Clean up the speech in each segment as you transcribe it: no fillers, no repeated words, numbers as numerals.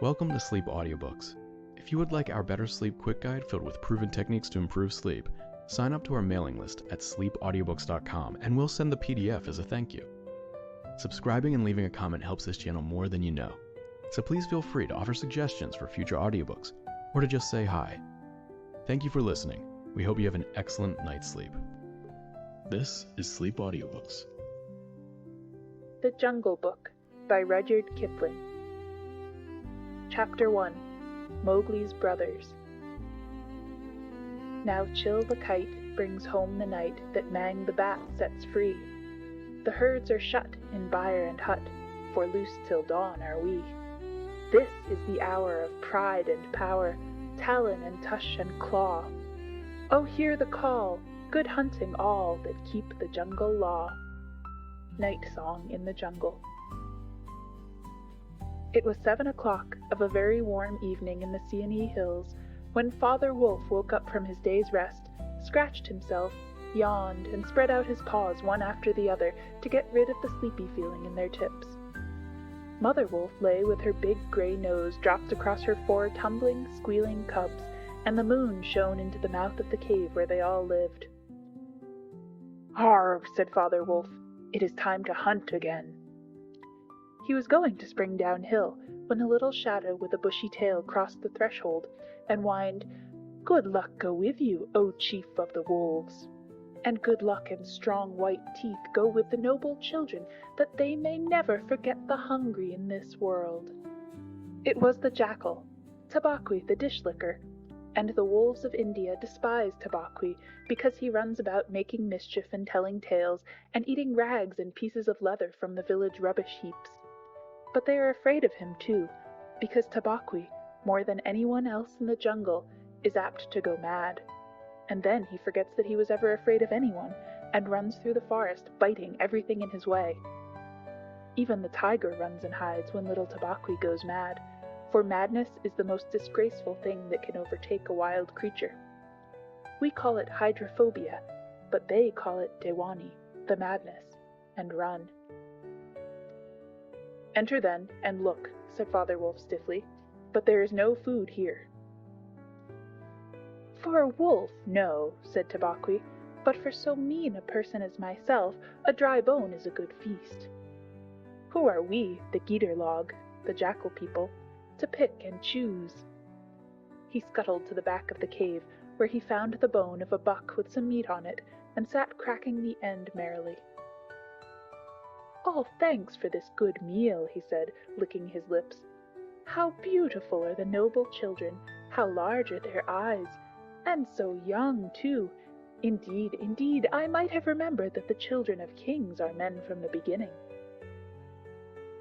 Welcome to Sleep Audiobooks. If you would like our Better Sleep Quick Guide filled with proven techniques to improve sleep, sign up to our mailing list at sleepaudiobooks.com and we'll send the PDF as a thank you. Subscribing and leaving a comment helps this channel more than you know, so please feel free to offer suggestions for future audiobooks or to just say hi. Thank you for listening. We hope you have an excellent night's sleep. This is Sleep Audiobooks. The Jungle Book by Rudyard Kipling. Chapter 1. Mowgli's Brothers. Now chill the kite brings home the night that Mang the bat sets free. The herds are shut in byre and hut, for loose till dawn are we. This is the hour of pride and power, talon and tush and claw. Oh, hear the call, good hunting all that keep the jungle law. Night Song in the Jungle. It was 7 o'clock of a very warm evening in the Seeonee Hills when Father Wolf woke up from his day's rest, scratched himself, yawned, and spread out his paws one after the other to get rid of the sleepy feeling in their tips. Mother Wolf lay with her big gray nose dropped across her 4 tumbling, squealing cubs, and the moon shone into the mouth of the cave where they all lived. "Harv," said Father Wolf, "it is time to hunt again." He was going to spring downhill when a little shadow with a bushy tail crossed the threshold and whined, "Good luck go with you, O chief of the wolves, and good luck and strong white teeth go with the noble children, that they may never forget the hungry in this world." It was the jackal, Tabaqui the dish-licker, and the wolves of India despise Tabaqui because he runs about making mischief and telling tales and eating rags and pieces of leather from the village rubbish heaps. But they are afraid of him too, because Tabaqui, more than anyone else in the jungle, is apt to go mad. And then he forgets that he was ever afraid of anyone, and runs through the forest biting everything in his way. Even the tiger runs and hides when little Tabaqui goes mad, for madness is the most disgraceful thing that can overtake a wild creature. We call it hydrophobia, but they call it dewani, the madness, and run. "Enter then, and look," said Father Wolf stiffly, "but there is no food here." "For a wolf, no," said Tabaqui, "but for so mean a person as myself, a dry bone is a good feast. Who are we, the Giederlog, the jackal people, to pick and choose?" He scuttled to the back of the cave, where he found the bone of a buck with some meat on it, and sat cracking the end merrily. "All thanks for this good meal," he said, licking his lips. "How beautiful are the noble children, how large are their eyes, and so young, too. Indeed, indeed, I might have remembered that the children of kings are men from the beginning."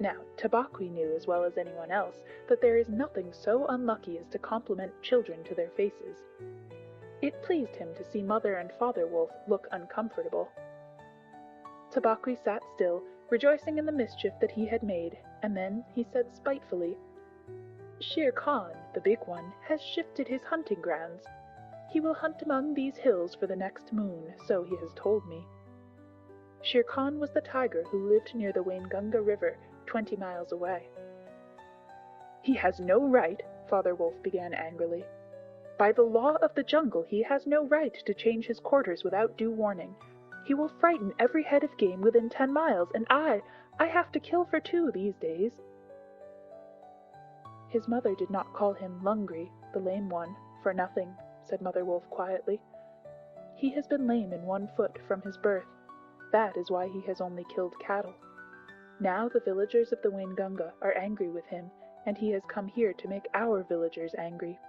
Now, Tabaqui knew as well as anyone else that there is nothing so unlucky as to compliment children to their faces. It pleased him to see Mother and Father Wolf look uncomfortable. Tabaqui sat still, rejoicing in the mischief that he had made, and then he said spitefully, "Shere Khan, the big one, has shifted his hunting grounds. He will hunt among these hills for the next moon, so he has told me." Shere Khan was the tiger who lived near the Waingunga River, 20 miles away. "He has no right," Father Wolf began angrily. "By the law of the jungle he has no right to change his quarters without due warning. He will frighten every head of game within 10 miles, and I have to kill for 2 these days." "His mother did not call him Lungri, the lame one, for nothing," said Mother Wolf quietly. "He has been lame in 1 foot from his birth. That is why he has only killed cattle. Now the villagers of the Waingunga are angry with him, and he has come here to make our villagers angry.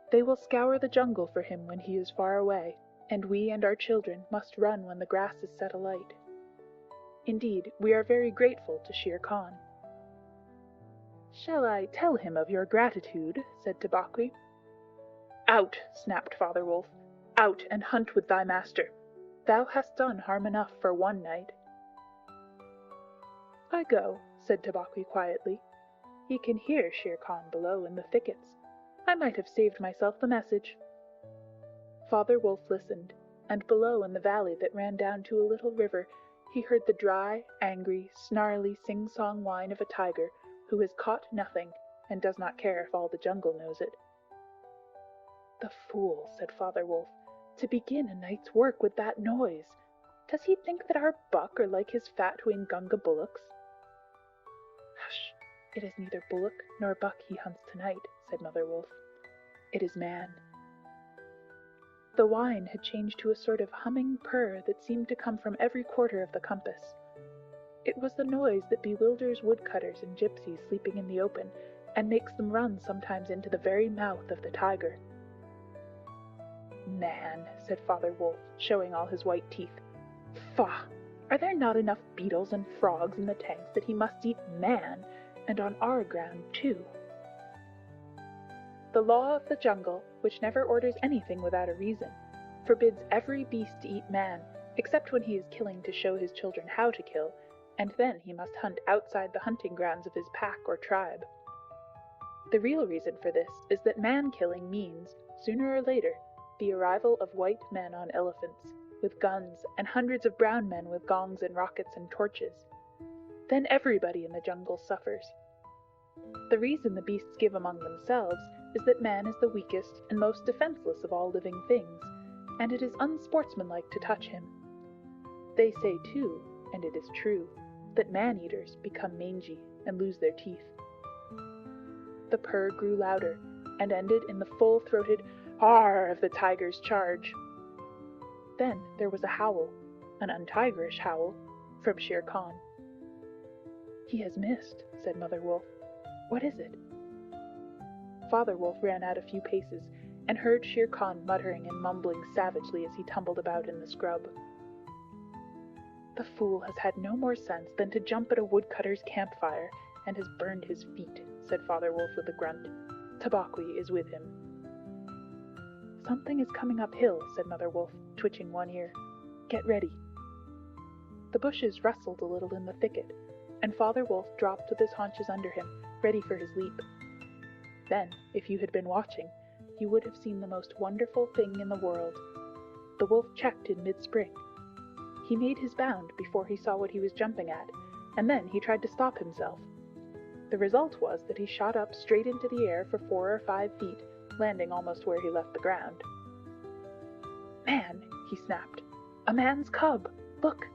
They will scour the jungle for him when he is far away, and we and our children must run when the grass is set alight. Indeed, we are very grateful to Shere Khan." "Shall I tell him of your gratitude?" said Tabaqui. "Out," snapped Father Wolf. "Out and hunt with thy master. Thou hast done harm enough for 1 night." "I go," said Tabaqui quietly. "He can hear Shere Khan below in the thickets. I might have saved myself the message." Father Wolf listened, and below in the valley that ran down to a little river, he heard the dry, angry, snarly, sing-song whine of a tiger who has caught nothing and does not care if all the jungle knows it. "The fool," said Father Wolf, "to begin a night's work with that noise! Does he think that our buck are like his fat Waingunga bullocks?" "Hush! It is neither bullock nor buck he hunts tonight," said Mother Wolf. "It is man." The whine had changed to a sort of humming purr that seemed to come from every quarter of the compass. It was the noise that bewilders woodcutters and gypsies sleeping in the open, and makes them run sometimes into the very mouth of the tiger. "Man," said Father Wolf, showing all his white teeth. "Faugh! Are there not enough beetles and frogs in the tanks that he must eat man, and on our ground too?" The law of the jungle, which never orders anything without a reason, forbids every beast to eat man, except when he is killing to show his children how to kill, and then he must hunt outside the hunting grounds of his pack or tribe. The real reason for this is that man-killing means, sooner or later, the arrival of white men on elephants, with guns, and hundreds of brown men with gongs and rockets and torches. Then everybody in the jungle suffers. The reason the beasts give among themselves is that man is the weakest and most defenseless of all living things, and it is unsportsmanlike to touch him. They say, too, and it is true, that man-eaters become mangy and lose their teeth. The purr grew louder, and ended in the full-throated "Arr" of the tiger's charge. Then there was a howl, an untigerish howl, from Shere Khan. "He has missed," said Mother Wolf. "What is it?" Father Wolf ran out a few paces, and heard Shere Khan muttering and mumbling savagely as he tumbled about in the scrub. "The fool has had no more sense than to jump at a woodcutter's campfire, and has burned his feet," said Father Wolf with a grunt. "Tabaqui is with him." "Something is coming uphill," said Mother Wolf, twitching one ear. "Get ready." The bushes rustled a little in the thicket, and Father Wolf dropped with his haunches under him, ready for his leap. Then, if you had been watching, you would have seen the most wonderful thing in the world. The wolf checked in mid-spring. He made his bound before he saw what he was jumping at, and then he tried to stop himself. The result was that he shot up straight into the air for 4 or 5 feet, landing almost where he left the ground. "Man!" he snapped. "A man's cub! Look!"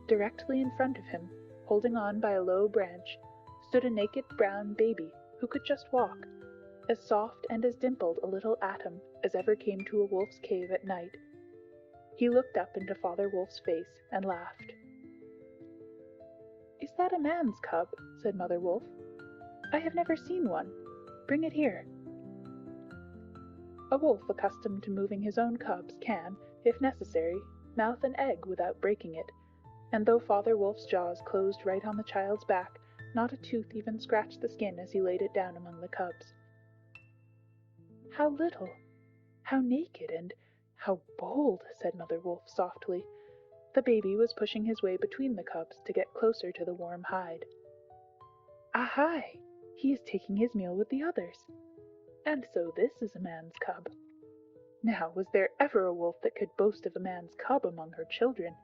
Directly in front of him, holding on by a low branch, stood a naked brown baby who could just walk, as soft and as dimpled a little atom as ever came to a wolf's cave at night. He looked up into Father Wolf's face and laughed. "Is that a man's cub?" said Mother Wolf. "I have never seen one. Bring it here." A wolf accustomed to moving his own cubs can, if necessary, mouth an egg without breaking it, and though Father Wolf's jaws closed right on the child's back, not a tooth even scratched the skin as he laid it down among the cubs. "How little, how naked, and how bold," said Mother Wolf softly. The baby was pushing his way between the cubs to get closer to the warm hide. "Ahai! He is taking his meal with the others. And so this is a man's cub. Now, was there ever a wolf that could boast of a man's cub among her children?"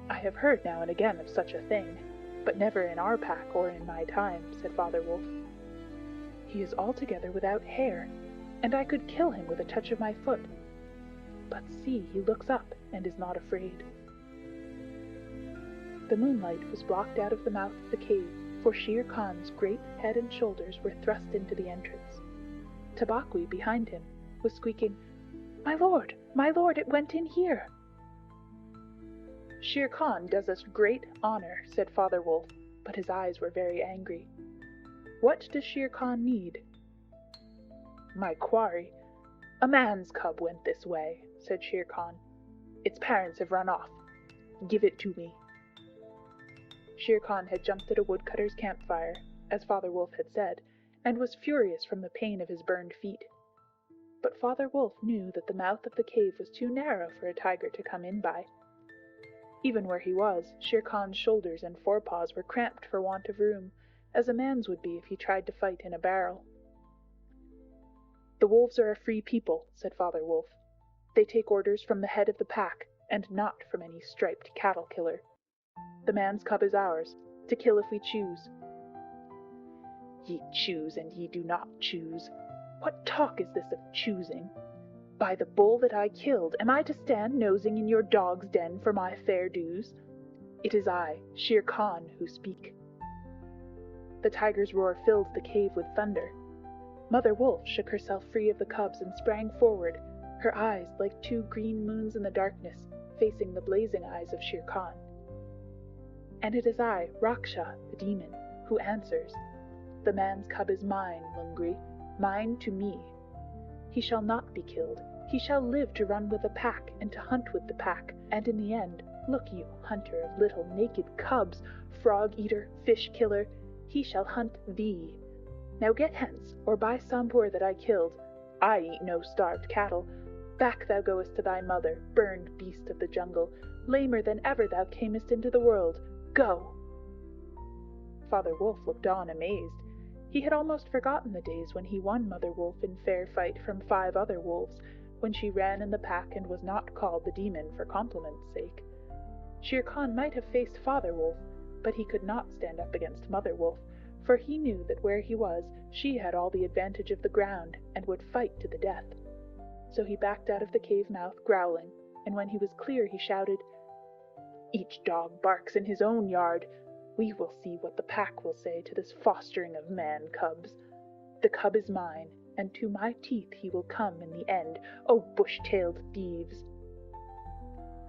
"I have heard now and again of such a thing, but never in our pack or in my time," said Father Wolf. "He is altogether without hair, and I could kill him with a touch of my foot. But see, he looks up and is not afraid." The moonlight was blocked out of the mouth of the cave, for Shere Khan's great head and shoulders were thrust into the entrance. Tabaqui, behind him, was squeaking, my lord, it went in here." "Shere Khan does us great honor," said Father Wolf, but his eyes were very angry. "What does Shere Khan need?" "My quarry. A man's cub went this way," said Shere Khan. "Its parents have run off. Give it to me." Shere Khan had jumped at a woodcutter's campfire, as Father Wolf had said, and was furious from the pain of his burned feet. But Father Wolf knew that the mouth of the cave was too narrow for a tiger to come in by. Even where he was, Shere Khan's shoulders and forepaws were cramped for want of room, as a man's would be if he tried to fight in a barrel. "The wolves are a free people," said Father Wolf. "They take orders from the head of the pack, and not from any striped cattle killer. The man's cub is ours, to kill if we choose. Ye choose, and ye do not choose. What talk is this of choosing? By the bull that I killed, am I to stand nosing in your dog's den for my fair dues? It is I, Shere Khan, who speak." The tiger's roar filled the cave with thunder. Mother Wolf shook herself free of the cubs and sprang forward, her eyes like two green moons in the darkness, facing the blazing eyes of Shere Khan. "And it is I, Raksha, the demon, who answers. The man's cub is mine, Lungri, mine to me. He shall not be killed. He shall live to run with the pack and to hunt with the pack, and in the end, look you, hunter of little naked cubs, frog-eater, fish-killer, he shall hunt thee. Now get hence, or by Sambur that I killed, I eat no starved cattle. Back thou goest to thy mother, burned beast of the jungle, lamer than ever thou camest into the world. Go!" Father Wolf looked on amazed. He had almost forgotten the days when he won Mother Wolf in fair fight from 5 other wolves, when she ran in the pack and was not called the demon for compliment's sake. Shere Khan might have faced Father Wolf, but he could not stand up against Mother Wolf, for he knew that where he was, she had all the advantage of the ground, and would fight to the death. So he backed out of the cave mouth growling, and when he was clear he shouted, "Each dog barks in his own yard. We will see what the pack will say to this fostering of man-cubs. The cub is mine, and to my teeth he will come in the end, O bush-tailed thieves."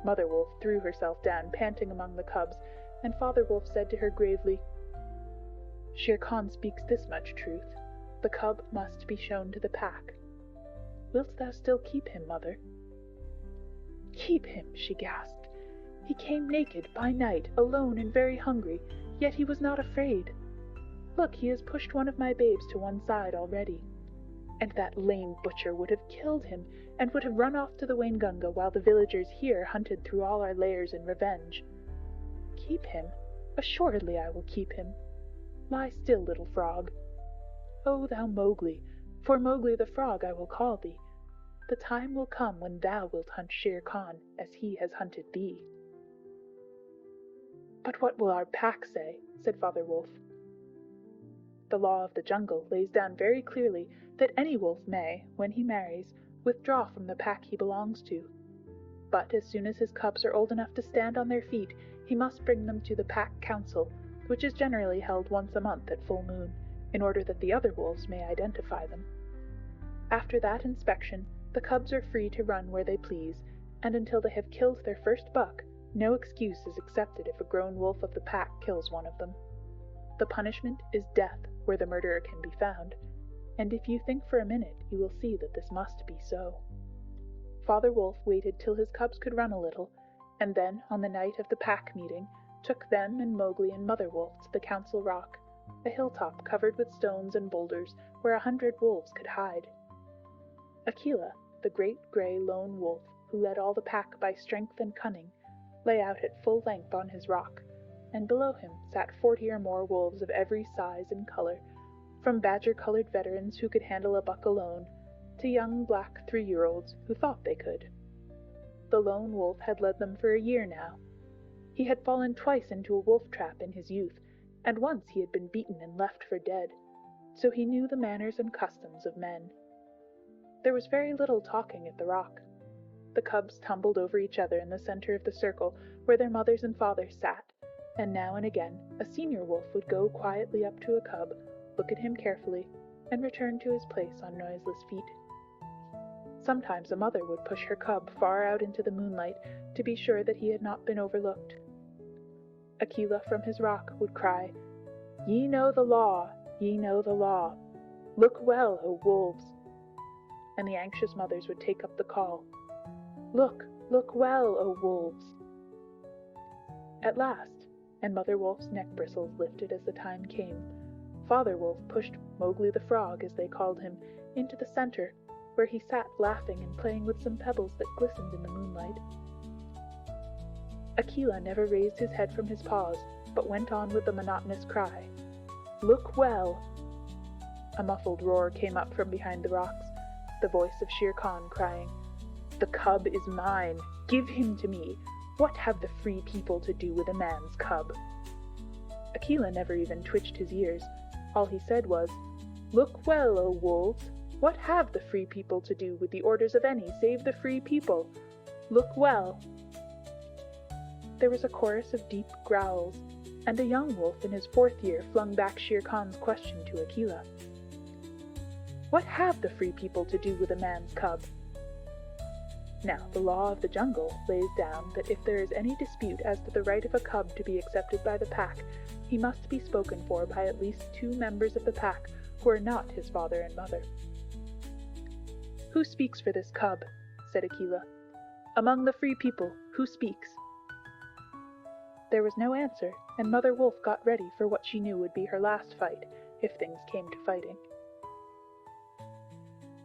Mother Wolf threw herself down, panting among the cubs, and Father Wolf said to her gravely, "Shere Khan speaks this much truth. The cub must be shown to the pack. Wilt thou still keep him, Mother?" "Keep him," she gasped. "He came naked, by night, alone and very hungry, yet he was not afraid. Look, he has pushed one of my babes to one side already. And that lame butcher would have killed him, and would have run off to the Waingunga while the villagers here hunted through all our lairs in revenge. Keep him? Assuredly I will keep him. Lie still, little frog. O thou Mowgli, for Mowgli the frog I will call thee. The time will come when thou wilt hunt Shere Khan as he has hunted thee." "But what will our pack say?" said Father Wolf. "The law of the jungle lays down very clearly that any wolf may, when he marries, withdraw from the pack he belongs to. But as soon as his cubs are old enough to stand on their feet, he must bring them to the pack council, which is generally held once a month at full moon, in order that the other wolves may identify them. After that inspection, the cubs are free to run where they please, and until they have killed their first buck, no excuse is accepted if a grown wolf of the pack kills one of them. The punishment is death where the murderer can be found, and if you think for a minute, you will see that this must be so." Father Wolf waited till his cubs could run a little, and then, on the night of the pack meeting, took them and Mowgli and Mother Wolf to the Council Rock, a hilltop covered with stones and boulders where 100 wolves could hide. Akela, the great gray lone wolf who led all the pack by strength and cunning, lay out at full length on his rock, and below him sat 40 or more wolves of every size and color, from badger-colored veterans who could handle a buck alone, to young black 3-year-olds who thought they could. The lone wolf had led them for a year now. He had fallen twice into a wolf trap in his youth, and once he had been beaten and left for dead, so he knew the manners and customs of men. There was very little talking at the rock. The cubs tumbled over each other in the center of the circle where their mothers and fathers sat, and now and again a senior wolf would go quietly up to a cub, look at him carefully, and return to his place on noiseless feet. Sometimes a mother would push her cub far out into the moonlight to be sure that he had not been overlooked. Akela from his rock would cry, "Ye know the law, ye know the law. Look well, O wolves." And the anxious mothers would take up the call, "Look, look well, O wolves." At last, and Mother Wolf's neck bristles lifted as the time came, Father Wolf pushed Mowgli the Frog, as they called him, into the center, where he sat laughing and playing with some pebbles that glistened in the moonlight. Akela never raised his head from his paws, but went on with the monotonous cry, "Look well." A muffled roar came up from behind the rocks, the voice of Shere Khan crying, "The cub is mine. Give him to me. What have the free people to do with a man's cub?" Akela never even twitched his ears, All he said was, "Look well, O wolves! What have the free people to do with the orders of any save the free people? Look well!" There was a chorus of deep growls, and a young wolf in his 4th year flung back Shere Khan's question to Akela. "What have the free people to do with a man's cub?" Now, the law of the jungle lays down that if there is any dispute as to the right of a cub to be accepted by the pack, he must be spoken for by at least 2 members of the pack who are not his father and mother. "Who speaks for this cub?" said Akela. "Among the free people, who speaks?" There was no answer, and Mother Wolf got ready for what she knew would be her last fight, if things came to fighting.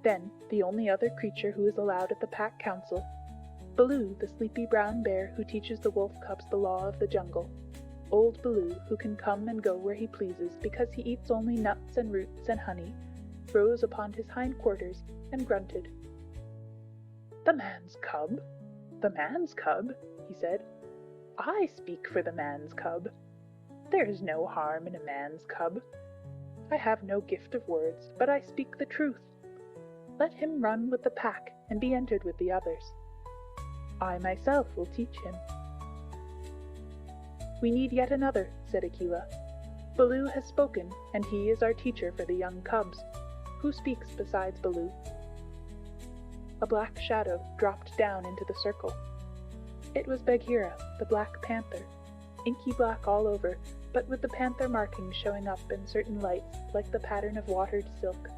Then, the only other creature who is allowed at the pack council, Baloo, the sleepy brown bear who teaches the wolf cubs the law of the jungle, old Baloo, who can come and go where he pleases because he eats only nuts and roots and honey, rose upon his hindquarters and grunted. "The man's cub? The man's cub?" he said. "I speak for the man's cub. There is no harm in a man's cub. I have no gift of words, but I speak the truth. Let him run with the pack and be entered with the others. I myself will teach him." "We need yet another," said Akela. "Baloo has spoken, and he is our teacher for the young cubs. Who speaks besides Baloo?" A black shadow dropped down into the circle. It was Bagheera, the Black Panther, inky black all over, but with the panther markings showing up in certain lights like the pattern of watered silk.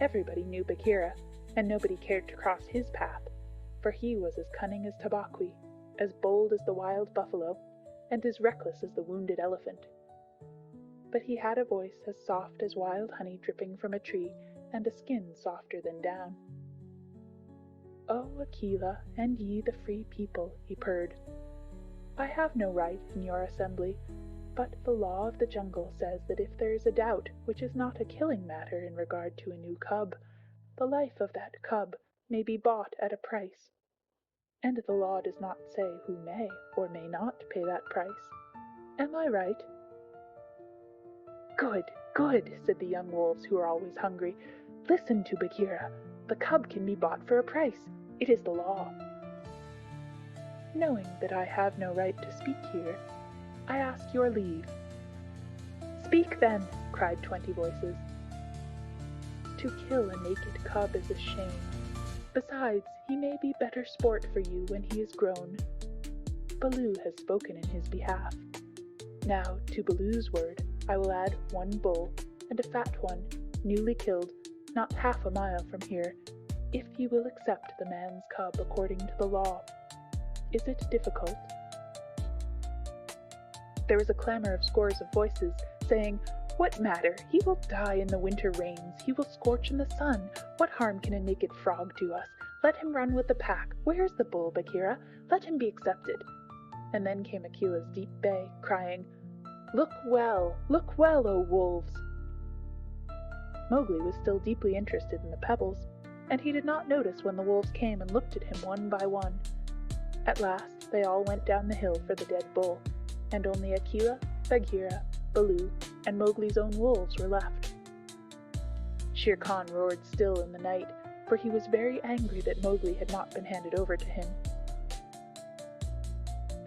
Everybody knew Bagheera, and nobody cared to cross his path, for he was as cunning as Tabaqui, as bold as the wild buffalo, and as reckless as the wounded elephant. But he had a voice as soft as wild honey dripping from a tree, and a skin softer than down. "O Akela, and ye the free people," he purred, "I have no right in your assembly, but the law of the jungle says that if there is a doubt which is not a killing matter in regard to a new cub, the life of that cub may be bought at a price. And the law does not say who may or may not pay that price. Am I right?" "Good, good," said the young wolves, who are always hungry. "Listen to Bagheera. The cub can be bought for a price. It is the law." "Knowing that I have no right to speak here, I ask your leave." "Speak, then," cried 20 voices. "To kill a naked cub is a shame. Besides, he may be better sport for you when he is grown. Baloo has spoken in his behalf. Now, to Baloo's word, I will add 1 bull, and a fat one, newly killed, not half a mile from here, if he will accept the man's cub according to the law. Is it difficult?" There was a clamor of scores of voices, saying, "What matter? He will die in the winter rains. He will scorch in the sun. What harm can a naked frog do us? Let him run with the pack. Where is the bull, Bagheera? Let him be accepted." And then came Akela's deep bay, crying, look well, O wolves!" Mowgli was still deeply interested in the pebbles, and he did not notice when the wolves came and looked at him one by one. At last they all went down the hill for the dead bull, and only Akela, Bagheera, Baloo, and Mowgli's own wolves were left. Shere Khan roared still in the night, for he was very angry that Mowgli had not been handed over to him.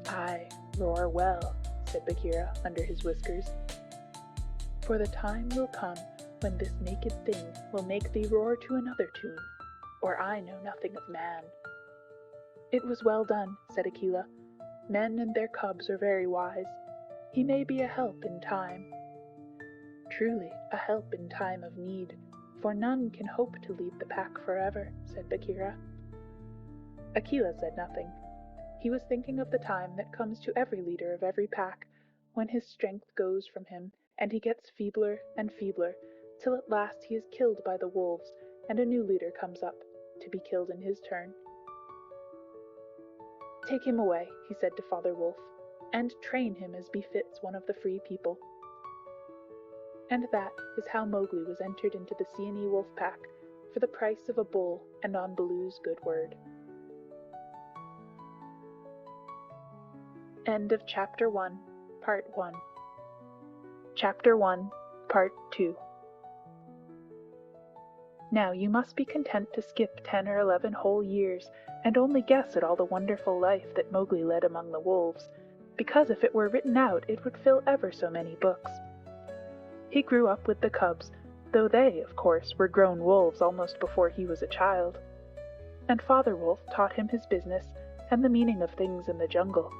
"Aye, roar well," said Bagheera under his whiskers, "for the time will come when this naked thing will make thee roar to another tune, or I know nothing of man." "It was well done," said Akela. "Men and their cubs are very wise. He may be a help in time." "Truly, a help in time of need, for none can hope to lead the pack forever," said Bagheera. Akela said nothing. He was thinking of the time that comes to every leader of every pack, when his strength goes from him, and he gets feebler and feebler, till at last he is killed by the wolves, and a new leader comes up, to be killed in his turn. "Take him away," he said to Father Wolf, "and train him as befits one of the free people." And that is how Mowgli was entered into the Seeonee Wolf Pack, for the price of a bull and on Baloo's good word. End of Chapter 1, Part 1. Chapter 1, Part 2. Now you must be content to skip 10 or 11 whole years, and only guess at all the wonderful life that Mowgli led among the wolves, because if it were written out it would fill ever so many books. He grew up with the cubs, though they, of course, were grown wolves almost before he was a child. And Father Wolf taught him his business and the meaning of things in the jungle,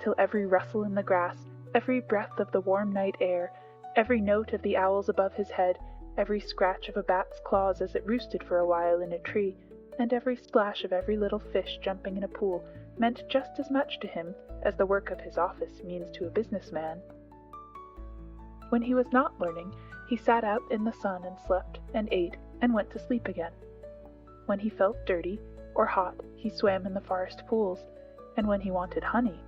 till every rustle in the grass, every breath of the warm night air, every note of the owls above his head, every scratch of a bat's claws as it roosted for a while in a tree, and every splash of every little fish jumping in a pool meant just as much to him as the work of his office means to a businessman. When he was not learning, he sat out in the sun and slept and ate and went to sleep again. When he felt dirty or hot, he swam in the forest pools, and when he wanted honey,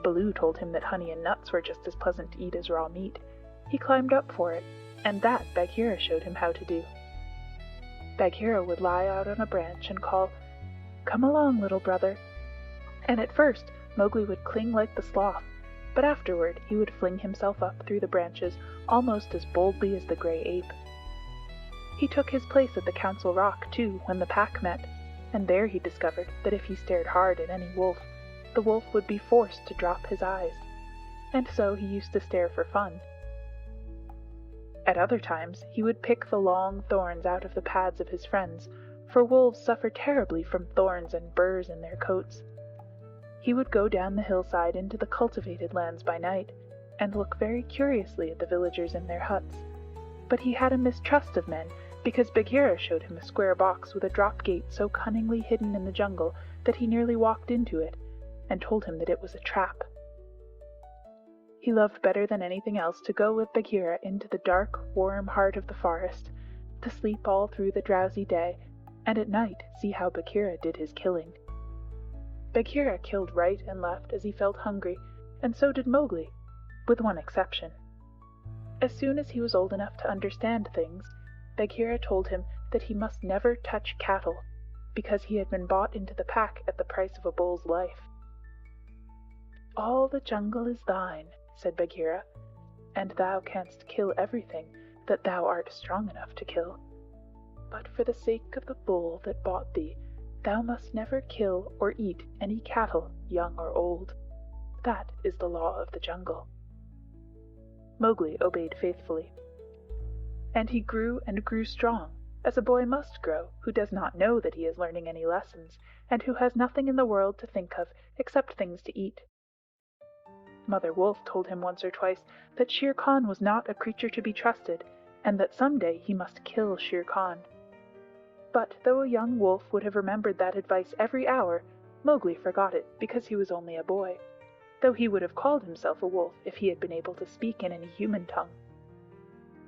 Baloo told him that honey and nuts were just as pleasant to eat as raw meat, he climbed up for it, and that Bagheera showed him how to do. Bagheera would lie out on a branch and call, "Come along, little brother," and at first Mowgli would cling like the sloth, but afterward he would fling himself up through the branches almost as boldly as the gray ape. He took his place at the Council Rock, too, when the pack met, and there he discovered that if he stared hard at any wolf, the wolf would be forced to drop his eyes, and so he used to stare for fun. At other times he would pick the long thorns out of the pads of his friends, for wolves suffer terribly from thorns and burrs in their coats. He would go down the hillside into the cultivated lands by night, and look very curiously at the villagers in their huts. But he had a mistrust of men, because Bagheera showed him a square box with a drop gate so cunningly hidden in the jungle that he nearly walked into it, and told him that it was a trap. He loved better than anything else to go with Bagheera into the dark, warm heart of the forest, to sleep all through the drowsy day, and at night see how Bagheera did his killing. Bagheera killed right and left as he felt hungry, and so did Mowgli, with one exception. As soon as he was old enough to understand things, Bagheera told him that he must never touch cattle, because he had been bought into the pack at the price of a bull's life. "All the jungle is thine," said Bagheera, "and thou canst kill everything that thou art strong enough to kill. But for the sake of the bull that bought thee, thou must never kill or eat any cattle, young or old. That is the law of the jungle." Mowgli obeyed faithfully. And he grew and grew strong, as a boy must grow who does not know that he is learning any lessons, and who has nothing in the world to think of except things to eat. Mother Wolf told him once or twice that Shere Khan was not a creature to be trusted, and that some day he must kill Shere Khan. But though a young wolf would have remembered that advice every hour, Mowgli forgot it because he was only a boy, though he would have called himself a wolf if he had been able to speak in any human tongue.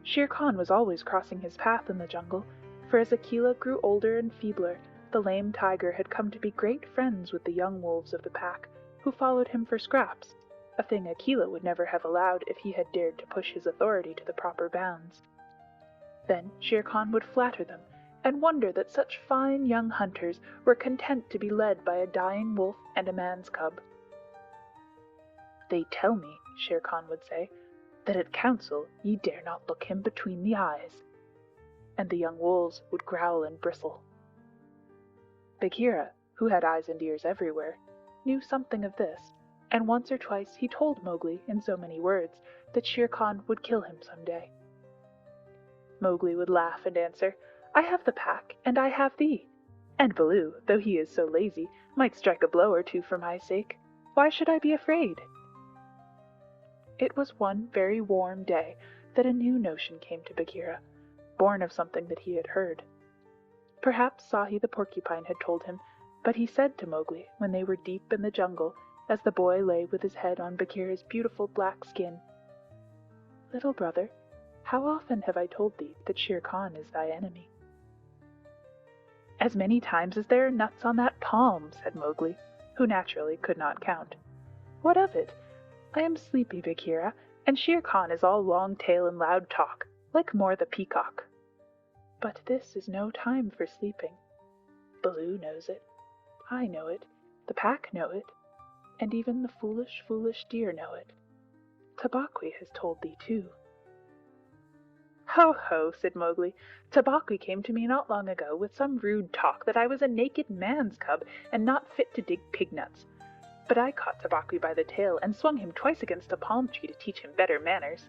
Shere Khan was always crossing his path in the jungle, for as Akela grew older and feebler, the lame tiger had come to be great friends with the young wolves of the pack, who followed him for scraps, a thing Akela would never have allowed if he had dared to push his authority to the proper bounds. Then Shere Khan would flatter them, and wonder that such fine young hunters were content to be led by a dying wolf and a man's cub. "They tell me," Shere Khan would say, "that at council ye dare not look him between the eyes." And the young wolves would growl and bristle. Bagheera, who had eyes and ears everywhere, knew something of this, and once or twice he told Mowgli in so many words that Shere Khan would kill him some day. Mowgli would laugh and answer, "I have the pack, and I have thee. And Baloo, though he is so lazy, might strike a blow or two for my sake. Why should I be afraid?" It was one very warm day that a new notion came to Bagheera, born of something that he had heard. Perhaps Sahi the Porcupine had told him, but he said to Mowgli when they were deep in the jungle, as the boy lay with his head on Bagheera's beautiful black skin, "Little brother, how often have I told thee that Shere Khan is thy enemy?" "As many times as there are nuts on that palm," said Mowgli, who naturally could not count. "What of it? I am sleepy, Bagheera, and Shere Khan is all long tail and loud talk, like More the Peacock. But this is no time for sleeping. Baloo knows it, I know it, the pack know it, and even the foolish, foolish deer know it. Tabaqui has told thee too. Ho, ho, said Mowgli. Tabaqui came to me not long ago with some rude talk that I was a naked man's cub and not fit to dig pig nuts. But I caught Tabaqui by the tail and swung him twice against a palm tree to teach him better manners.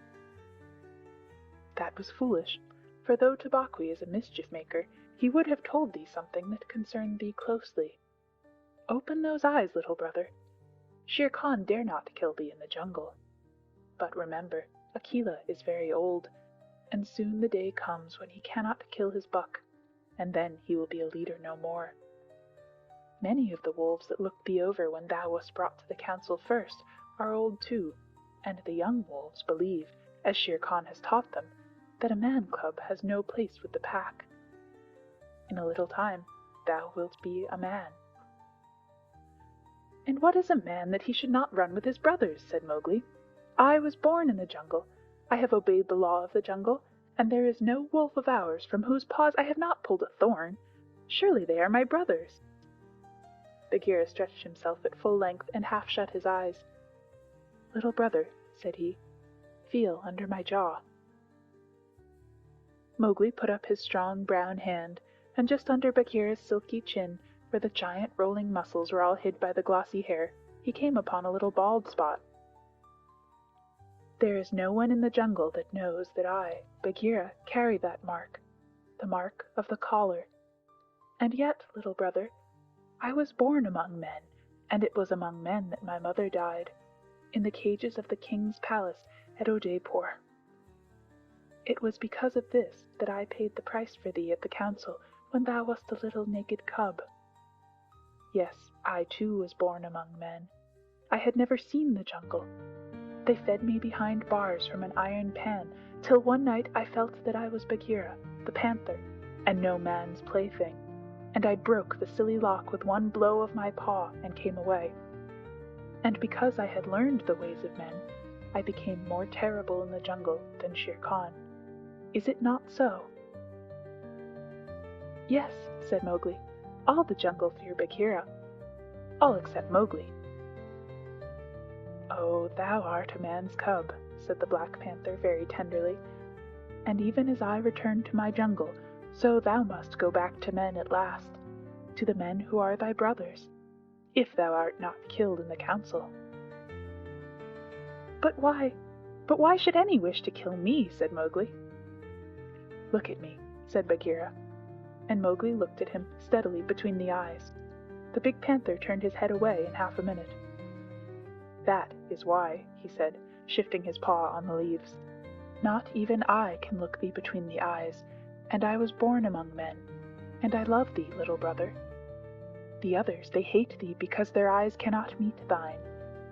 That was foolish, for though Tabaqui is a mischief maker, he would have told thee something that concerned thee closely. Open those eyes, little brother. Shere Khan dare not kill thee in the jungle. But remember, Akela is very old, and soon the day comes when he cannot kill his buck, and then he will be a leader no more. Many of the wolves that looked thee over when thou wast brought to the council first are old too, and the young wolves believe, as Shere Khan has taught them, that a man cub has no place with the pack. In a little time thou wilt be a man. And what is a man that he should not run with his brothers? Said Mowgli. I was born in the jungle. I have obeyed the law of the jungle, and there is no wolf of ours from whose paws I have not pulled a thorn. Surely they are my brothers. Bagheera stretched himself at full length and half shut his eyes. Little brother, said he, feel under my jaw. Mowgli put up his strong brown hand, and just under Bagheera's silky chin, where the giant rolling muscles were all hid by the glossy hair, he came upon a little bald spot. There is no one in the jungle that knows that I, Bagheera, carry that mark, the mark of the collar. And yet, little brother, I was born among men, and it was among men that my mother died, in the cages of the king's palace at Odaipur. It was because of this that I paid the price for thee at the council when thou wast a little naked cub. Yes, I too was born among men. I had never seen the jungle. They fed me behind bars from an iron pan, till one night I felt that I was Bagheera, the panther, and no man's plaything, and I broke the silly lock with one blow of my paw and came away. And because I had learned the ways of men, I became more terrible in the jungle than Shere Khan. Is it not so? Yes, said Mowgli. All the jungle fear Bagheera. All except Mowgli. Oh, thou art a man's cub, said the Black Panther very tenderly, and even as I return to my jungle, so thou must go back to men at last, to the men who are thy brothers, if thou art not killed in the council. But why should any wish to kill me? Said Mowgli. Look at me, said Bagheera, and Mowgli looked at him steadily between the eyes. The big panther turned his head away in half a minute. That is why, he said, shifting his paw on the leaves. Not even I can look thee between the eyes, and I was born among men, and I love thee, little brother. The others, they hate thee because their eyes cannot meet thine,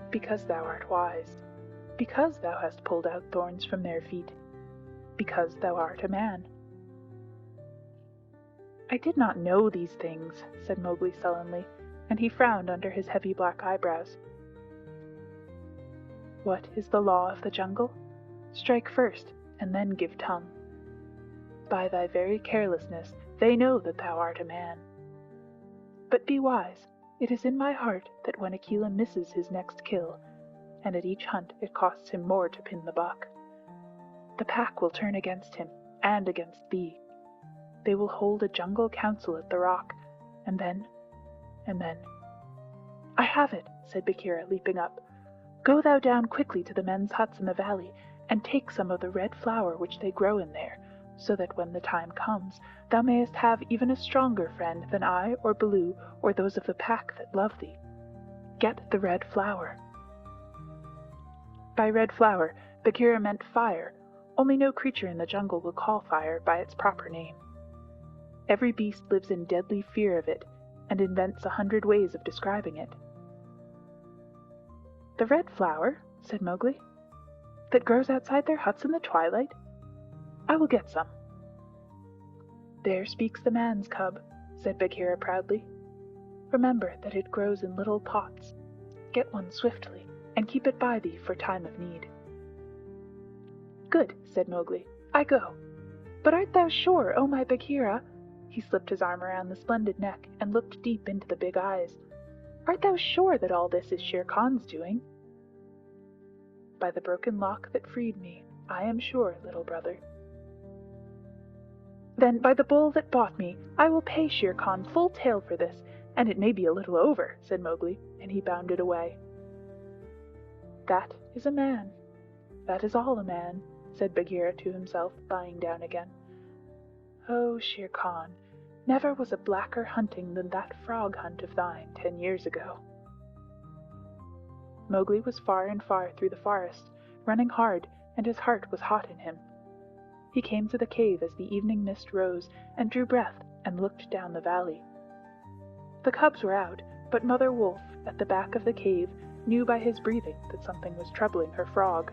because thou art wise, because thou hast pulled out thorns from their feet, because thou art a man. I did not know these things, said Mowgli sullenly, and he frowned under his heavy black eyebrows. What is the law of the jungle? Strike first, and then give tongue. By thy very carelessness they know that thou art a man. But be wise. It is in my heart that when Akela misses his next kill, and at each hunt it costs him more to pin the buck, the pack will turn against him, and against thee. They will hold a jungle council at the rock, and then... I have it, said Bagheera, leaping up. Go thou down quickly to the men's huts in the valley, and take some of the red flower which they grow in there, so that when the time comes, thou mayest have even a stronger friend than I or Baloo or those of the pack that love thee. Get the red flower. By red flower, Bagheera meant fire, only no creature in the jungle will call fire by its proper name. Every beast lives in deadly fear of it, and invents 100 ways of describing it. The red flower, said Mowgli, that grows outside their huts in the twilight? I will get some. There speaks the man's cub, said Bagheera proudly. Remember that it grows in little pots. Get one swiftly, and keep it by thee for time of need. Good, said Mowgli. I go. But art thou sure, O my Bagheera? He slipped his arm around the splendid neck and looked deep into the big eyes. Art thou sure that all this is Shere Khan's doing? By the broken lock that freed me, I am sure, little brother. Then by the bull that bought me, I will pay Shere Khan full tale for this, and it may be a little over, said Mowgli, and he bounded away. That is a man. That is all a man, said Bagheera to himself, lying down again. Oh, Shere Khan, never was a blacker hunting than that frog hunt of thine 10 years ago. Mowgli was far and far through the forest, running hard, and his heart was hot in him. He came to the cave as the evening mist rose, and drew breath and looked down the valley. The cubs were out, but Mother Wolf, at the back of the cave, knew by his breathing that something was troubling her frog.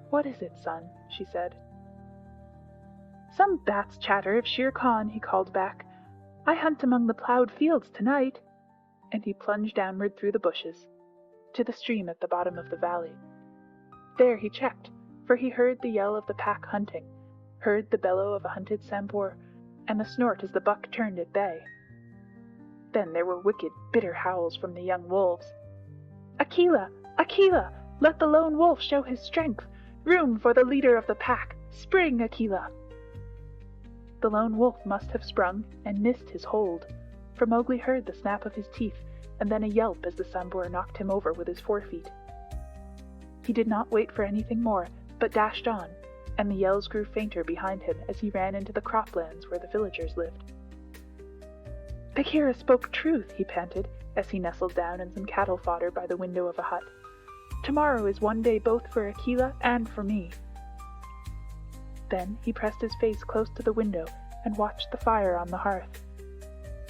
What is it, son? She said. Some bats chatter of Shere Khan, he called back. I hunt among the ploughed fields tonight. And he plunged downward through the bushes, to the stream at the bottom of the valley. There he checked, for he heard the yell of the pack hunting, heard the bellow of a hunted Sambor, and the snort as the buck turned at bay. Then there were wicked, bitter howls from the young wolves. Akela! Akela! Let the lone wolf show his strength! Room for the leader of the pack! Spring, Akela! The lone wolf must have sprung and missed his hold, for Mowgli heard the snap of his teeth and then a yelp as the Sambor knocked him over with his forefeet. He did not wait for anything more, but dashed on, and the yells grew fainter behind him as he ran into the croplands where the villagers lived. Bagheera spoke truth, he panted, as he nestled down in some cattle fodder by the window of a hut. Tomorrow is one day both for Akela and for me. Then he pressed his face close to the window and watched the fire on the hearth.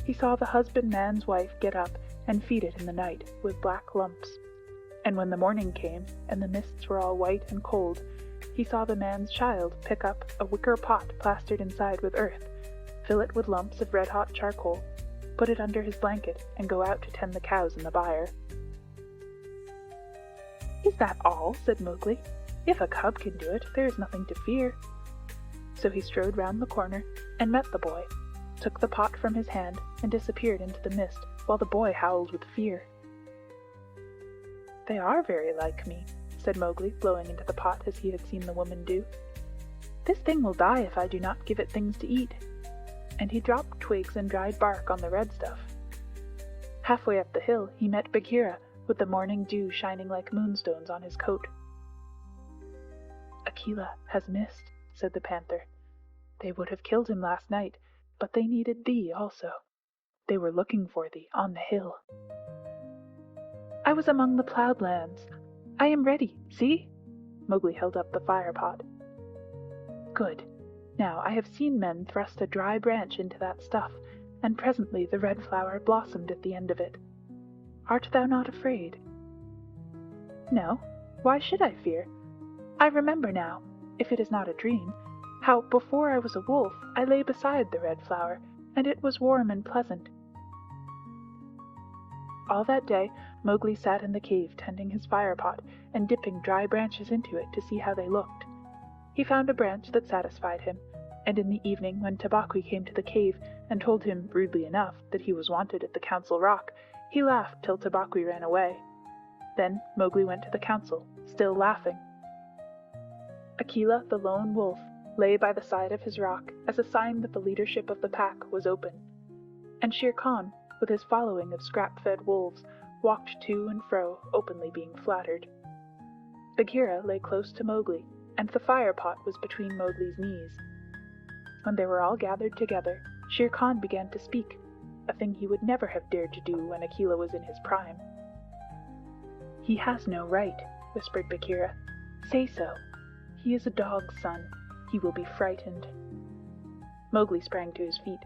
He saw the husbandman's wife get up and feed it in the night with black lumps. And when the morning came, and the mists were all white and cold, he saw the man's child pick up a wicker pot plastered inside with earth, fill it with lumps of red-hot charcoal, put it under his blanket, and go out to tend the cows in the byre. Is that all? Said Mowgli. If a cub can do it, there is nothing to fear. So he strode round the corner and met the boy, took the pot from his hand, and disappeared into the mist, while the boy howled with fear. They are very like me, said Mowgli, blowing into the pot as he had seen the woman do. This thing will die if I do not give it things to eat. And he dropped twigs and dried bark on the red stuff. Halfway up the hill he met Bagheera, with the morning dew shining like moonstones on his coat. Akela has missed, said the panther. They would have killed him last night, but they needed thee also. They were looking for thee on the hill. I was among the ploughed lands. I am ready, see? Mowgli held up the fire pot. Good. Now I have seen men thrust a dry branch into that stuff, and presently the red flower blossomed at the end of it. Art thou not afraid? No. Why should I fear? I remember now, if it is not a dream, how before I was a wolf I lay beside the red flower, and it was warm and pleasant. All that day Mowgli sat in the cave tending his fire pot and dipping dry branches into it to see how they looked. He found a branch that satisfied him, and in the evening when Tabaqui came to the cave and told him, rudely enough, that he was wanted at the Council Rock, he laughed till Tabaqui ran away. Then Mowgli went to the council, still laughing. Akela, the lone wolf, lay by the side of his rock as a sign that the leadership of the pack was open, and Shere Khan, with his following of scrap-fed wolves, walked to and fro, openly being flattered. Bagheera lay close to Mowgli, and the fire-pot was between Mowgli's knees. When they were all gathered together, Shere Khan began to speak, a thing he would never have dared to do when Akela was in his prime. He has no right, whispered Bagheera. Say so. He is a dog's son. He will be frightened. Mowgli sprang to his feet.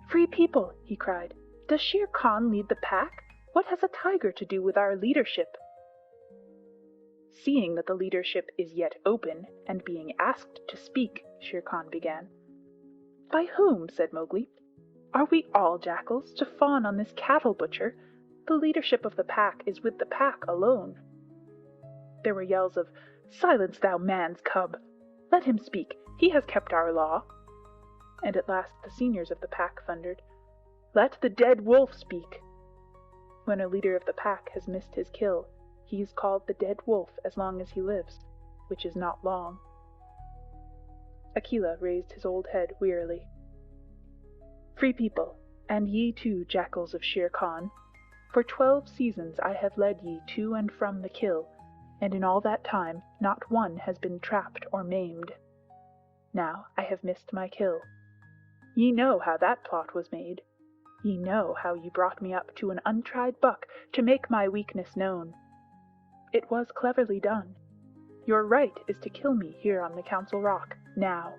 Free people, he cried. Does Shere Khan lead the pack? What has a tiger to do with our leadership? Seeing that the leadership is yet open, and being asked to speak, Shere Khan began. By whom? Said Mowgli. Are we all jackals to fawn on this cattle butcher? The leadership of the pack is with the pack alone. There were yells of, Silence, thou man's cub! Let him speak. He has kept our law. And at last the seniors of the pack thundered, Let the dead wolf speak. When a leader of the pack has missed his kill, he is called the dead wolf as long as he lives, which is not long. Akela raised his old head wearily. Free people, and ye too, jackals of Shere Khan, for 12 seasons I have led ye to and from the kill, and in all that time not one has been trapped or maimed. Now I have missed my kill. Ye know how that plot was made. Ye know how ye brought me up to an untried buck to make my weakness known. It was cleverly done. Your right is to kill me here on the Council Rock, now.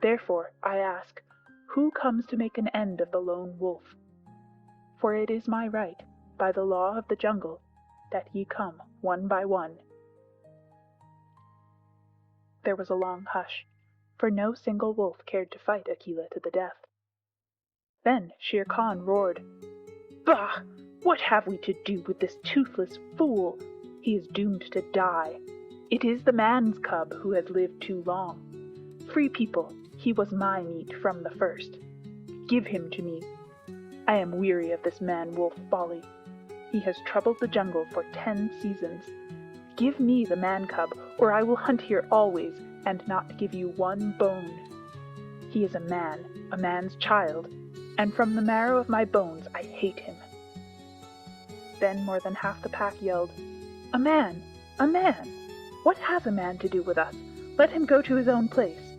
Therefore, I ask, who comes to make an end of the lone wolf? For it is my right, by the law of the jungle, that ye come one by one. There was a long hush, for no single wolf cared to fight Akela to the death. Then Shere Khan roared, "Bah! What have we to do with this toothless fool? He is doomed to die. It is the man's cub who has lived too long. Free people, he was my meat from the first. Give him to me. I am weary of this man-wolf folly. He has troubled the jungle for 10 seasons. Give me the man-cub, or I will hunt here always, and not give you one bone. He is a man's child, and from the marrow of my bones I hate him." Then more than half the pack yelled, "A man! A man! What has a man to do with us? Let him go to his own place."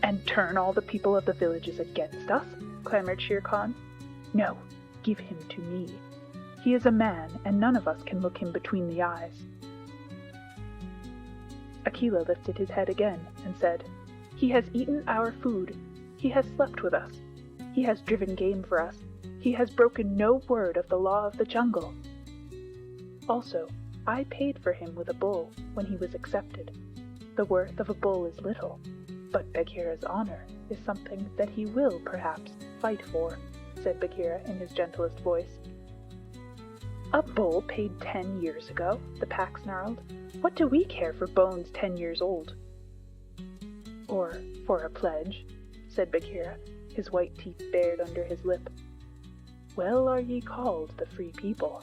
"And turn all the people of the villages against us?" clamored Shere Khan. "No, give him to me. He is a man, and none of us can look him between the eyes." Akela lifted his head again and said, "He has eaten our food. He has slept with us. He has driven game for us. He has broken no word of the law of the jungle. Also, I paid for him with a bull when he was accepted. The worth of a bull is little, but Bagheera's honor is something that he will, perhaps, fight for," said Bagheera in his gentlest voice. "A bull paid 10 years ago," the pack snarled. "What do we care for bones 10 years old?" "Or for a pledge," said Bagheera, his white teeth bared under his lip. "Well are ye called the Free People."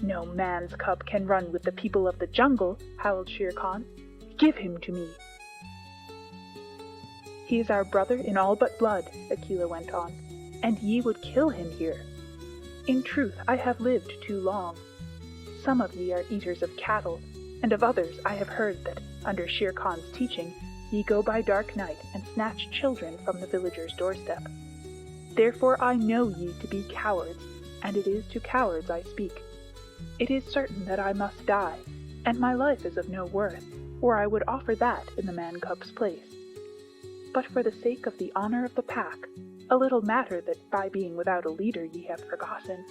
"No man's cub can run with the people of the jungle," howled Shere Khan. "Give him to me." "He is our brother in all but blood," Akela went on, "and ye would kill him here. In truth, I have lived too long. Some of ye are eaters of cattle, and of others I have heard that, under Shere Khan's teaching, ye go by dark night and snatch children from the villager's doorstep. Therefore I know ye to be cowards, and it is to cowards I speak. It is certain that I must die, and my life is of no worth, or I would offer that in the man-cub's place. But for the sake of the honor of the pack, a little matter that by being without a leader ye have forgotten,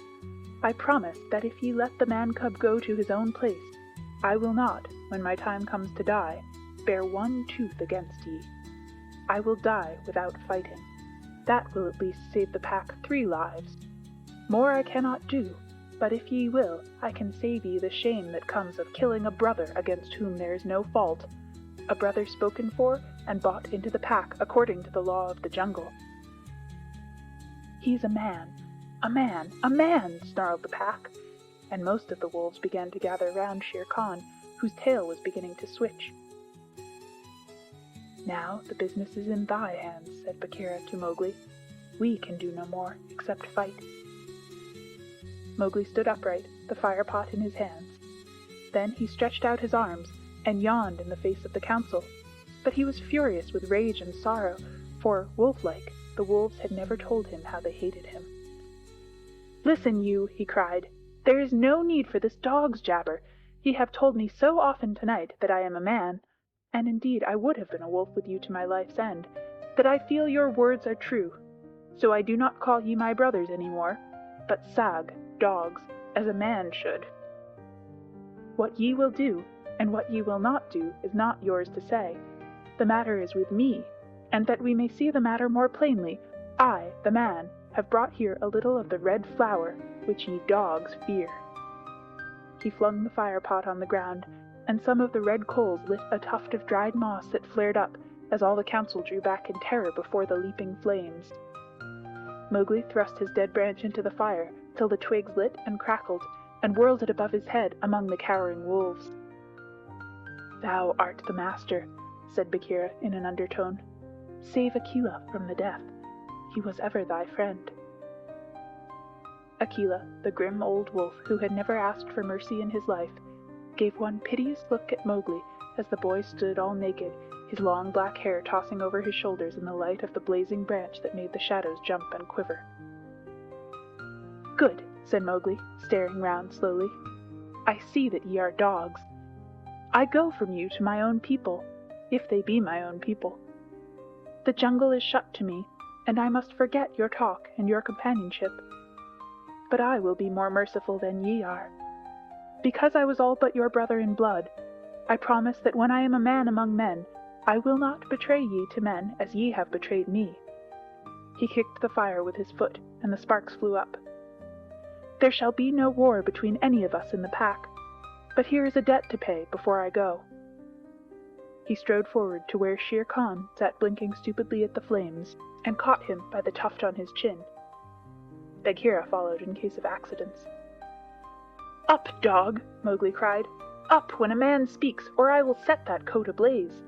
I promise that if ye let the man-cub go to his own place, I will not, when my time comes to die, bear one tooth against ye. I will die without fighting. That will at least save the pack 3 lives. More I cannot do, but if ye will, I can save ye the shame that comes of killing a brother against whom there is no fault, a brother spoken for and bought into the pack according to the law of the jungle." "He's a man, a man, a man!" snarled the pack, and most of the wolves began to gather round Shere Khan, whose tail was beginning to switch. "Now the business is in thy hands," said Bagheera to Mowgli. "We can do no more except fight." Mowgli stood upright, the fire pot in his hands. Then he stretched out his arms and yawned in the face of the council, but he was furious with rage and sorrow, for, wolf-like, the wolves had never told him how they hated him. "Listen, you," he cried. "There is no need for this dog's jabber. Ye have told me so often tonight that I am a man, and indeed I would have been a wolf with you to my life's end, that I feel your words are true. So I do not call ye my brothers any more, but sag, dogs, as a man should. What ye will do, and what ye will not do, is not yours to say. The matter is with me, and that we may see the matter more plainly, I, the man, have brought here a little of the red flower, which ye dogs fear." He flung the fire-pot on the ground, and some of the red coals lit a tuft of dried moss that flared up as all the council drew back in terror before the leaping flames. Mowgli thrust his dead branch into the fire till the twigs lit and crackled, and whirled it above his head among the cowering wolves. "Thou art the master," said Bagheera in an undertone. "Save Akela from the death. He was ever thy friend." Akela, the grim old wolf who had never asked for mercy in his life, gave one piteous look at Mowgli as the boy stood all naked, his long black hair tossing over his shoulders in the light of the blazing branch that made the shadows jump and quiver. "Good," said Mowgli, staring round slowly. "I see that ye are dogs. I go from you to my own people, if they be my own people. The jungle is shut to me, and I must forget your talk and your companionship. But I will be more merciful than ye are. Because I was all but your brother in blood, I promise that when I am a man among men, I will not betray ye to men as ye have betrayed me." He kicked the fire with his foot, and the sparks flew up. "There shall be no war between any of us in the pack, but here is a debt to pay before I go." He strode forward to where Shere Khan sat blinking stupidly at the flames, and caught him by the tuft on his chin. Bagheera followed in case of accidents. "Up, dog!" Mowgli cried. "Up when a man speaks, or I will set that coat ablaze."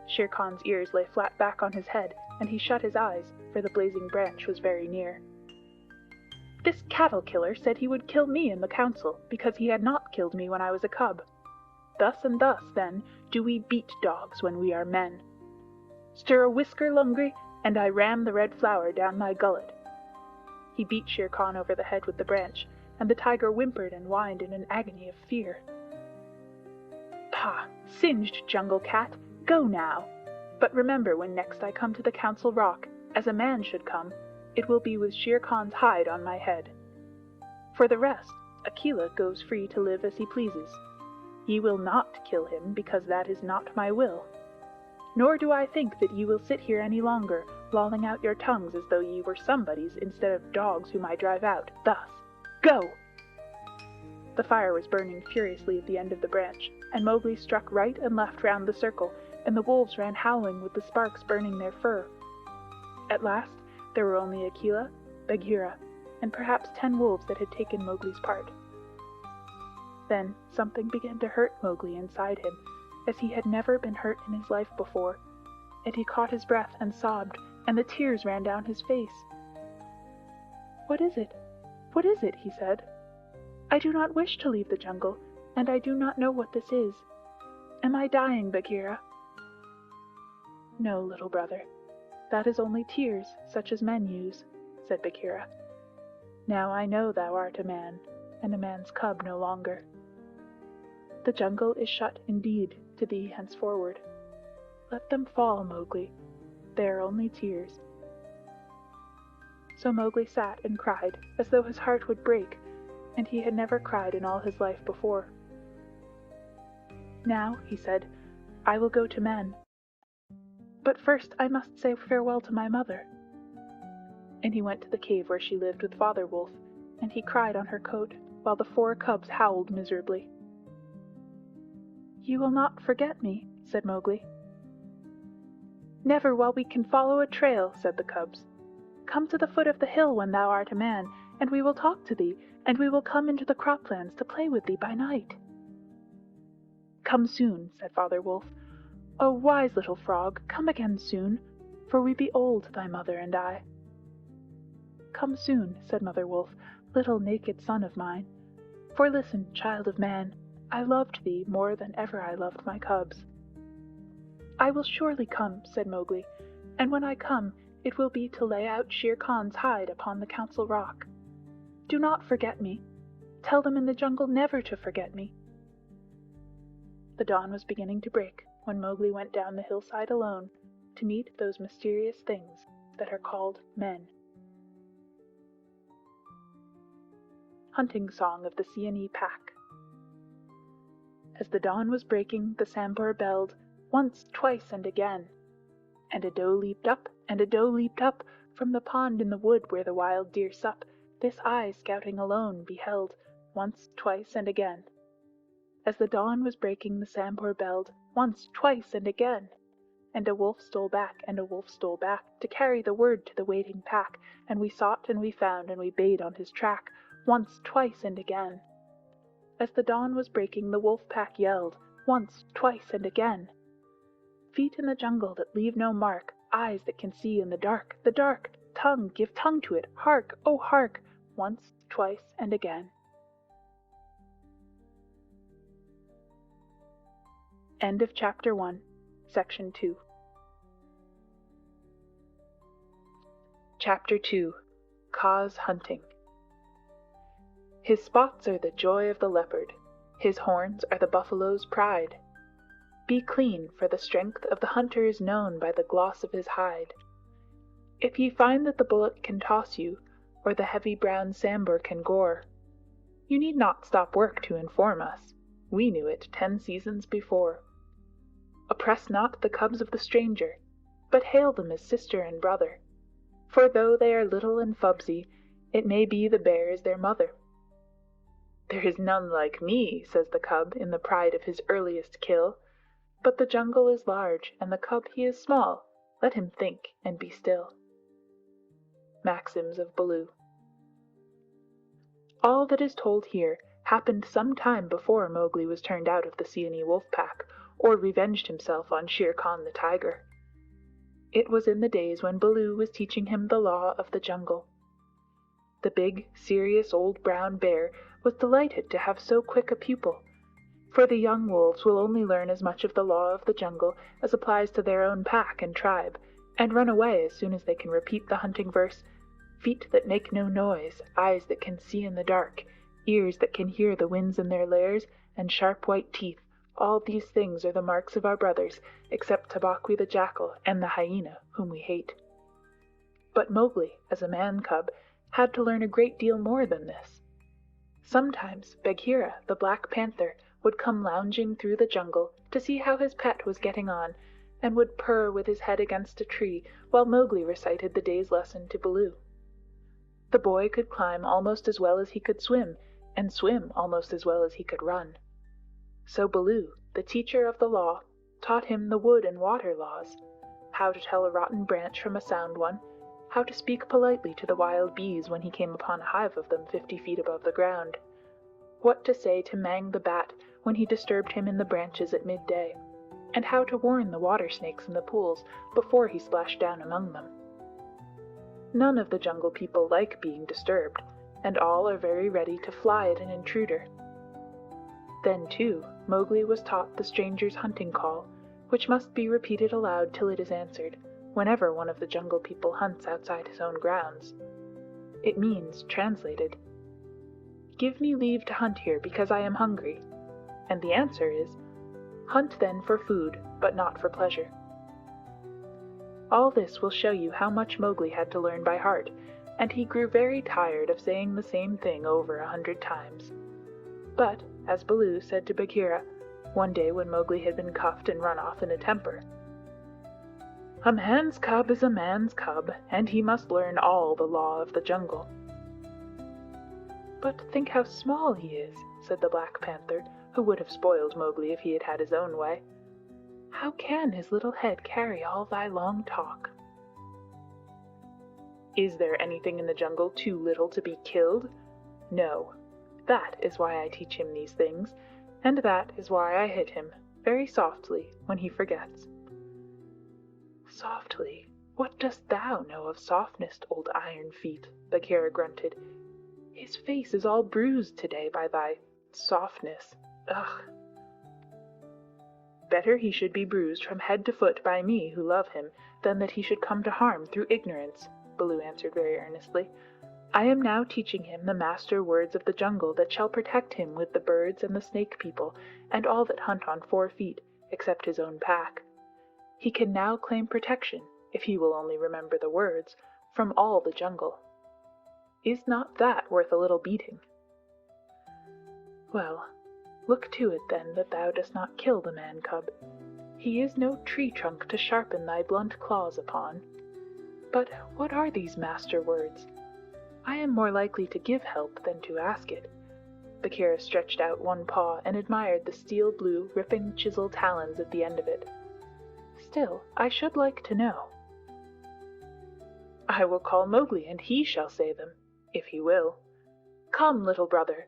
Shere Khan's ears lay flat back on his head, and he shut his eyes, for the blazing branch was very near. "This cattle killer said he would kill me in the council, because he had not killed me when I was a cub. Thus and thus, then, do we beat dogs when we are men. Stir a whisker, Lungri, and I ram the red flower down thy gullet." He beat Shere Khan over the head with the branch, and the tiger whimpered and whined in an agony of fear. "Pah! Singed jungle cat! Go now! But remember, when next I come to the Council Rock, as a man should come, it will be with Shere Khan's hide on my head. For the rest, Akela goes free to live as he pleases. Ye will not kill him, because that is not my will. Nor do I think that ye will sit here any longer, lolling out your tongues as though ye were somebodies instead of dogs whom I drive out, thus. Go!" The fire was burning furiously at the end of the branch, and Mowgli struck right and left round the circle, and the wolves ran howling with the sparks burning their fur. At last there were only Akela, Bagheera, and perhaps 10 wolves that had taken Mowgli's part. Then something began to hurt Mowgli inside him, as he had never been hurt in his life before, and he caught his breath and sobbed, and the tears ran down his face. "What is it? What is it?" he said. "I do not wish to leave the jungle, and I do not know what this is. Am I dying, Bagheera?" "No, little brother. That is only tears, such as men use," said Bagheera. "Now I know thou art a man, and a man's cub no longer. The jungle is shut indeed to thee henceforward. Let them fall, Mowgli. They are only tears." So Mowgli sat and cried, as though his heart would break, and he had never cried in all his life before. "Now," he said, "I will go to men. But first I must say farewell to my mother." And he went to the cave where she lived with Father Wolf, and he cried on her coat, while the 4 cubs howled miserably. "You will not forget me," said Mowgli. "Never while we can follow a trail," said the cubs. "Come to the foot of the hill when thou art a man, and we will talk to thee, and we will come into the croplands to play with thee by night." "Come soon," said Father Wolf. "O wise little frog, come again soon, for we be old, thy mother and I." "Come soon," said Mother Wolf, "little naked son of mine. For listen, child of man, I loved thee more than ever I loved my cubs." "I will surely come," said Mowgli, "and when I come, it will be to lay out Shere Khan's hide upon the Council Rock. Do not forget me. Tell them in the jungle never to forget me." The dawn was beginning to break when Mowgli went down the hillside alone to meet those mysterious things that are called men. Hunting Song of the Siamese Pack. As the dawn was breaking, the Sambur belled, once, twice, and again. And a doe leaped up, and a doe leaped up, from the pond in the wood where the wild deer sup. This eye, scouting alone, beheld, once, twice, and again. As the dawn was breaking, the Sambur belled, once, twice, and again. And a wolf stole back, and a wolf stole back, to carry the word to the waiting pack. And we sought, and we found, and we bayed on his track, once, twice, and again. As the dawn was breaking, the wolf pack yelled, once, twice, and again. Feet in the jungle that leave no mark, eyes that can see in the dark, tongue, give tongue to it, hark, oh hark, once, twice, and again. End of Chapter 1, Section 2. Chapter 2, Cause Hunting. His spots are the joy of the leopard, his horns are the buffalo's pride. Be clean, for the strength of the hunter is known by the gloss of his hide. If ye find that the bullock can toss you, or the heavy brown sambur can gore, you need not stop work to inform us. We knew it 10 seasons before. Oppress not the cubs of the stranger, but hail them as sister and brother. For though they are little and fubsy, it may be the bear is their mother. There is none like me, says the cub in the pride of his earliest kill. But the jungle is large, and the cub he is small. Let him think and be still. Maxims of Baloo. All that is told here happened some time before Mowgli was turned out of the Seeonee wolf pack, or revenged himself on Shere Khan the tiger. It was in the days when Baloo was teaching him the law of the jungle. The big, serious old brown bear was delighted to have so quick a pupil, for the young wolves will only learn as much of the law of the jungle as applies to their own pack and tribe, and run away as soon as they can repeat the hunting verse, "Feet that make no noise, eyes that can see in the dark, ears that can hear the winds in their lairs, and sharp white teeth. All these things are the marks of our brothers, except Tabaqui the jackal and the hyena, whom we hate." But Mowgli, as a man-cub, had to learn a great deal more than this. Sometimes Bagheera, the Black Panther, would come lounging through the jungle to see how his pet was getting on, and would purr with his head against a tree while Mowgli recited the day's lesson to Baloo. The boy could climb almost as well as he could swim, and swim almost as well as he could run. So Baloo, the teacher of the law, taught him the wood and water laws, how to tell a rotten branch from a sound one, how to speak politely to the wild bees when he came upon a hive of them 50 feet above the ground, what to say to Mang the bat when he disturbed him in the branches at midday, and how to warn the water snakes in the pools before he splashed down among them. None of the jungle people like being disturbed, and all are very ready to fly at an intruder. Then, too, Mowgli was taught the stranger's hunting call, which must be repeated aloud till it is answered, whenever one of the jungle people hunts outside his own grounds. It means, translated, "Give me leave to hunt here because I am hungry." And the answer is, "Hunt then for food, but not for pleasure." All this will show you how much Mowgli had to learn by heart, and he grew very tired of saying the same thing over 100 times. But, as Baloo said to Bagheera, one day when Mowgli had been cuffed and run off in a temper, "A man's cub is a man's cub, and he must learn all the law of the jungle." "But think how small he is," said the Black Panther, who would have spoiled Mowgli if he had had his own way. "How can his little head carry all thy long talk?" Is there anything in the jungle too little to be killed? No. That is why I teach him these things, and that is why I hit him, very softly, when he forgets. "Softly? What dost thou know of softness, old Iron Feet?" Bagheera grunted. "His face is all bruised today by thy softness. Ugh!" "Better he should be bruised from head to foot by me who love him, than that he should come to harm through ignorance," Baloo answered very earnestly. "I am now teaching him the master words of the jungle that shall protect him with the birds and the snake people, and all that hunt on 4 feet, except his own pack. He can now claim protection, if he will only remember the words, from all the jungle. Is not that worth a little beating? Well, look to it then that thou dost not kill the man-cub. He is no tree trunk to sharpen thy blunt claws upon. But what are these master words? I am more likely to give help than to ask it." Bagheera stretched out one paw and admired the steel-blue, ripping chisel talons at the end of it. "Still, I should like to know." "I will call Mowgli, and he shall say them, if he will. Come, little brother."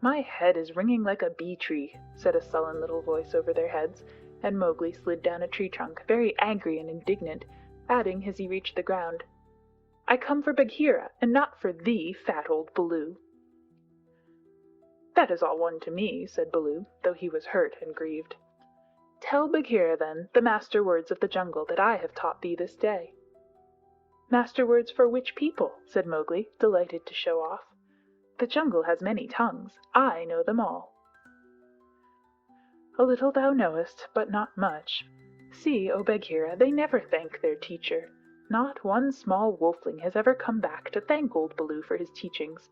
My head is ringing like a bee-tree, said a sullen little voice over their heads, and Mowgli slid down a tree trunk, very angry and indignant, adding as he reached the ground, I come for Bagheera, and not for thee, fat old Baloo. That is all one to me, said Baloo, though he was hurt and grieved. Tell Bagheera, then, the master words of the jungle that I have taught thee this day. Master words for which people? Said Mowgli, delighted to show off. The jungle has many tongues. I know them all. A little thou knowest, but not much. See, O Bagheera, they never thank their teacher. Not one small wolfling has ever come back to thank old Baloo for his teachings.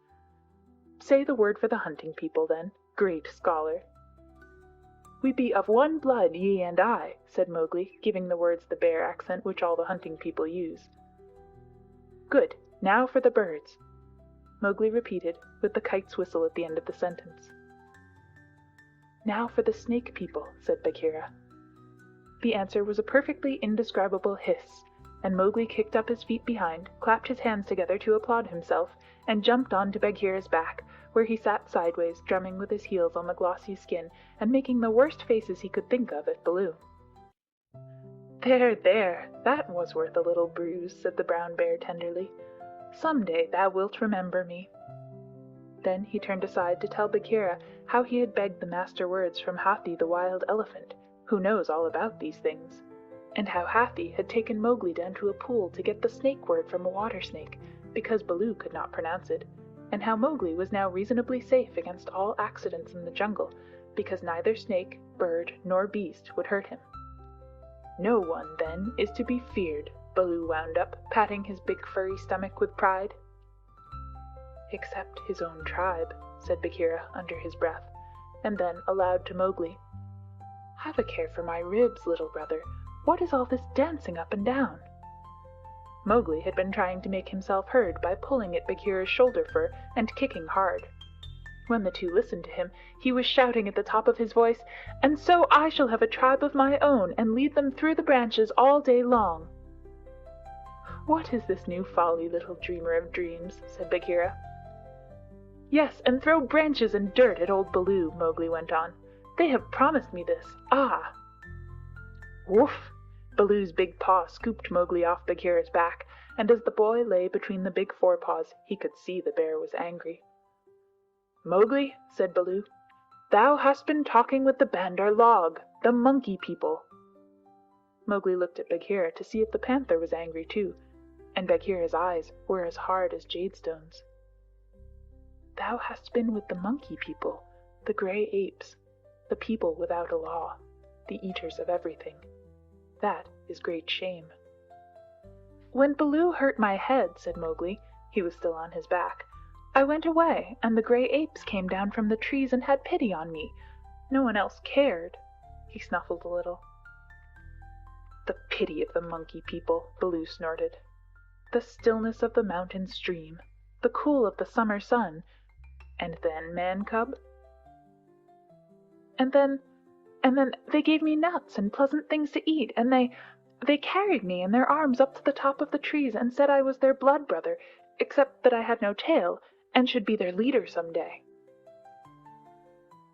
Say the word for the hunting people, then, great scholar. We be of one blood, ye and I, said Mowgli, giving the words the bear accent which all the hunting people use. Good. Now for the birds, Mowgli repeated, with the kite's whistle at the end of the sentence. Now for the snake people, said Bagheera. The answer was a perfectly indescribable hiss, and Mowgli kicked up his feet behind, clapped his hands together to applaud himself, and jumped on to Bagheera's back, where he sat sideways, drumming with his heels on the glossy skin, and making the worst faces he could think of at Baloo. There, there, that was worth a little bruise, said the brown bear tenderly. Some day thou wilt remember me. Then he turned aside to tell Bagheera how he had begged the master words from Hathi the wild elephant, who knows all about these things, and how Hathi had taken Mowgli down to a pool to get the snake word from a water snake, because Baloo could not pronounce it, and how Mowgli was now reasonably safe against all accidents in the jungle, because neither snake, bird, nor beast would hurt him. No one, then, is to be feared, Baloo wound up, patting his big furry stomach with pride. Except his own tribe, said Bagheera under his breath, and then aloud to Mowgli, Have a care for my ribs, little brother. What is all this dancing up and down? Mowgli had been trying to make himself heard by pulling at Bagheera's shoulder fur and kicking hard. When the two listened to him, he was shouting at the top of his voice, And so I shall have a tribe of my own, and lead them through the branches all day long. What is this new folly, little dreamer of dreams? Said Bagheera. Yes, and throw branches and dirt at old Baloo, Mowgli went on. They have promised me this. Ah! Woof! Baloo's big paw scooped Mowgli off Bagheera's back, and as the boy lay between the big forepaws, he could see the bear was angry. Mowgli, said Baloo, thou hast been talking with the Bandar log, the monkey people. Mowgli looked at Bagheera to see if the panther was angry too, and Bagheera's eyes were as hard as jadestones. Thou hast been with the monkey people, the grey apes, the people without a law, the eaters of everything. That is great shame. When Baloo hurt my head, said Mowgli, he was still on his back, I went away, and the grey apes came down from the trees and had pity on me. No one else cared. He snuffled a little. The pity of the monkey people, Baloo snorted. The stillness of the mountain stream, the cool of the summer sun, and then, man-cub? And then they gave me nuts and pleasant things to eat, and they carried me in their arms up to the top of the trees and said I was their blood brother, except that I had no tail, and should be their leader some day.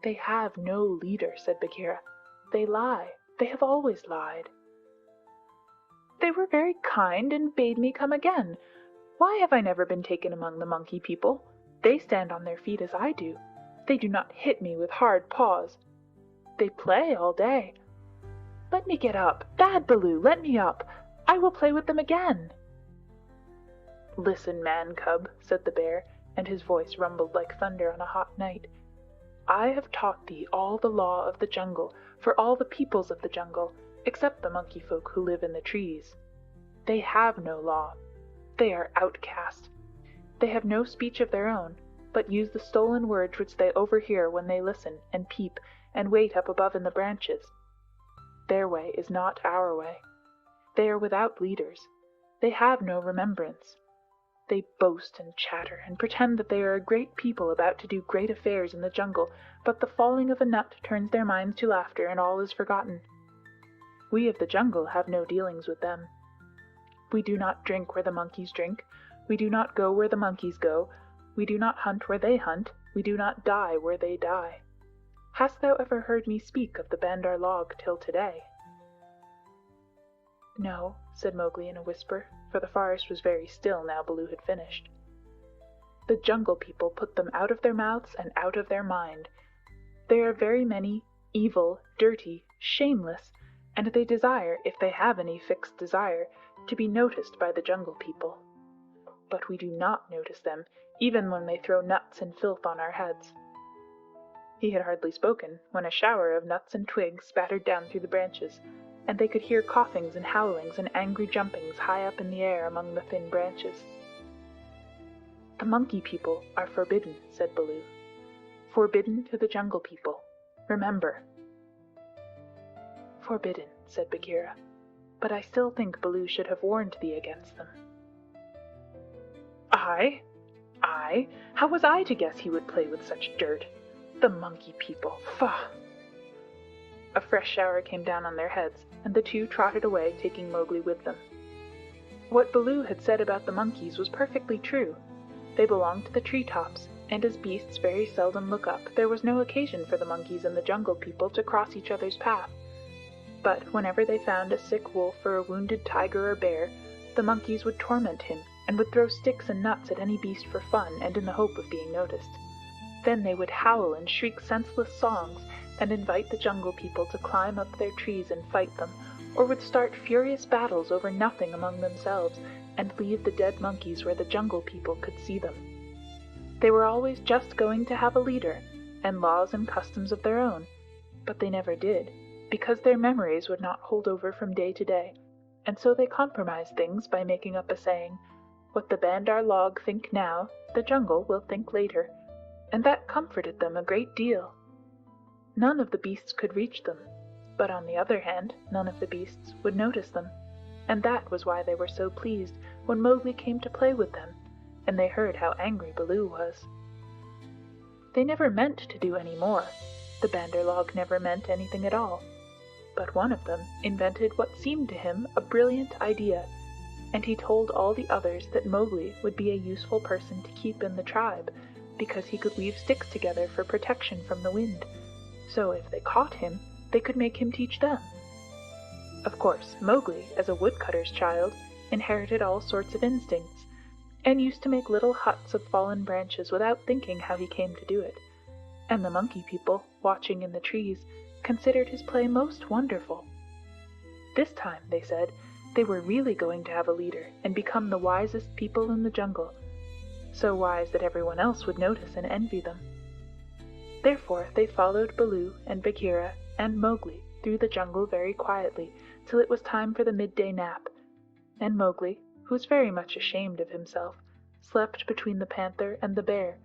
They have no leader, said Bagheera. They lie. They have always lied. They were very kind and bade me come again. Why have I never been taken among the monkey people? They stand on their feet as I do. They do not hit me with hard paws. They play all day. Let me get up. Bad Baloo, let me up. I will play with them again. Listen, man-cub, said the bear, and his voice rumbled like thunder on a hot night. I have taught thee all the law of the jungle for all the peoples of the jungle, except the monkey folk who live in the trees. They have no law. They are outcast. They have no speech of their own, but use the stolen words which they overhear when they listen and peep and wait up above in the branches. Their way is not our way. They are without leaders. They have no remembrance. They boast and chatter and pretend that they are a great people about to do great affairs in the jungle, but the falling of a nut turns their minds to laughter and all is forgotten. We of the jungle have no dealings with them. We do not drink where the monkeys drink. We do not go where the monkeys go. We do not hunt where they hunt. we do not die where they die. Hast thou ever heard me speak of the Bandar log till today?" "No," said Mowgli in a whisper, for the forest was very still now Baloo had finished. "The Jungle People put them out of their mouths and out of their mind. They are very many, evil, dirty, shameless, and they desire, if they have any fixed desire, to be noticed by the Jungle People. But we do not notice them, even when they throw nuts and filth on our heads." He had hardly spoken when a shower of nuts and twigs spattered down through the branches, and they could hear coughings and howlings and angry jumpings high up in the air among the thin branches. "The Monkey People are forbidden," said Baloo. "Forbidden to the Jungle People. Remember." "Forbidden," said Bagheera, "but I still think Baloo should have warned thee against them." "I? How was I to guess he would play with such dirt? The Monkey People! Faugh!" A fresh shower came down on their heads, and the two trotted away, taking Mowgli with them. What Baloo had said about the monkeys was perfectly true. They belonged to the tree-tops, and as beasts very seldom look up, there was no occasion for the monkeys and the Jungle People to cross each other's path. But whenever they found a sick wolf or a wounded tiger or bear, the monkeys would torment him, and would throw sticks and nuts at any beast for fun and in the hope of being noticed. Then they would howl and shriek senseless songs, and invite the Jungle People to climb up their trees and fight them, or would start furious battles over nothing among themselves, and leave the dead monkeys where the Jungle People could see them. They were always just going to have a leader, and laws and customs of their own, but they never did, because their memories would not hold over from day to day, and so they compromised things by making up a saying, "What the Bandar log think now, the jungle will think later," and that comforted them a great deal. None of the beasts could reach them, but on the other hand, none of the beasts would notice them, and that was why they were so pleased when Mowgli came to play with them, and they heard how angry Baloo was. They never meant to do any more. The Bandar log never meant anything at all. But one of them invented what seemed to him a brilliant idea, and he told all the others that Mowgli would be a useful person to keep in the tribe, because he could weave sticks together for protection from the wind. So if they caught him, they could make him teach them. Of course, Mowgli, as a woodcutter's child, inherited all sorts of instincts, and used to make little huts of fallen branches without thinking how he came to do it, and the Monkey People, watching in the trees, considered his play most wonderful. This time, they said, they were really going to have a leader and become the wisest people in the jungle, so wise that everyone else would notice and envy them. Therefore they followed Baloo and Bagheera and Mowgli through the jungle very quietly till it was time for the midday nap, and Mowgli, who was very much ashamed of himself, slept between the panther and the bear,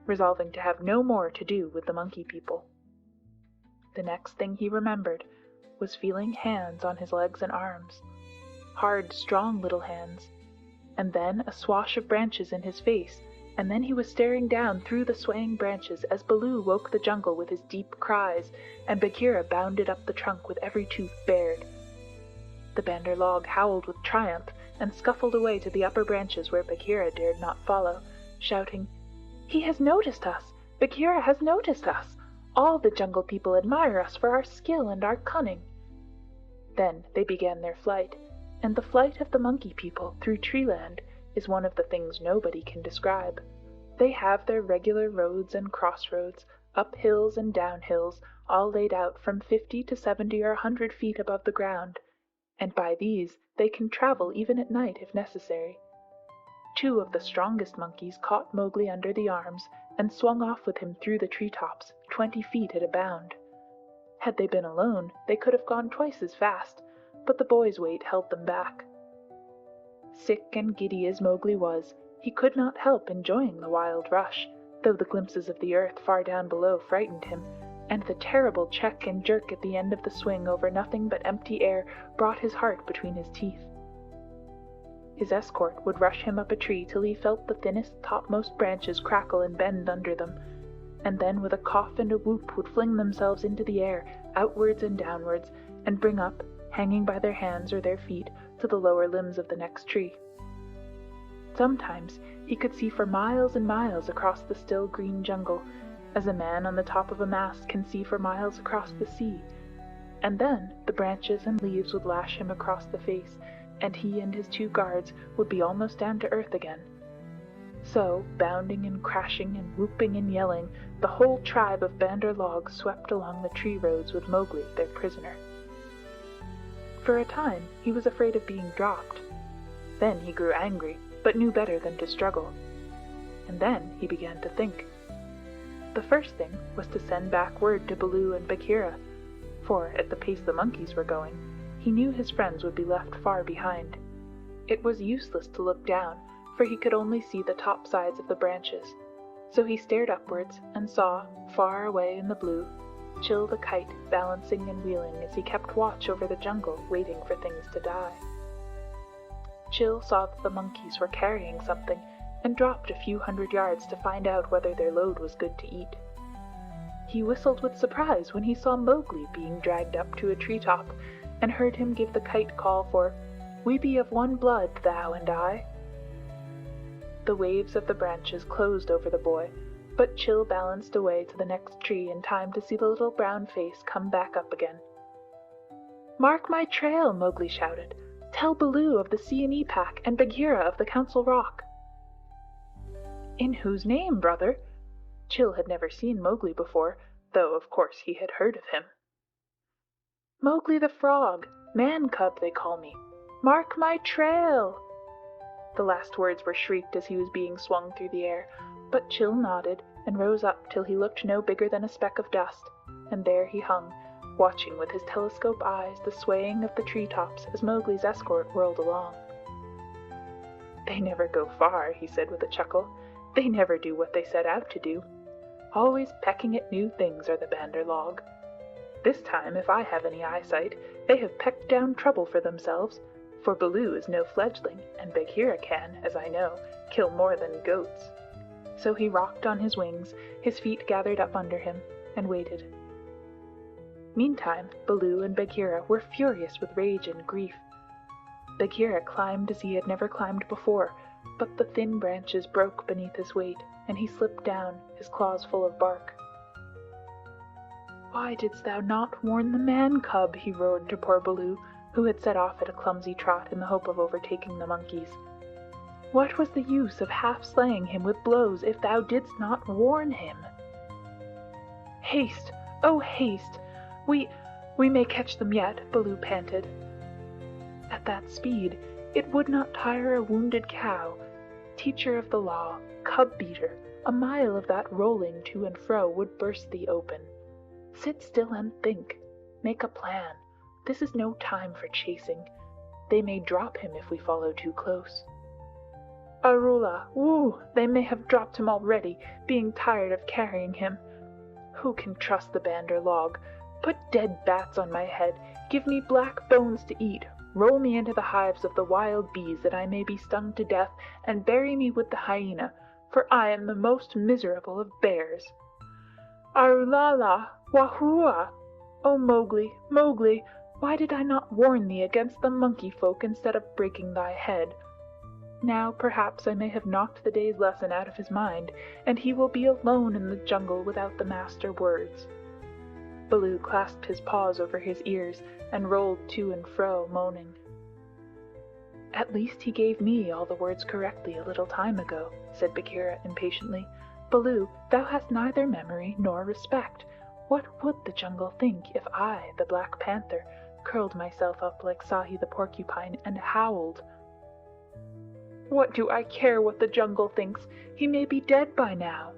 resolving to have no more to do with the Monkey People. The next thing he remembered was feeling hands on his legs and arms, hard, strong little hands, and then a swash of branches in his face, and then he was staring down through the swaying branches as Baloo woke the jungle with his deep cries, and Bagheera bounded up the trunk with every tooth bared. The Bandar log howled with triumph and scuffled away to the upper branches where Bagheera dared not follow, shouting, "He has noticed us! Bagheera has noticed us! All the Jungle People admire us for our skill and our cunning." Then they began their flight, and the flight of the Monkey People through Treeland is one of the things nobody can describe. They have their regular roads and crossroads, up hills and down hills, all laid out from 50 to 70 or 100 feet above the ground, and by these they can travel even at night if necessary. 2 of the strongest monkeys caught Mowgli under the arms and swung off with him through the treetops, 20 feet at a bound. Had they been alone, they could have gone twice as fast, but the boy's weight held them back. Sick and giddy as Mowgli was, he could not help enjoying the wild rush, though the glimpses of the earth far down below frightened him, and the terrible check and jerk at the end of the swing over nothing but empty air brought his heart between his teeth. His escort would rush him up a tree till he felt the thinnest topmost branches crackle and bend under them, and then with a cough and a whoop would fling themselves into the air, outwards and downwards, and bring up, hanging by their hands or their feet, to the lower limbs of the next tree. Sometimes He could see for miles and miles across the still green jungle, as a man on the top of a mast can see for miles across the sea. And then the branches and leaves would lash him across the face, and he and his 2 guards would be almost down to earth again. So, bounding and crashing and whooping and yelling, the whole tribe of Bandar Log swept along the tree roads with Mowgli, their prisoner. For a time he was afraid of being dropped. Then he grew angry, but knew better than to struggle. And then he began to think. The first thing was to send back word to Baloo and Bagheera, for at the pace the monkeys were going, he knew his friends would be left far behind. It was useless to look down, for he could only see the top sides of the branches. So he stared upwards and saw, far away in the blue, Chil the kite balancing and wheeling as he kept watch over the jungle, waiting for things to die. Chil saw that the monkeys were carrying something and dropped a few 100 yards to find out whether their load was good to eat. He whistled with surprise when he saw Mowgli being dragged up to a treetop, and heard him give the kite call for, "We be of one blood, thou and I." The waves of the branches closed over the boy, but Chil balanced away to the next tree in time to see the little brown face come back up again. "Mark my trail," Mowgli shouted. "Tell Baloo of the Seeonee pack and Bagheera of the Council Rock." "In whose name, brother?" Chil had never seen Mowgli before, though of course he had heard of him. "Mowgli the Frog, Man Cub they call me. Mark my trail!" The last words were shrieked as he was being swung through the air, but Chil nodded and rose up till he looked no bigger than a speck of dust, and there he hung, watching with his telescope eyes the swaying of the treetops as Mowgli's escort whirled along. "They never go far," he said with a chuckle. "They never do what they set out to do. Always pecking at new things are the Bandar Log. This time, if I have any eyesight, they have pecked down trouble for themselves, for Baloo is no fledgling, and Bagheera can, as I know, kill more than goats." So he rocked on his wings, his feet gathered up under him, and waited. Meantime, Baloo and Bagheera were furious with rage and grief. Bagheera climbed as he had never climbed before, but the thin branches broke beneath his weight, and he slipped down, his claws full of bark. "Why didst thou not warn the man cub?" he roared to poor Baloo, who had set off at a clumsy trot in the hope of overtaking the monkeys. "What was the use of half slaying him with blows if thou didst not warn him?" "Haste! Oh, haste! We may catch them yet," Baloo panted. At that speed, it would not tire a wounded cow. Teacher of the law, cub-beater, a mile of that rolling to and fro would burst thee open. Sit still and think. Make a plan. This is no time for chasing. They may drop him if we follow too close. "Arula, woo! They may have dropped him already, being tired of carrying him. Who can trust the Bandar Log? Put dead bats on my head, give me black bones to eat, roll me into the hives of the wild bees that I may be stung to death, and bury me with the hyena, for I am the most miserable of bears. Arulala, wahua! O Mowgli, Mowgli, why did I not warn thee against the monkey folk instead of breaking thy head? Now perhaps I may have knocked the day's lesson out of his mind, and he will be alone in the jungle without the master words." Baloo clasped his paws over his ears and rolled to and fro, moaning. "At least he gave me all the words correctly a little time ago," said Bagheera impatiently. "Baloo, thou hast neither memory nor respect. What would the jungle think if I, the Black Panther, curled myself up like Sahi the Porcupine and howled?" "What do I care what the jungle thinks? He may be dead by now."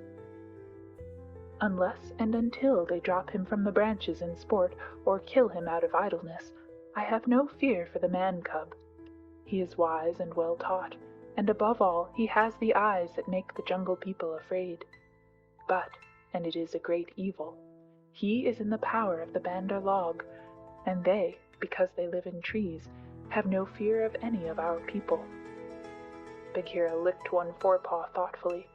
"Unless and until they drop him from the branches in sport, or kill him out of idleness, I have no fear for the man-cub. He is wise and well taught, and above all he has the eyes that make the jungle people afraid. But, and it is a great evil, he is in the power of the Bandar Log, and they, because they live in trees, have no fear of any of our people." Bagheera licked one forepaw thoughtfully.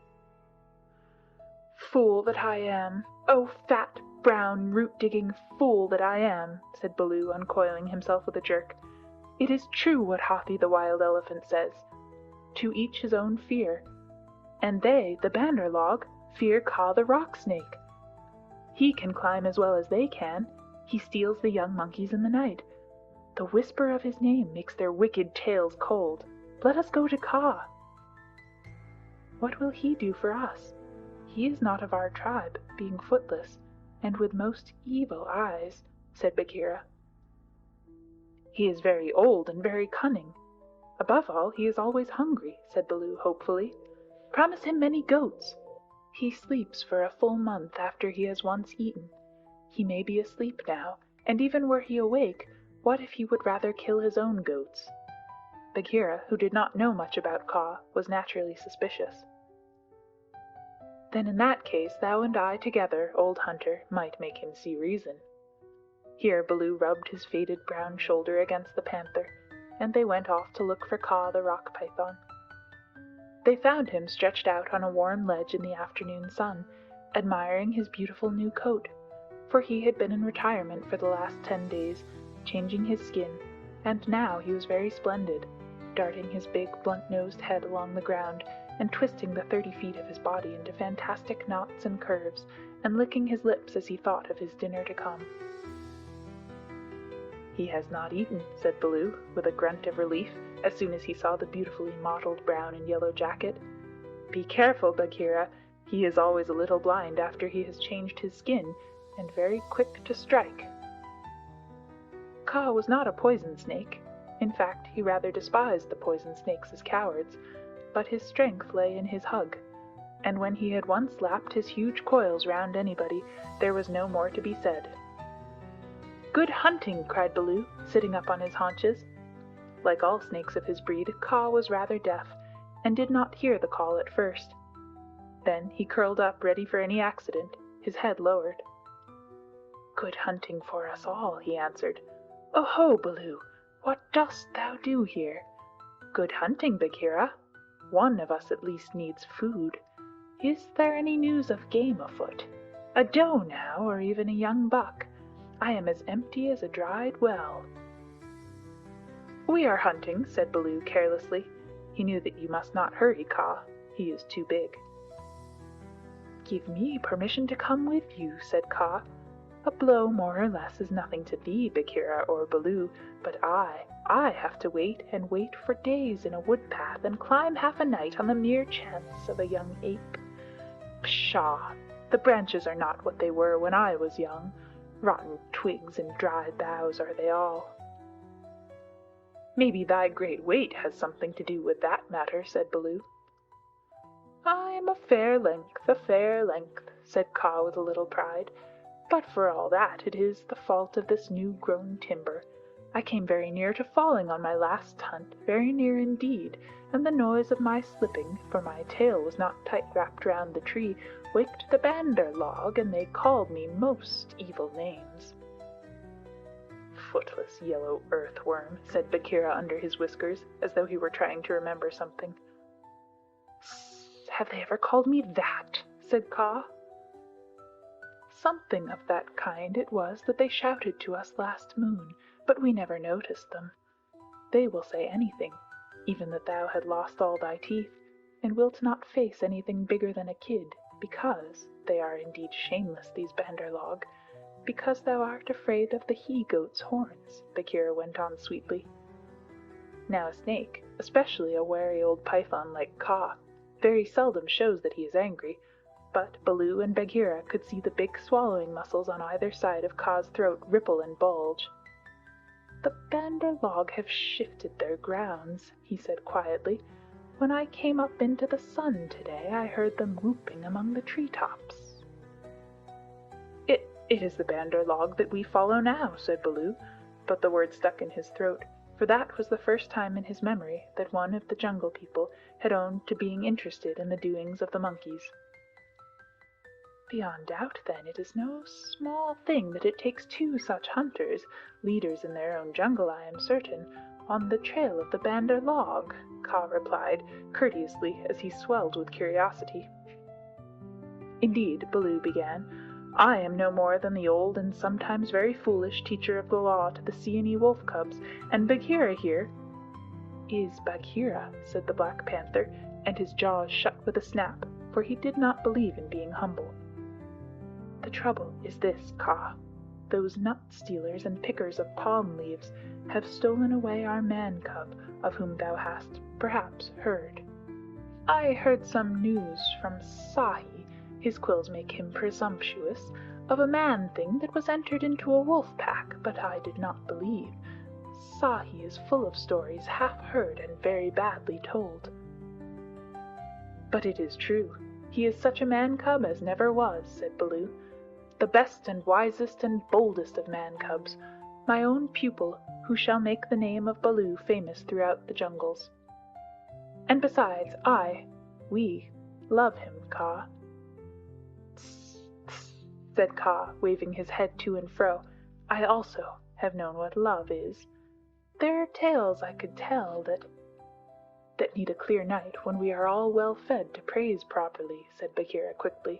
"Fool that I am! Oh, fat, brown, root-digging fool that I am!" said Baloo, uncoiling himself with a jerk. "It is true what Hathi the Wild Elephant says. To each his own fear. and they, the Bandar log, fear Kaa the rock snake. He can climb as well as they can. He steals the young monkeys in the night. The whisper of his name makes their wicked tails cold. Let us go to Kaa. What will he do for us? He is not of our tribe, being footless, and with most evil eyes, said Bagheera. He is very old and very cunning. Above all, he is always hungry, said Baloo hopefully. Promise him many goats. He sleeps for a full month after he has once eaten. He may be asleep now, and even were he awake, what if he would rather kill his own goats? Bagheera, who did not know much about Kaa, was naturally suspicious. Then in that case thou and I together, old hunter, might make him see reason. Here Baloo rubbed his faded brown shoulder against the panther, and they went off to look for Kaa the rock python. They found him stretched out on a warm ledge in the afternoon sun, admiring his beautiful new coat, for he had been in retirement for the last 10 days, changing his skin, and now he was very splendid, darting his big blunt-nosed head along the ground, and twisting the 30 feet of his body into fantastic knots and curves, and licking his lips as he thought of his dinner to come. He has not eaten, said Baloo, with a grunt of relief, as soon as he saw the beautifully mottled brown and yellow jacket. Be careful, Bagheera. He is always a little blind after he has changed his skin, and very quick to strike. Kaa was not a poison snake. In fact, he rather despised the poison snakes as cowards, but his strength lay in his hug, and when he had once lapped his huge coils round anybody, there was no more to be said. Good hunting, cried Baloo, sitting up on his haunches. Like all snakes of his breed, Kaa was rather deaf, and did not hear the call at first. Then he curled up ready for any accident, his head lowered. Good hunting for us all, he answered. Oh-ho, Baloo, what dost thou do here? Good hunting, Bagheera. One of us at least needs food. Is there any news of game afoot? A doe now, or even a young buck? I am as empty as a dried well. We are hunting, said Baloo carelessly. He knew that you must not hurry Kaa. He is too big. Give me permission to come with you, said Kaa. A blow more or less is nothing to thee, Bagheera or Baloo, but I have to wait and wait for days in a wood path and climb half a night on the mere chance of a young ape. Pshaw! The branches are not what they were when I was young. Rotten twigs and dry boughs are they all. Maybe thy great weight has something to do with that matter, said Baloo. I am a fair length, said Kaa with a little pride. But for all that, it is the fault of this new-grown timber. I came very near to falling on my last hunt, very near indeed, and the noise of my slipping, for my tail was not tight wrapped round the tree, waked the Bandar log, and they called me most evil names. Footless yellow earthworm, said Bagheera under his whiskers, as though he were trying to remember something. Have they ever called me that? Said Kaa. Something of that kind it was that they shouted to us last moon, but we never noticed them. They will say anything, even that thou had lost all thy teeth, and wilt not face anything bigger than a kid, because they are indeed shameless, these Bandar log, because thou art afraid of the he-goat's horns, Bagheera went on sweetly. Now a snake, especially a wary old python like Kaa, very seldom shows that he is angry, but Baloo and Bagheera could see the big swallowing muscles on either side of Kaa's throat ripple and bulge. The Bandar log have shifted their grounds, he said quietly. When I came up into the sun today, I heard them whooping among the tree-tops. It is the Bandar log that we follow now, said Baloo, but the word stuck in his throat, for that was the first time in his memory that one of the jungle people had owned to being interested in the doings of the monkeys. Beyond doubt, then, it is no small thing that it takes 2 such hunters, leaders in their own jungle, I am certain, on the trail of the Bandar log, Kaa replied, courteously, as he swelled with curiosity. Indeed, Baloo began, I am no more than the old and sometimes very foolish teacher of the law to the Seeonee wolf cubs, and Bagheera here— Is Bagheera, said the Black Panther, and his jaws shut with a snap, for he did not believe in being humble. The trouble is this, Ka. Those nut-stealers and pickers of palm leaves have stolen away our man-cub, of whom thou hast, perhaps, heard. I heard some news from Sahi, his quills make him presumptuous, of a man-thing that was entered into a wolf-pack, but I did not believe. Sahi is full of stories half-heard and very badly told. But it is true. He is such a man-cub as never was, said Baloo. The best and wisest and boldest of man-cubs, my own pupil, who shall make the name of Baloo famous throughout the jungles. And besides, we love him, Ka. Tss, tss, said Ka, waving his head to and fro. I also have known what love is. There are tales I could tell that need a clear night when we are all well fed to praise properly, said Bagheera quickly.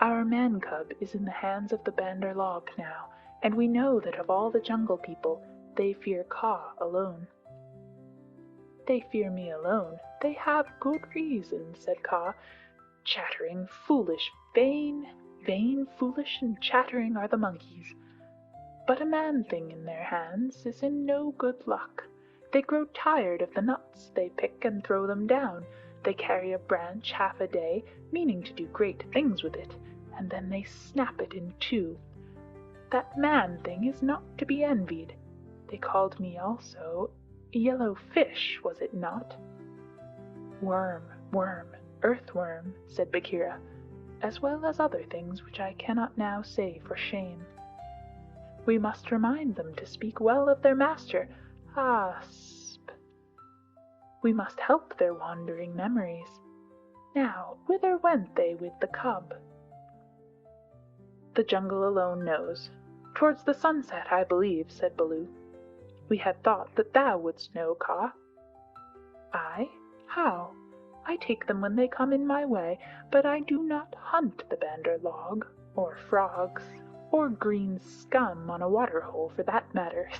Our man-cub is in the hands of the Bandar log now, and we know that of all the jungle people, they fear Ka alone. They fear me alone. They have good reason, said Ka. Chattering, foolish, vain, foolish, and chattering are the monkeys. But a man-thing in their hands is in no good luck. They grow tired of the nuts they pick and throw them down. They carry a branch half a day, meaning to do great things with it, and then they snap it in two. That man-thing is not to be envied. They called me also yellow fish, was it not? Worm, earthworm, said Bagheera, as well as other things which I cannot now say for shame. We must remind them to speak well of their master. We must help their wandering memories. Now, whither went they with the cub? The jungle alone knows. Towards the sunset, I believe, said Baloo. We had thought that thou wouldst know, Ka. I? How? I take them when they come in my way, but I do not hunt the Bandar log, or frogs, or green scum on a water-hole for that matter.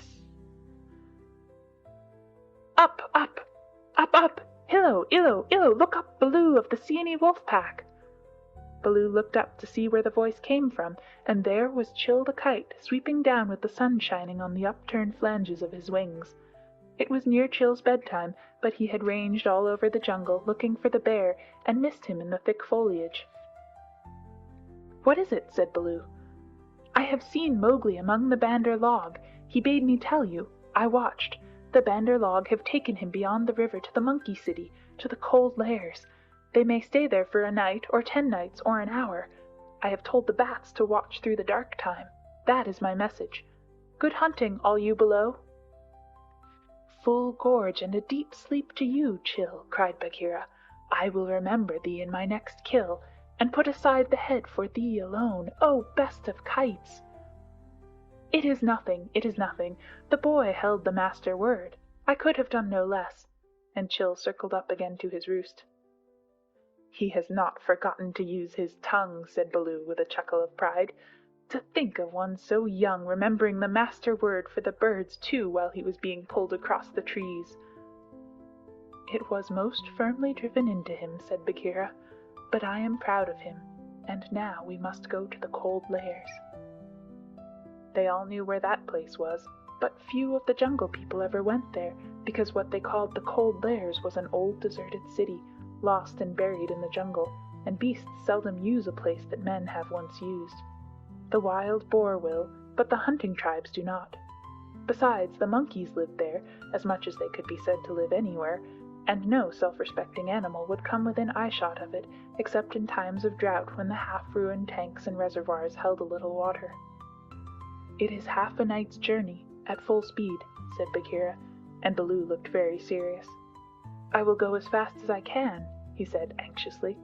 Up, up! Up, up! Hillo, illo, illo! Look up, Baloo of the Seeonee wolf pack! Baloo looked up to see where the voice came from, and there was Chil the kite, sweeping down with the sun shining on the upturned flanges of his wings. It was near Chil's bedtime, but he had ranged all over the jungle looking for the bear, and missed him in the thick foliage. What is it? Said Baloo. I have seen Mowgli among the Bandar log. He bade me tell you. I watched. The Bandar log have taken him beyond the river to the monkey city, to the cold lairs. They may stay there for a night, or 10 nights, or an hour. I have told the bats to watch through the dark time. That is my message. Good hunting, all you below. Full gorge and a deep sleep to you, Chil, cried Bagheera. I will remember thee in my next kill, and put aside the head for thee alone, O best of kites. It is nothing, it is nothing. The boy held the master word. I could have done no less. And Chil circled up again to his roost. He has not forgotten to use his tongue, said Baloo with a chuckle of pride. To think of one so young remembering the master word for the birds, too, while he was being pulled across the trees. It was most firmly driven into him, said Bagheera, but I am proud of him, and now we must go to the cold lairs. They all knew where that place was, but few of the jungle people ever went there, because what they called the cold lairs was an old deserted city, lost and buried in the jungle, and beasts seldom use a place that men have once used. The wild boar will, but the hunting tribes do not. Besides, the monkeys lived there, as much as they could be said to live anywhere, and no self-respecting animal would come within eyeshot of it, except in times of drought when the half-ruined tanks and reservoirs held a little water. It is half a night's journey, at full speed, said Bagheera, and Baloo looked very serious. I will go as fast as I can, he said anxiously.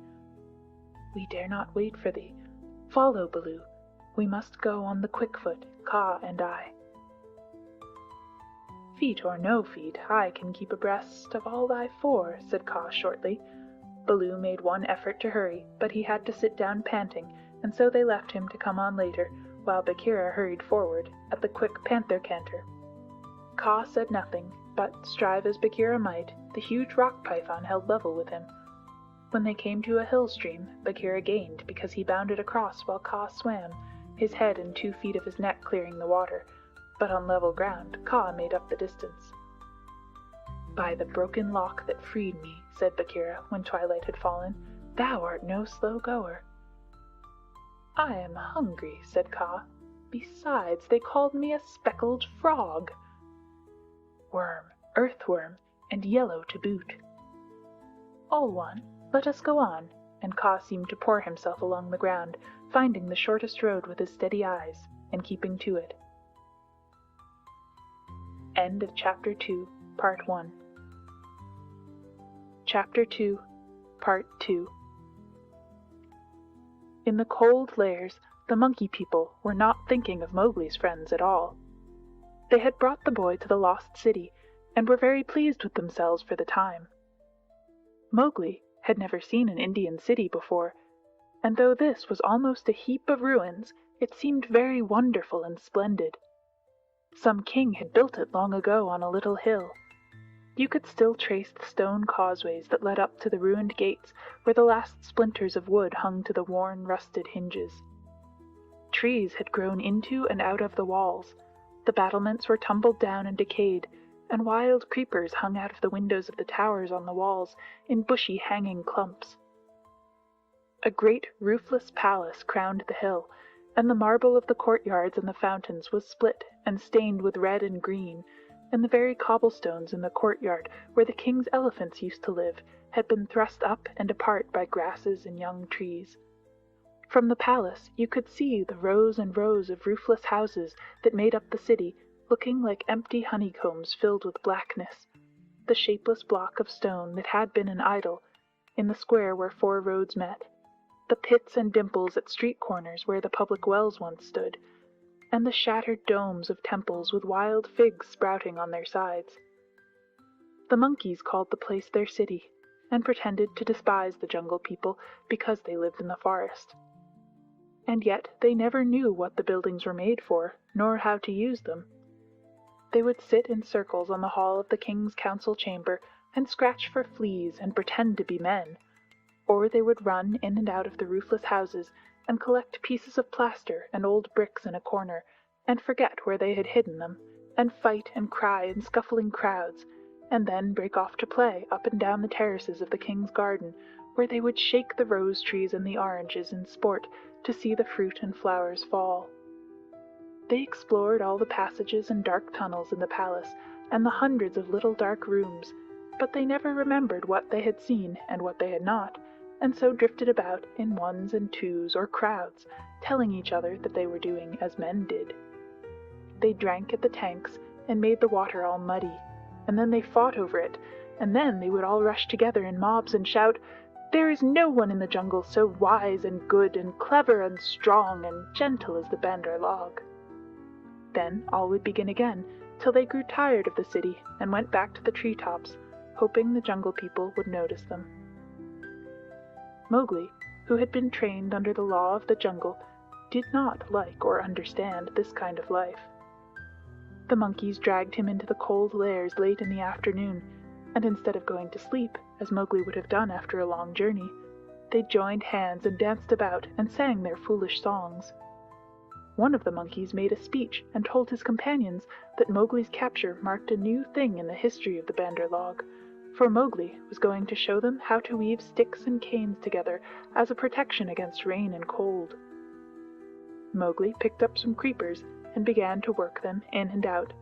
We dare not wait for thee. Follow, Baloo. We must go on the quick foot, Ka and I. Feet or no feet, I can keep abreast of all thy four, said Ka shortly. Baloo made one effort to hurry, but he had to sit down panting, and so they left him to come on later, while Bagheera hurried forward at the quick panther canter. Ka said nothing, but, strive as Bagheera might, the huge rock python held level with him. When they came to a hill stream, Bagheera gained because he bounded across while Kaa swam, his head and 2 feet of his neck clearing the water, but on level ground Kaa made up the distance. "By the broken lock that freed me," said Bagheera when twilight had fallen, "thou art no slow goer." "I am hungry," said Kaa. "Besides, they called me a speckled frog." "Worm, earthworm, and yellow to boot." "All one. Let us go on," and Kaa seemed to pour himself along the ground, finding the shortest road with his steady eyes, and keeping to it. End of Chapter 2, Part 1. Chapter 2, Part 2. In the cold lairs, the monkey people were not thinking of Mowgli's friends at all. They had brought the boy to the lost city, and were very pleased with themselves for the time. Mowgli had never seen an Indian city before, and though this was almost a heap of ruins, it seemed very wonderful and splendid. Some king had built it long ago on a little hill. You could still trace the stone causeways that led up to the ruined gates, where the last splinters of wood hung to the worn, rusted hinges. Trees had grown into and out of the walls, the battlements were tumbled down and decayed, and wild creepers hung out of the windows of the towers on the walls in bushy hanging clumps. A great roofless palace crowned the hill, and the marble of the courtyards and the fountains was split and stained with red and green, and the very cobblestones in the courtyard where the king's elephants used to live had been thrust up and apart by grasses and young trees. From the palace you could see the rows and rows of roofless houses that made up the city, looking like empty honeycombs filled with blackness, the shapeless block of stone that had been an idol, in the square where 4 roads met, the pits and dimples at street corners where the public wells once stood, and the shattered domes of temples with wild figs sprouting on their sides. The monkeys called the place their city, and pretended to despise the jungle people because they lived in the forest. And yet they never knew what the buildings were made for, nor how to use them. They would sit in circles on the hall of the king's council chamber and scratch for fleas and pretend to be men, or they would run in and out of the roofless houses and collect pieces of plaster and old bricks in a corner, and forget where they had hidden them, and fight and cry in scuffling crowds, and then break off to play up and down the terraces of the king's garden, where they would shake the rose trees and the oranges in sport to see the fruit and flowers fall. They explored all the passages and dark tunnels in the palace, and the hundreds of little dark rooms, but they never remembered what they had seen and what they had not, and so drifted about in ones and twos or crowds, telling each other that they were doing as men did. They drank at the tanks and made the water all muddy, and then they fought over it, and then they would all rush together in mobs and shout, "There is no one in the jungle so wise and good and clever and strong and gentle as the Bandar Log." Then all would begin again, till they grew tired of the city and went back to the treetops, hoping the jungle people would notice them. Mowgli, who had been trained under the law of the jungle, did not like or understand this kind of life. The monkeys dragged him into the cold lairs late in the afternoon, and instead of going to sleep, as Mowgli would have done after a long journey, they joined hands and danced about and sang their foolish songs. One of the monkeys made a speech and told his companions that Mowgli's capture marked a new thing in the history of the Bandar Log, for Mowgli was going to show them how to weave sticks and canes together as a protection against rain and cold. Mowgli picked up some creepers and began to work them in and out,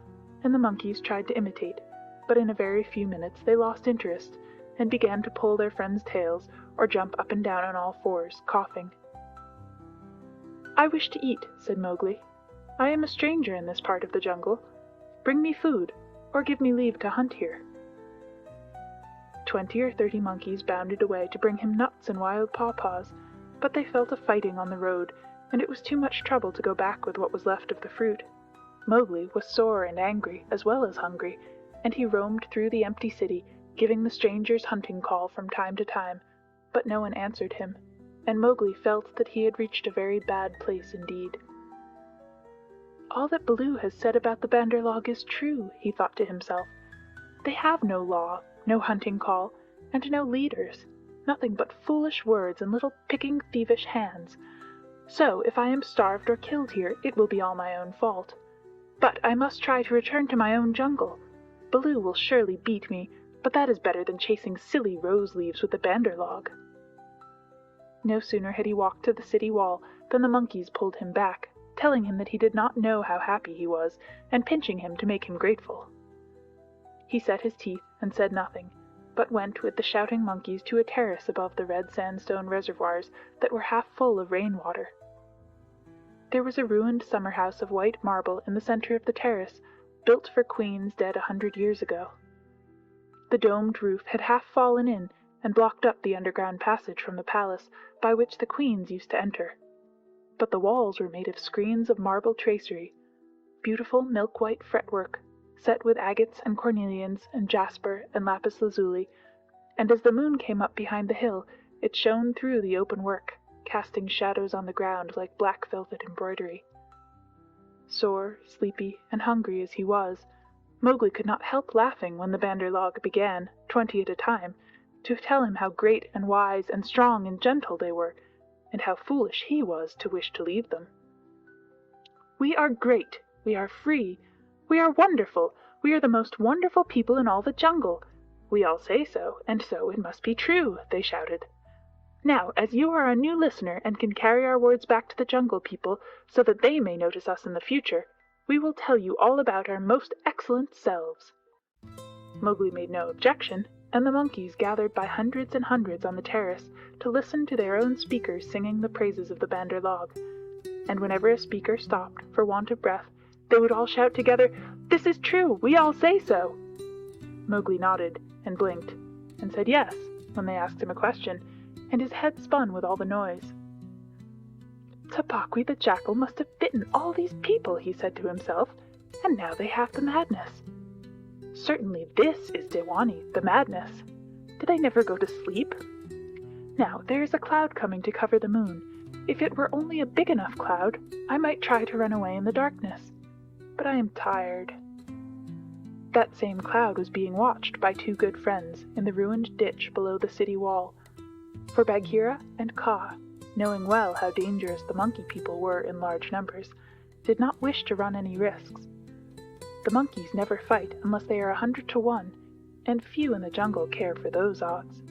and the monkeys tried to imitate, but in a very few minutes they lost interest and began to pull their friends' tails or jump up and down on all fours, coughing. "I wish to eat," said Mowgli. "I am a stranger in this part of the jungle. Bring me food, or give me leave to hunt here." 20 or 30 monkeys bounded away to bring him nuts and wild pawpaws, but they fell to fighting on the road, and it was too much trouble to go back with what was left of the fruit. Mowgli was sore and angry, as well as hungry, and he roamed through the empty city, giving the strangers' hunting call from time to time, but no one answered him, and Mowgli felt that he had reached a very bad place indeed. "All that Baloo has said about the Bandar Log is true," he thought to himself. "They have no law, no hunting call, and no leaders. nothing but foolish words and little picking thievish hands. So, if I am starved or killed here, it will be all my own fault. But I must try to return to my own jungle. Baloo will surely beat me, but that is better than chasing silly rose leaves with the Banderlog." No sooner had he walked to the city wall than the monkeys pulled him back, telling him that he did not know how happy he was, and pinching him to make him grateful. He set his teeth and said nothing, but went with the shouting monkeys to a terrace above the red sandstone reservoirs that were half full of rainwater. There was a ruined summer house of white marble in the center of the terrace, built for queens dead 100 years ago. The domed roof had half fallen in and blocked up the underground passage from the palace by which the queens used to enter. But the walls were made of screens of marble tracery, beautiful milk-white fretwork, set with agates and cornelians and jasper and lapis lazuli, and as the moon came up behind the hill, it shone through the open work, casting shadows on the ground like black velvet embroidery. Sore, sleepy, and hungry as he was, Mowgli could not help laughing when the Banderlog began, 20 at a time, to tell him how great and wise and strong and gentle they were, and how foolish he was to wish to leave them. "We are great, we are free, we are wonderful, we are the most wonderful people in all the jungle. We all say so, and so it must be true," they shouted. "Now, as you are a new listener and can carry our words back to the jungle people so that they may notice us in the future, we will tell you all about our most excellent selves." Mowgli made no objection, and the monkeys gathered by hundreds and hundreds on the terrace to listen to their own speakers singing the praises of the Banderlog. And whenever a speaker stopped for want of breath, they would all shout together, "This is true, we all say so." Mowgli nodded and blinked, and said yes when they asked him a question, and his head spun with all the noise. "Tabaqui the jackal must have bitten all these people," he said to himself, "and now they have the madness. Certainly this is Dewani, the madness. Did I never go to sleep? Now there is a cloud coming to cover the moon. If it were only a big enough cloud, I might try to run away in the darkness. But I am tired." That same cloud was being watched by two good friends in the ruined ditch below the city wall, for Bagheera and Kaa, knowing well how dangerous the monkey people were in large numbers, did not wish to run any risks. The monkeys never fight unless they are 100 to 1, and few in the jungle care for those odds.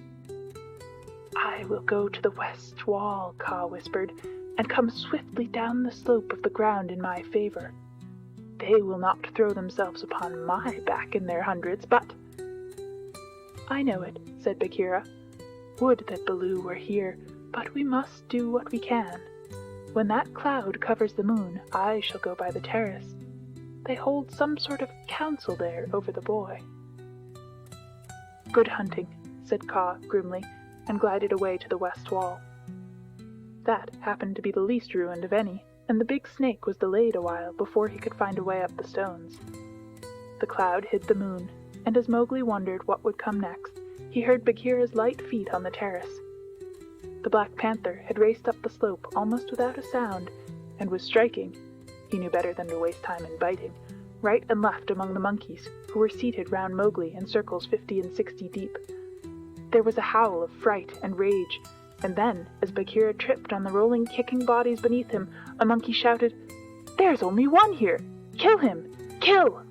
"I will go to the west wall," Kaa whispered, "and come swiftly down the slope of the ground in my favor. They will not throw themselves upon my back in their hundreds, but—" "I know it," said Bagheera. "Would that Baloo were here, but we must do what we can. When that cloud covers the moon, I shall go by the terrace. They hold some sort of council there over the boy." "Good hunting," said Kaa grimly, and glided away to the west wall. That happened to be the least ruined of any, and the big snake was delayed a while before he could find a way up the stones. The cloud hid the moon, and as Mowgli wondered what would come next, he heard Bagheera's light feet on the terrace. The Black Panther had raced up the slope almost without a sound, and was striking, he knew better than to waste time in biting, right and left among the monkeys, who were seated round Mowgli in circles 50 and 60 deep. There was a howl of fright and rage, and then, as Bagheera tripped on the rolling, kicking bodies beneath him, a monkey shouted, "There's only one here! Kill him! Kill!"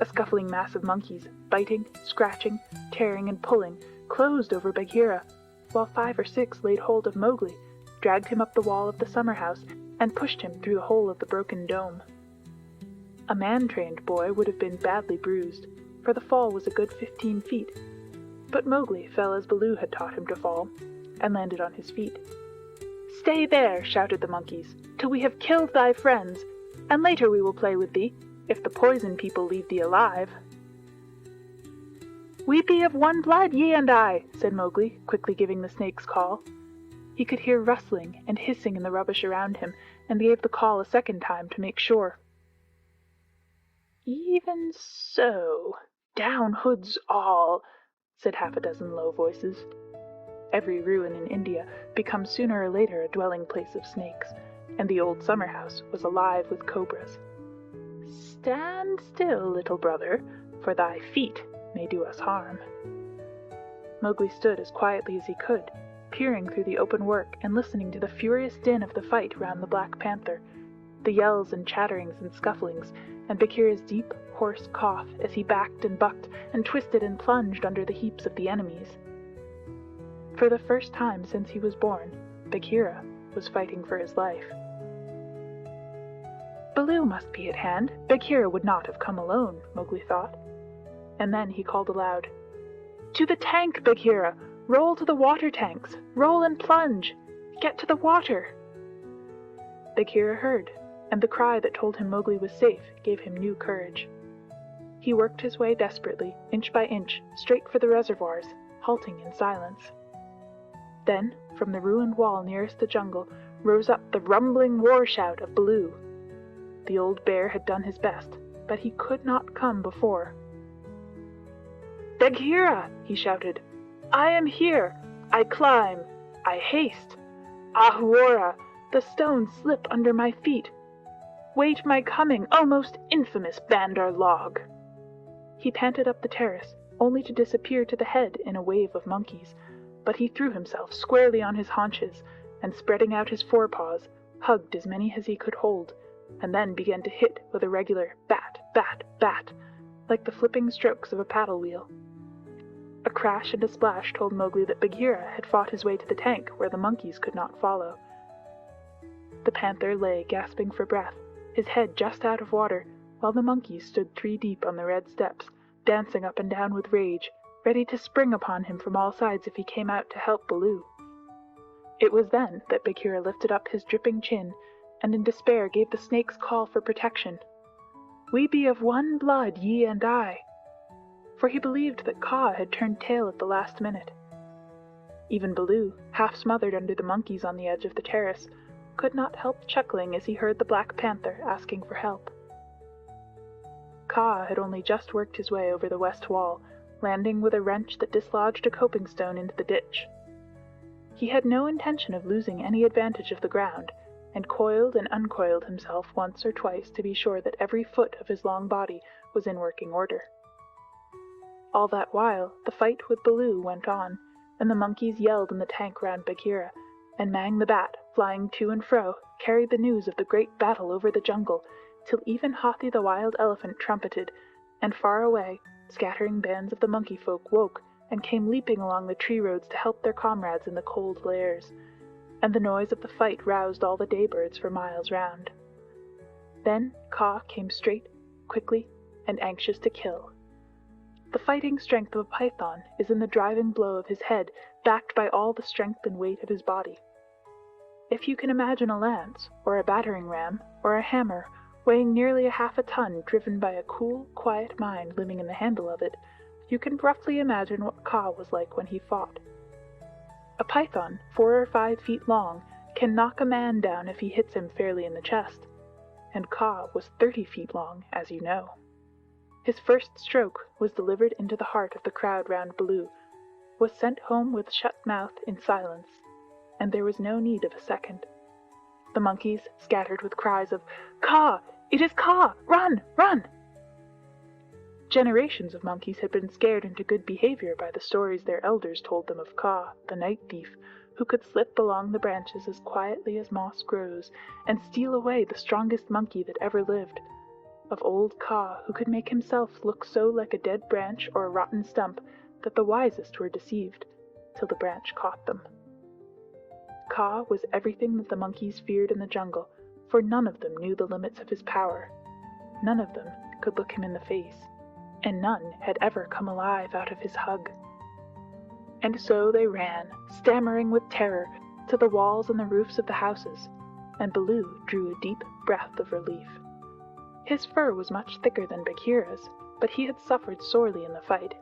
A scuffling mass of monkeys, biting, scratching, tearing, and pulling, closed over Bagheera, while 5 or 6 laid hold of Mowgli, dragged him up the wall of the summer house, and pushed him through the hole of the broken dome. A man-trained boy would have been badly bruised, for the fall was a good 15 feet, but Mowgli fell as Baloo had taught him to fall, and landed on his feet. "Stay there," shouted the monkeys, "till we have killed thy friends, and later we will play with thee, if the poison people leave thee alive." "We be of one blood, ye and I," said Mowgli, quickly giving the snake's call. He could hear rustling and hissing in the rubbish around him, and gave the call a second time to make sure. "Even so, down hoods all," said half a dozen low voices. Every ruin in India becomes sooner or later a dwelling place of snakes, and the old summer house was alive with cobras. "Stand still, little brother, for thy feet may do us harm." Mowgli stood as quietly as he could, peering through the open work and listening to the furious din of the fight round the Black Panther, the yells and chatterings and scufflings, and Bagheera's deep, hoarse cough as he backed and bucked and twisted and plunged under the heaps of the enemies. For the first time since he was born, Bagheera was fighting for his life. Baloo must be at hand. Bagheera would not have come alone, Mowgli thought. And then he called aloud, "To the tank, Bagheera! Roll to the water tanks! Roll and plunge! Get to the water!" Bagheera heard, and the cry that told him Mowgli was safe gave him new courage. He worked his way desperately, inch by inch, straight for the reservoirs, halting in silence. Then, from the ruined wall nearest the jungle, rose up the rumbling war shout of Baloo. The old bear had done his best, but he could not come before. "Bagheera!" he shouted. "I am here! I climb! I haste! Ahuora! The stones slip under my feet! Wait my coming, O most infamous Bandar log!" He panted up the terrace, only to disappear to the head in a wave of monkeys, but he threw himself squarely on his haunches, and spreading out his forepaws, hugged as many as he could hold, and then began to hit with a regular bat, bat, bat, like the flipping strokes of a paddle wheel. A crash and a splash told Mowgli that Bagheera had fought his way to the tank where the monkeys could not follow. The panther lay gasping for breath, his head just out of water, while the monkeys stood 3 deep on the red steps, dancing up and down with rage, ready to spring upon him from all sides if he came out to help Baloo. It was then that Bagheera lifted up his dripping chin, and in despair gave the snake's call for protection. "We be of one blood, ye and I," for he believed that Kaa had turned tail at the last minute. Even Baloo, half smothered under the monkeys on the edge of the terrace, could not help chuckling as he heard the Black Panther asking for help. Kaa had only just worked his way over the west wall, landing with a wrench that dislodged a coping stone into the ditch. He had no intention of losing any advantage of the ground, and coiled and uncoiled himself once or twice to be sure that every foot of his long body was in working order. All that while, the fight with Baloo went on, and the monkeys yelled in the tank round Bagheera, and Mang the Bat, flying to and fro, carried the news of the great battle over the jungle, till even Hathi the wild elephant trumpeted, and far away, scattering bands of the monkey folk woke and came leaping along the tree roads to help their comrades in the cold lairs, and the noise of the fight roused all the daybirds for miles round. Then Kaa came straight, quickly, and anxious to kill. The fighting strength of a python is in the driving blow of his head, backed by all the strength and weight of his body. If you can imagine a lance, or a battering ram, or a hammer, weighing nearly half a ton, driven by a cool, quiet mind living in the handle of it, you can roughly imagine what Kaa was like when he fought. A python, 4 or 5 feet long, can knock a man down if he hits him fairly in the chest, and Kaa was 30 feet long, as you know. His first stroke was delivered into the heart of the crowd round Baloo, was sent home with shut mouth in silence, and there was no need of a second. The monkeys scattered with cries of, "Kaa! It is Kaa! Run! Run!" Generations of monkeys had been scared into good behavior by the stories their elders told them of Kaa, the night thief, who could slip along the branches as quietly as moss grows, and steal away the strongest monkey that ever lived, of old Kaa, who could make himself look so like a dead branch or a rotten stump that the wisest were deceived, till the branch caught them. Kaa was everything that the monkeys feared in the jungle, for none of them knew the limits of his power. None of them could look him in the face, and none had ever come alive out of his hug. And so they ran, stammering with terror, to the walls and the roofs of the houses, and Baloo drew a deep breath of relief. His fur was much thicker than Bagheera's, but he had suffered sorely in the fight.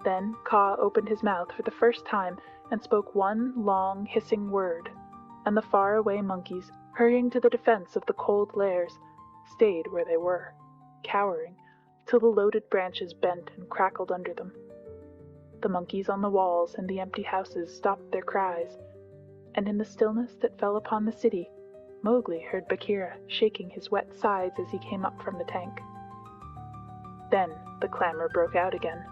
Then Kaa opened his mouth for the first time and spoke one long, hissing word, and the far-away monkeys, hurrying to the defense of the cold lairs, stayed where they were, cowering, till the loaded branches bent and crackled under them. The monkeys on the walls and the empty houses stopped their cries, and in the stillness that fell upon the city, Mowgli heard Bagheera shaking his wet sides as he came up from the tank. Then the clamor broke out again.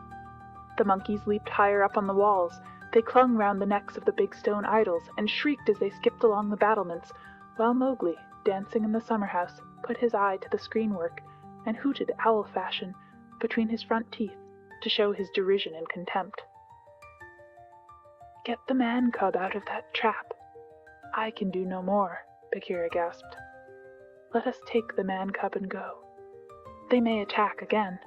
The monkeys leaped higher up on the walls. They clung round the necks of the big stone idols and shrieked as they skipped along the battlements, while Mowgli, dancing in the summer-house, put his eye to the screen-work and hooted owl-fashion between his front teeth to show his derision and contempt. "Get the man-cub out of that trap. I can do no more," Bagheera gasped. "Let us take the man-cub and go. They may attack again."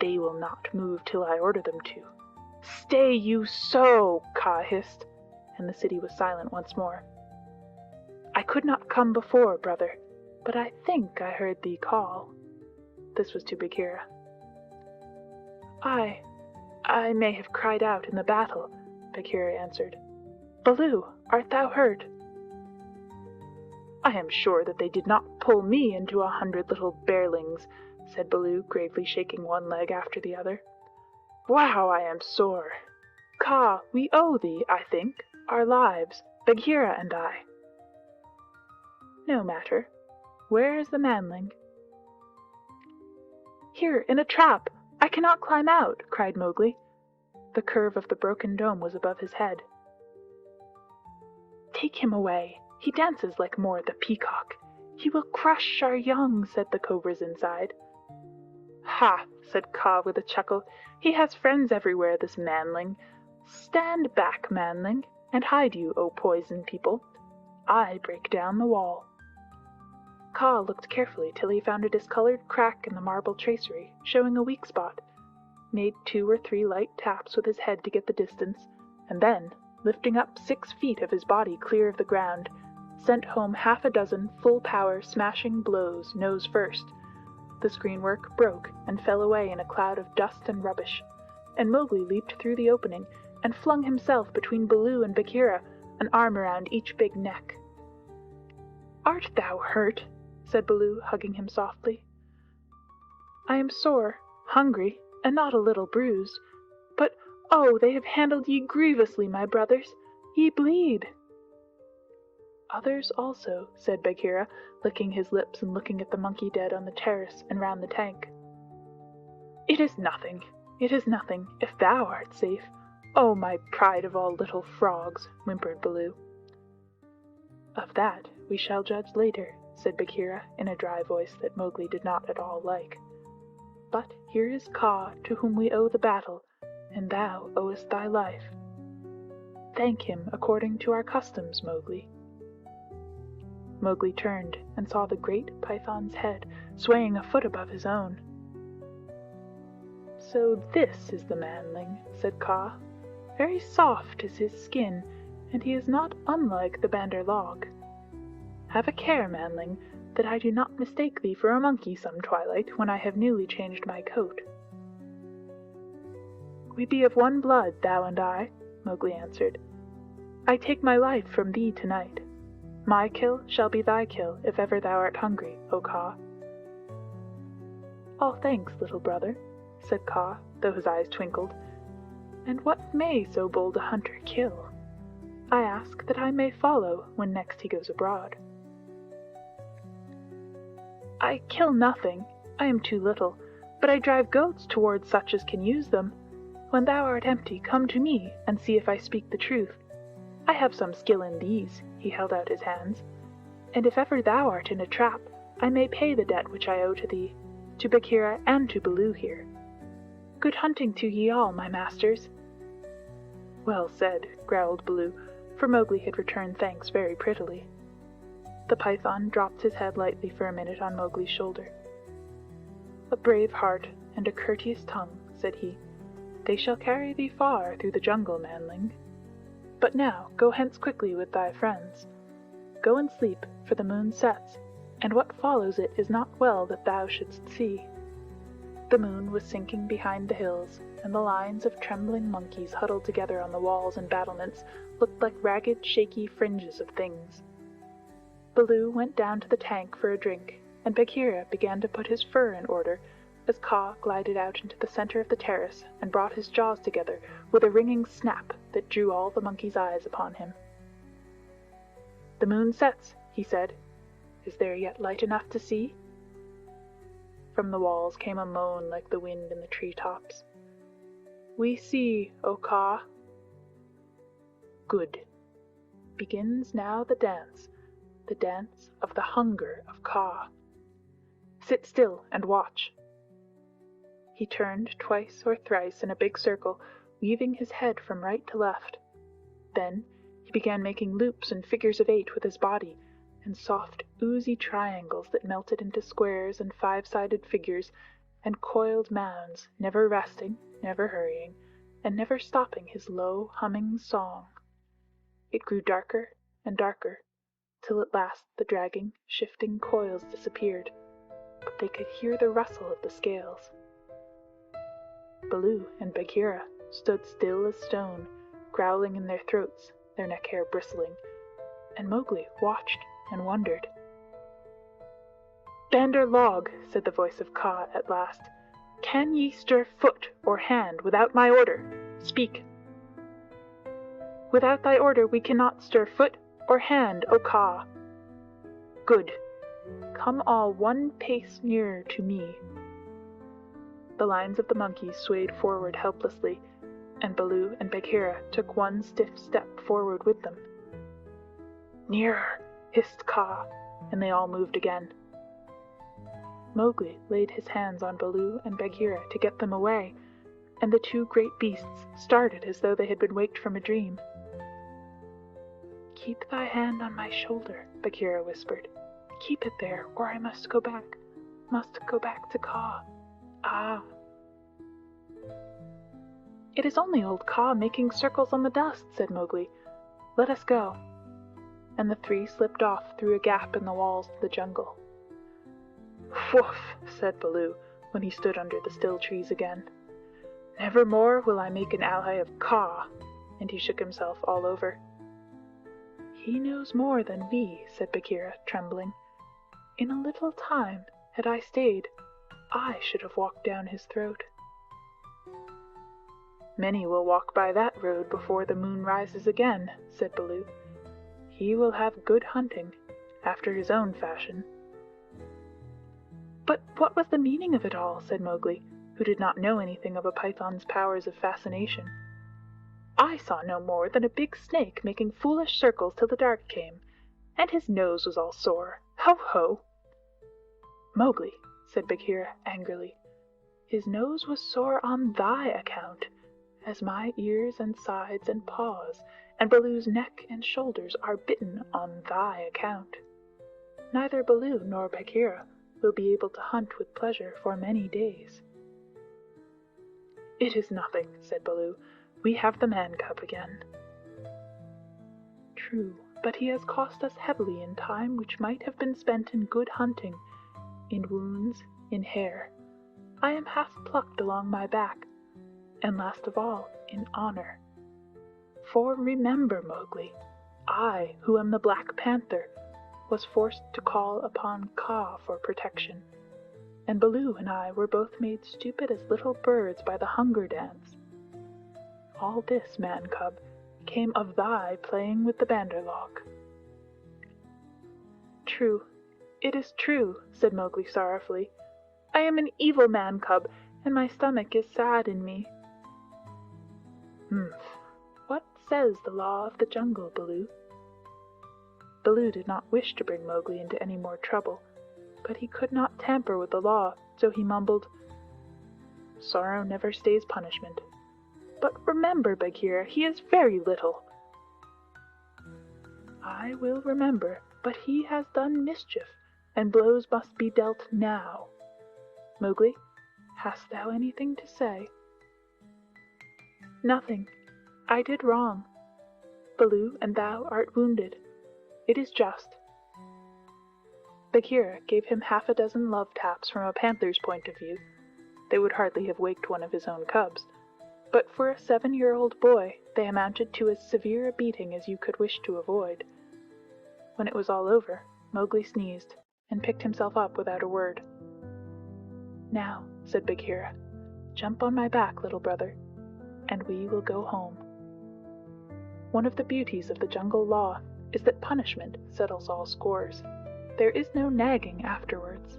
"They will not move till I order them to." "Stay you so!" Kaa hissed, and the city was silent once more. "I could not come before, brother, but I think I heard thee call." This was to Bagheera. I may have cried out in the battle," Bagheera answered. "Baloo, art thou hurt?" "I am sure that they did not pull me into 100 little bearlings," said Baloo, gravely shaking one leg after the other. "Wow, I am sore. Kaa, we owe thee, I think, our lives, Bagheera and I." "No matter. Where is the manling?" "Here, in a trap. I cannot climb out," cried Mowgli. The curve of the broken dome was above his head. "Take him away. He dances like Mor the Peacock. He will crush our young," said the cobras inside. "Ha!" said Kaa with a chuckle. "He has friends everywhere, this manling. Stand back, manling, and hide you, O poison people. I break down the wall." Kaa looked carefully till he found a discolored crack in the marble tracery, showing a weak spot, made 2 or 3 light taps with his head to get the distance, and then, lifting up 6 feet of his body clear of the ground, sent home 6 full-power smashing blows, nose first. The screenwork broke and fell away in a cloud of dust and rubbish, and Mowgli leaped through the opening and flung himself between Baloo and Bagheera, an arm around each big neck. "Art thou hurt?" said Baloo, hugging him softly. "I am sore, hungry, and not a little bruised. But, oh, they have handled ye grievously, my brothers. Ye bleed." "Others also," said Bagheera, licking his lips and looking at the monkey dead on the terrace and round the tank. It is nothing, if thou art safe. Oh, my pride of all little frogs," whimpered Baloo. "Of that we shall judge later," said Bagheera in a dry voice that Mowgli did not at all like. "But here is Kaa, to whom we owe the battle, and thou owest thy life. Thank him according to our customs, Mowgli." Mowgli turned and saw the great python's head swaying a foot above his own. "So this is the manling," said Kaa. "Very soft is his skin, and he is not unlike the Bandar log. Have a care, manling, that I do not mistake thee for a monkey some twilight when I have newly changed my coat." "We be of one blood, thou and I," Mowgli answered. "I take my life from thee tonight. My kill shall be thy kill if ever thou art hungry, O Kaa." "All thanks, little brother," said Kaa, though his eyes twinkled. "And what may so bold a hunter kill? I ask that I may follow when next he goes abroad." "I kill nothing. I am too little, but I drive goats towards such as can use them. When thou art empty, come to me and see if I speak the truth. I have some skill in these," he held out his hands, "and if ever thou art in a trap, I may pay the debt which I owe to thee, to Bagheera and to Baloo here. Good hunting to ye all, my masters." "Well said," growled Baloo, for Mowgli had returned thanks very prettily. The python dropped his head lightly for a minute on Mowgli's shoulder. "A brave heart and a courteous tongue," said he. "They shall carry thee far through the jungle, manling. But now go hence quickly with thy friends. Go and sleep, for the moon sets, and what follows it is not well that thou shouldst see." The moon was sinking behind the hills, and the lines of trembling monkeys huddled together on the walls and battlements looked like ragged, shaky fringes of things. Baloo went down to the tank for a drink, and Bagheera began to put his fur in order as Kaa glided out into the center of the terrace and brought his jaws together with a ringing snap that drew all the monkeys' eyes upon him. "The moon sets," he said. "Is there yet light enough to see?" From the walls came a moan like the wind in the tree-tops. We see, O Ka. Good. Begins now the dance of the hunger of Ka. Sit still and watch. He turned twice or thrice in a big circle, weaving his head from right to left. Then he began making loops and figures of 8 with his body, and soft, oozy triangles that melted into squares and 5-sided figures, and coiled mounds, never resting, never hurrying, and never stopping his low, humming song. It grew darker and darker, till at last the dragging, shifting coils disappeared, but they could hear the rustle of the scales. Baloo and Bagheera stood still as stone, growling in their throats, their neck hair bristling, and Mowgli watched and wondered. "Bandar log," said the voice of Kaa at last, "can ye stir foot or hand without my order? Speak." "Without thy order we cannot stir foot or hand, O Kaa." "Good. Come all 1 pace nearer to me." The lines of the monkeys swayed forward helplessly, and Baloo and Bagheera took 1 stiff step forward with them. "Nearer," hissed Kaa, and they all moved again. Mowgli laid his hands on Baloo and Bagheera to get them away, and the 2 great beasts started as though they had been waked from a dream. "Keep thy hand on my shoulder," Bagheera whispered. "Keep it there, or I must go back to Kaa. Ah." "It is only old Kaa making circles on the dust," said Mowgli. "Let us go." And the 3 slipped off through a gap in the walls of the jungle. "Woof!" said Baloo, when he stood under the still trees again. "Never more will I make an ally of Kaa," and he shook himself all over. "He knows more than we," said Bagheera, trembling. "In a little time, had I stayed, I should have walked down his throat." "Many will walk by that road before the moon rises again," said Baloo. "He will have good hunting, after his own fashion." "But what was the meaning of it all?" said Mowgli, who did not know anything of a python's powers of fascination. "I saw no more than a big snake making foolish circles till the dark came, and his nose was all sore. Ho, ho!" "Mowgli," said Bagheera angrily, "his nose was sore on thy account, as my ears and sides and paws and Baloo's neck and shoulders are bitten on thy account. Neither Baloo nor Bagheera will be able to hunt with pleasure for many days." "It is nothing," said Baloo. "We have the man cub again." "True, but he has cost us heavily in time which might have been spent in good hunting, in wounds, in hair. I am half plucked along my back, and last of all, in honor. For remember, Mowgli, I, who am the Black Panther, was forced to call upon Kaa for protection, and Baloo and I were both made stupid as little birds by the hunger dance. All this, man cub, came of thy playing with the Bandar log." "True, it is true," said Mowgli sorrowfully. "I am an evil man cub, and my stomach is sad in me." What says the law of the jungle, Baloo?" Baloo did not wish to bring Mowgli into any more trouble, but he could not tamper with the law, so he mumbled, "Sorrow never stays punishment. But remember, Bagheera, he is very little." "I will remember, but he has done mischief, and blows must be dealt now. Mowgli, hast thou anything to say?" "Nothing. I did wrong. Baloo and thou art wounded. It is just." Bagheera gave him 6 love taps from a panther's point of view. They would hardly have waked one of his own cubs, but for a 7-year-old boy they amounted to as severe a beating as you could wish to avoid. When it was all over, Mowgli sneezed, and picked himself up without a word. "Now," said Bagheera, "jump on my back, little brother, and we will go home. One of the beauties of the jungle law is that punishment settles all scores. There is no nagging afterwards."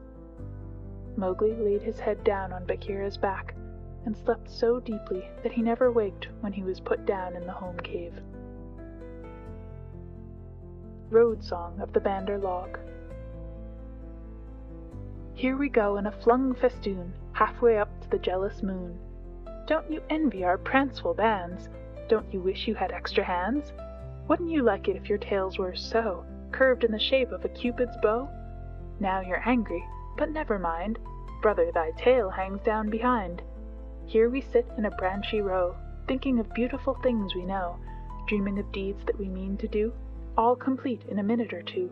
Mowgli laid his head down on Bagheera's back, and slept so deeply that he never waked when he was put down in the home cave. Road Song of the Bandar Log. Here we go in a flung festoon, halfway up to the jealous moon. Don't you envy our pranceful bands? Don't you wish you had extra hands? Wouldn't you like it if your tails were so, curved in the shape of a Cupid's bow? Now you're angry, but never mind, brother, thy tail hangs down behind. Here we sit in a branchy row, thinking of beautiful things we know, dreaming of deeds that we mean to do, all complete in a minute or two.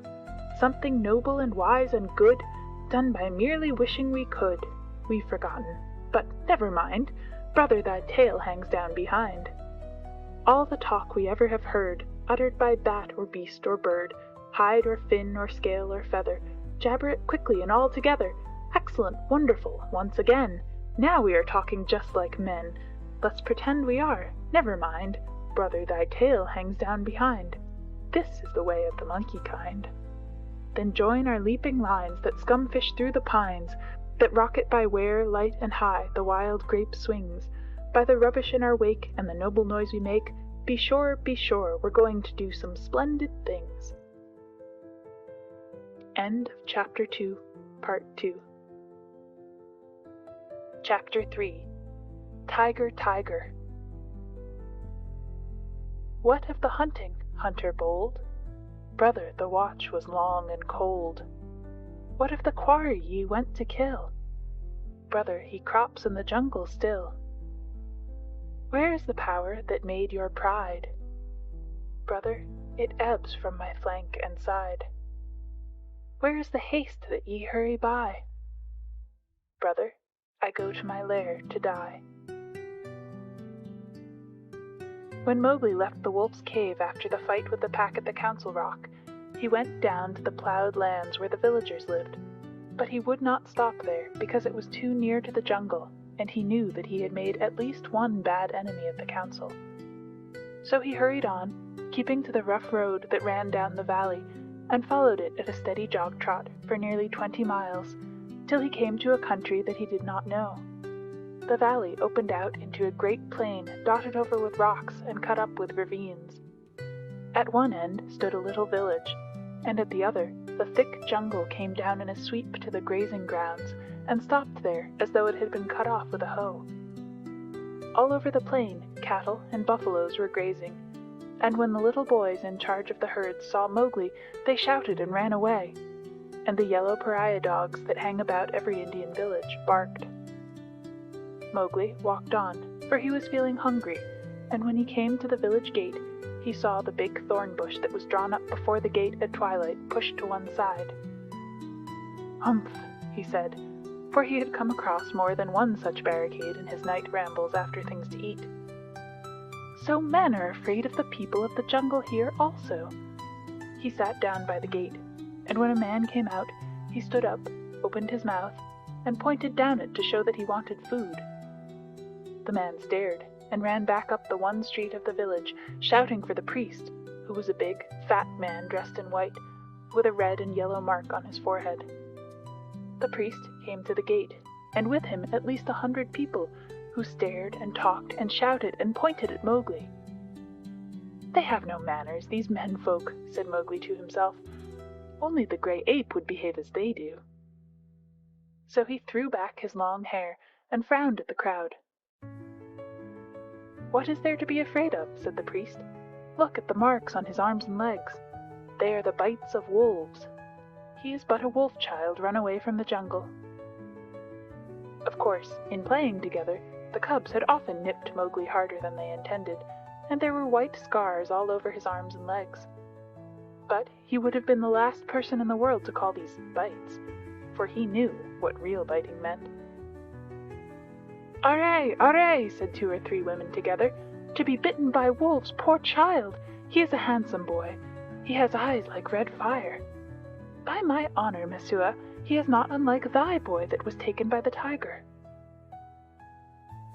Something noble and wise and good, done by merely wishing we could. We've forgotten, but never mind, brother, thy tail hangs down behind. All the talk we ever have heard, uttered by bat or beast or bird, hide or fin or scale or feather, jabber it quickly and all together. Excellent, wonderful, once again. Now we are talking just like men. Let's pretend we are. Never mind, brother, thy tail hangs down behind. This is the way of the monkey kind. Then join our leaping lines that scumfish through the pines, that rocket by where, light and high, the wild grape swings. By the rubbish in our wake and the noble noise we make, be sure, we're going to do some splendid things. End of Chapter 2, Part 2. Chapter 3. Tiger, Tiger. What of the hunting, hunter bold? Brother, the watch was long and cold. What of the quarry ye went to kill? Brother, he crops in the jungle still. Where is the power that made your pride? Brother, it ebbs from my flank and side. Where is the haste that ye hurry by? Brother, I go to my lair to die. When Mowgli left the wolf's cave after the fight with the pack at the Council Rock, he went down to the ploughed lands where the villagers lived. But he would not stop there because it was too near to the jungle, and he knew that he had made at least one bad enemy at the council. So he hurried on, keeping to the rough road that ran down the valley, and followed it at a steady jog-trot for nearly 20 miles, till he came to a country that he did not know. The valley opened out into a great plain dotted over with rocks and cut up with ravines. At one end stood a little village, and at the other the thick jungle came down in a sweep to the grazing grounds, and stopped there as though it had been cut off with a hoe. All over the plain, cattle and buffaloes were grazing, and when the little boys in charge of the herds saw Mowgli, they shouted and ran away, and the yellow pariah dogs that hang about every Indian village barked. Mowgli walked on, for he was feeling hungry, and when he came to the village gate, he saw the big thorn bush that was drawn up before the gate at twilight pushed to one side. "Humph," he said, for he had come across more than one such barricade in his night rambles after things to eat. "So men are afraid of the people of the jungle here also." He sat down by the gate, and when a man came out, he stood up, opened his mouth, and pointed down it to show that he wanted food. The man stared, and ran back up the one street of the village, shouting for the priest, who was a big, fat man dressed in white, with a red and yellow mark on his forehead. The priest came to the gate, and with him at least 100 people, who stared and talked and shouted and pointed at Mowgli. "They have no manners, these men-folk," said Mowgli to himself. "Only the gray ape would behave as they do." So he threw back his long hair and frowned at the crowd. "What is there to be afraid of?" said the priest. "Look at the marks on his arms and legs. They are the bites of wolves. He is but a wolf-child run away from the jungle." Of course, in playing together, the cubs had often nipped Mowgli harder than they intended, and there were white scars all over his arms and legs. But he would have been the last person in the world to call these bites, for he knew what real biting meant. "Arre, arre!" said 2 or 3 women together. "To be bitten by wolves, poor child! He is a handsome boy. He has eyes like red fire. By my honor, Messua, he is not unlike thy boy that was taken by the tiger."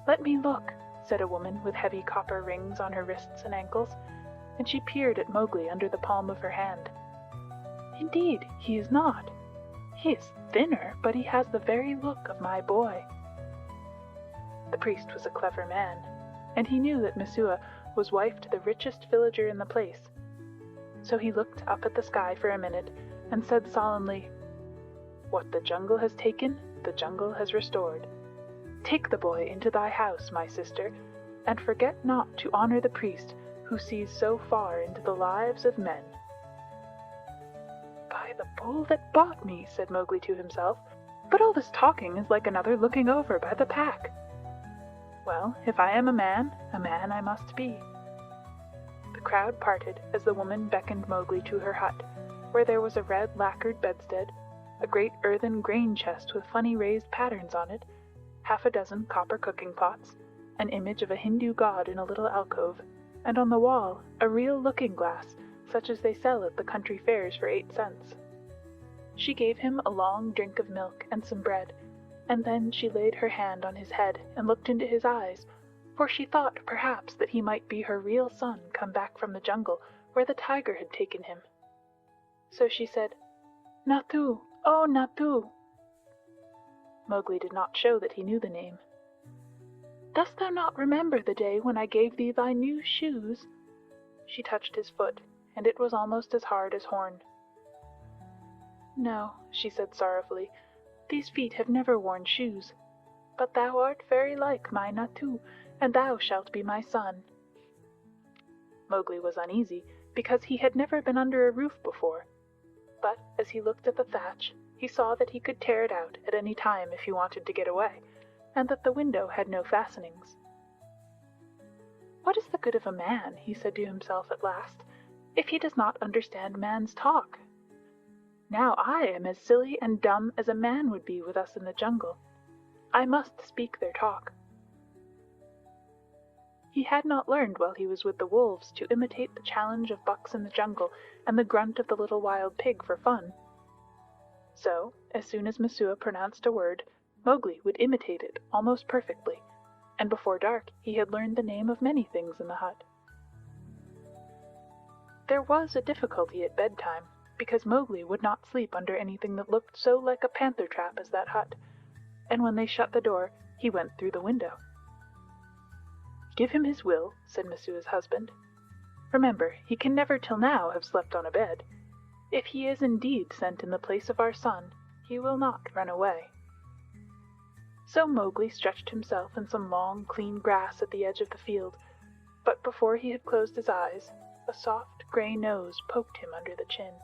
"Let me look," said a woman with heavy copper rings on her wrists and ankles, and she peered at Mowgli under the palm of her hand. "Indeed, he is not. He is thinner, but he has the very look of my boy." The priest was a clever man, and he knew that Messua was wife to the richest villager in the place. So he looked up at the sky for a minute and said solemnly, "What the jungle has taken, the jungle has restored. Take the boy into thy house, my sister, and forget not to honor the priest who sees so far into the lives of men." "By the bull that bought me," said Mowgli to himself, "but all this talking is like another looking over by the pack. Well, if I am a man I must be." The crowd parted as the woman beckoned Mowgli to her hut, where there was a red lacquered bedstead, a great earthen grain chest with funny raised patterns on it, 6 copper cooking pots, an image of a Hindu god in a little alcove, and on the wall a real looking-glass such as they sell at the country fairs for 8 cents. She gave him a long drink of milk and some bread, and then she laid her hand on his head and looked into his eyes, for she thought perhaps that he might be her real son come back from the jungle where the tiger had taken him. So she said, "Natu, oh Natu." Mowgli did not show that he knew the name. "Dost thou not remember the day when I gave thee thy new shoes?" She touched his foot, and it was almost as hard as horn. "No," she said sorrowfully, "these feet have never worn shoes. But thou art very like my Natu, and thou shalt be my son." Mowgli was uneasy, because he had never been under a roof before. But as he looked at the thatch, he saw that he could tear it out at any time if he wanted to get away, and that the window had no fastenings. "What is the good of a man," he said to himself at last, "if he does not understand man's talk? Now I am as silly and dumb as a man would be with us in the jungle. I must speak their talk." He had not learned while he was with the wolves to imitate the challenge of bucks in the jungle and the grunt of the little wild pig for fun. So, as soon as Messua pronounced a word, Mowgli would imitate it almost perfectly, and before dark he had learned the name of many things in the hut. There was a difficulty at bedtime, because Mowgli would not sleep under anything that looked so like a panther trap as that hut, and when they shut the door he went through the window. "Give him his will," said Messua's husband. "Remember, he can never till now have slept on a bed. If he is indeed sent in the place of our son, he will not run away." So Mowgli stretched himself in some long, clean grass at the edge of the field, but before he had closed his eyes, a soft gray nose poked him under the chin.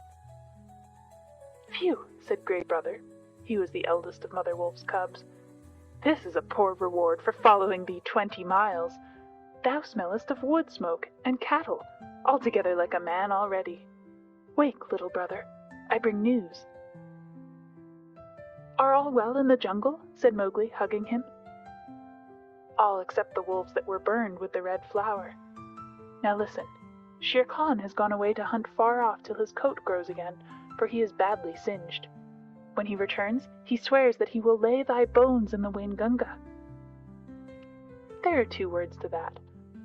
"Phew!" said Gray Brother. He was the eldest of Mother Wolf's cubs. "This is a poor reward for following thee 20 miles. Thou smellest of wood smoke and cattle, altogether like a man already. Wake, little brother, I bring news." "Are all well in the jungle?" said Mowgli, hugging him. "All except the wolves that were burned with the red flower. Now listen, Shere Khan has gone away to hunt far off till his coat grows again, for he is badly singed. When he returns, he swears that he will lay thy bones in the Waingunga." "There are 2 words to that.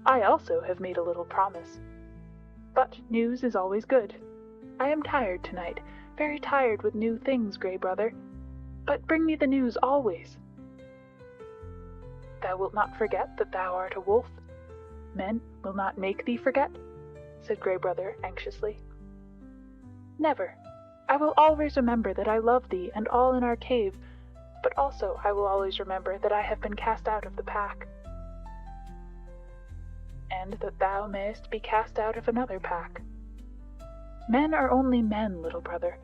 I also have made a little promise. But news is always good. I am tired tonight, very tired with new things, Gray Brother. But bring me the news always." "Thou wilt not forget that thou art a wolf? Men will not make thee forget?" said Gray Brother anxiously. "Never. I will always remember that I love thee and all in our cave, but also I will always remember that I have been cast out of the pack." "And that thou mayest be cast out of another pack. Men are only men, little brother,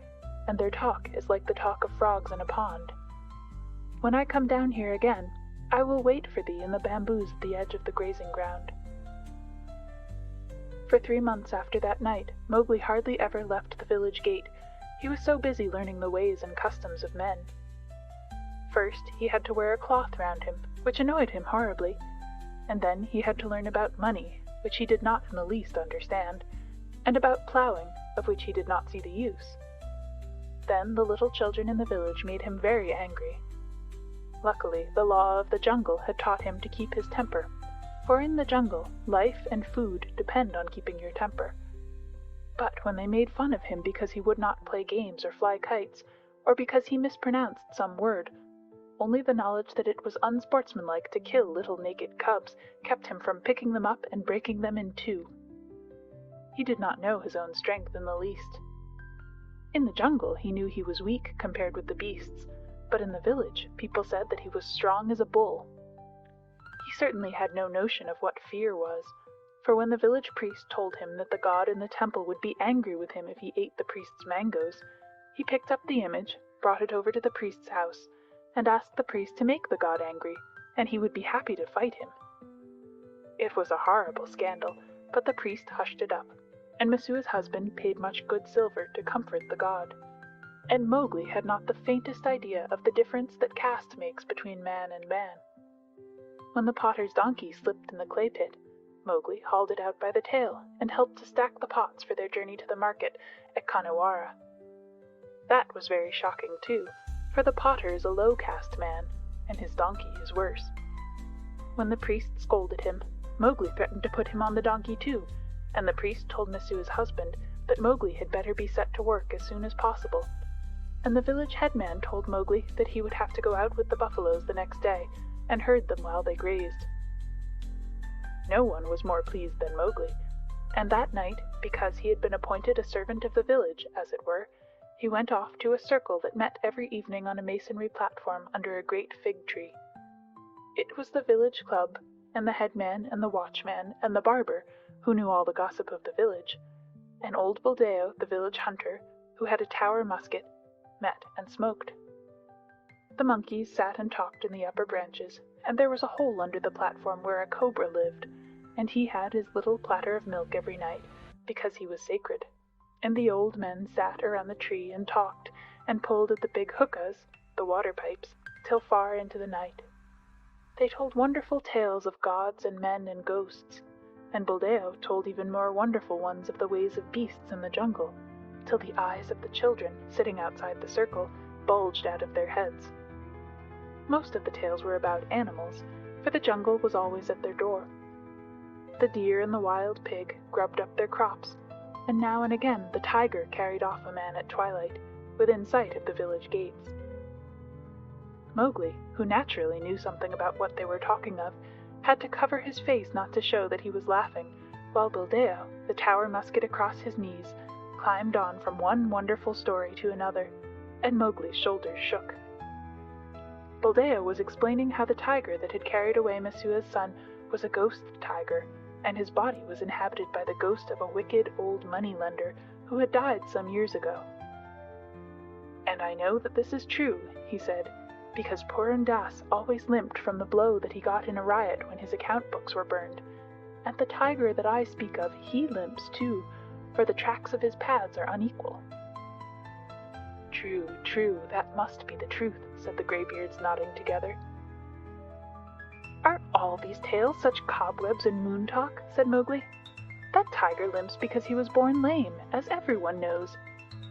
and their talk is like the talk of frogs in a pond. When I come down here again, I will wait for thee in the bamboos at the edge of the grazing ground." For 3 months after that night, Mowgli hardly ever left the village gate. He was so busy learning the ways and customs of men. First, he had to wear a cloth round him, which annoyed him horribly, and then he had to learn about money, which he did not in the least understand, and about plowing, of which he did not see the use. Then the little children in the village made him very angry. Luckily, the law of the jungle had taught him to keep his temper, for in the jungle, life and food depend on keeping your temper. But when they made fun of him because he would not play games or fly kites, or because he mispronounced some word, Only the knowledge that it was unsportsmanlike to kill little naked cubs kept him from picking them up and breaking them in two. He did not know his own strength in the least. In the jungle he knew he was weak compared with the beasts, but in the village people said that he was strong as a bull. He certainly had no notion of what fear was, for when the village priest told him that the god in the temple would be angry with him if he ate the priest's mangoes, he picked up the image, brought it over to the priest's house, and asked the priest to make the god angry, and he would be happy to fight him. It was a horrible scandal, but the priest hushed it up, and Messua's husband paid much good silver to comfort the god. And Mowgli had not the faintest idea of the difference that caste makes between man and man. When the potter's donkey slipped in the clay pit, Mowgli hauled it out by the tail and helped to stack the pots for their journey to the market at Khanhiwara. That was very shocking too, for the potter is a low-caste man, and his donkey is worse. When the priest scolded him, Mowgli threatened to put him on the donkey too, and the priest told Messua's husband that Mowgli had better be set to work as soon as possible, and the village headman told Mowgli that he would have to go out with the buffaloes the next day and herd them while they grazed. No one was more pleased than Mowgli, and that night, because he had been appointed a servant of the village, as it were, he went off to a circle that met every evening on a masonry platform under a great fig tree. It was the village club, and the headman and the watchman and the barber, who knew all the gossip of the village, and old Buldeo, the village hunter, who had a tower musket, met and smoked. The monkeys sat and talked in the upper branches, and there was a hole under the platform where a cobra lived, and he had his little platter of milk every night, because he was sacred. And the old men sat around the tree and talked, and pulled at the big hookahs, the water pipes, till far into the night. They told wonderful tales of gods and men and ghosts, and Buldeo told even more wonderful ones of the ways of beasts in the jungle, till the eyes of the children, sitting outside the circle, bulged out of their heads. Most of the tales were about animals, for the jungle was always at their door. The deer and the wild pig grubbed up their crops, and now and again the tiger carried off a man at twilight, within sight of the village gates. Mowgli, who naturally knew something about what they were talking of, had to cover his face not to show that he was laughing, while Buldeo, the tower musket across his knees, climbed on from one wonderful story to another, and Mowgli's shoulders shook. Buldeo was explaining how the tiger that had carried away Messua's son was a ghost tiger, and his body was inhabited by the ghost of a wicked old money-lender who had died some years ago. "And I know that this is true," he said, "because Purun Das always limped from the blow that he got in a riot when his account books were burned, and the tiger that I speak of, he limps too, for the tracks of his paths are unequal." "True, true, that must be the truth," said the greybeards, nodding together. "Are all these tales such cobwebs and moon talk?" said Mowgli. "That tiger limps because he was born lame, as everyone knows.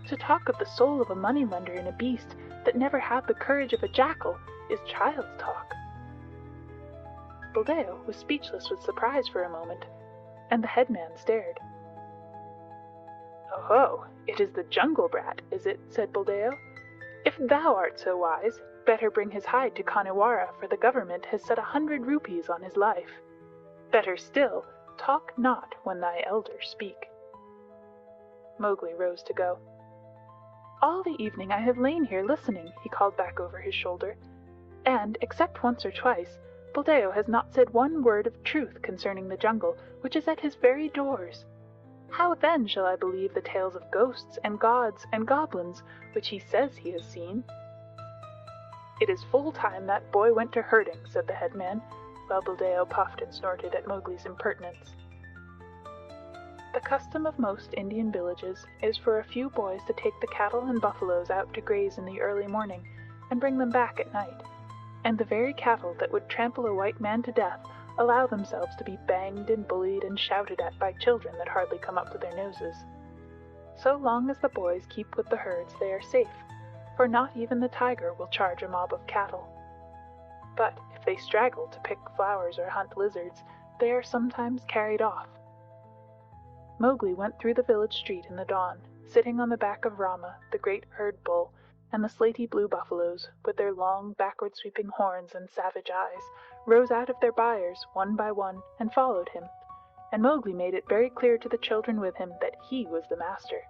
To talk of the soul of a money-lender in a beast that never had the courage of a jackal is child's talk." Buldeo was speechless with surprise for a moment, and the headman stared. "Oh, it is the jungle brat, is it?" said Buldeo. "If thou art so wise, better bring his hide to Khanhiwara, for the government has set 100 rupees on his life. Better still, talk not when thy elders speak." Mowgli rose to go. "All the evening I have lain here listening," he called back over his shoulder, "and, except once or twice, Buldeo has not said one word of truth concerning the jungle, which is at his very doors. How then shall I believe the tales of ghosts and gods and goblins which he says he has seen?" "It is full time that boy went to herding," said the headman, while Buldeo puffed and snorted at Mowgli's impertinence. The custom of most Indian villages is for a few boys to take the cattle and buffaloes out to graze in the early morning and bring them back at night, and the very cattle that would trample a white man to death allow themselves to be banged and bullied and shouted at by children that hardly come up to their noses. So long as the boys keep with the herds they are safe, for not even the tiger will charge a mob of cattle. But if they straggle to pick flowers or hunt lizards, they are sometimes carried off. Mowgli went through the village street in the dawn, sitting on the back of Rama, the great herd bull, and the slaty blue buffaloes, with their long, backward-sweeping horns and savage eyes, rose out of their byres one by one and followed him, and Mowgli made it very clear to the children with him that he was the master.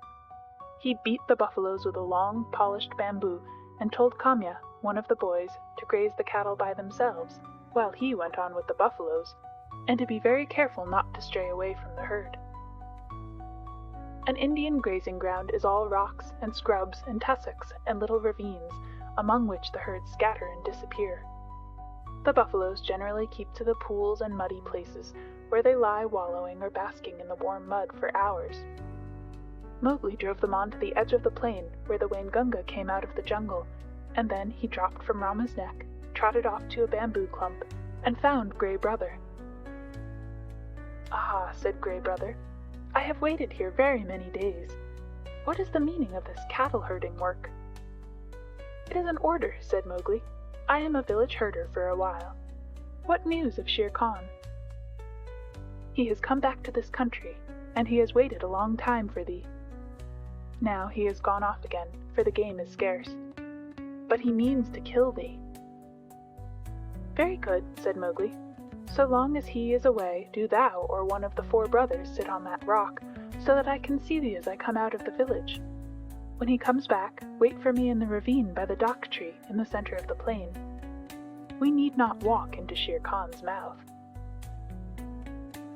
He beat the buffaloes with a long, polished bamboo, and told Kamya, one of the boys, to graze the cattle by themselves, while he went on with the buffaloes, and to be very careful not to stray away from the herd. An Indian grazing ground is all rocks and scrubs and tussocks and little ravines, among which the herds scatter and disappear. The buffaloes generally keep to the pools and muddy places, where they lie wallowing or basking in the warm mud for hours. Mowgli drove them on to the edge of the plain, where the Waingunga came out of the jungle, and then he dropped from Rama's neck, trotted off to a bamboo clump, and found Gray Brother. "Ah," said Gray Brother, "I have waited here very many days. What is the meaning of this cattle-herding work?" "It is an order," said Mowgli. "I am a village herder for a while. What news of Shere Khan?" "He has come back to this country, and he has waited a long time for thee. Now he has gone off again, for the game is scarce. But he means to kill thee." "Very good," said Mowgli. "So long as he is away, do thou or one of the 4 brothers sit on that rock, so that I can see thee as I come out of the village. When he comes back, wait for me in the ravine by the dak tree in the center of the plain. We need not walk into Shere Khan's mouth."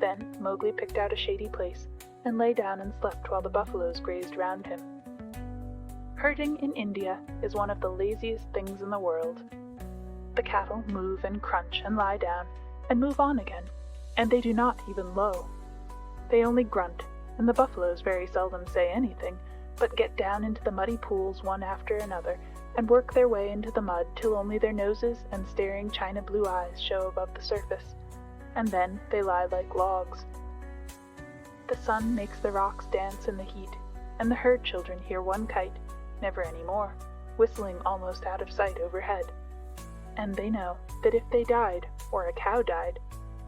Then Mowgli picked out a shady place and lay down and slept while the buffaloes grazed round him. Herding in India is one of the laziest things in the world. The cattle move and crunch and lie down and move on again, and they do not even low. They only grunt, and the buffaloes very seldom say anything, but get down into the muddy pools one after another, and work their way into the mud till only their noses and staring china blue eyes show above the surface, and then they lie like logs. The sun makes the rocks dance in the heat, and the herd children hear one kite, never any more, whistling almost out of sight overhead. And they know that if they died, or a cow died,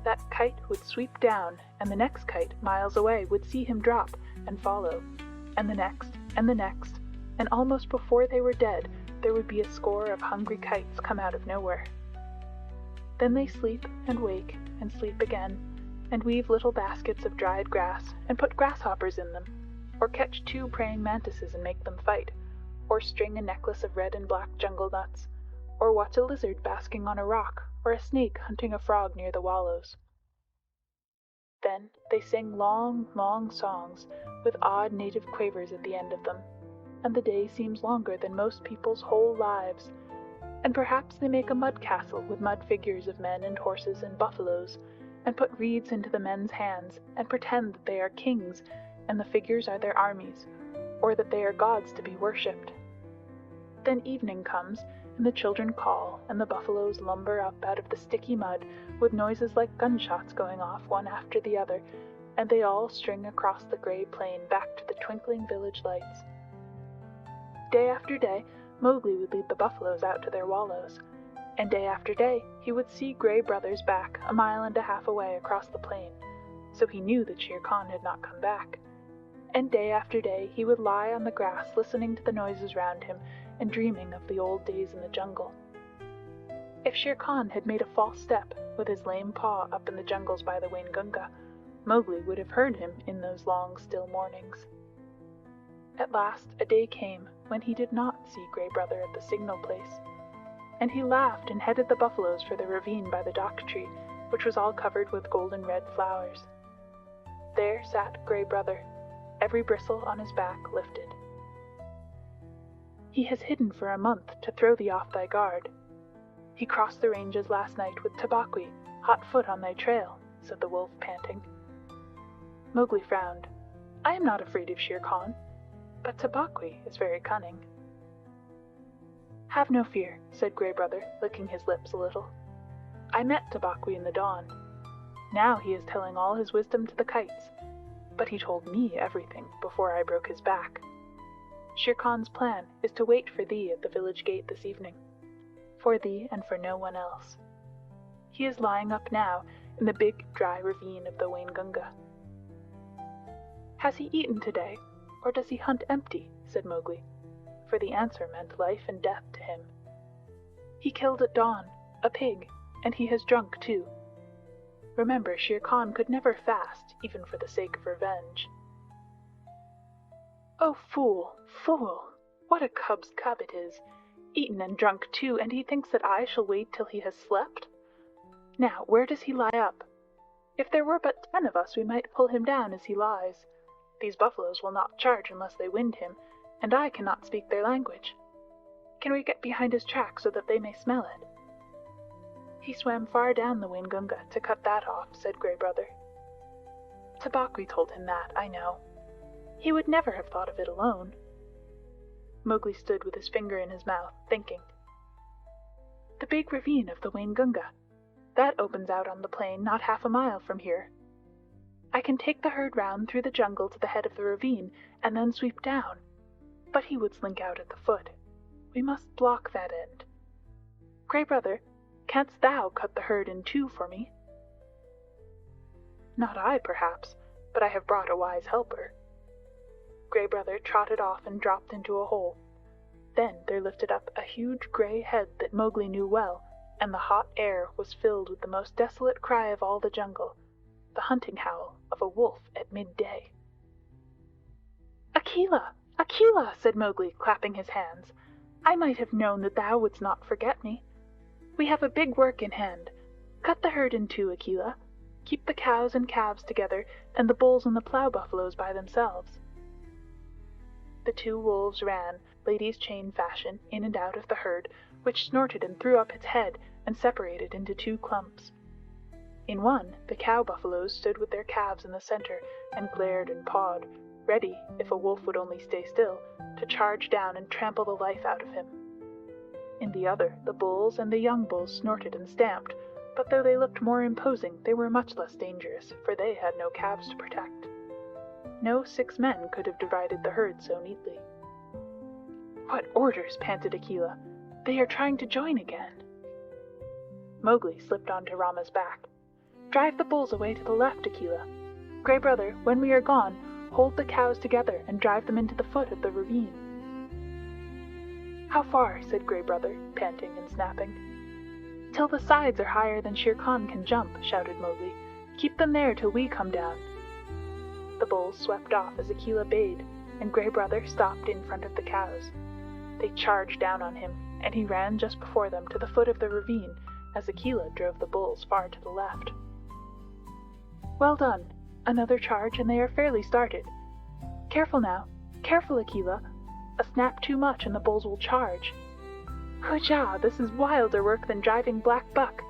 that kite would sweep down, and the next kite miles away would see him drop and follow, and the next, and almost before they were dead, there would be a score of hungry kites come out of nowhere. Then they sleep and wake and sleep again, and weave little baskets of dried grass and put grasshoppers in them, or catch 2 praying mantises and make them fight, or string a necklace of red and black jungle nuts, or watch a lizard basking on a rock, or a snake hunting a frog near the wallows. Then they sing long, long songs, with odd native quavers at the end of them, and the day seems longer than most people's whole lives, and perhaps they make a mud castle with mud figures of men and horses and buffaloes, and put reeds into the men's hands, and pretend that they are kings, and the figures are their armies, or that they are gods to be worshipped. Then evening comes, and the children call, and the buffaloes lumber up out of the sticky mud, with noises like gunshots going off one after the other, and they all string across the gray plain back to the twinkling village lights. Day after day, Mowgli would lead the buffaloes out to their wallows, and day after day he would see Gray Brothers back 1.5 miles away across the plain, so he knew that Shere Khan had not come back. And day after day he would lie on the grass listening to the noises round him, and dreaming of the old days in the jungle. If Shere Khan had made a false step with his lame paw up in the jungles by the Waingunga, Mowgli would have heard him in those long, still mornings. At last a day came when he did not see Gray Brother at the signal place, and he laughed and headed the buffaloes for the ravine by the dak tree, which was all covered with golden red flowers. There sat Gray Brother, every bristle on his back lifted. "He has hidden for a month to throw thee off thy guard. He crossed the ranges last night with Tabaqui, hot foot on thy trail," said the wolf, panting. Mowgli frowned. "I am not afraid of Shere Khan, but Tabaqui is very cunning." "Have no fear," said Gray Brother, licking his lips a little. "I met Tabaqui in the dawn. Now he is telling all his wisdom to the kites, but he told me everything before I broke his back. Shere Khan's plan is to wait for thee at the village gate this evening, for thee and for no one else. He is lying up now in the big dry ravine of the Waingunga." "Has he eaten today, or does he hunt empty?" said Mowgli. for the answer meant life and death to him. He killed at dawn, a pig, and he has drunk too. Remember, Shere Khan could never fast, even for the sake of revenge. Oh, fool, fool! What a cub's cub it is! Eaten and drunk too, and he thinks that I shall wait till he has slept? Now, where does he lie up? If there were but 10 of us, we might pull him down as he lies. These buffaloes will not charge unless they wind him, and I cannot speak their language. Can we get behind his track so that they may smell it? He swam far down the Waingunga to cut that off, said Grey Brother. Tabaqui told him that, I know. He would never have thought of it alone. Mowgli stood with his finger in his mouth, thinking. The big ravine of the Waingunga. That opens out on the plain not half a mile from here. I can take the herd round through the jungle to the head of the ravine, and then sweep down. But he would slink out at the foot. We must block that end. Grey Brother, canst thou cut the herd in two for me? Not I, perhaps, but I have brought a wise helper. Grey Brother trotted off and dropped into a hole. Then there lifted up a huge grey head that Mowgli knew well, and the hot air was filled with the most desolate cry of all the jungle, the hunting howl of a wolf at midday. Akela! Akela! Said Mowgli, clapping his hands. I might have known that thou wouldst not forget me. We have a big work in hand. Cut the herd in two, Akela. Keep the cows and calves together, and the bulls and the plough buffaloes by themselves. The 2 wolves ran, ladies' chain fashion, in and out of the herd, which snorted and threw up its head and separated into 2 clumps. In one, the cow buffaloes stood with their calves in the center and glared and pawed, ready, if a wolf would only stay still, to charge down and trample the life out of him. In the other, the bulls and the young bulls snorted and stamped, but though they looked more imposing, they were much less dangerous, for they had no calves to protect. No 6 men could have divided the herd so neatly. What orders? Panted Akela. They are trying to join again. Mowgli slipped onto Rama's back. Drive the bulls away to the left, Akela. Grey Brother, when we are gone, hold the cows together and drive them into the foot of the ravine. How far? Said Grey Brother, panting and snapping. Till the sides are higher than Shere Khan can jump, shouted Mowgli. Keep them there till we come down. The bulls swept off as Akela bade, and Grey Brother stopped in front of the cows. They charged down on him, and he ran just before them to the foot of the ravine, as Akela drove the bulls far to the left. Well done. Another charge, and they are fairly started. Careful now. Careful, Akela. A snap too much, and the bulls will charge. Hujah! This is wilder work than driving black buck.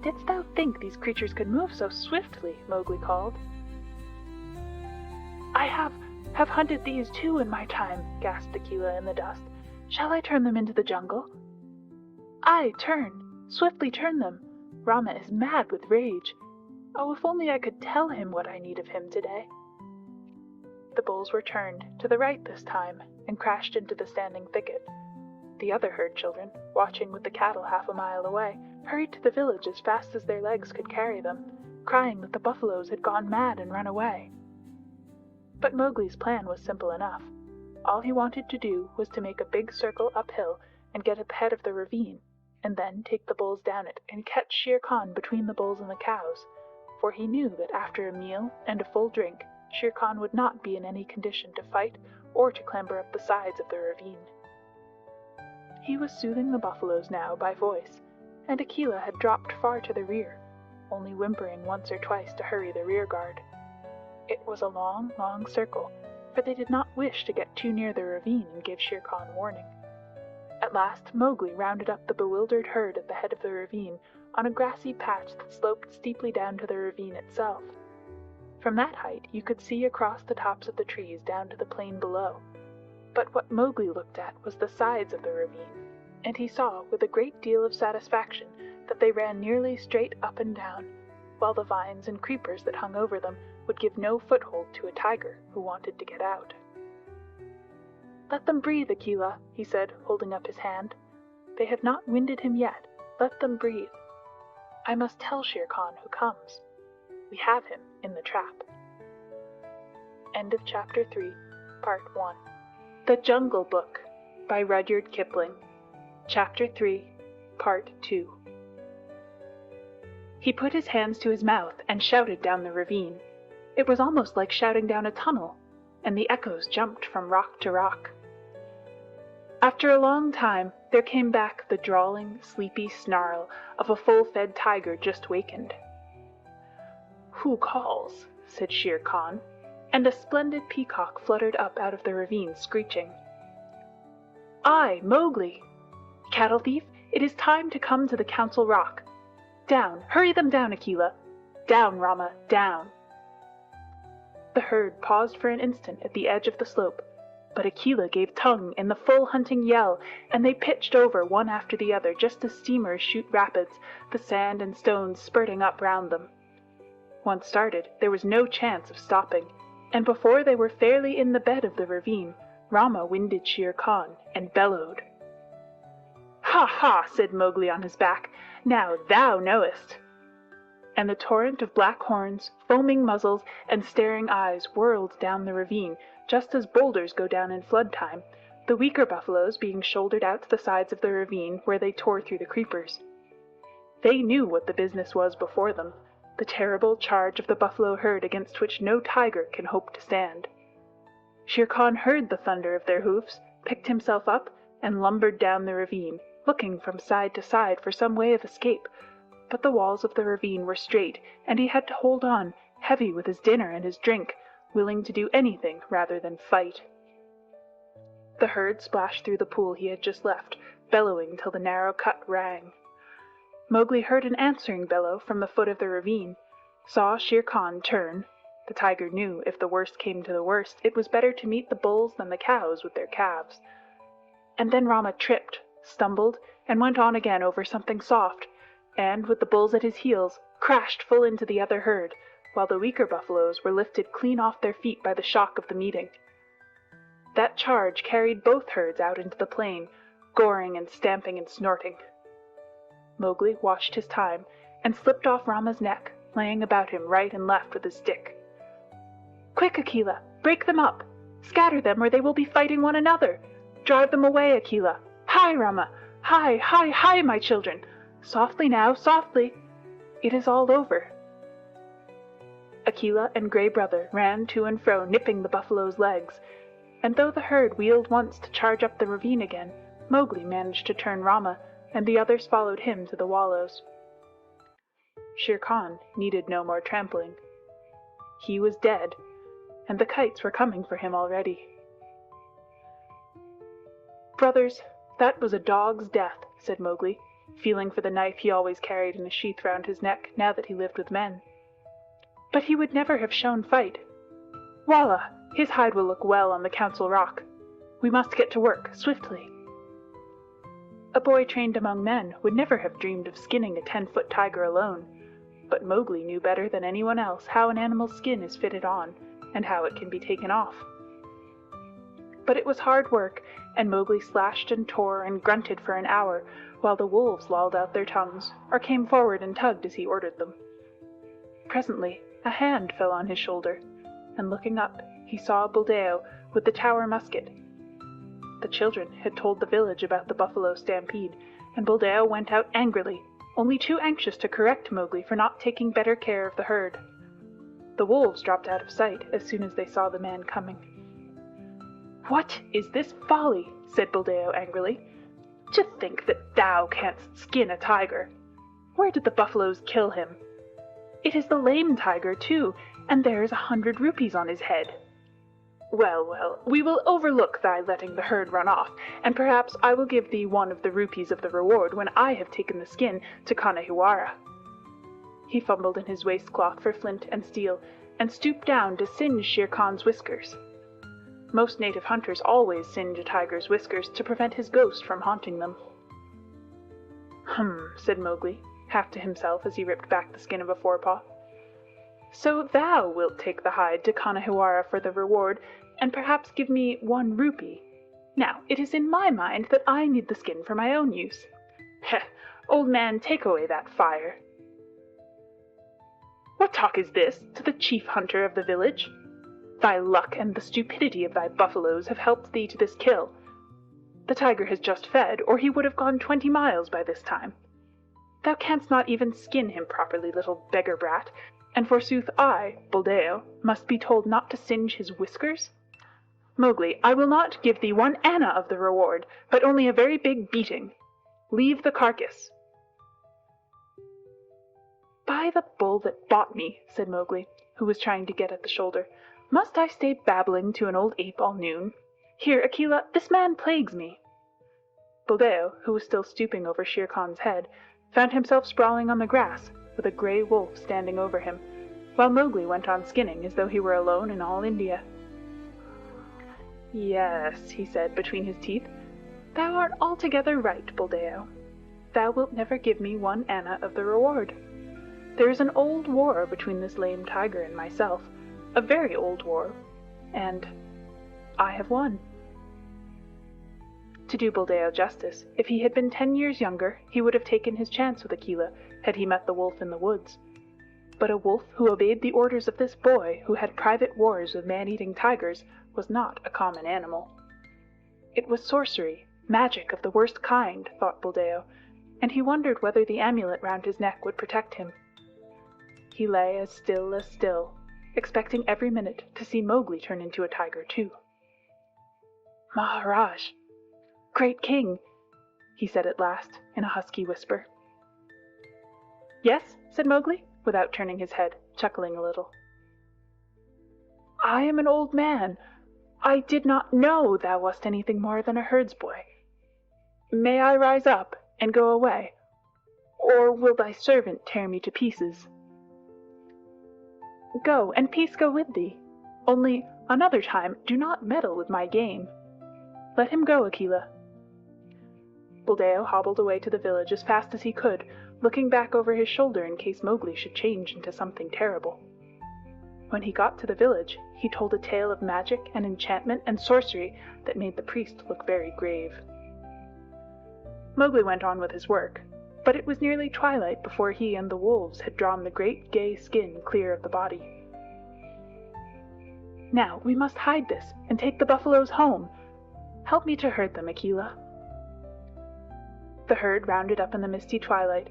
Didst thou think these creatures could move so swiftly? Mowgli called. I have hunted these too in my time, gasped Akela in the dust. Shall I turn them into the jungle? Aye, turn. Swiftly turn them. Rama is mad with rage. Oh, if only I could tell him what I need of him today. The bulls were turned, to the right this time, and crashed into the standing thicket. The other herd children, watching with the cattle half a mile away, hurried to the village as fast as their legs could carry them, crying that the buffaloes had gone mad and run away. But Mowgli's plan was simple enough. All he wanted to do was to make a big circle uphill and get at the head of the ravine, and then take the bulls down it and catch Shere Khan between the bulls and the cows, for he knew that after a meal and a full drink, Shere Khan would not be in any condition to fight or to clamber up the sides of the ravine. He was soothing the buffaloes now by voice, and Akela had dropped far to the rear, only whimpering once or twice to hurry the rear guard. It was a long, long circle, for they did not wish to get too near the ravine and give Shere Khan warning. At last Mowgli rounded up the bewildered herd at the head of the ravine on a grassy patch that sloped steeply down to the ravine itself. From that height you could see across the tops of the trees down to the plain below, but what Mowgli looked at was the sides of the ravine, and he saw with a great deal of satisfaction that they ran nearly straight up and down, while the vines and creepers that hung over them would give no foothold to a tiger who wanted to get out. Let them breathe, Akela, he said, holding up his hand. They have not winded him yet. Let them breathe. I must tell Shere Khan who comes. We have him in the trap. End of Chapter 3, Part 1. The Jungle Book. by Rudyard Kipling. Chapter 3, Part 2. He put his hands to his mouth and shouted down the ravine. It was almost like shouting down a tunnel, and the echoes jumped from rock to rock. After a long time, there came back the drawling, sleepy snarl of a full-fed tiger just wakened. "Who calls?" said Shere Khan, and a splendid peacock fluttered up out of the ravine, screeching. "I, Mowgli. Cattle thief, it is time to come to the Council Rock. Down, hurry them down, Akela. Down, Rama, down." The herd paused for an instant at the edge of the slope, but Akela gave tongue in the full hunting yell, and they pitched over one after the other just as steamers shoot rapids, the sand and stones spurting up round them. Once started, there was no chance of stopping, and before they were fairly in the bed of the ravine, Rama winded Shere Khan and bellowed. "Ha ha!" said Mowgli on his back. "Now thou knowest." And the torrent of black horns, foaming muzzles, and staring eyes whirled down the ravine, just as boulders go down in flood time, the weaker buffaloes being shouldered out to the sides of the ravine where they tore through the creepers. They knew what the business was before them, the terrible charge of the buffalo herd against which no tiger can hope to stand. Shere Khan heard the thunder of their hoofs, picked himself up, and lumbered down the ravine, looking from side to side for some way of escape, but the walls of the ravine were straight, and he had to hold on, heavy with his dinner and his drink, willing to do anything rather than fight. The herd splashed through the pool he had just left, bellowing till the narrow cut rang. Mowgli heard an answering bellow from the foot of the ravine, saw Shere Khan turn. The tiger knew, if the worst came to the worst, it was better to meet the bulls than the cows with their calves. And then Rama tripped, stumbled, and went on again over something soft, and, with the bulls at his heels, crashed full into the other herd, while the weaker buffaloes were lifted clean off their feet by the shock of the meeting. That charge carried both herds out into the plain, goring and stamping and snorting. Mowgli watched his time, and slipped off Rama's neck, laying about him right and left with his stick. "Quick, Akela! Break them up! Scatter them, or they will be fighting one another! Drive them away, Akela! Hi, Rama! Hi, hi, hi, my children! Softly now, softly! It is all over." Akela and Gray Brother ran to and fro, nipping the buffalo's legs, and though the herd wheeled once to charge up the ravine again, Mowgli managed to turn Rama, and the others followed him to the wallows. Shere Khan needed no more trampling. He was dead, and the kites were coming for him already. "Brothers, that was a dog's death," said Mowgli, feeling for the knife he always carried in a sheath round his neck now that he lived with men. "But he would never have shown fight. Wallah, his hide will look well on the Council Rock. We must get to work, swiftly." A boy trained among men would never have dreamed of skinning a 10-foot tiger alone, but Mowgli knew better than anyone else how an animal's skin is fitted on, and how it can be taken off. But it was hard work, and Mowgli slashed and tore and grunted for an hour, while the wolves lolled out their tongues, or came forward and tugged as he ordered them. Presently a hand fell on his shoulder, and looking up, he saw Buldeo with the tower musket. The children had told the village about the buffalo stampede, and Buldeo went out angrily, only too anxious to correct Mowgli for not taking better care of the herd. The wolves dropped out of sight as soon as they saw the man coming. "What is this folly?" said Buldeo angrily. "To think that thou canst skin a tiger! Where did the buffaloes kill him? It is the lame tiger, too, and there is 100 rupees on his head. Well, well, we will overlook thy letting the herd run off, and perhaps I will give thee 1 of the rupees of the reward when I have taken the skin to Kanahiwara." He fumbled in his waistcloth for flint and steel, and stooped down to singe Shere Khan's whiskers. Most native hunters always singe a tiger's whiskers to prevent his ghost from haunting them. Said Mowgli, half to himself as he ripped back the skin of a forepaw. "So thou wilt take the hide to Kanahiwara for the reward, and perhaps give me 1 rupee. Now, it is in my mind that I need the skin for my own use. Heh! Old man, take away that fire." "What talk is this to the chief hunter of the village? Thy luck and the stupidity of thy buffaloes have helped thee to this kill. The The tiger has just fed, or he would have gone 20 miles by this time. Thou canst not even skin him properly, little beggar brat, and forsooth I, Buldeo, must be told not to singe his whiskers? Mowgli, I will not give thee 1 anna of the reward, but only a very big beating. Leave the carcass. By the bull that bought me, said Mowgli, who was trying to get at the shoulder, must I stay babbling to an old ape all noon? Here, Akela, this man plagues me. Buldeo, who was still stooping over Shere Khan's head, found himself sprawling on the grass, with a grey wolf standing over him, while Mowgli went on skinning as though he were alone in all India. Yes, he said between his teeth, thou art altogether right, Buldeo. Thou wilt never give me 1 anna of the reward. There is an old war between this lame tiger and myself, a very old war, and I have won. To do Buldeo justice, if he had been 10 years younger, he would have taken his chance with Akela had he met the wolf in the woods. But a wolf who obeyed the orders of this boy, who had private wars with man-eating tigers, was not a common animal. It was sorcery, magic of the worst kind, thought Buldeo, and he wondered whether the amulet round his neck would protect him. He lay as still, expecting every minute to see Mowgli turn into a tiger too. Maharaj! Great King! He said at last, in a husky whisper. Yes, said Mowgli, without turning his head, chuckling a little. I am an old man. I did not know thou wast anything more than a herdsboy. May I rise up and go away, or will thy servant tear me to pieces? Go, and peace go with thee. Only, another time, do not meddle with my game. Let him go, Akela. Buldeo hobbled away to the village as fast as he could, looking back over his shoulder in case Mowgli should change into something terrible. When he got to the village, he told a tale of magic and enchantment and sorcery that made the priest look very grave. Mowgli went on with his work, but it was nearly twilight before he and the wolves had drawn the great gay skin clear of the body. Now we must hide this and take the buffaloes home. Help me to herd them, Akela. The herd rounded up in the misty twilight,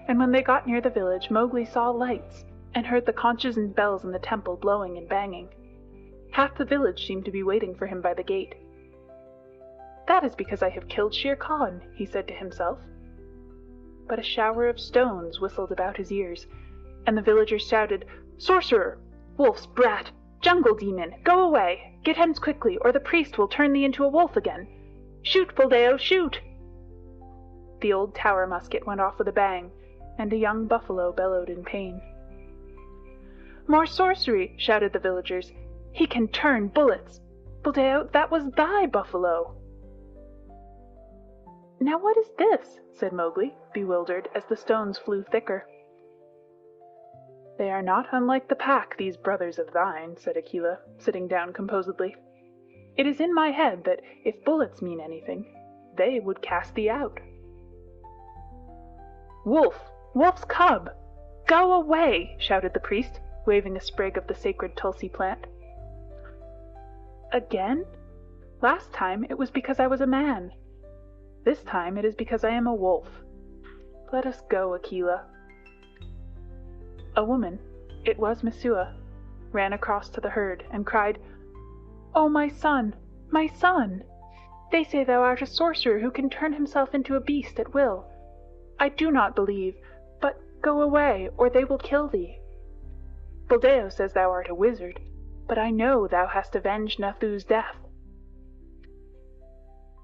and when they got near the village, Mowgli saw lights and heard the conches and bells in the temple blowing and banging. Half the village seemed to be waiting for him by the gate. That is because I have killed Shere Khan, he said to himself. But a shower of stones whistled about his ears, and the villagers shouted, Sorcerer! Wolf's brat! Jungle demon! Go away! Get hence quickly, or the priest will turn thee into a wolf again! Shoot, Buldeo, shoot! The old tower musket went off with a bang, and a young buffalo bellowed in pain. More sorcery! Shouted the villagers. He can turn bullets! Buldeo, that was thy buffalo! Now what is this? Said Mowgli, bewildered as the stones flew thicker. They are not unlike the pack, these brothers of thine, said Akela, sitting down composedly. It is in my head that if bullets mean anything, they would cast thee out. Wolf! Wolf's cub! Go away! Shouted the priest, waving a sprig of the sacred tulsi plant. Again? Last time it was because I was a man. This time it is because I am a wolf. Let us go, Akela. A woman, it was Messua, ran across to the herd and cried, Oh, my son! My son! They say thou art a sorcerer who can turn himself into a beast at will. I do not believe, but go away, or they will kill thee. Buldeo says thou art a wizard, but I know thou hast avenged Nathu's death.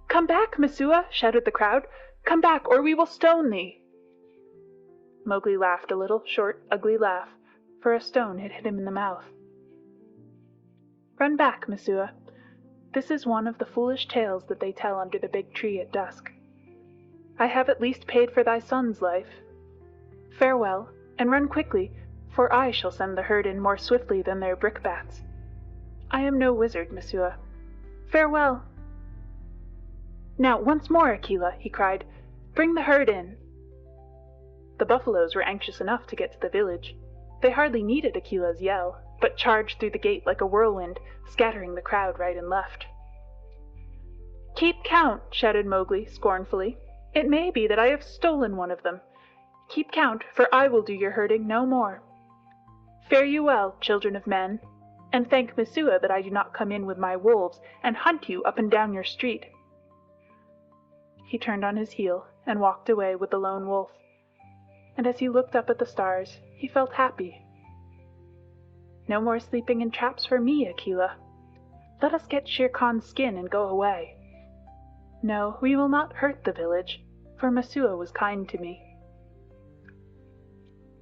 Come back, Messua! Shouted the crowd. Come back, or we will stone thee! Mowgli laughed a little, short, ugly laugh, for a stone had hit him in the mouth. Run back, Messua. This is one of the foolish tales that they tell under the big tree at dusk. I have at least paid for thy son's life. Farewell, and run quickly, for I shall send the herd in more swiftly than their brickbats. I am no wizard, Messua. Farewell! Now, once more, Akela, he cried. Bring the herd in. The buffaloes were anxious enough to get to the village. They hardly needed Akela's yell, but charged through the gate like a whirlwind, scattering the crowd right and left. Keep count, shouted Mowgli scornfully. It may be that I have stolen one of them. Keep count, for I will do your herding no more. Fare you well, children of men, and thank Messua that I do not come in with my wolves and hunt you up and down your street. He turned on his heel and walked away with the lone wolf, and as he looked up at the stars, he felt happy. No more sleeping in traps for me, Akela. Let us get Shere Khan's skin and go away. No, we will not hurt the village, for Messua was kind to me.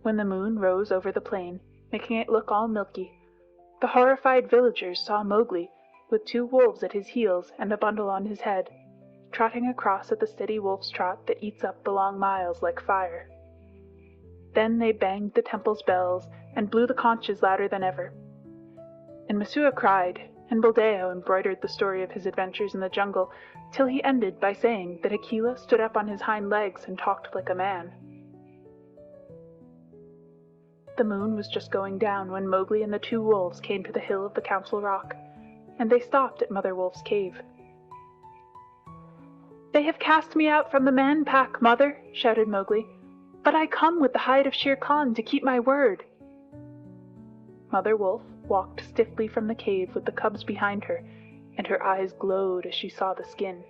When the moon rose over the plain, making it look all milky, the horrified villagers saw Mowgli, with 2 wolves at his heels and a bundle on his head, trotting across at the steady wolf's trot that eats up the long miles like fire. Then they banged the temple's bells and blew the conches louder than ever. And Messua cried, and Buldeo embroidered the story of his adventures in the jungle, till he ended by saying that Akela stood up on his hind legs and talked like a man. The moon was just going down when Mowgli and the 2 wolves came to the hill of the Council Rock, and they stopped at Mother Wolf's cave. "They have cast me out from the Man Pack, Mother," shouted Mowgli, "but I come with the hide of Shere Khan to keep my word." Mother Wolf walked stiffly from the cave with the cubs behind her, and her eyes glowed as she saw the skin.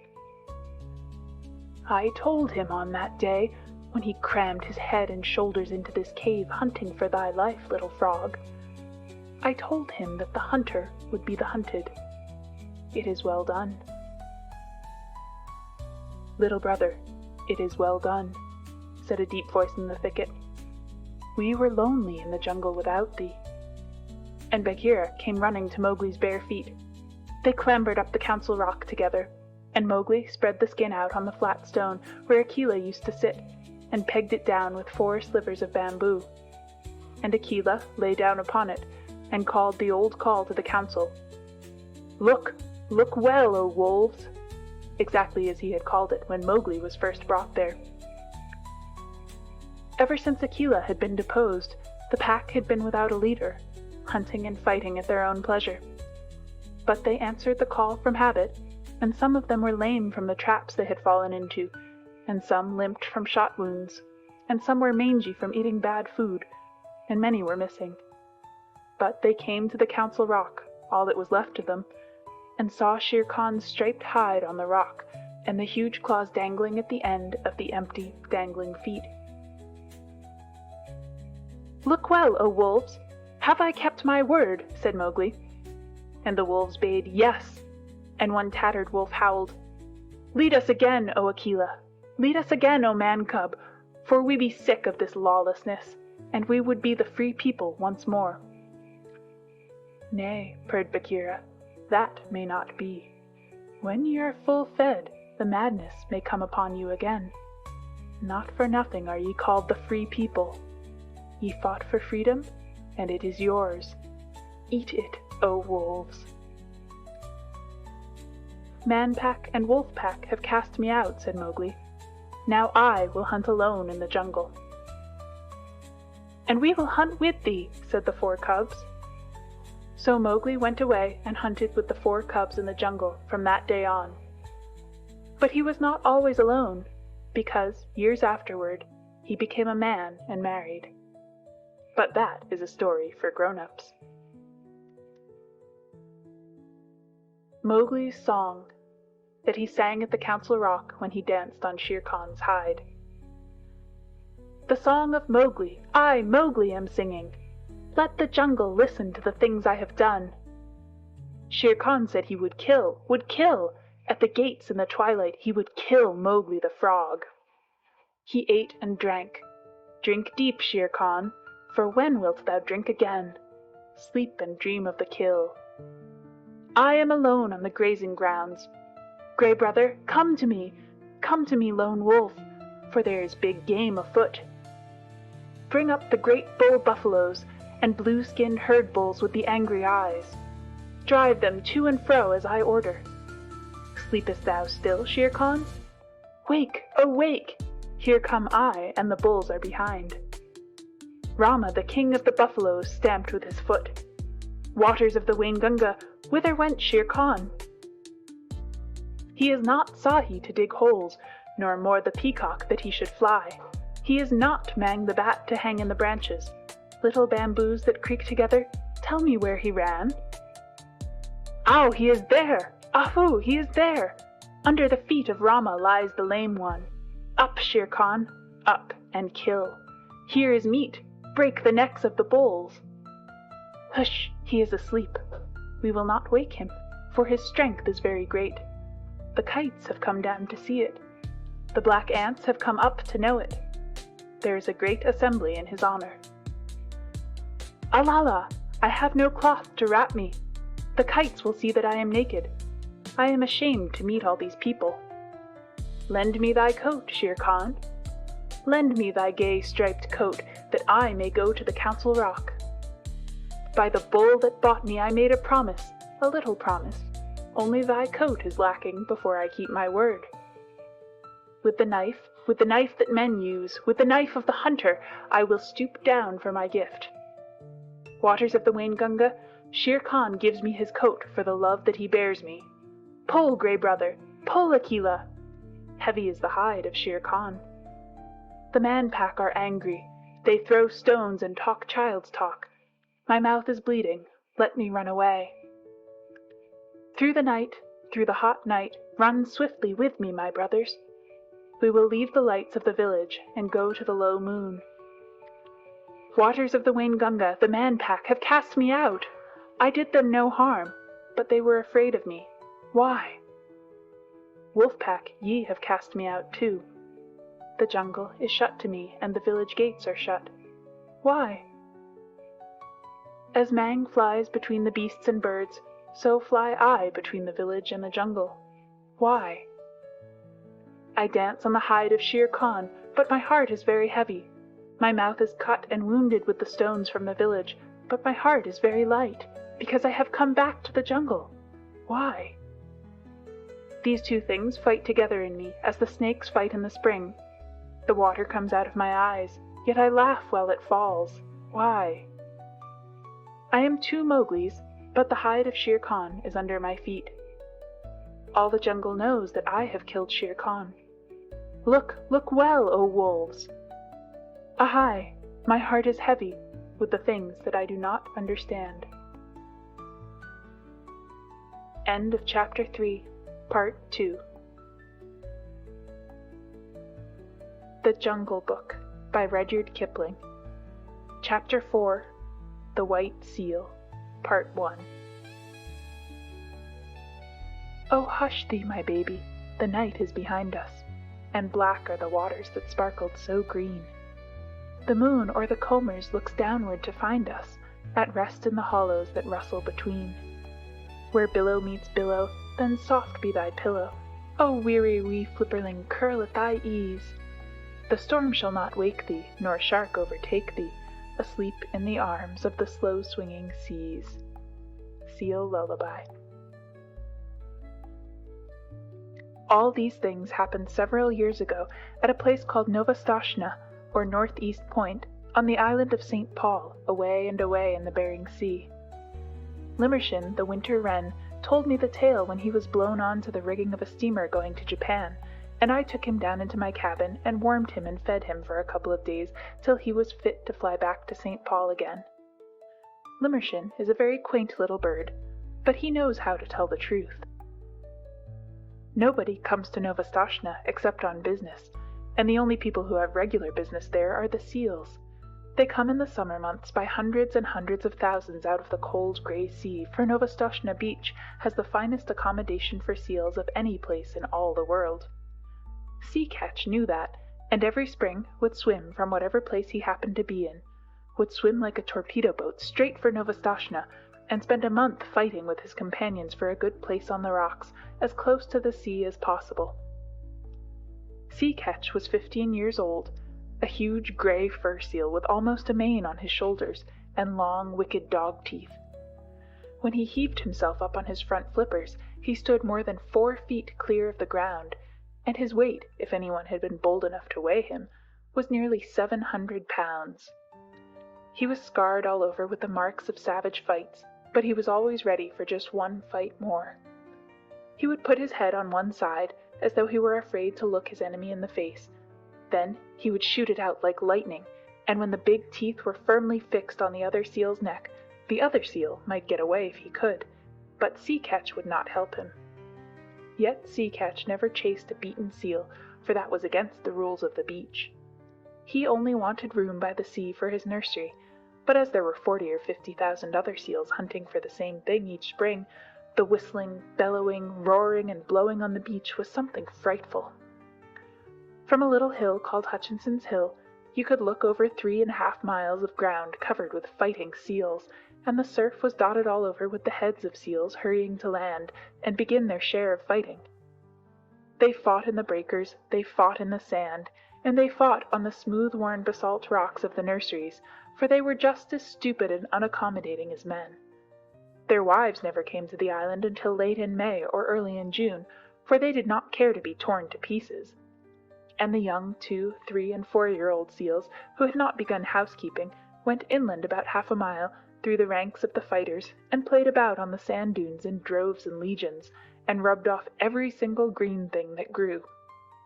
"I told him on that day, when he crammed his head and shoulders into this cave hunting for thy life, little frog. I told him that the hunter would be the hunted. It is well done." "Little brother, it is well done," said a deep voice in the thicket. "We were lonely in the jungle without thee." And Bagheera came running to Mowgli's bare feet. They clambered up the Council Rock together, and Mowgli spread the skin out on the flat stone where Akela used to sit, and pegged it down with 4 slivers of bamboo. And Akela lay down upon it, and called the old call to the council. "Look, look well, O wolves!" exactly as he had called it when Mowgli was first brought there. Ever since Akela had been deposed, the pack had been without a leader, hunting and fighting at their own pleasure. But they answered the call from habit, and some of them were lame from the traps they had fallen into, and some limped from shot wounds, and some were mangy from eating bad food, and many were missing. But they came to the Council Rock, all that was left of them, and saw Shere Khan's striped hide on the rock, and the huge claws dangling at the end of the empty, dangling feet. "Look well, O wolves! Have I kept my word?" said Mowgli. And the wolves bayed, "Yes!" and one tattered wolf howled, "Lead us again, O Akela! Lead us again, O man-cub, for we be sick of this lawlessness, and we would be the free people once more." "Nay," purred Bagheera, "that may not be. When ye are full fed, the madness may come upon you again. Not for nothing are ye called the free people. Ye fought for freedom, and it is yours. Eat it, O wolves." "Man Pack and Wolf Pack have cast me out," said Mowgli. "Now I will hunt alone in the jungle." "And we will hunt with thee," said the 4 cubs. So Mowgli went away and hunted with the 4 cubs in the jungle from that day on. But he was not always alone, because, years afterward, he became a man and married. But that is a story for grown-ups. Mowgli's song, that he sang at the Council Rock when he danced on Shere Khan's hide. "The song of Mowgli, I, Mowgli, am singing. Let the jungle listen to the things I have done. Shere Khan said he would kill, at the gates in the twilight he would kill Mowgli the frog. He ate and drank. Drink deep, Shere Khan, for when wilt thou drink again? Sleep and dream of the kill. I am alone on the grazing grounds. Grey brother, come to me, lone wolf, for there is big game afoot. Bring up the great bull buffaloes and blue-skinned herd bulls with the angry eyes. Drive them to and fro as I order. Sleepest thou still, Shere Khan? Wake, oh wake! Here come I, and the bulls are behind." Rama, the king of the buffaloes, stamped with his foot. "Waters of the Waingunga, whither went Shere Khan?" He is not Sahi to dig holes, nor more the peacock that he should fly. He is not Mang the bat to hang in the branches. Little bamboos that creak together, tell me where he ran. Ow, he is there! Ahu, he is there! Under the feet of Rama lies the lame one. Up, Shere Khan, up and kill. Here is meat, break the necks of the bulls. Hush, he is asleep. We will not wake him, for his strength is very great. The kites have come down to see it. The black ants have come up to know it. There is a great assembly in his honor. Alala, I have no cloth to wrap me. The kites will see that I am naked. I am ashamed to meet all these people. Lend me thy coat, Shere Khan. Lend me thy gay striped coat, that I may go to the council rock. By the bull that bought me I made a promise, a little promise. Only thy coat is lacking before I keep my word. With the knife that men use, with the knife of the hunter, I will stoop down for my gift. Waters of the Waingunga, Shere Khan gives me his coat for the love that he bears me. Pull, Grey Brother, pull, Akela! Heavy is the hide of Shere Khan. The Man-Pack are angry. They throw stones and talk child's talk. My mouth is bleeding. Let me run away. Through the night, through the hot night, run swiftly with me, my brothers. We will leave the lights of the village and go to the low moon. Waters of the Waingunga, the Man-Pack, have cast me out. I did them no harm, but they were afraid of me. Why? Wolf-Pack, ye have cast me out too. The jungle is shut to me, and the village gates are shut. Why? As Mang flies between the beasts and birds, so fly I between the village and the jungle. Why? I dance on the hide of Shere Khan, but my heart is very heavy. My mouth is cut and wounded with the stones from the village, but my heart is very light, because I have come back to the jungle. Why? These two things fight together in me, as the snakes fight in the spring. The water comes out of my eyes, yet I laugh while it falls. Why? I am two Mowglis, but the hide of Shere Khan is under my feet. All the jungle knows that I have killed Shere Khan. Look, look well, O wolves! Ahai, my heart is heavy with the things that I do not understand. End of Chapter 3, Part 2. The Jungle Book by Rudyard Kipling. Chapter 4, The White Seal, Part 1. Oh, hush thee, my baby, the night is behind us, and black are the waters that sparkled so green. The moon o'er the combers looks downward to find us, at rest in the hollows that rustle between. Where billow meets billow, then soft be thy pillow. O weary wee flipperling, curl at thy ease. The storm shall not wake thee, nor shark overtake thee, asleep in the arms of the slow-swinging seas. Seal Lullaby. All these things happened several years ago at a place called Novastoshnah, or Northeast Point, on the island of St. Paul, away and away in the Bering Sea. Limmershin, the winter wren, told me the tale when he was blown on to the rigging of a steamer going to Japan, and I took him down into my cabin and warmed him and fed him for a couple of days till he was fit to fly back to St. Paul again. Limmershin is a very quaint little bird, but he knows how to tell the truth. Nobody comes to Novastoshnah except on business, and the only people who have regular business there are the seals. They come in the summer months by hundreds and hundreds of thousands out of the cold grey sea, for Novastoshnah Beach has the finest accommodation for seals of any place in all the world. Sea Catch knew that, and every spring would swim from whatever place he happened to be in, would swim like a torpedo boat straight for Novastoshnah, and spend a month fighting with his companions for a good place on the rocks, as close to the sea as possible. Sea Catch was 15 years old, a huge grey fur seal with almost a mane on his shoulders, and long, wicked dog teeth. When he heaved himself up on his front flippers, he stood more than 4 feet clear of the ground, and his weight, if anyone had been bold enough to weigh him, was nearly 700 pounds. He was scarred all over with the marks of savage fights, but he was always ready for just one fight more. He would put his head on one side, as though he were afraid to look his enemy in the face. Then he would shoot it out like lightning, and when the big teeth were firmly fixed on the other seal's neck, the other seal might get away if he could, but Sea Catch would not help him. Yet Sea Catch never chased a beaten seal, for that was against the rules of the beach. He only wanted room by the sea for his nursery, but as there were 40 or 50,000 other seals hunting for the same thing each spring, the whistling, bellowing, roaring, and blowing on the beach was something frightful. From a little hill called Hutchinson's Hill, you could look over 3.5 miles of ground covered with fighting seals, and the surf was dotted all over with the heads of seals hurrying to land and begin their share of fighting. They fought in the breakers, they fought in the sand, and they fought on the smooth-worn basalt rocks of the nurseries, for they were just as stupid and unaccommodating as men. Their wives never came to the island until late in May or early in June, for they did not care to be torn to pieces. And the young 2-, 3-, and 4-year-old seals, who had not begun housekeeping, went inland about half a mile, through the ranks of the fighters, and played about on the sand dunes in droves and legions, and rubbed off every single green thing that grew.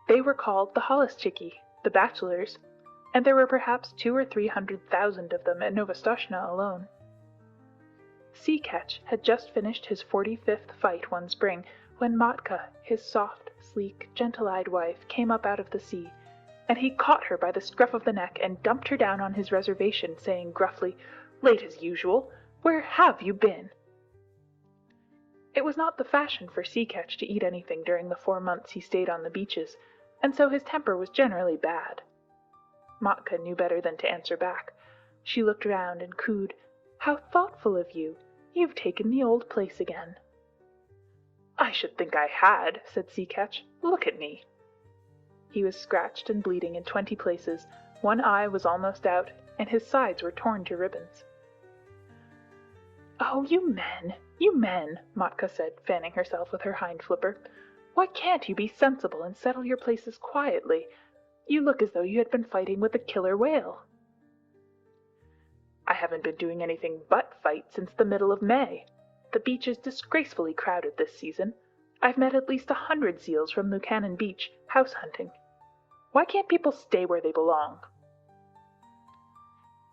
They were called the holluschickie, the bachelors, and there were perhaps 200,000 or 300,000 of them at Novastoshnah alone. Sea Catch had just finished his 45th fight one spring, when Matka, his soft, sleek, gentle-eyed wife, came up out of the sea, and he caught her by the scruff of the neck and dumped her down on his reservation, saying gruffly, "Late as usual. Where have you been?" It was not the fashion for Sea Catch to eat anything during the 4 months he stayed on the beaches, and so his temper was generally bad. Matka knew better than to answer back. She looked round and cooed, "How thoughtful of you! You've taken the old place again." "I should think I had," said Sea Catch. "Look at me." He was scratched and bleeding in 20 places, one eye was almost out, and his sides were torn to ribbons. "Oh, you men," Matka said, fanning herself with her hind flipper. "Why can't you be sensible and settle your places quietly? You look as though you had been fighting with a killer whale." "I haven't been doing anything but fight since the middle of May. The beach is disgracefully crowded this season. I've met at least 100 seals from Lucannon Beach, house hunting. Why can't people stay where they belong?"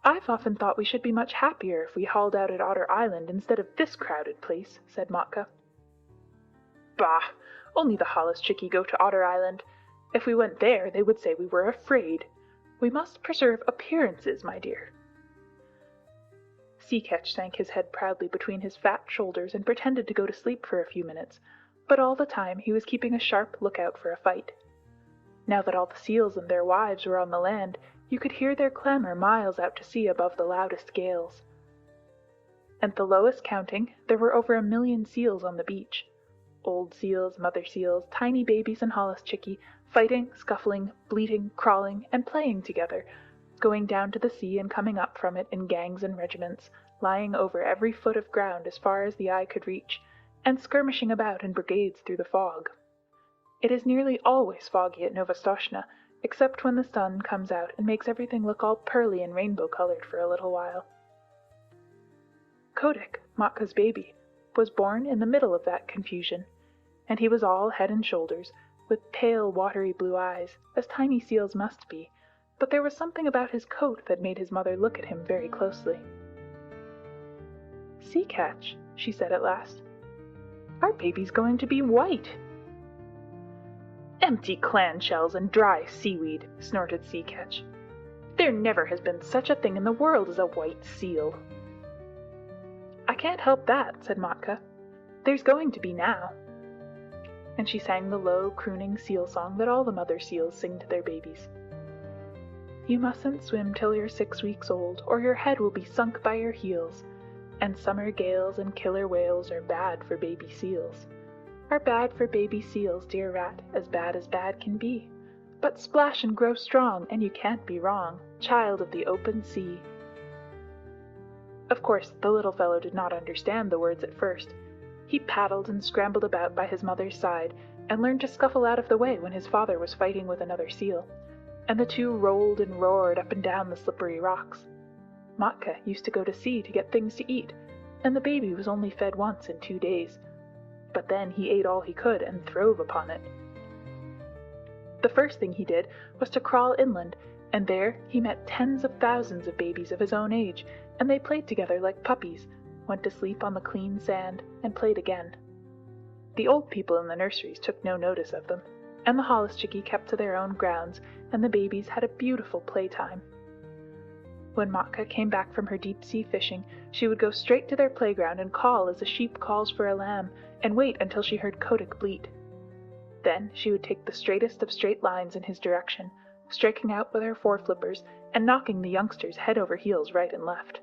"I've often thought we should be much happier if we hauled out at Otter Island instead of this crowded place," said Matka. "Bah! Only the holluschickie go to Otter Island. If we went there, they would say we were afraid. We must preserve appearances, my dear." Sea Catch sank his head proudly between his fat shoulders and pretended to go to sleep for a few minutes, but all the time he was keeping a sharp lookout for a fight. Now that all the seals and their wives were on the land, you could hear their clamor miles out to sea above the loudest gales. At the lowest counting, there were over 1 million seals on the beach. Old seals, mother seals, tiny babies and holluschickie, fighting, scuffling, bleating, crawling, and playing together, going down to the sea and coming up from it in gangs and regiments, lying over every foot of ground as far as the eye could reach, and skirmishing about in brigades through the fog. It is nearly always foggy at Novastoshnah, except when the sun comes out and makes everything look all pearly and rainbow-colored for a little while. Kotick, Matka's baby, was born in the middle of that confusion, and he was all head and shoulders, with pale, watery blue eyes, as tiny seals must be, but there was something about his coat that made his mother look at him very closely. "Sea Catch," she said at last, "our baby's going to be white." "Empty clam-shells and dry seaweed," snorted Sea Catch. "There never has been such a thing in the world as a white seal." "I can't help that," said Matka. "There's going to be now." And she sang the low, crooning seal song that all the mother seals sing to their babies. "You mustn't swim till you're 6 weeks old, or your head will be sunk by your heels. And summer gales and killer whales are bad for baby seals. Are bad for baby seals, dear rat, as bad can be. But splash and grow strong, and you can't be wrong, child of the open sea." Of course, the little fellow did not understand the words at first. He paddled and scrambled about by his mother's side, and learned to scuffle out of the way when his father was fighting with another seal, and the two rolled and roared up and down the slippery rocks. Matka used to go to sea to get things to eat, and the baby was only fed once in 2 days. but then he ate all he could and throve upon it. The first thing he did was to crawl inland, and there he met tens of thousands of babies of his own age, and they played together like puppies, went to sleep on the clean sand, and played again. The old people in the nurseries took no notice of them, and the holluschickie kept to their own grounds, and the babies had a beautiful playtime. When Matka came back from her deep-sea fishing, she would go straight to their playground and call as a sheep calls for a lamb, and wait until she heard Kotick bleat. Then she would take the straightest of straight lines in his direction, striking out with her foreflippers and knocking the youngsters head over heels right and left.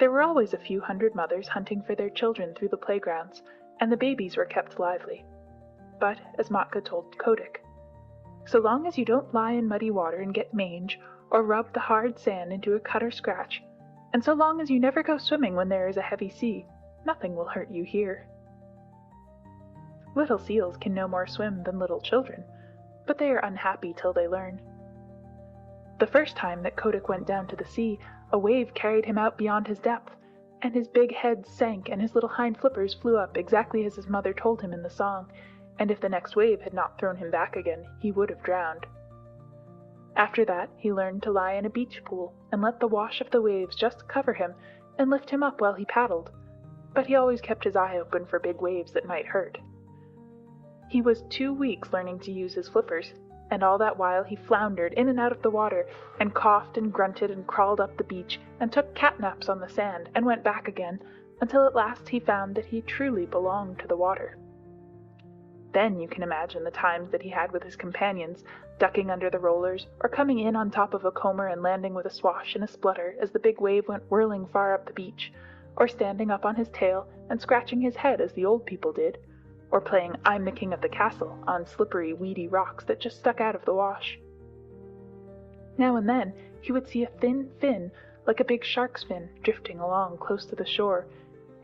There were always a few hundred mothers hunting for their children through the playgrounds, and the babies were kept lively. But, as Matka told Kotick, so long as you don't lie in muddy water and get mange, or rub the hard sand into a cut or scratch, and so long as you never go swimming when there is a heavy sea, nothing will hurt you here. Little seals can no more swim than little children, but they are unhappy till they learn. The first time that Kotick went down to the sea, a wave carried him out beyond his depth, and his big head sank and his little hind flippers flew up exactly as his mother told him in the song, and if the next wave had not thrown him back again, he would have drowned. After that, he learned to lie in a beach pool and let the wash of the waves just cover him and lift him up while he paddled, but he always kept his eye open for big waves that might hurt. He was 2 weeks learning to use his flippers, and all that while he floundered in and out of the water, and coughed and grunted and crawled up the beach, and took catnaps on the sand, and went back again, until at last he found that he truly belonged to the water. Then you can imagine the times that he had with his companions, ducking under the rollers, or coming in on top of a comber and landing with a swash and a splutter as the big wave went whirling far up the beach, or standing up on his tail and scratching his head as the old people did, or playing I'm the King of the Castle on slippery, weedy rocks that just stuck out of the wash. Now and then he would see a thin fin, like a big shark's fin, drifting along close to the shore,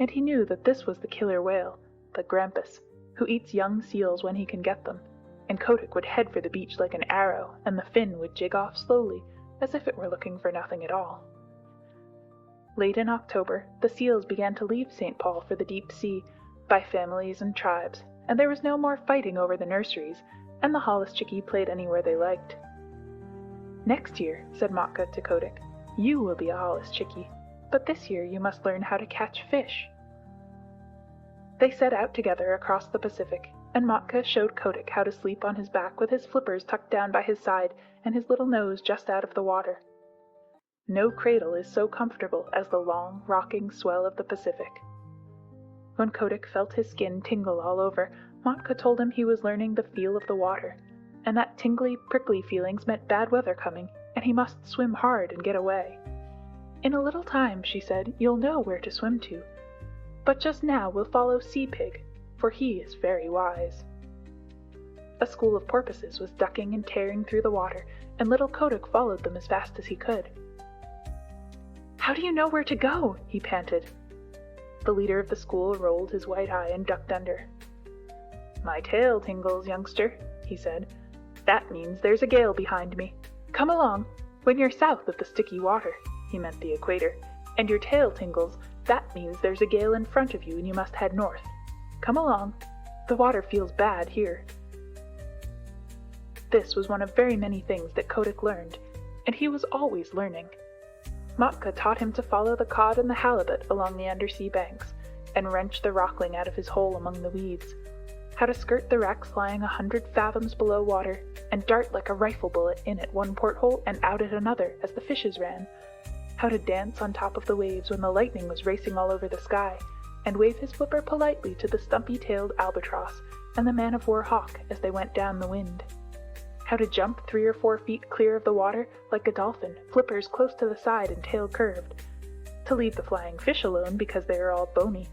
and he knew that this was the killer whale, the grampus, who eats young seals when he can get them, and Kotick would head for the beach like an arrow, and the fin would jig off slowly, as if it were looking for nothing at all. Late in October, the seals began to leave St. Paul for the deep sea, by families and tribes, and there was no more fighting over the nurseries, and the holluschickie played anywhere they liked. Next year, said Matka to Kotick, you will be a holluschickie, but this year you must learn how to catch fish. They set out together across the Pacific, and Matka showed Kotick how to sleep on his back with his flippers tucked down by his side and his little nose just out of the water. No cradle is so comfortable as the long, rocking swell of the Pacific. When Kotick felt his skin tingle all over, Matka told him he was learning the feel of the water, and that tingly, prickly feelings meant bad weather coming, and he must swim hard and get away. In a little time, she said, you'll know where to swim to. But just now we'll follow Sea Pig, for he is very wise. A school of porpoises was ducking and tearing through the water, and little Kotick followed them as fast as he could. How do you know where to go? He panted. The leader of the school rolled his white eye and ducked under. My tail tingles, youngster, he said. That means there's a gale behind me. Come along. When you're south of the sticky water, he meant the equator, and your tail tingles, that means there's a gale in front of you and you must head north. Come along. The water feels bad here. This was one of very many things that Kotick learned, and he was always learning. Matka taught him to follow the cod and the halibut along the undersea banks, and wrench the rockling out of his hole among the weeds, how to skirt the wrecks lying 100 fathoms below water, and dart like a rifle bullet in at one porthole and out at another as the fishes ran, how to dance on top of the waves when the lightning was racing all over the sky, and wave his flipper politely to the stumpy-tailed albatross and the man-of-war hawk as they went down the wind. How to jump 3 or 4 feet clear of the water like a dolphin, flippers close to the side and tail curved. To leave the flying fish alone because they are all bony.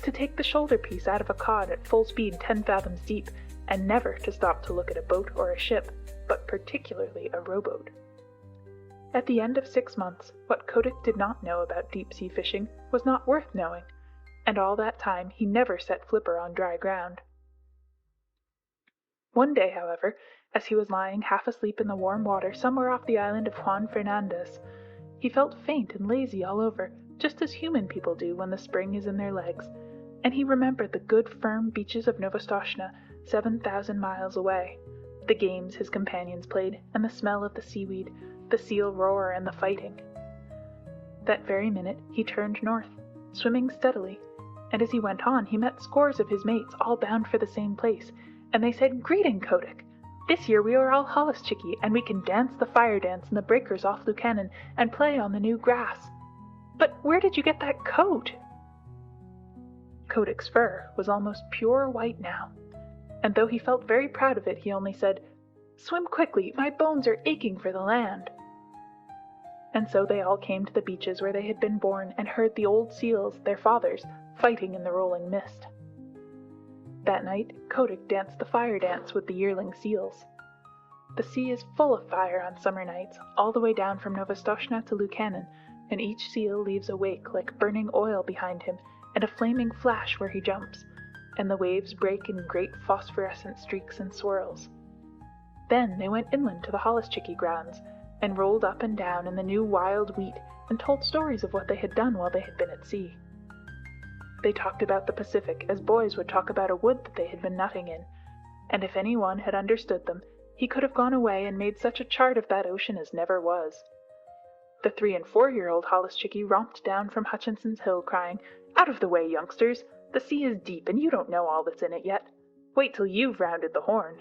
To take the shoulder piece out of a cod at full speed 10 fathoms deep, and never to stop to look at a boat or a ship, but particularly a rowboat. At the end of 6 months, what Kotick did not know about deep-sea fishing was not worth knowing, and all that time he never set Flipper on dry ground. One day, however, as he was lying half asleep in the warm water somewhere off the island of Juan Fernandez, he felt faint and lazy all over, just as human people do when the spring is in their legs, and he remembered the good firm beaches of Novostoshna, 7,000 miles away, the games his companions played, and the smell of the seaweed, the seal roar, and the fighting. That very minute he turned north, swimming steadily, and as he went on he met scores of his mates all bound for the same place, and they said, "Greeting, Kotick! This year we are all holluschickie, and we can dance the fire dance in the breakers off Lukannon and play on the new grass. But where did you get that coat?" Kotick's fur was almost pure white now, and though he felt very proud of it, he only said, "Swim quickly, my bones are aching for the land." And so they all came to the beaches where they had been born and heard the old seals, their fathers, fighting in the rolling mist. That night, Kotick danced the fire dance with the yearling seals. The sea is full of fire on summer nights, all the way down from Novostoshna to Lukannon, and each seal leaves a wake like burning oil behind him and a flaming flash where he jumps, and the waves break in great phosphorescent streaks and swirls. Then they went inland to the holluschickie grounds, and rolled up and down in the new wild wheat, and told stories of what they had done while they had been at sea. They talked about the Pacific as boys would talk about a wood that they had been nutting in, and if any one had understood them, he could have gone away and made such a chart of that ocean as never was. The 3- and 4-year-old holluschickie romped down from Hutchinson's Hill, crying, "Out of the way, youngsters! The sea is deep, and you don't know all that's in it yet. Wait till you've rounded the Horn.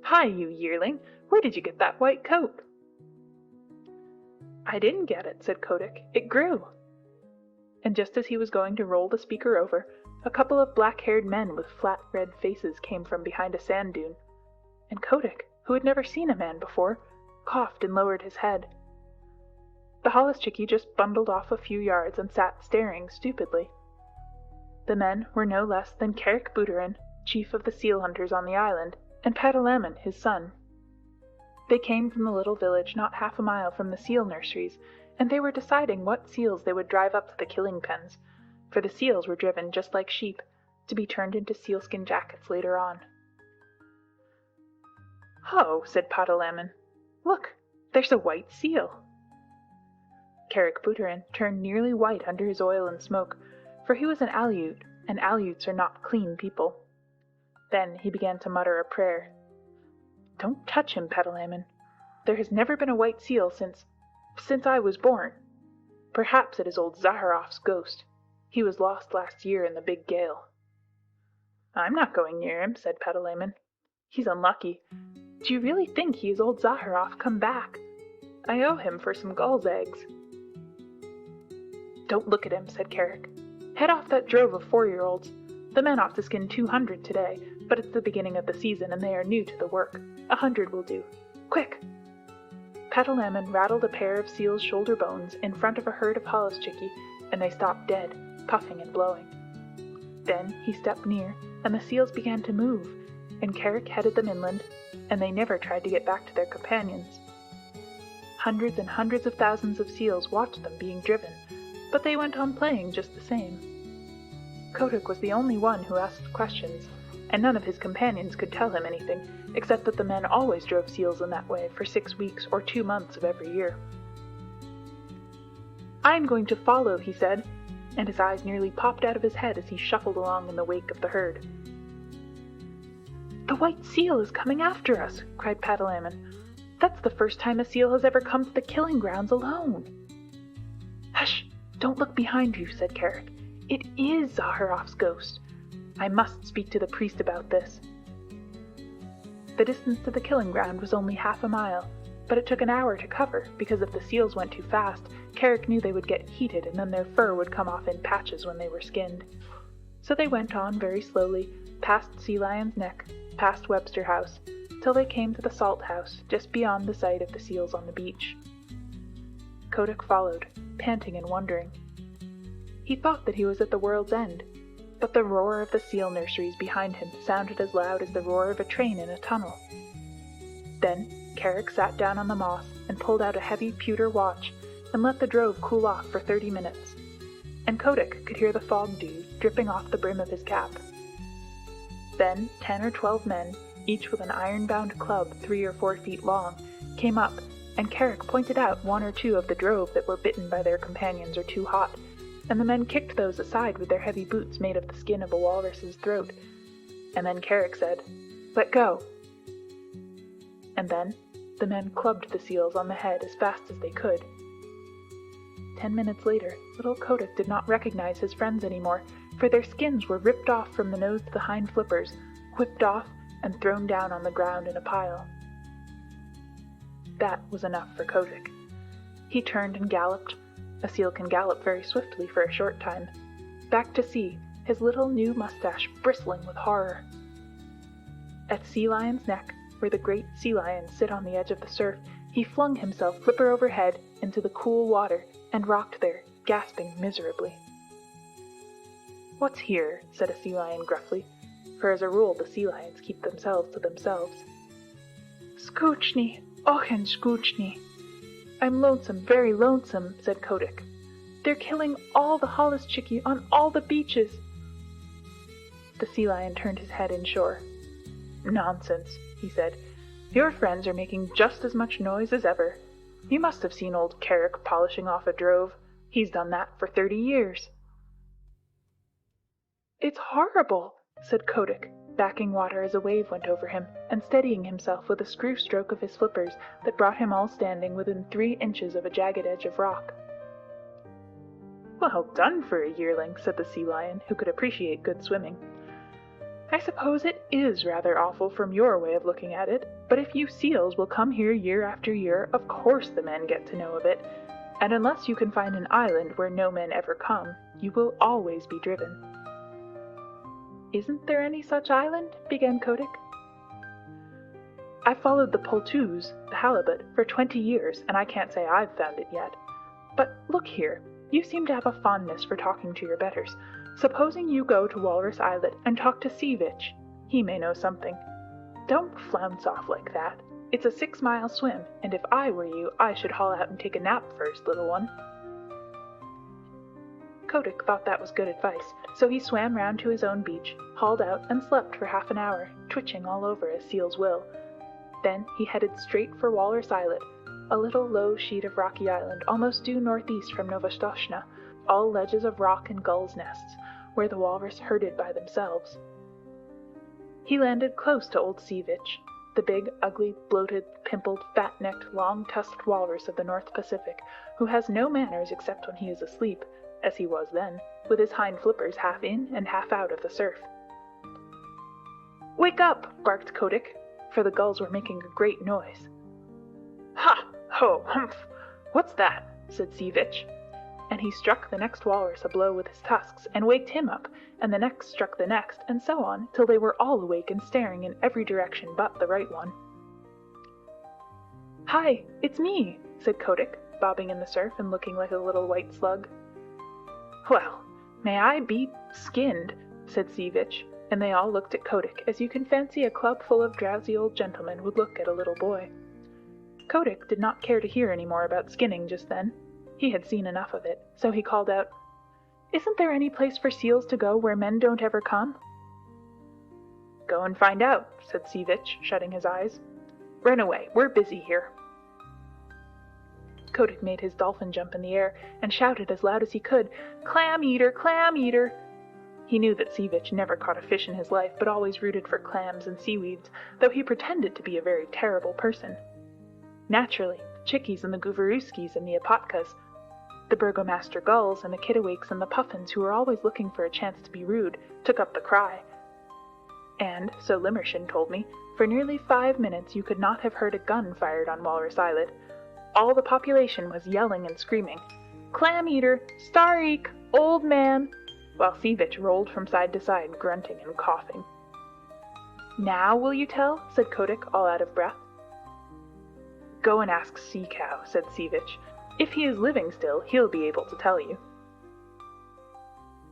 Hi, you yearling! Where did you get that white coat?" "I didn't get it," said Kotick. "It grew." And just as he was going to roll the speaker over, a couple of black-haired men with flat red faces came from behind a sand dune, and Kotick, who had never seen a man before, coughed and lowered his head. The holluschickie just bundled off a few yards and sat staring stupidly. The men were no less than Carrick Buterin, chief of the seal hunters on the island, and Patalamon, his son. They came from the little village not half a mile from the seal nurseries, and they were deciding what seals they would drive up to the killing pens, for the seals were driven just like sheep, to be turned into sealskin jackets later on. "Ho," said Patalamon. "Look, there's a white seal." Carrick Buterin turned nearly white under his oil and smoke, for he was an Aleut, and Aleuts are not clean people. Then he began to mutter a prayer. "Don't touch him, Patalamon. There has never been a white seal since I was born. Perhaps it is old Zaharof's ghost. He was lost last year in the big gale." "I'm not going near him," said Patalamon. "He's unlucky. Do you really think he is old Zaharof come back? I owe him for some gull's eggs." "Don't look at him," said Carrick. "Head off that drove of 4-year-olds. The men ought to skin 200 today, but it's the beginning of the season and they are new to the work. 100 will do. Quick!" Patalamon rattled a pair of seal's shoulder bones in front of a herd of holluschickie, and they stopped dead, puffing and blowing. Then he stepped near, and the seals began to move, and Carrick headed them inland, and they never tried to get back to their companions. Hundreds and hundreds of thousands of seals watched them being driven, but they went on playing just the same. Kotick was the only one who asked questions, and none of his companions could tell him anything, except that the men always drove seals in that way for 6 weeks or 2 months of every year. "I'm going to follow," he said, and his eyes nearly popped out of his head as he shuffled along in the wake of the herd. "The white seal is coming after us!" cried Patalamon. "That's the first time a seal has ever come to the killing grounds alone." "Hush! Don't look behind you," said Carrick. "It is Zaharof's ghost. I must speak to the priest about this." The distance to the killing ground was only half a mile, but it took an hour to cover, because if the seals went too fast, Carrick knew they would get heated and then their fur would come off in patches when they were skinned. So they went on very slowly, past Sea Lion's Neck, past Webster House, till they came to the salt house just beyond the sight of the seals on the beach. Kotick followed, panting and wondering. He thought that he was at the world's end, but the roar of the seal nurseries behind him sounded as loud as the roar of a train in a tunnel. Then Carrick sat down on the moss and pulled out a heavy pewter watch and let the drove cool off for 30 minutes, and Kotick could hear the fog dew dripping off the brim of his cap. Then 10 or 12 men, each with an iron-bound club 3 or 4 feet long, came up, and Carrick pointed out 1 or 2 of the drove that were bitten by their companions or too hot, and the men kicked those aside with their heavy boots made of the skin of a walrus's throat. And then Carrick said, "Let go." And then the men clubbed the seals on the head as fast as they could. 10 minutes later, little Kotick did not recognize his friends anymore, for their skins were ripped off from the nose to the hind flippers, whipped off, and thrown down on the ground in a pile. That was enough for Kotick. He turned and galloped. A seal can gallop very swiftly for a short time. Back to sea, his little new mustache bristling with horror. At Sea Lion's neck, where the great sea lions sit on the edge of the surf, he flung himself flipper overhead into the cool water and rocked there, gasping miserably. "What's here?" said a sea lion gruffly, for as a rule the sea lions keep themselves to themselves. "Scoochnie, ochen scoochnie. I'm lonesome, very lonesome," said Kotick. "They're killing all the holluschickie on all the beaches." The sea lion turned his head inshore. "Nonsense," he said. "Your friends are making just as much noise as ever. You must have seen old Carrick polishing off a drove. He's done that for 30 years. "It's horrible," said Kotick, backing water as a wave went over him, and steadying himself with a screw stroke of his flippers that brought him all standing within 3 inches of a jagged edge of rock. "Well done for a yearling," said the sea lion, who could appreciate good swimming. "I suppose it is rather awful from your way of looking at it, but if you seals will come here year after year, of course the men get to know of it, and unless you can find an island where no men ever come, you will always be driven." "Isn't there any such island?" began Kotick. "I've followed the poltoos, the halibut, for 20 years, and I can't say I've found it yet. But look here, you seem to have a fondness for talking to your betters. Supposing you go to Walrus Islet and talk to Seavitch. He may know something. Don't flounce off like that. It's a 6-mile swim, and if I were you, I should haul out and take a nap first, little one." Kotick thought that was good advice, so he swam round to his own beach, hauled out, and slept for half an hour, twitching all over as seals will. Then he headed straight for Walrus Islet, a little low sheet of rocky island almost due northeast from Novastoshnah, all ledges of rock and gulls' nests, where the walrus herded by themselves. He landed close to old Seavitch, the big, ugly, bloated, pimpled, fat-necked, long-tusked walrus of the North Pacific, who has no manners except when he is asleep, as he was then, with his hind flippers half in and half out of the surf. "Wake up!" barked Kotick, for the gulls were making a great noise. "Ha! Ho! Humph! What's that?" said Seavitch, and he struck the next walrus a blow with his tusks, and waked him up, and the next struck the next, and so on, till they were all awake and staring in every direction but the right one. "Hi, it's me," said Kotick, bobbing in the surf and looking like a little white slug. "Well, may I be skinned," said Seavitch, and they all looked at Kotick as you can fancy a club full of drowsy old gentlemen would look at a little boy. Kotick did not care to hear any more about skinning just then. He had seen enough of it, so he called out, "Isn't there any place for seals to go where men don't ever come?" "Go and find out," said Seavitch, shutting his eyes. "Run away, we're busy here." Kotick made his dolphin jump in the air and shouted as loud as he could, "Clam eater! Clam eater!" He knew that Seavitch never caught a fish in his life, but always rooted for clams and seaweeds, though he pretended to be a very terrible person. Naturally, the chickies and the goovarooskis and the apatkas, the burgomaster gulls and the kittiwakes and the puffins, who were always looking for a chance to be rude, took up the cry. And, so Limmershin told me, for nearly 5 minutes you could not have heard a gun fired on Walrus Islet. All the population was yelling and screaming, "Clam eater! Stareek! Old man!" while Seavitch rolled from side to side, grunting and coughing. "Now will you tell?" said Kotick, all out of breath. "Go and ask Sea Cow," said Seavitch. "If he is living still, he'll be able to tell you."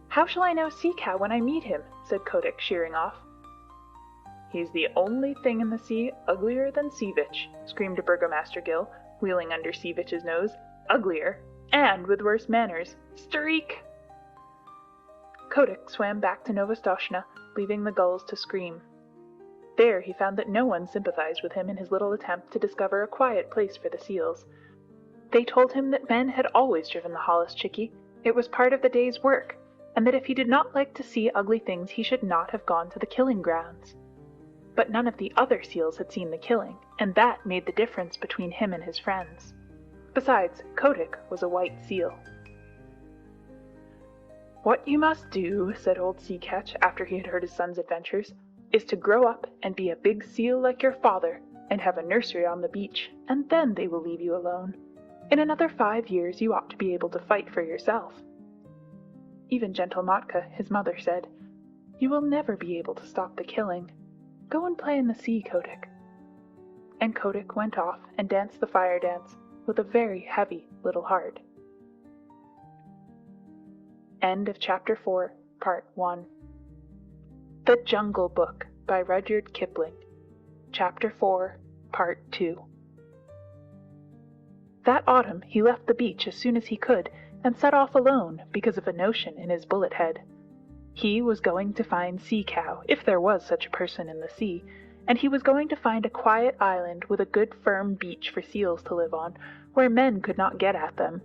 "How shall I know Sea Cow when I meet him?" said Kotick, sheering off. "He's the only thing in the sea uglier than Seavitch," screamed Burgomaster Gill, wheeling under Seavitch's nose. "Uglier, and with worse manners. Stareek!" Kotick swam back to Novastoshnah, leaving the gulls to scream. There he found that no one sympathized with him in his little attempt to discover a quiet place for the seals. They told him that men had always driven the holluschickie, It was part of the day's work, and that if he did not like to see ugly things he should not have gone to the killing grounds. But none of the other seals had seen the killing, and that made the difference between him and his friends. Besides, Kotick was a white seal. "What you must do," said old Sea Catch after he had heard his son's adventures, "is to grow up and be a big seal like your father, and have a nursery on the beach, and then they will leave you alone. In another 5 years you ought to be able to fight for yourself." Even gentle Matka, his mother, said, "You will never be able to stop the killing. Go and play in the sea, Kotick." And Kotick went off and danced the fire dance with a very heavy little heart. End of Chapter 4, Part 1. The Jungle Book by Rudyard Kipling. Chapter 4, Part 2. That autumn he left the beach as soon as he could and set off alone because of a notion in his bullet head. He was going to find Sea Cow, if there was such a person in the sea, and he was going to find a quiet island with a good firm beach for seals to live on, where men could not get at them.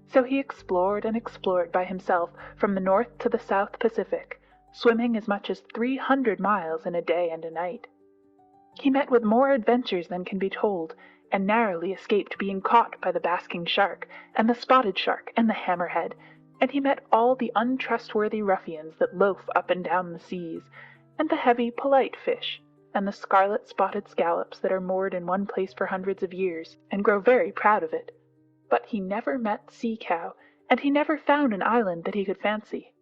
So he explored and explored by himself from the North to the South Pacific, swimming as much as 300 miles in a day and a night. He met with more adventures than can be told, and narrowly escaped being caught by the basking shark, and the spotted shark, and the hammerhead, and he met all the untrustworthy ruffians that loaf up and down the seas, and the heavy, polite fish, and the scarlet-spotted scallops that are moored in one place for hundreds of years, and grow very proud of it. But he never met Sea Cow, and he never found an island that he could fancy.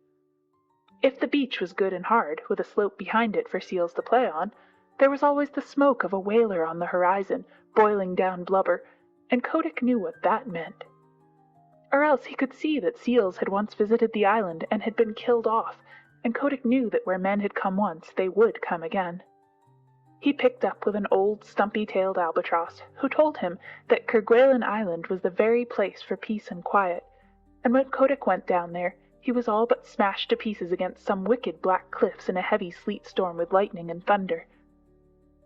If the beach was good and hard, with a slope behind it for seals to play on, there was always the smoke of a whaler on the horizon, boiling down blubber, and Kotick knew what that meant. Or else he could see that seals had once visited the island and had been killed off, and Kotick knew that where men had come once, they would come again. He picked up with an old stumpy-tailed albatross, who told him that Kerguelen Island was the very place for peace and quiet, and when Kotick went down there, he was all but smashed to pieces against some wicked black cliffs in a heavy sleet storm with lightning and thunder.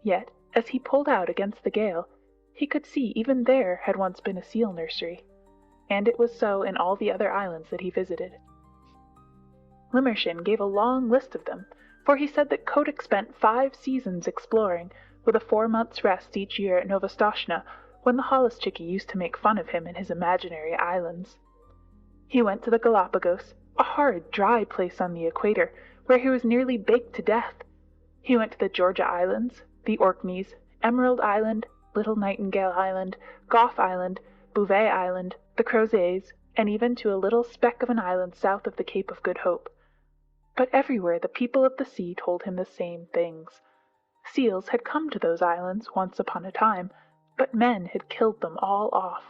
Yet, as he pulled out against the gale, he could see even there had once been a seal nursery, and it was so in all the other islands that he visited. Limmershin gave a long list of them, for he said that Kotick spent 5 seasons exploring, with a 4 months' rest each year at Novostoshna, when the holluschickie used to make fun of him in his imaginary islands. He went to the Galapagos, a horrid dry place on the equator, where he was nearly baked to death. He went to the Georgia Islands, the Orkneys, Emerald Island, Little Nightingale Island, Gough Island, Bouvet Island, the Crozets, and even to a little speck of an island south of the Cape of Good Hope. But everywhere the people of the sea told him the same things. Seals had come to those islands once upon a time, but men had killed them all off.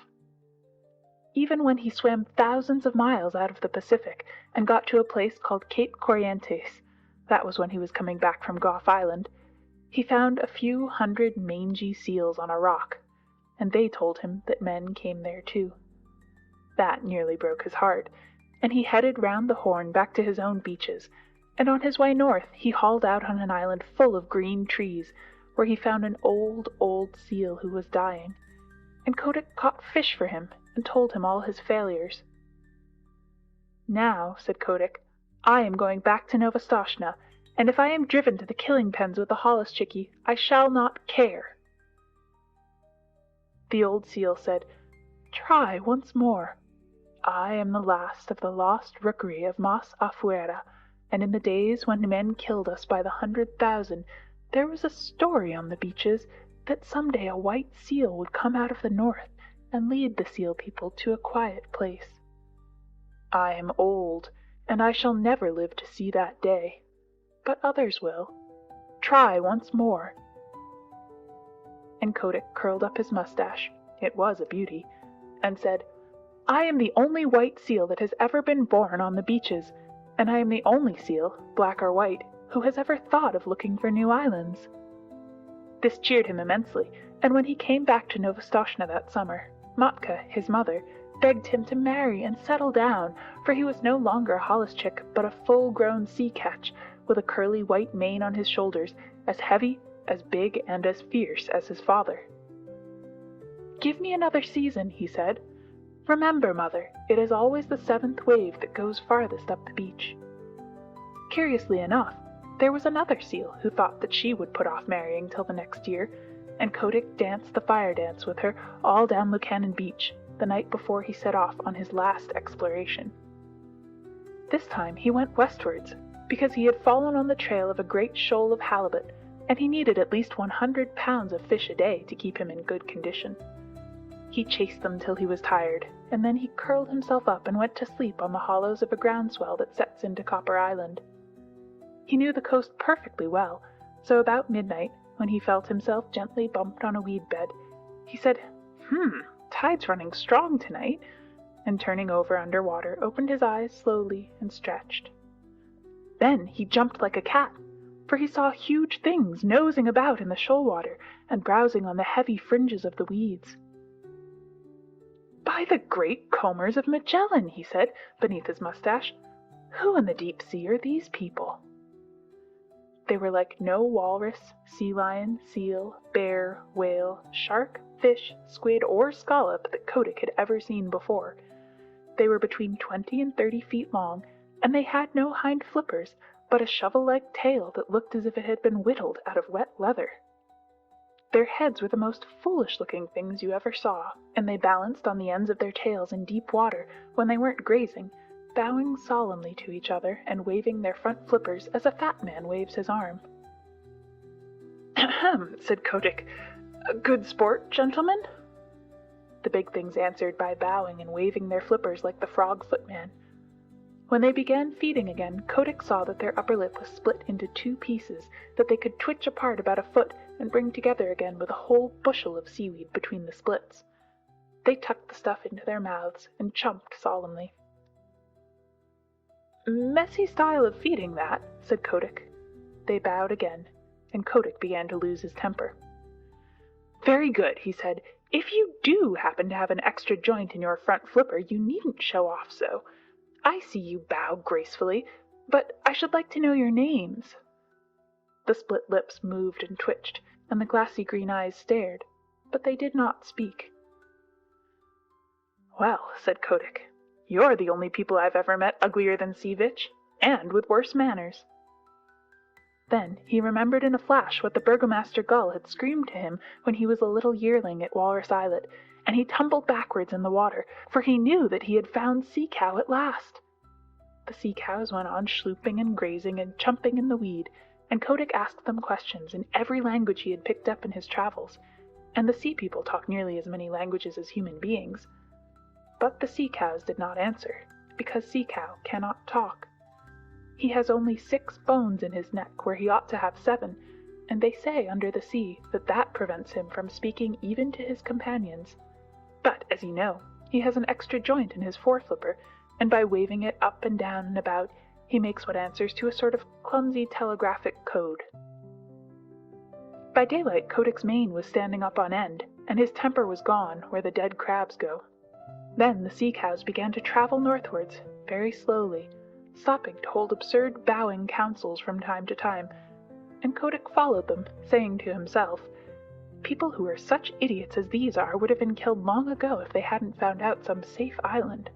Even when he swam thousands of miles out of the Pacific and got to a place called Cape Corrientes, that was when he was coming back from Gough Island, he found a few hundred mangy seals on a rock, and they told him that men came there too. That nearly broke his heart, and he headed round the Horn back to his own beaches, and on his way north he hauled out on an island full of green trees, where he found an old, old seal who was dying, and Kotick caught fish for him and told him all his failures. "Now," said Kotick, "I am going back to Novostoshna, and if I am driven to the killing pens with the holluschickie, I shall not care." The old seal said, "Try once more. I am the last of the lost rookery of Mas Afuera, and in the days when men killed us by the 100,000, there was a story on the beaches that some day a white seal would come out of the north and lead the seal people to a quiet place. I am old, and I shall never live to see that day, but others will. Try once more." And Kotick curled up his mustache, it was a beauty, and said, "I am the only white seal that has ever been born on the beaches, and I am the only seal, black or white, who has ever thought of looking for new islands." This cheered him immensely, and when he came back to Novostoshna that summer, Matka, his mother, begged him to marry and settle down, for he was no longer a holluschickie, but a full-grown sea catch, with a curly white mane on his shoulders, as heavy, as big, and as fierce as his father. "Give me another season," he said. "Remember, mother, it is always the seventh wave that goes farthest up the beach." Curiously enough, there was another seal who thought that she would put off marrying till the next year, and Kotick danced the fire dance with her all down Lucannon Beach the night before he set off on his last exploration. This time he went westwards, because he had fallen on the trail of a great shoal of halibut, and he needed at least 100 pounds of fish a day to keep him in good condition. He chased them till he was tired, and then he curled himself up and went to sleep on the hollows of a groundswell that sets into Copper Island. He knew the coast perfectly well, so about midnight, when he felt himself gently bumped on a weed bed, he said, "Tide's running strong tonight," and turning over under water, opened his eyes slowly and stretched. Then he jumped like a cat, for he saw huge things nosing about in the shoal water and browsing on the heavy fringes of the weeds. "By the great combers of Magellan," he said, beneath his mustache, "who in the deep sea are these people?" They were like no walrus, sea lion, seal, bear, whale, shark, fish, squid, or scallop that Kotick had ever seen before. They were between 20 and 30 feet long, and they had no hind flippers, but a shovel-like tail that looked as if it had been whittled out of wet leather. Their heads were the most foolish-looking things you ever saw, and they balanced on the ends of their tails in deep water when they weren't grazing, bowing solemnly to each other and waving their front flippers as a fat man waves his arm. "Ahem," said Kotick. "Good sport, gentlemen?" The big things answered by bowing and waving their flippers like the frog footman. When they began feeding again, Kotick saw that their upper lip was split into 2 pieces that they could twitch apart about a foot and bring together again with a whole bushel of seaweed between the splits. They tucked the stuff into their mouths and chumped solemnly. "Messy style of feeding, that," said Kotick. They bowed again, and Kotick began to lose his temper. "Very good," he said. "If you do happen to have an extra joint in your front flipper, you needn't show off so. I see you bow gracefully, but I should like to know your names." The split lips moved and twitched, and the glassy green eyes stared, but they did not speak. "Well," said Kotick, "you're the only people I've ever met uglier than Sea-Vitch, and with worse manners." Then he remembered in a flash what the Burgomaster Gull had screamed to him when he was a little yearling at Walrus Islet, and he tumbled backwards in the water, for he knew that he had found Sea Cow at last. The sea cows went on schlooping and grazing and chumping in the weed, and Kotick asked them questions in every language he had picked up in his travels, and the sea people talk nearly as many languages as human beings. But the sea cows did not answer, because Sea Cow cannot talk. He has only 6 bones in his neck where he ought to have 7, and they say under the sea that prevents him from speaking even to his companions. But, as you know, he has an extra joint in his foreflipper, and by waving it up and down and about, he makes what answers to a sort of clumsy telegraphic code. By daylight, Kotick's mane was standing up on end, and his temper was gone where the dead crabs go. Then the sea cows began to travel northwards, very slowly, stopping to hold absurd bowing councils from time to time, and Kotick followed them, saying to himself, "People who are such idiots as these are would have been killed long ago if they hadn't found out some safe island.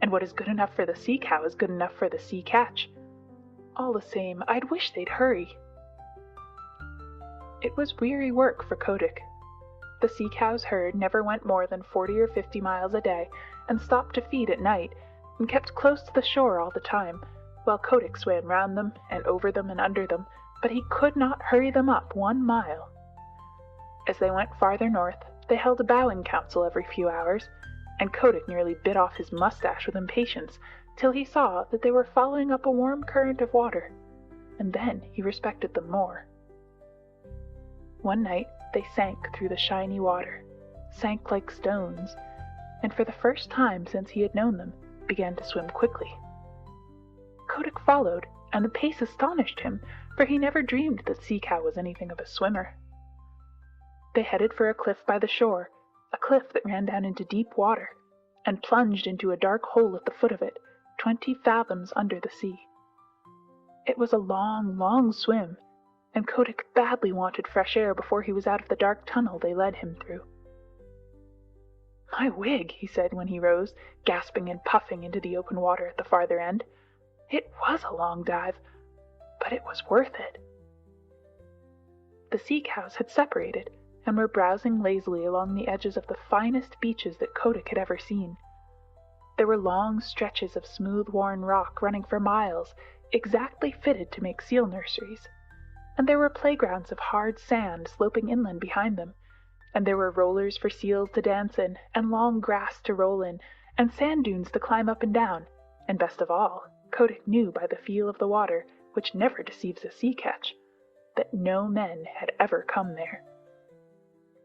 And what is good enough for the sea cow is good enough for the sea catch. All the same, I'd wish they'd hurry." It was weary work for Kotick. The sea cow's herd never went more than 40 or 50 miles a day, and stopped to feed at night, and kept close to the shore all the time, while Kotick swam round them and over them and under them, but he could not hurry them up 1 mile. As they went farther north, they held a bowing council every few hours, and Kotick nearly bit off his mustache with impatience, till he saw that they were following up a warm current of water, and then he respected them more. One night they sank through the shiny water, sank like stones, and for the first time since he had known them, began to swim quickly. Kotick followed, and the pace astonished him, for he never dreamed that Sea Cow was anything of a swimmer. They headed for a cliff by the shore, a cliff that ran down into deep water, and plunged into a dark hole at the foot of it, 20 fathoms under the sea. It was a long, long swim, and Kotick badly wanted fresh air before he was out of the dark tunnel they led him through. "My wig," he said when he rose, gasping and puffing into the open water at the farther end. "It was a long dive, but it was worth it." The sea cows had separated and were browsing lazily along the edges of the finest beaches that Kotick had ever seen. There were long stretches of smooth-worn rock running for miles, exactly fitted to make seal nurseries, and there were playgrounds of hard sand sloping inland behind them, and there were rollers for seals to dance in, and long grass to roll in, and sand dunes to climb up and down, and best of all, Kotick knew by the feel of the water, which never deceives a sea catch, that no men had ever come there.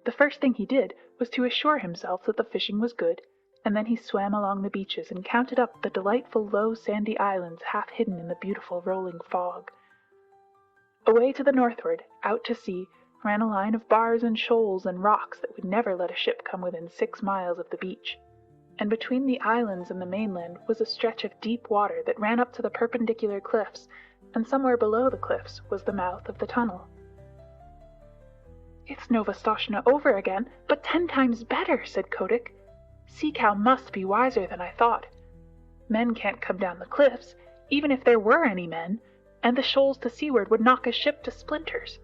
The first thing he did was to assure himself that the fishing was good, and then he swam along the beaches and counted up the delightful low sandy islands half hidden in the beautiful rolling fog. Away to the northward, out to sea, ran a line of bars and shoals and rocks that would never let a ship come within 6 miles of the beach, and between the islands and the mainland was a stretch of deep water that ran up to the perpendicular cliffs, and somewhere below the cliffs was the mouth of the tunnel. "It's Novastoshnah over again, but 10 times better," said Kotick. "Sea Cow must be wiser than I thought. Men can't come down the cliffs, even if there were any men, and the shoals to seaward would knock a ship to splinters.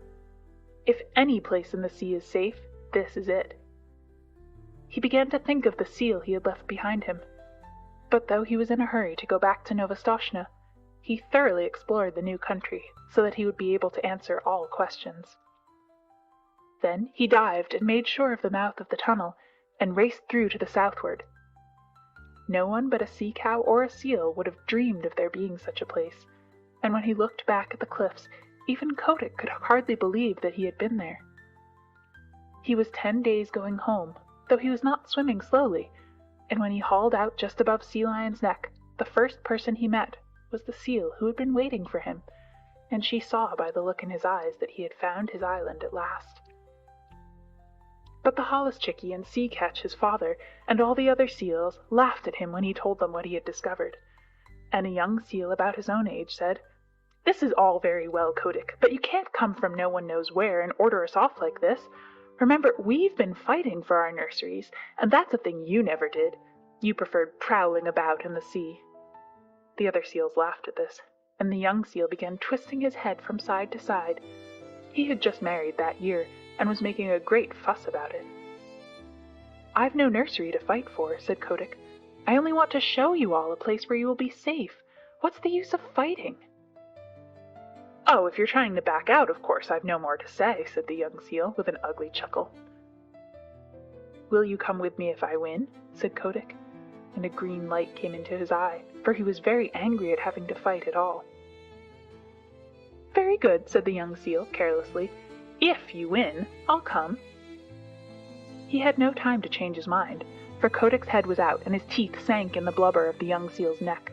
If any place in the sea is safe, this is it." He began to think of the seal he had left behind him, but though he was in a hurry to go back to Novastoshnah, he thoroughly explored the new country so that he would be able to answer all questions. Then he dived and made sure of the mouth of the tunnel, and raced through to the southward. No one but a sea cow or a seal would have dreamed of there being such a place, and when he looked back at the cliffs, even Kotick could hardly believe that he had been there. He was 10 days going home, though he was not swimming slowly, and when he hauled out just above Sea Lion's Neck, the first person he met was the seal who had been waiting for him, and she saw by the look in his eyes that he had found his island at last. But the holluschickie and Sea Catch, his father, and all the other seals laughed at him when he told them what he had discovered, and a young seal about his own age said, "This is all very well, Kotick, but you can't come from no one knows where and order us off like this. Remember, we've been fighting for our nurseries, and that's a thing you never did. You preferred prowling about in the sea." The other seals laughed at this, and the young seal began twisting his head from side to side. He had just married that year, and was making a great fuss about it. "I've no nursery to fight for," said Kotick. "I only want to show you all a place where you will be safe. What's the use of fighting?" "Oh, if you're trying to back out, of course I've no more to say," said the young seal, with an ugly chuckle. "Will you come with me if I win?" said Kotick, and a green light came into his eye, for he was very angry at having to fight at all. "Very good," said the young seal, carelessly. "If you win, I'll come." He had no time to change his mind, for Kotick's head was out and his teeth sank in the blubber of the young seal's neck.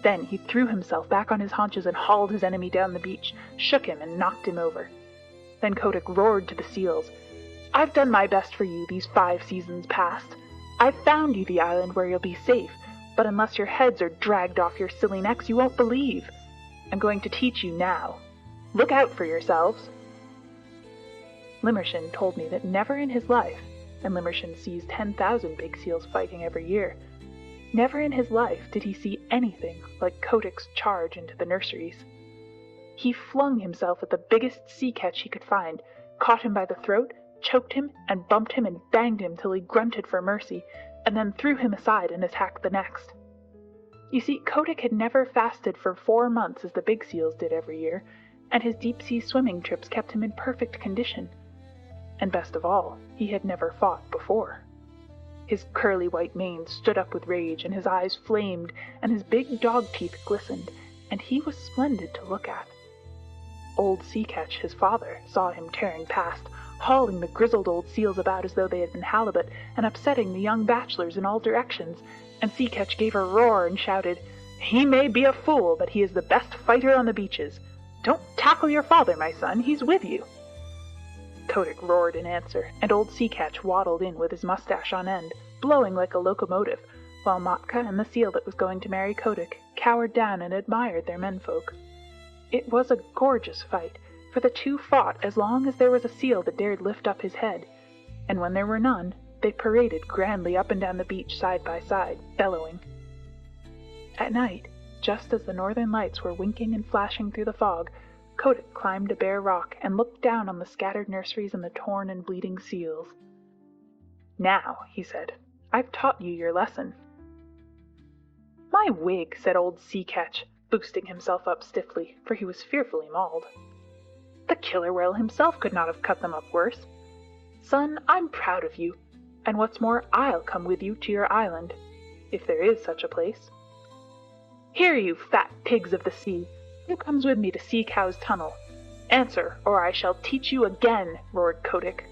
Then he threw himself back on his haunches and hauled his enemy down the beach, shook him and knocked him over. Then Kotick roared to the seals, "I've done my best for you these 5 seasons past. I've found you the island where you'll be safe, but unless your heads are dragged off your silly necks, you won't believe. I'm going to teach you now. Look out for yourselves." Limmershin told me that never in his life, and Limmershin sees 10,000 big seals fighting every year, never in his life did he see anything like Kotick's charge into the nurseries. He flung himself at the biggest sea catch he could find, caught him by the throat, choked him, and bumped him and banged him till he grunted for mercy, and then threw him aside and attacked the next. You see, Kotick had never fasted for 4 months as the big seals did every year, and his deep-sea swimming trips kept him in perfect condition. And best of all, he had never fought before. His curly white mane stood up with rage, and his eyes flamed, and his big dog teeth glistened, and he was splendid to look at. Old Sea Catch, his father, saw him tearing past, hauling the grizzled old seals about as though they had been halibut, and upsetting the young bachelors in all directions, and Sea Catch gave a roar and shouted, "He may be a fool, but he is the best fighter on the beaches. Don't tackle your father, my son, he's with you." Kotick roared in answer, and old Sea Catch waddled in with his mustache on end, blowing like a locomotive, while Matka and the seal that was going to marry Kotick cowered down and admired their menfolk. It was a gorgeous fight, for the two fought as long as there was a seal that dared lift up his head, and when there were none, They paraded grandly up and down the beach side by side, bellowing. At night, just as the northern lights were winking and flashing through the fog, Kotick climbed a bare rock and looked down on the scattered nurseries and the torn and bleeding seals. "Now," he said, "I've taught you your lesson." "My wig," said old Sea Catch, boosting himself up stiffly, for he was fearfully mauled. "The killer whale himself could not have cut them up worse. Son, I'm proud of you, and what's more, I'll come with you to your island, if there is such a place." "Here, you fat pigs of the sea, who comes with me to Sea Cow's tunnel? Answer, or I shall teach you again," roared Kotick.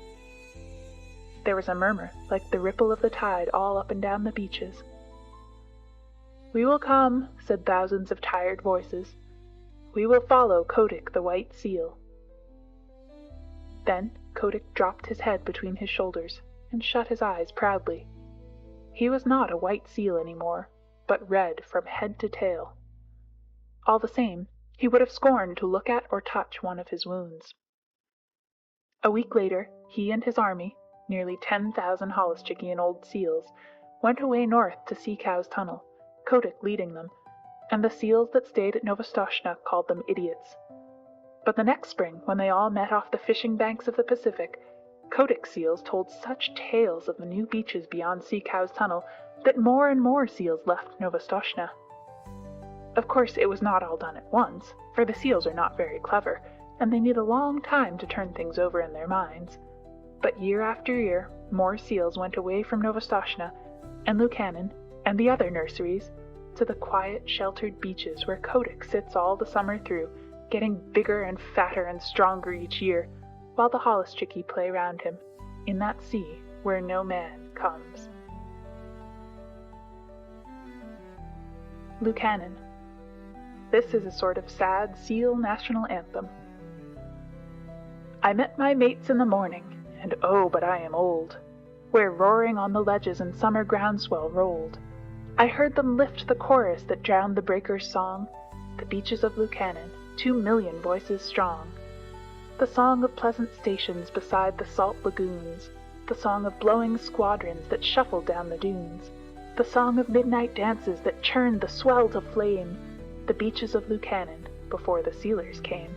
There was a murmur, like the ripple of the tide all up and down the beaches. "We will come," said thousands of tired voices. "We will follow Kotick the White Seal." Then Kotick dropped his head between his shoulders and shut his eyes proudly. He was not a white seal any more, but red from head to tail. All the same, he would have scorned to look at or touch one of his wounds. A week later, he and his army, nearly 10,000 Holluschickian old seals, went away north to Sea Cow's tunnel, Kotick leading them, and the seals that stayed at Novostoshna called them idiots. But the next spring, when they all met off the fishing banks of the Pacific, Kotick seals told such tales of the new beaches beyond Sea Cow's tunnel that more and more seals left Novostoshna. Of course, it was not all done at once, for the seals are not very clever, and they need a long time to turn things over in their minds. But year after year, more seals went away from Novostoshna and Lukannon and the other nurseries to the quiet, sheltered beaches where Kotick sits all the summer through, getting bigger and fatter and stronger each year, while the Holluschickie play round him, in that sea where no man comes. Lukannon. This is a sort of sad seal national anthem. I met my mates in the morning, and oh, but I am old, where roaring on the ledges and summer groundswell rolled. I heard them lift the chorus that drowned the breakers' song, the beaches of Lukannon, 2,000,000 voices strong. The song of pleasant stations beside the salt lagoons, the song of blowing squadrons that shuffled down the dunes, the song of midnight dances that churned the swell to flame, the beaches of Lukannon before the sealers came.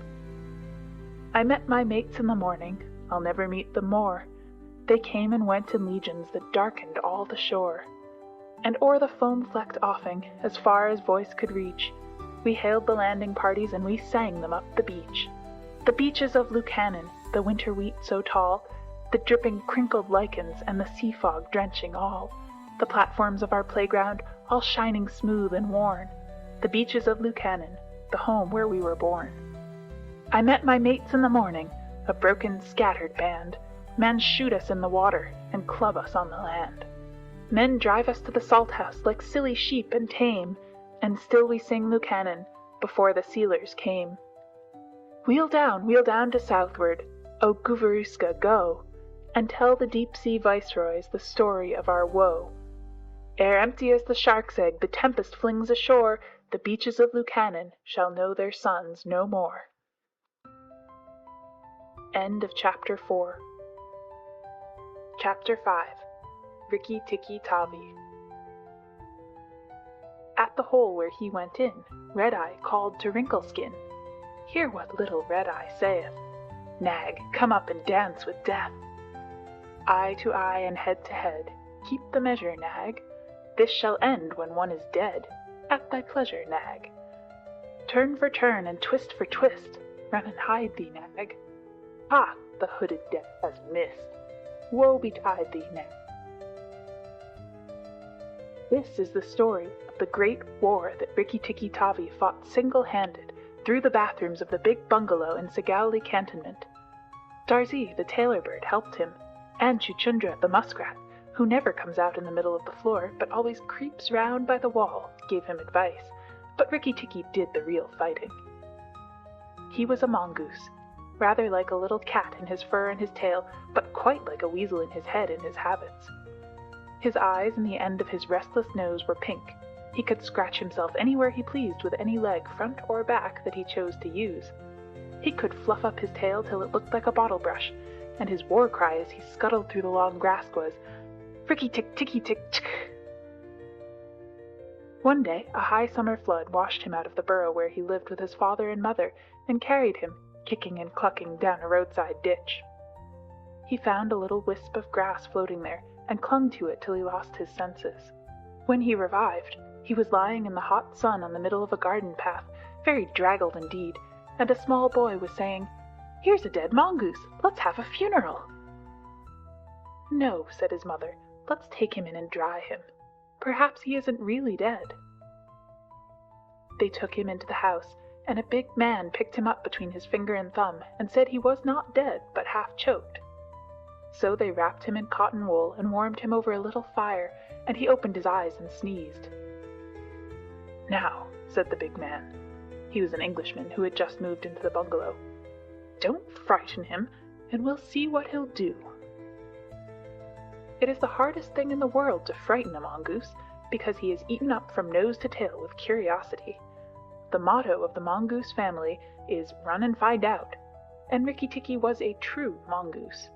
I met my mates in the morning, I'll never meet them more. They came and went in legions that darkened all the shore. And o'er the foam-flecked offing, as far as voice could reach, we hailed the landing parties and we sang them up the beach. The beaches of Lukannon, the winter wheat so tall, the dripping crinkled lichens and the sea fog drenching all, the platforms of our playground all shining smooth and worn, the beaches of Lukannon, the home where we were born. I met my mates in the morning, a broken, scattered band. Men shoot us in the water and club us on the land. Men drive us to the salt house like silly sheep and tame, and still we sing Lukannon before the sealers came. Wheel down to southward, O Guvaruska, go, and tell the deep-sea viceroys the story of our woe. Ere empty as the shark's egg the tempest flings ashore, the beaches of Lukannon shall know their sons no more. End of Chapter 4. Chapter 5. Rikki Tikki Tavi. At the hole where he went in, Red-Eye called to Wrinkleskin. Hear what little Red-Eye saith. Nag, come up and dance with death. Eye to eye and head to head, keep the measure, Nag. This shall end when one is dead. At thy pleasure, Nag. Turn for turn and twist for twist, run and hide thee, Nag. Ha! The hooded death has missed. Woe betide thee, Nag. This is the story of the great war that Rikki Tikki Tavi fought single-handed through the bathrooms of the big bungalow in Segowli Cantonment. Darzee, the tailor bird, helped him, and Chuchundra, the muskrat, who never comes out in the middle of the floor but always creeps round by the wall, gave him advice, but Rikki Tikki did the real fighting. He was a mongoose, rather like a little cat in his fur and his tail, but quite like a weasel in his head and his habits. His eyes and the end of his restless nose were pink. He could scratch himself anywhere he pleased with any leg, front or back, that he chose to use. He could fluff up his tail till it looked like a bottle brush, and his war cry as he scuttled through the long grass was, Ricky-tick, ticky-tick-tick. One day, a high summer flood washed him out of the burrow where he lived with his father and mother and carried him, kicking and clucking, down a roadside ditch. He found a little wisp of grass floating there and clung to it till he lost his senses. When he revived, he was lying in the hot sun on the middle of a garden path, very draggled indeed, and a small boy was saying, "Here's a dead mongoose, let's have a funeral." "No," said his mother, "let's take him in and dry him. Perhaps he isn't really dead." They took him into the house, and a big man picked him up between his finger and thumb and said he was not dead, but half choked. So they wrapped him in cotton wool and warmed him over a little fire, and he opened his eyes and sneezed. "Now," said the big man, he was an Englishman who had just moved into the bungalow, "don't frighten him, and we'll see what he'll do." It is the hardest thing in the world to frighten a mongoose, because he is eaten up from nose to tail with curiosity. The motto of the mongoose family is "Run and find out," and Rikki-Tikki was a true mongoose.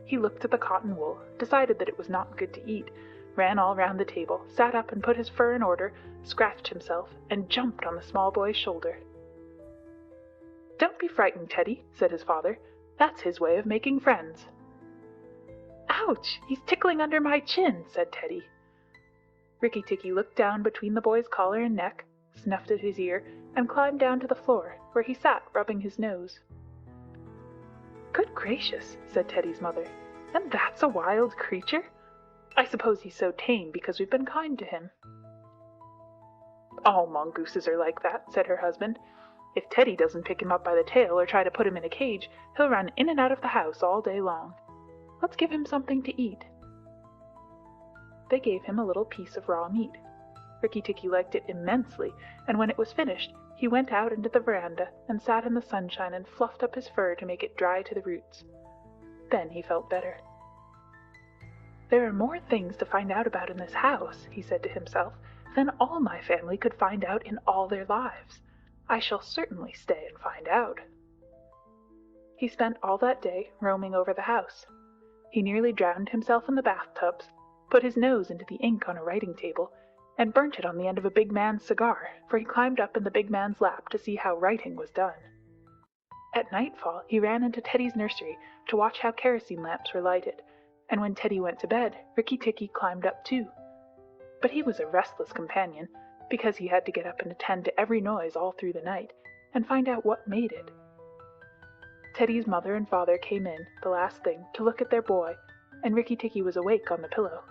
He looked at the cotton wool, decided that it was not good to eat, ran all round the table, sat up and put his fur in order, scratched himself, and jumped on the small boy's shoulder. "Don't be frightened, Teddy," said his father. "That's his way of making friends." "Ouch! He's tickling under my chin," said Teddy. Rikki-Tikki looked down between the boy's collar and neck, snuffed at his ear, and climbed down to the floor, where he sat rubbing his nose. "Good gracious," said Teddy's mother, "and that's a wild creature? I suppose he's so tame because we've been kind to him." "All mongooses are like that," said her husband. "If Teddy doesn't pick him up by the tail or try to put him in a cage, he'll run in and out of the house all day long. Let's give him something to eat." They gave him a little piece of raw meat. Rikki-Tikki liked it immensely, and when it was finished, he went out into the veranda and sat in the sunshine and fluffed up his fur to make it dry to the roots. Then he felt better. "There are more things to find out about in this house," he said to himself, "than all my family could find out in all their lives. I shall certainly stay and find out." He spent all that day roaming over the house. He nearly drowned himself in the bathtubs, put his nose into the ink on a writing table, and burnt it on the end of a big man's cigar, for he climbed up in the big man's lap to see how writing was done. At nightfall he ran into Teddy's nursery to watch how kerosene lamps were lighted, and when Teddy went to bed, Rikki-Tikki climbed up too. But he was a restless companion, because he had to get up and attend to every noise all through the night, and find out what made it. Teddy's mother and father came in, the last thing, to look at their boy, and Rikki-Tikki was awake on the pillow.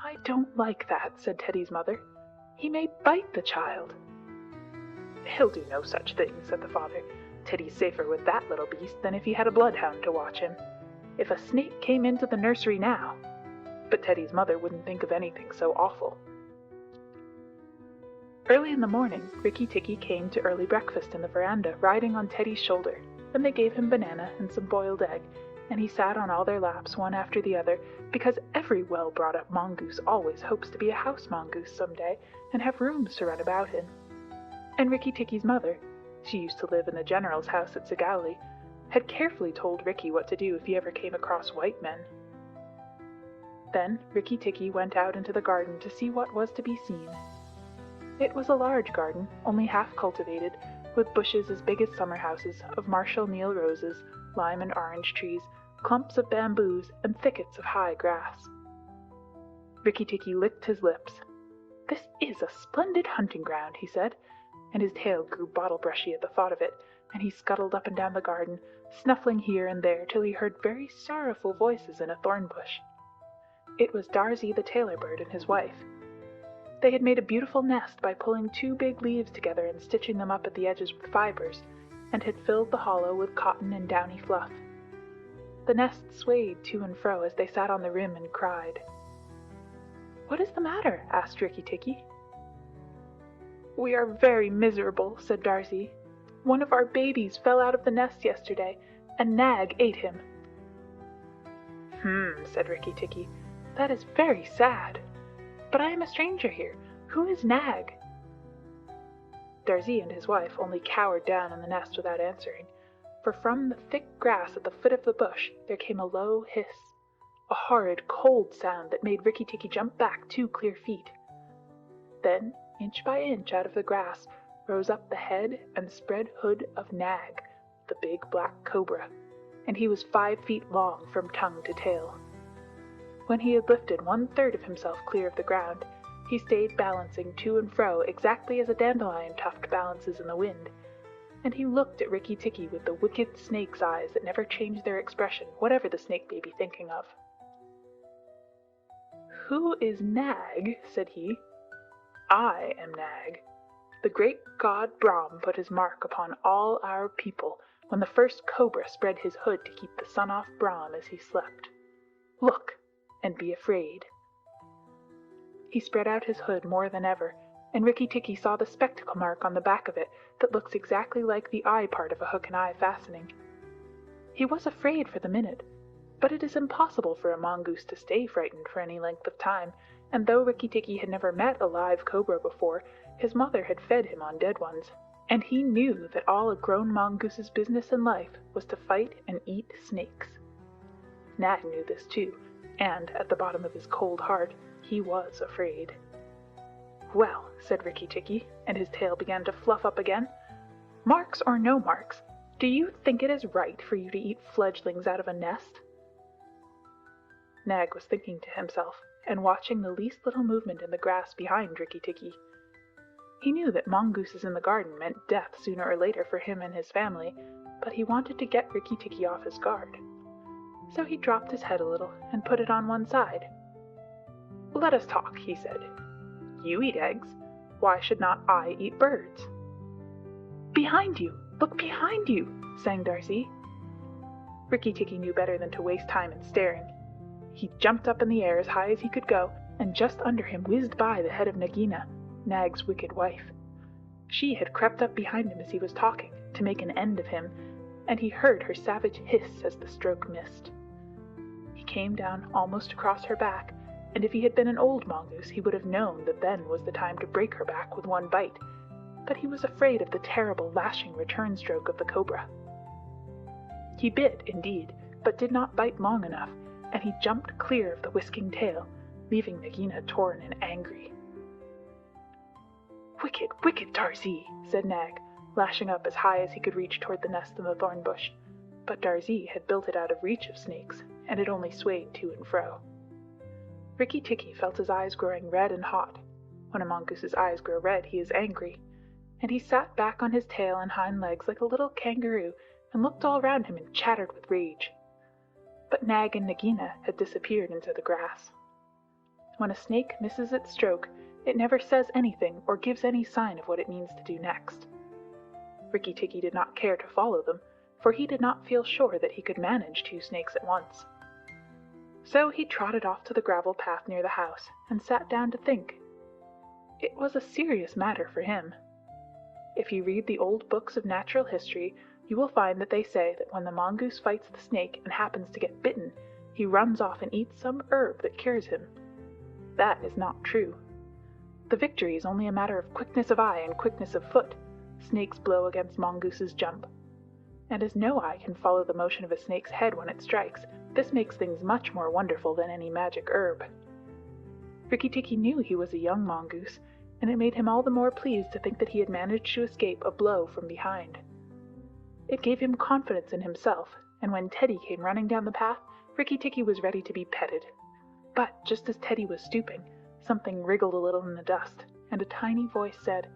"I don't like that," said Teddy's mother. "He may bite the child." "He'll do no such thing," said the father. "Teddy's safer with that little beast than if he had a bloodhound to watch him. If a snake came into the nursery now—" But Teddy's mother wouldn't think of anything so awful. Early in the morning, Rikki-Tikki came to early breakfast in the veranda, riding on Teddy's shoulder. Then they gave him banana and some boiled egg, and he sat on all their laps one after the other, because every well-brought-up mongoose always hopes to be a house mongoose some day and have rooms to run about in. And Rikki-Tikki's mother, she used to live in the general's house at Sigauli, had carefully told Rikki what to do if he ever came across white men. Then Rikki-Tikki went out into the garden to see what was to be seen. It was a large garden, only half cultivated, with bushes as big as summer houses of Marshall Neil roses, lime and orange trees, clumps of bamboos, and thickets of high grass. Rikki-Tikki licked his lips. "This is a splendid hunting ground," he said, and his tail grew bottle-brushy at the thought of it, and he scuttled up and down the garden, snuffling here and there till he heard very sorrowful voices in a thorn bush. It was Darzee the tailor bird and his wife. They had made a beautiful nest by pulling 2 big leaves together and stitching them up at the edges with fibers, and had filled the hollow with cotton and downy fluff. The nest swayed to and fro as they sat on the rim and cried. "What is the matter?" asked Rikki-Tikki. "We are very miserable," said Darzee. "One of our babies fell out of the nest yesterday, and Nag ate him." Said Rikki-Tikki. "That is very sad. But I am a stranger here. Who is Nag?" Darzee and his wife only cowered down in the nest without answering, for from the thick grass at the foot of the bush there came a low hiss. a horrid, cold sound that made Rikki Tikki jump back 2 clear feet. Then, inch by inch out of the grass, rose up the head and spread hood of Nag, the big black cobra, and he was 5 feet long from tongue to tail. When he had lifted 1/3 of himself clear of the ground, he stayed balancing to and fro exactly as a dandelion tuft balances in the wind, and he looked at Rikki Tikki with the wicked snake's eyes that never change their expression, whatever the snake may be thinking of. "Who is Nag?" said he. "I am Nag. The great god Brahm put his mark upon all our people when the first cobra spread his hood to keep the sun off Brahm as he slept. Look, and be afraid." He spread out his hood more than ever, and Rikki Tikki saw the spectacle mark on the back of it that looks exactly like the eye part of a hook and eye fastening. He was afraid for the minute, but it is impossible for a mongoose to stay frightened for any length of time, and though Rikki Tikki had never met a live cobra before, his mother had fed him on dead ones, and he knew that all a grown mongoose's business in life was to fight and eat snakes. Nag knew this too, and at the bottom of his cold heart he was afraid. "Well," said Rikki Tikki, and his tail began to fluff up again, "marks or no marks, do you think it is right for you to eat fledglings out of a nest?" Nag was thinking to himself, and watching the least little movement in the grass behind Rikki Tikki. He knew that mongooses in the garden meant death sooner or later for him and his family, but he wanted to get Rikki Tikki off his guard. So he dropped his head a little and put it on one side. "Let us talk," he said. "You eat eggs. Why should not I eat birds?" "Behind you! Look behind you!" sang Darcy. Rikki Tikki knew better than to waste time in staring. He jumped up in the air as high as he could go, and just under him whizzed by the head of Nagina, Nag's wicked wife. She had crept up behind him as he was talking, to make an end of him, and he heard her savage hiss as the stroke missed. He came down almost across her back, and if he had been an old mongoose he would have known that then was the time to break her back with one bite, but he was afraid of the terrible lashing return stroke of the cobra. He bit, indeed, but did not bite long enough, and he jumped clear of the whisking tail, leaving Nagina torn and angry. "Wicked, wicked Darzi," said Nag, lashing up as high as he could reach toward the nest in the thorn bush, but Darzi had built it out of reach of snakes, and it only swayed to and fro. Rikki Tikki felt his eyes growing red and hot. When a mongoose's eyes grow red, he is angry, and he sat back on his tail and hind legs like a little kangaroo and looked all round him and chattered with rage. But Nag and Nagina had disappeared into the grass. When a snake misses its stroke, it never says anything or gives any sign of what it means to do next. Rikki Tikki did not care to follow them, for he did not feel sure that he could manage 2 snakes at once. So he trotted off to the gravel path near the house and sat down to think. It was a serious matter for him. If you read the old books of natural history, you will find that they say that when the mongoose fights the snake and happens to get bitten, he runs off and eats some herb that cures him. That is not true. The victory is only a matter of quickness of eye and quickness of foot. Snakes blow against mongooses jump. And as no eye can follow the motion of a snake's head when it strikes, this makes things much more wonderful than any magic herb. Rikki Tikki knew he was a young mongoose, and it made him all the more pleased to think that he had managed to escape a blow from behind. It gave him confidence in himself, and when Teddy came running down the path, Rikki Tikki was ready to be petted. But just as Teddy was stooping, something wriggled a little in the dust, and a tiny voice said,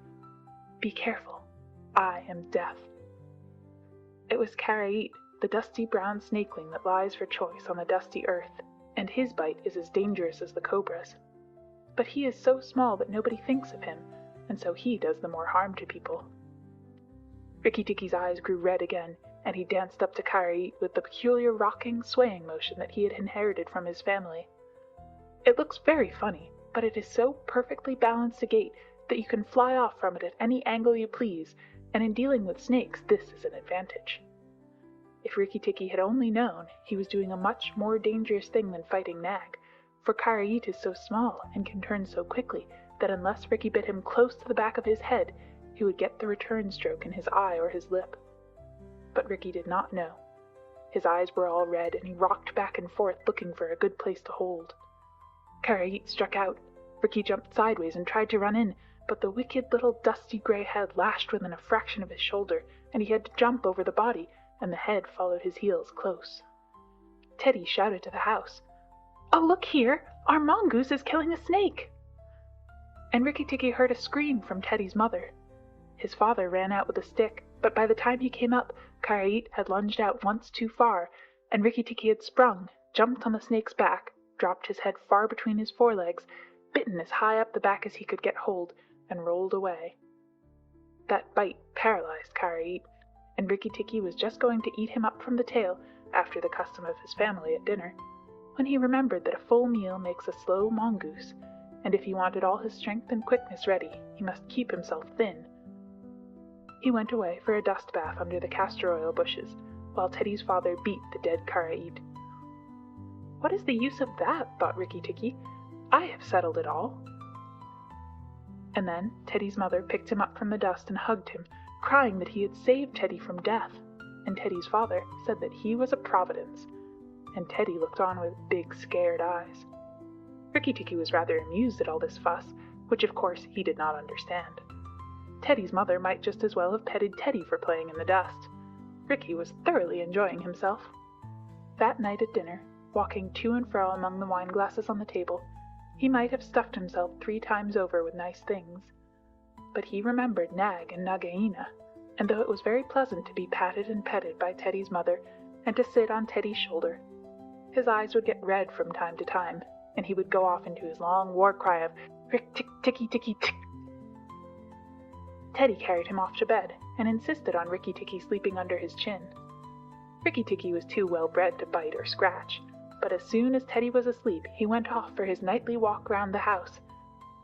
"Be careful, I am death." It was Karait, the dusty brown snakeling that lies for choice on the dusty earth, and his bite is as dangerous as the cobra's. But he is so small that nobody thinks of him, and so he does the more harm to people. Rikki Tikki's eyes grew red again, and he danced up to Karait with the peculiar rocking, swaying motion that he had inherited from his family. It looks very funny, but it is so perfectly balanced a gait that you can fly off from it at any angle you please, and in dealing with snakes this is an advantage. If Rikki Tikki had only known, he was doing a much more dangerous thing than fighting Nag, for Karait is so small and can turn so quickly that unless Rikki bit him close to the back of his head, he would get the return stroke in his eye or his lip. But Rikki did not know. His eyes were all red, and he rocked back and forth looking for a good place to hold. Karaite struck out. Ricky jumped sideways and tried to run in, but the wicked little dusty gray head lashed within a fraction of his shoulder, and he had to jump over the body, and the head followed his heels close. Teddy shouted to the house, "Oh, look here! Our mongoose is killing a snake!" And Rikki Tikki heard a scream from Teddy's mother. His father ran out with a stick, but by the time he came up, Karaite had lunged out once too far, and Rikki Tikki had sprung, jumped on the snake's back, dropped his head far between his forelegs, bitten as high up the back as he could get hold, and rolled away. That bite paralyzed Karaite, and Rikki Tikki was just going to eat him up from the tail, after the custom of his family at dinner, when he remembered that a full meal makes a slow mongoose, and if he wanted all his strength and quickness ready, he must keep himself thin. He went away for a dust bath under the castor oil bushes, while Teddy's father beat the dead Karaite. "What is the use of that?" thought Rikki Tikki. "I have settled it all." And then Teddy's mother picked him up from the dust and hugged him, crying that he had saved Teddy from death, and Teddy's father said that he was a providence, and Teddy looked on with big scared eyes. Rikki Tikki was rather amused at all this fuss, which of course he did not understand. Teddy's mother might just as well have petted Teddy for playing in the dust. Rikki was thoroughly enjoying himself. That night at dinner, walking to and fro among the wine glasses on the table, he might have stuffed himself 3 times over with nice things. But he remembered Nag and Nagaina, and though it was very pleasant to be patted and petted by Teddy's mother and to sit on Teddy's shoulder, his eyes would get red from time to time, and he would go off into his long war cry of "Rick-tick-ticky-ticky-tick." Teddy carried him off to bed, and insisted on Rikki Tikki sleeping under his chin. Rikki Tikki was too well bred to bite or scratch, but as soon as Teddy was asleep he went off for his nightly walk round the house,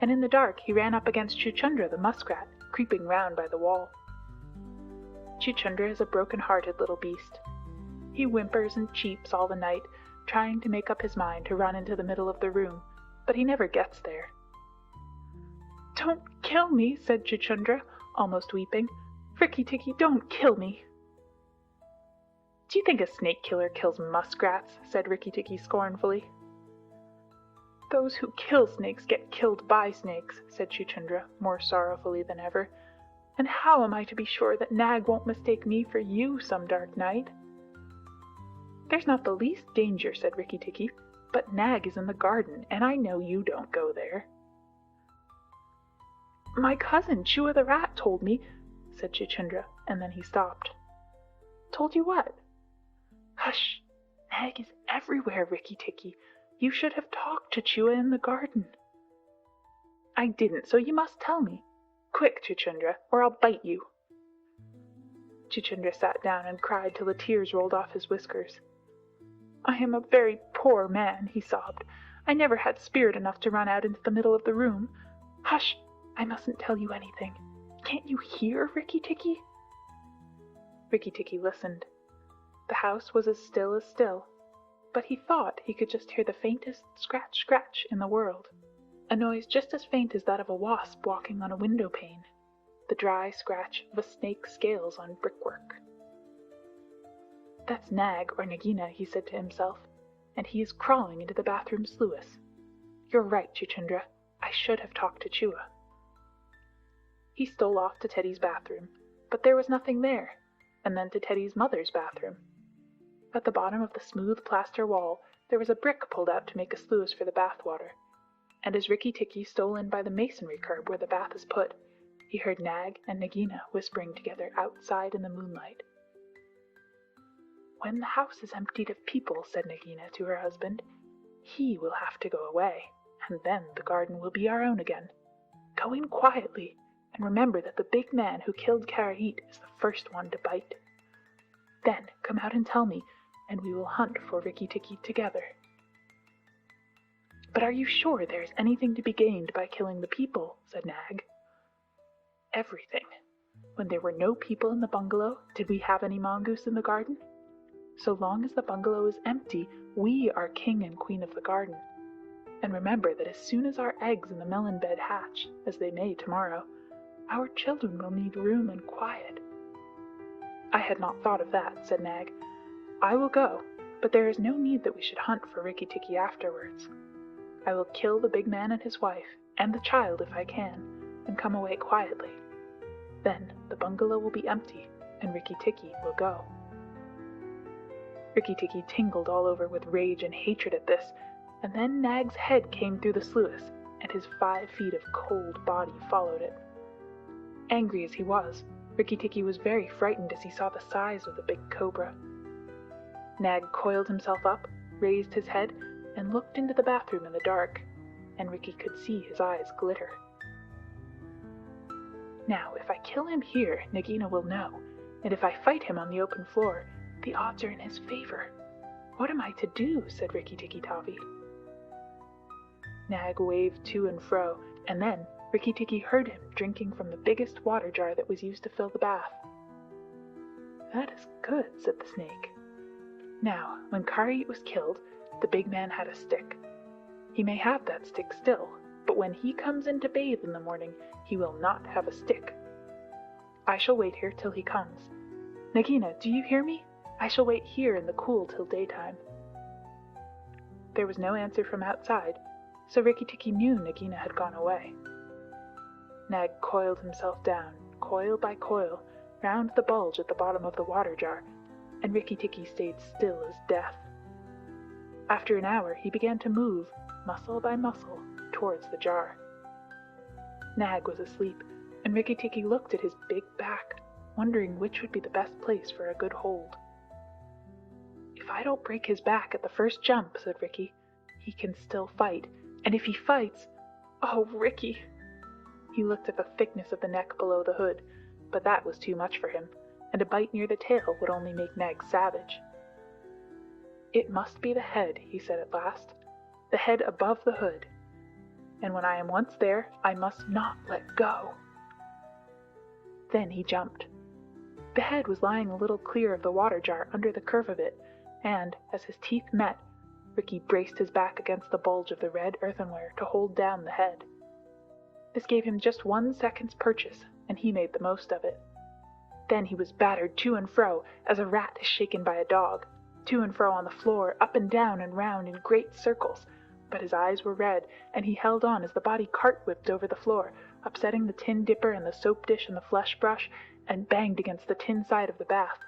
and in the dark he ran up against Chuchundra the muskrat, creeping round by the wall. Chuchundra is a broken-hearted little beast. He whimpers and cheeps all the night, trying to make up his mind to run into the middle of the room, but he never gets there. "Don't kill me," said Chuchundra, almost weeping. "Rikki Tikki, don't kill me." "Do you think a snake killer kills muskrats?" said Rikki Tikki scornfully. "Those who kill snakes get killed by snakes," said Chuchundra, more sorrowfully than ever. "And how am I to be sure that Nag won't mistake me for you some dark night?" "There's not the least danger," said Rikki Tikki, "but Nag is in the garden, and I know you don't go there." "My cousin Chua the rat told me," said Chuchundra, and then he stopped. "Told you what?" "Hush! Nag is everywhere, Rikki Tikki. You should have talked to Chua in the garden." "I didn't, so you must tell me. Quick, Chuchundra, or I'll bite you." Chuchundra sat down and cried till the tears rolled off his whiskers. "I am a very poor man," he sobbed. "I never had spirit enough to run out into the middle of the room. Hush! I mustn't tell you anything. Can't you hear, Rikki Tikki?" Rikki Tikki listened. The house was as still, but he thought he could just hear the faintest scratch-scratch in the world, a noise just as faint as that of a wasp walking on a window pane, the dry scratch of a snake's scales on brickwork. "That's Nag or Nagina," he said to himself, "and he is crawling into the bathroom sluice. You're right, Chuchundra. I should have talked to Chua." He stole off to Teddy's bathroom, but there was nothing there, and then to Teddy's mother's bathroom. At the bottom of the smooth plaster wall there was a brick pulled out to make a sluice for the bath water, and as Rikki Tikki stole in by the masonry curb where the bath is put, he heard Nag and Nagina whispering together outside in the moonlight. "When the house is emptied of people," said Nagina to her husband, "he will have to go away, and then the garden will be our own again. Go in quietly, and remember that the big man who killed Karaite is the first one to bite. Then come out and tell me, and we will hunt for Rikki Tikki together." "But are you sure there is anything to be gained by killing the people?" said Nag. "Everything. When there were no people in the bungalow, did we have any mongoose in the garden? So long as the bungalow is empty, we are king and queen of the garden. And remember that as soon as our eggs in the melon bed hatch, as they may tomorrow, our children will need room and quiet." "I had not thought of that," said Nag. I will go, but there is no need that we should hunt for Rikki Tikki afterwards. I will kill the big man and his wife, and the child if I can, and come away quietly. Then the bungalow will be empty, and Rikki Tikki will go." Rikki Tikki tingled all over with rage and hatred at this, and then Nag's head came through the sluice, and his 5 feet of cold body followed it. Angry as he was, Rikki Tikki was very frightened as he saw the size of the big cobra. Nag coiled himself up, raised his head, and looked into the bathroom in the dark, and Rikki could see his eyes glitter. "Now, if I kill him here, Nagina will know, and if I fight him on the open floor, the odds are in his favor. What am I to do?" said Rikki Tikki Tavi. Nag waved to and fro, and then Rikki Tikki heard him drinking from the biggest water jar that was used to fill the bath. "That is good," said the snake. "Now, when Kari was killed, the big man had a stick. He may have that stick still, but when he comes in to bathe in the morning, he will not have a stick. I shall wait here till he comes. Nagina, do you hear me? I shall wait here in the cool till daytime." There was no answer from outside, so Rikki Tikki knew Nagina had gone away. Nag coiled himself down, coil by coil, round the bulge at the bottom of the water jar, and Rikki Tikki stayed still as death. After an hour he began to move, muscle by muscle, towards the jar. Nag was asleep, and Rikki Tikki looked at his big back, wondering which would be the best place for a good hold. "If I don't break his back at the first jump," said Rikki, "he can still fight, and if he fights, oh, Rikki!" He looked at the thickness of the neck below the hood, but that was too much for him, and a bite near the tail would only make Nag savage. "It must be the head," he said at last, "the head above the hood. And when I am once there, I must not let go." Then he jumped. The head was lying a little clear of the water jar under the curve of it, and, as his teeth met, Rikki braced his back against the bulge of the red earthenware to hold down the head. This gave him just 1 second's purchase, and he made the most of it. Then he was battered to and fro, as a rat is shaken by a dog, to and fro on the floor, up and down and round in great circles, but his eyes were red, and he held on as the body cart-whipped over the floor, upsetting the tin dipper and the soap dish and the flesh brush, and banged against the tin side of the bath.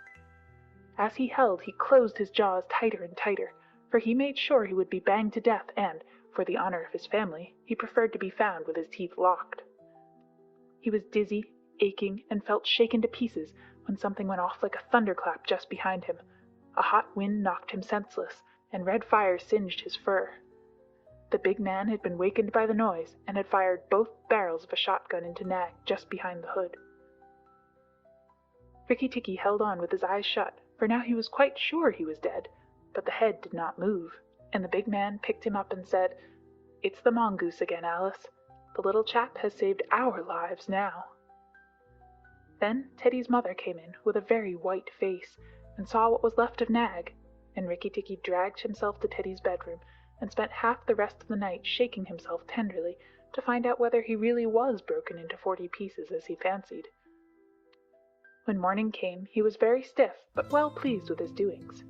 As he held, he closed his jaws tighter and tighter, for he made sure he would be banged to death, and, for the honor of his family, he preferred to be found with his teeth locked. He was dizzy, aching, and felt shaken to pieces when something went off like a thunderclap just behind him. A hot wind knocked him senseless, and red fire singed his fur. The big man had been wakened by the noise, and had fired both barrels of a shotgun into Nag just behind the hood. Rikki Tikki held on with his eyes shut, for now he was quite sure he was dead, but the head did not move, and the big man picked him up and said, "It's the mongoose again, Alice. The little chap has saved our lives now." Then Teddy's mother came in with a very white face, and saw what was left of Nag, and Rikki Tikki dragged himself to Teddy's bedroom, and spent half the rest of the night shaking himself tenderly to find out whether he really was broken into 40 pieces as he fancied. When morning came, he was very stiff, but well pleased with his doings.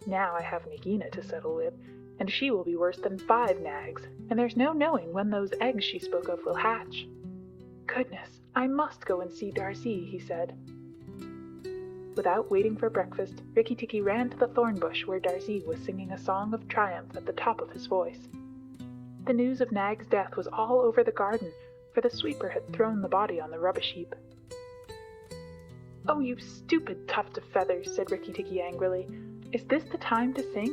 "Now I have Nagina to settle with, and she will be worse than 5 Nags, and there's no knowing when those eggs she spoke of will hatch. Goodness, I must go and see Darcy," he said. Without waiting for breakfast, Rikki Tikki ran to the thorn bush where Darcy was singing a song of triumph at the top of his voice. The news of Nag's death was all over the garden, for the sweeper had thrown the body on the rubbish heap. "Oh, you stupid tuft of feathers," said Rikki Tikki angrily. "Is this the time to sing?"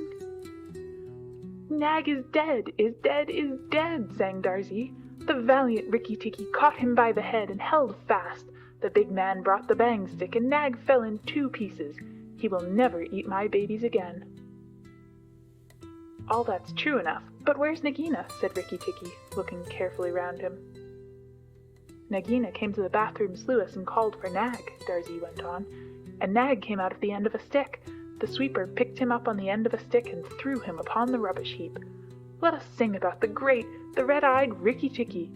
"Nag is dead, is dead, is dead," sang Darcy. "The valiant Rikki Tikki caught him by the head and held fast. The big man brought the bang stick, and Nag fell in 2 pieces. He will never eat my babies again." "All that's true enough, but where's Nagina?" said Rikki Tikki, looking carefully round him. "Nagina came to the bathroom sluice and called for Nag," Darcy went on, "and Nag came out of the end of a stick. The sweeper picked him up on the end of a stick and threw him upon the rubbish heap. Let us sing about the great, the red-eyed Rikki Tikki."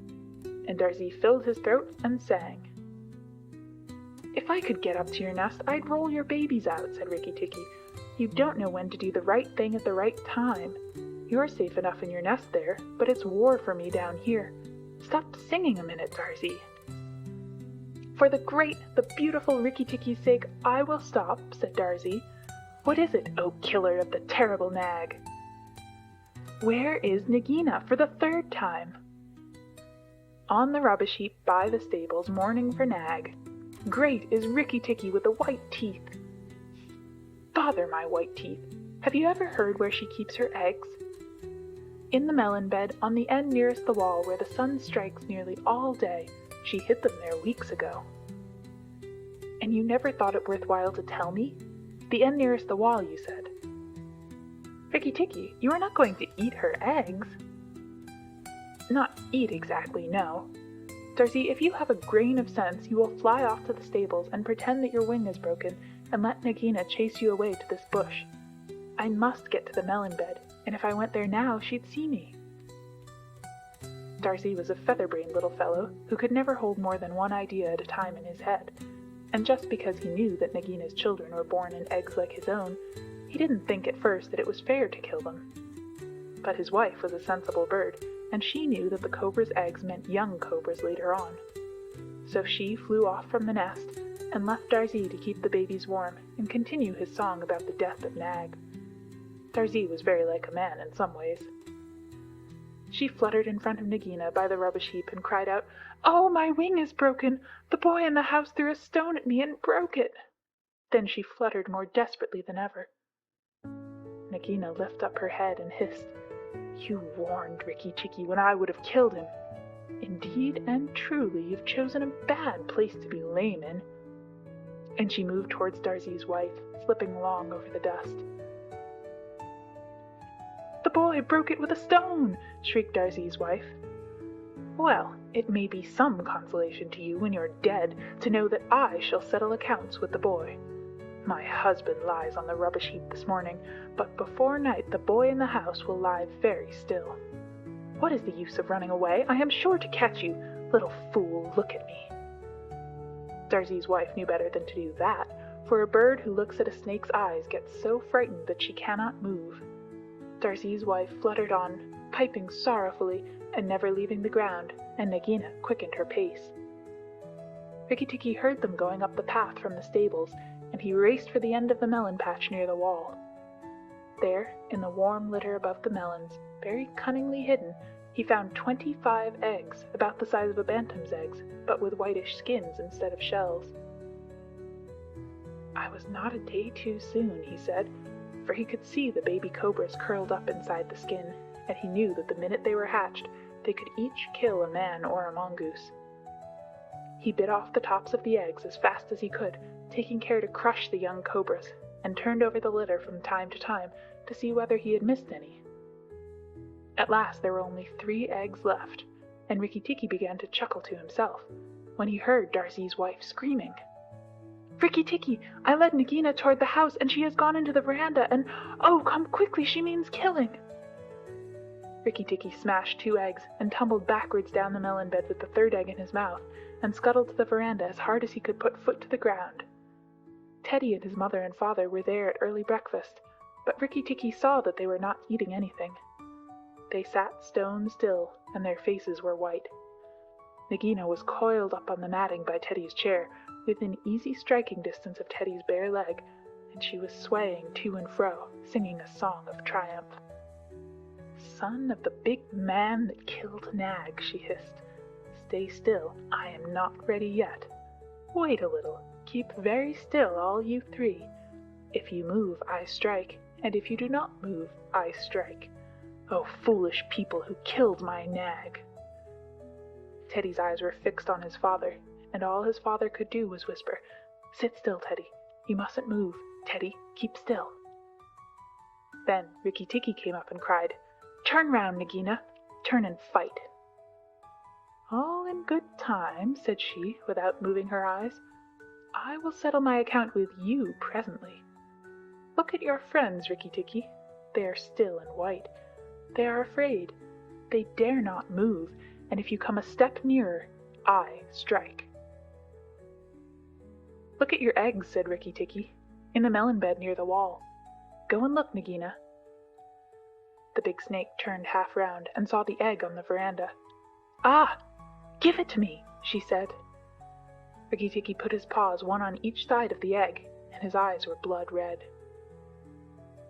And Darcy filled his throat and sang. If I could get up to your nest, I'd roll your babies out, said Rikki Tikki. You don't know when to do the right thing at the right time. You're safe enough in your nest there, but it's war for me down here. Stop singing a minute, Darcy. For the beautiful Rikki Tikki's sake, I will stop, said Darcy. What is it, O killer of the terrible nag? Where is Nagina for the third time? On the rubbish heap by the stables, mourning for Nag. Great is Rikki Tikki with the white teeth. Bother my white teeth. Have you ever heard where she keeps her eggs? In the melon bed, on the end nearest the wall where the sun strikes nearly all day. She hid them there weeks ago. And you never thought it worthwhile to tell me? The end nearest the wall, you said. Rikki Tikki, you are not going to eat her eggs. Not eat exactly, no. Darcy, if you have a grain of sense, you will fly off to the stables and pretend that your wing is broken and let Nagina chase you away to this bush. I must get to the melon bed, and if I went there now, she'd see me. Darcy was a feather-brained little fellow who could never hold more than one idea at a time in his head, and just because he knew that Nagina's children were born in eggs like his own, he didn't think at first that it was fair to kill them. But his wife was a sensible bird, and she knew that the cobra's eggs meant young cobras later on. So she flew off from the nest and left Darcy to keep the babies warm and continue his song about the death of Nag. Darcy was very like a man in some ways. She fluttered in front of Nagina by the rubbish heap and cried out, "Oh, my wing is broken! The boy in the house threw a stone at me and broke it!" Then she fluttered more desperately than ever. Nagina lifted up her head and hissed, "You warned Rikki Tikki when I would have killed him. Indeed and truly, you've chosen a bad place to be lame in." And she moved towards Darcy's wife, slipping along over the dust. "The boy broke it with a stone!" shrieked Darcy's wife. "Well, it may be some consolation to you when you're dead to know that I shall settle accounts with the boy. My husband lies on the rubbish heap this morning, but before night the boy in the house will lie very still. What is the use of running away? I am sure to catch you. Little fool, look at me." Darcy's wife knew better than to do that, for a bird who looks at a snake's eyes gets so frightened that she cannot move. Darcy's wife fluttered on, piping sorrowfully and never leaving the ground, and Nagina quickened her pace. Rikki Tikki heard them going up the path from the stables, and he raced for the end of the melon patch near the wall. There, in the warm litter above the melons, very cunningly hidden, he found 25 eggs, about the size of a bantam's eggs, but with whitish skins instead of shells. "I was not a day too soon," he said, for he could see the baby cobras curled up inside the skin, and he knew that the minute they were hatched, they could each kill a man or a mongoose. He bit off the tops of the eggs as fast as he could, taking care to crush the young cobras, and turned over the litter from time to time to see whether he had missed any. At last there were only 3 eggs left, and Rikki Tikki began to chuckle to himself, when he heard Darcy's wife screaming, "Rikki Tikki, I led Nagina toward the house, and she has gone into the veranda, and oh, come quickly, she means killing!" Rikki Tikki smashed 2 eggs and tumbled backwards down the melon bed with the 3rd egg in his mouth, and scuttled to the veranda as hard as he could put foot to the ground. Teddy and his mother and father were there at early breakfast, but Rikki Tikki saw that they were not eating anything. They sat stone still, and their faces were white. Nagina was coiled up on the matting by Teddy's chair, within easy striking distance of Teddy's bare leg, and she was swaying to and fro, singing a song of triumph. "Son of the big man that killed Nag," she hissed. "Stay still, I am not ready yet. Wait a little, keep very still, all you 3. If you move, I strike, and if you do not move, I strike. Oh, foolish people who killed my Nag!" Teddy's eyes were fixed on his father, and all his father could do was whisper, "Sit still, Teddy. You mustn't move. Teddy, keep still." Then Rikki Tikki came up and cried, "Turn round, Nagina. Turn and fight." "All in good time," said she, without moving her eyes. "I will settle my account with you presently. Look at your friends, Rikki Tikki. They are still and white. They are afraid. They dare not move, and if you come a step nearer, I strike." Look at your eggs, said Rikki Tikki, in the melon bed near the wall. Go and look, Nagina. The big snake turned half round and saw the egg on the veranda. Ah! Give it to me, she said. Rikki Tikki put his paws one on each side of the egg, and his eyes were blood red.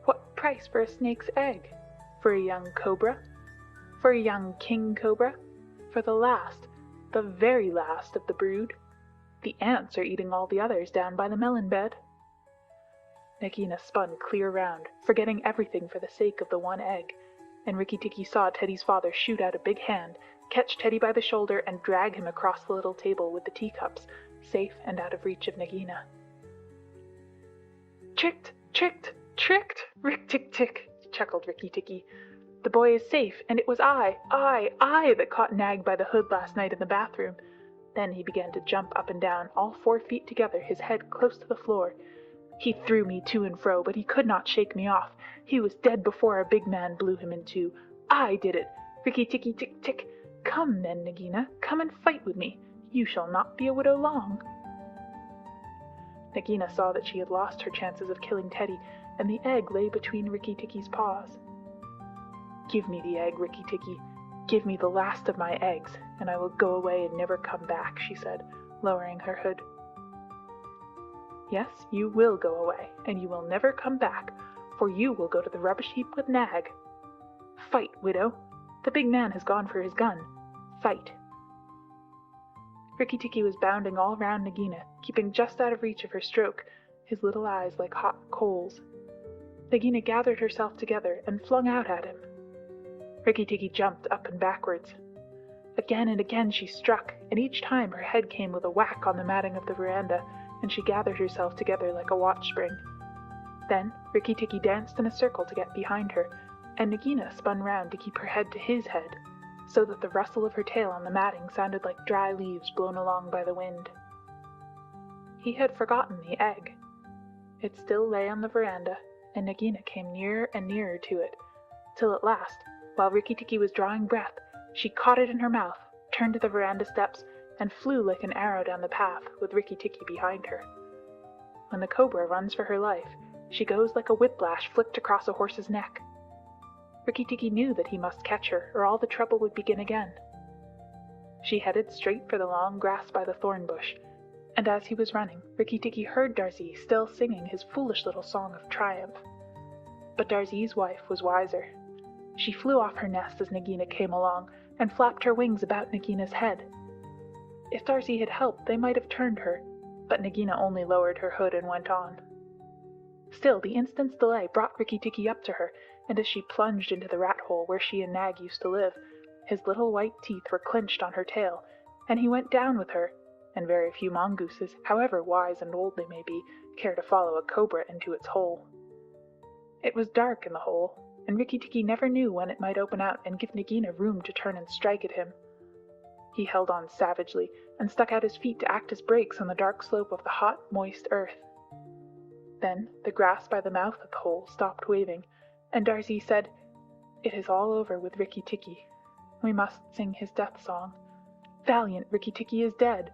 What price for a snake's egg? For a young cobra? For a young king cobra? For the last, the very last of the brood? The ants are eating all the others down by the melon bed. Nagina spun clear round, forgetting everything for the sake of the one egg, and Rikki Tikki saw Teddy's father shoot out a big hand, catch Teddy by the shoulder, and drag him across the little table with the teacups, safe and out of reach of Nagina. Tricked! Tricked! Tricked! Rick-tick-tick, chuckled Rikki Tikki. The boy is safe, and it was I that caught Nag by the hood last night in the bathroom. Then he began to jump up and down, all 4 feet together, his head close to the floor. He threw me to and fro, but he could not shake me off. He was dead before a big man blew him in two. I did it. Rikki-tikki-tick-tick. Come then, Nagina, come and fight with me. You shall not be a widow long. Nagina saw that she had lost her chances of killing Teddy, and the egg lay between Rikki Tikki's paws. Give me the egg, Rikki Tikki. Give me the last of my eggs, and I will go away and never come back, she said, lowering her hood. Yes, you will go away, and you will never come back, for you will go to the rubbish heap with Nag. Fight, widow. The big man has gone for his gun. Fight. Rikki Tikki was bounding all round Nagina, keeping just out of reach of her stroke, his little eyes like hot coals. Nagina gathered herself together and flung out at him. Rikki Tikki jumped up and backwards. Again and again she struck, and each time her head came with a whack on the matting of the veranda, and she gathered herself together like a watch spring. Then Rikki Tikki danced in a circle to get behind her, and Nagina spun round to keep her head to his head, so that the rustle of her tail on the matting sounded like dry leaves blown along by the wind. He had forgotten the egg. It still lay on the veranda, and Nagina came nearer and nearer to it, till at last, while Rikki Tikki was drawing breath, she caught it in her mouth, turned to the veranda steps, and flew like an arrow down the path, with Rikki Tikki behind her. When the cobra runs for her life, she goes like a whiplash flicked across a horse's neck. Rikki Tikki knew that he must catch her, or all the trouble would begin again. She headed straight for the long grass by the thorn bush, and as he was running, Rikki Tikki heard Darzee still singing his foolish little song of triumph. But Darzee's wife was wiser. She flew off her nest as Nagina came along, and flapped her wings about Nagina's head. If Darzee had helped, they might have turned her, but Nagina only lowered her hood and went on. Still, the instant's delay brought Rikki Tikki up to her, and as she plunged into the rat hole where she and Nag used to live, his little white teeth were clenched on her tail, and he went down with her, and very few mongooses, however wise and old they may be, care to follow a cobra into its hole. It was dark in the hole, and Rikki Tikki never knew when it might open out and give Nagina room to turn and strike at him. He held on savagely, and stuck out his feet to act as brakes on the dark slope of the hot, moist earth. Then the grass by the mouth of the hole stopped waving, and Darzee said, "It is all over with Rikki Tikki. We must sing his death song. Valiant Rikki Tikki is dead,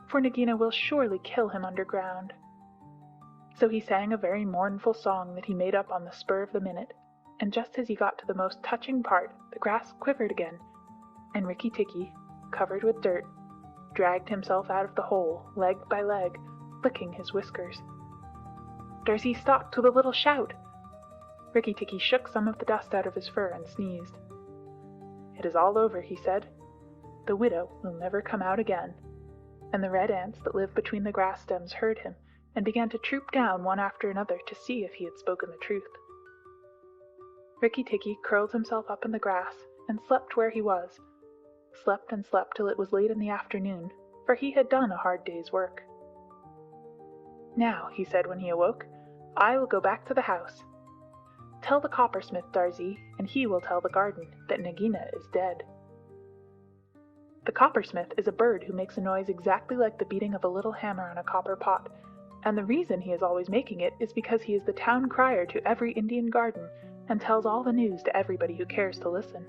for Nagina will surely kill him underground." So he sang a very mournful song that he made up on the spur of the minute, and just as he got to the most touching part, the grass quivered again, and Rikki Tikki, covered with dirt, dragged himself out of the hole, leg by leg, licking his whiskers. Darzee stopped with a little shout. Rikki Tikki shook some of the dust out of his fur and sneezed. "It is all over," he said. "The widow will never come out again." And the red ants that live between the grass stems heard him, and began to troop down one after another to see if he had spoken the truth. Rikki Tikki curled himself up in the grass, and slept where he was, slept and slept till it was late in the afternoon, for he had done a hard day's work. "Now," he said when he awoke, "I will go back to the house. Tell the coppersmith, Darzee, and he will tell the garden that Nagina is dead." The coppersmith is a bird who makes a noise exactly like the beating of a little hammer on a copper pot, and the reason he is always making it is because he is the town crier to every Indian garden, and tells all the news to everybody who cares to listen.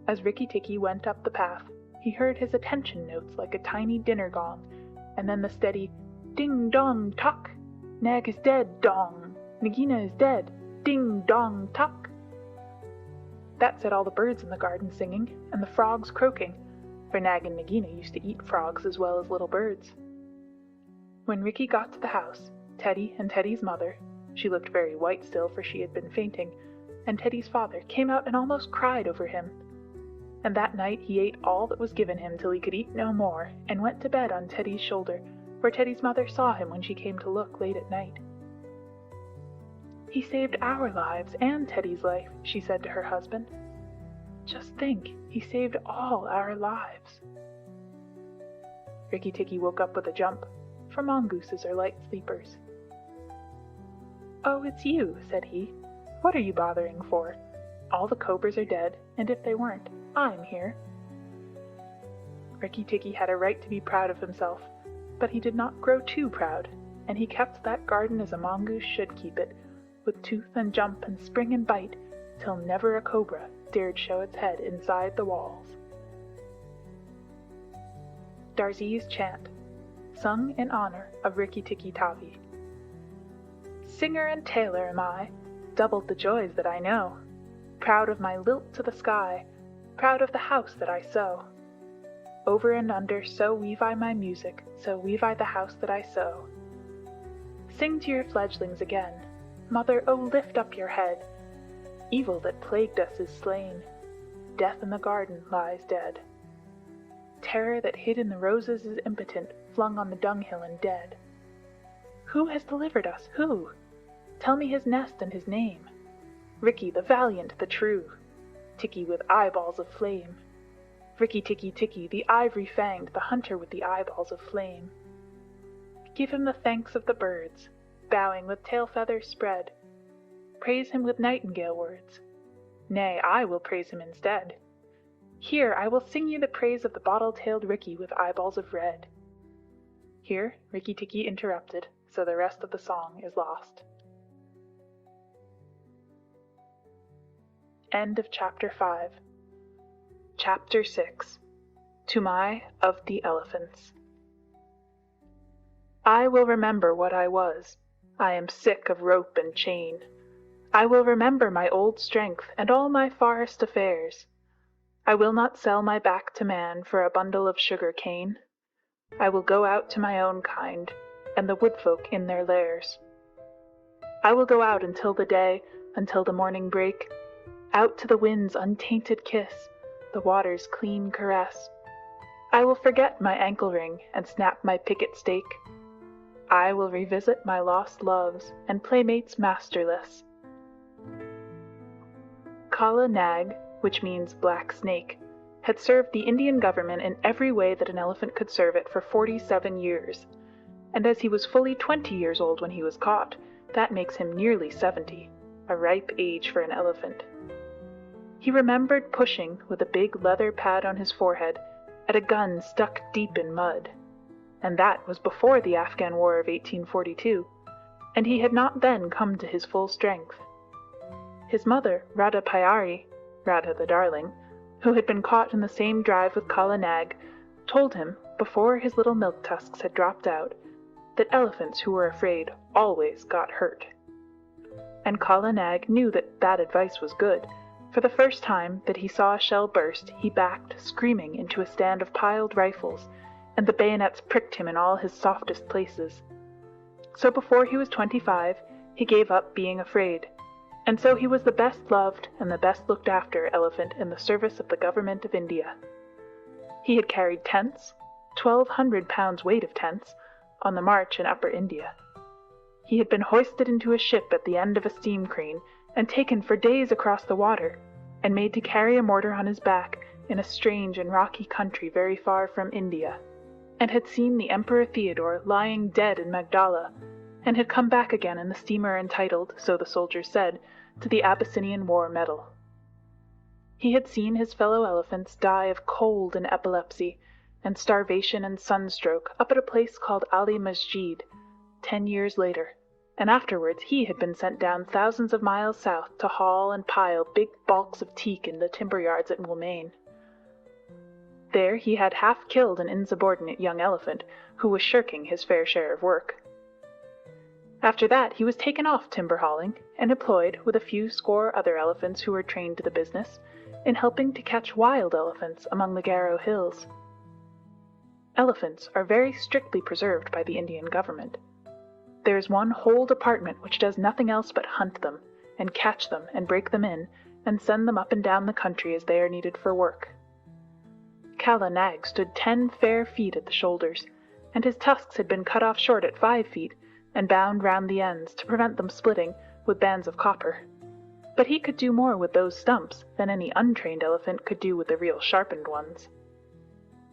As Rikki Tikki went up the path, he heard his attention notes like a tiny dinner gong, and then the steady Ding dong tuck. Nag is dead, dong. Nagina is dead. Ding dong tuck. That set all the birds in the garden singing, and the frogs croaking, for Nag and Nagina used to eat frogs as well as little birds. When Ricky got to the house, Teddy and Teddy's mother, she looked very white still for she had been fainting, and Teddy's father came out and almost cried over him. And that night he ate all that was given him till he could eat no more, and went to bed on Teddy's shoulder, where Teddy's mother saw him when she came to look late at night. "He saved our lives and Teddy's life," she said to her husband. "Just think, he saved all our lives." Rikki Tikki woke up with a jump, for mongooses are light sleepers. "Oh, it's you," said he. "What are you bothering for? All the cobras are dead, and if they weren't, I'm here." Rikki Tikki had a right to be proud of himself, but he did not grow too proud, and he kept that garden as a mongoose should keep it, with tooth and jump and spring and bite, till never a cobra dared show its head inside the walls. Darzee's Chant, sung in honor of Rikki Tikki Tavi. Singer and tailor am I, doubled the joys that I know, proud of my lilt to the sky, proud of the house that I sew. Over and under, so weave I my music, so weave I the house that I sew. Sing to your fledglings again, Mother, oh lift up your head. Evil that plagued us is slain, death in the garden lies dead. Terror that hid in the roses is impotent, flung on the dunghill and dead. Who has delivered us? Who? Tell me his nest and his name. Rikki the valiant, the true, Tikki with eyeballs of flame. Rikki Tikki Tikki, the ivory-fanged, the hunter with the eyeballs of flame. Give him the thanks of the birds, bowing with tail feathers spread. Praise him with nightingale words. Nay, I will praise him instead. Here, I will sing you the praise of the bottle-tailed Rikki with eyeballs of red. Here Rikki Tikki interrupted, so the rest of the song is lost. End of Chapter 5. Chapter 6. Tumai of the Elephants. I will remember what I was. I am sick of rope and chain. I will remember my old strength and all my forest affairs. I will not sell my back to man for a bundle of sugar cane. I will go out to my own kind, and the woodfolk in their lairs. I will go out until the day, until the morning break, out to the wind's untainted kiss, the water's clean caress. I will forget my ankle ring and snap my picket stake. I will revisit my lost loves and playmates masterless. Kala Nag, which means black snake, had served the Indian government in every way that an elephant could serve it for 47 years, and as he was fully 20 years old when he was caught, that makes him nearly 70, a ripe age for an elephant. He remembered pushing, with a big leather pad on his forehead, at a gun stuck deep in mud, and that was before the Afghan War of 1842, and he had not then come to his full strength. His mother, Radha Pyari, Radha the Darling, who had been caught in the same drive with Kala Nag, told him, before his little milk tusks had dropped out, that elephants who were afraid always got hurt. And Kala Nag knew that that advice was good, for the first time that he saw a shell burst, he backed, screaming, into a stand of piled rifles, and the bayonets pricked him in all his softest places. So before he was 25, he gave up being afraid, and so he was the best loved and the best looked after elephant in the service of the government of India. He had carried tents, 1,200 pounds weight of tents, on the march in Upper India. He had been hoisted into a ship at the end of a steam crane and taken for days across the water, and made to carry a mortar on his back in a strange and rocky country very far from India, and had seen the Emperor Theodore lying dead in Magdala, and had come back again in the steamer entitled, so the soldiers said, to the Abyssinian War Medal. He had seen his fellow elephants die of cold and epilepsy, and starvation and sunstroke up at a place called Ali Masjid, 10 years later, and afterwards he had been sent down thousands of miles south to haul and pile big balks of teak in the timber yards at Moulmein. There he had half killed an insubordinate young elephant, who was shirking his fair share of work. After that he was taken off timber hauling and employed, with a few score other elephants who were trained to the business, in helping to catch wild elephants among the Garo hills. Elephants are very strictly preserved by the Indian government. There is one whole department which does nothing else but hunt them, and catch them, and break them in, and send them up and down the country as they are needed for work. Kala Nag stood 10 fair feet at the shoulders, and his tusks had been cut off short at 5 feet, and bound round the ends to prevent them splitting with bands of copper. But he could do more with those stumps than any untrained elephant could do with the real sharpened ones.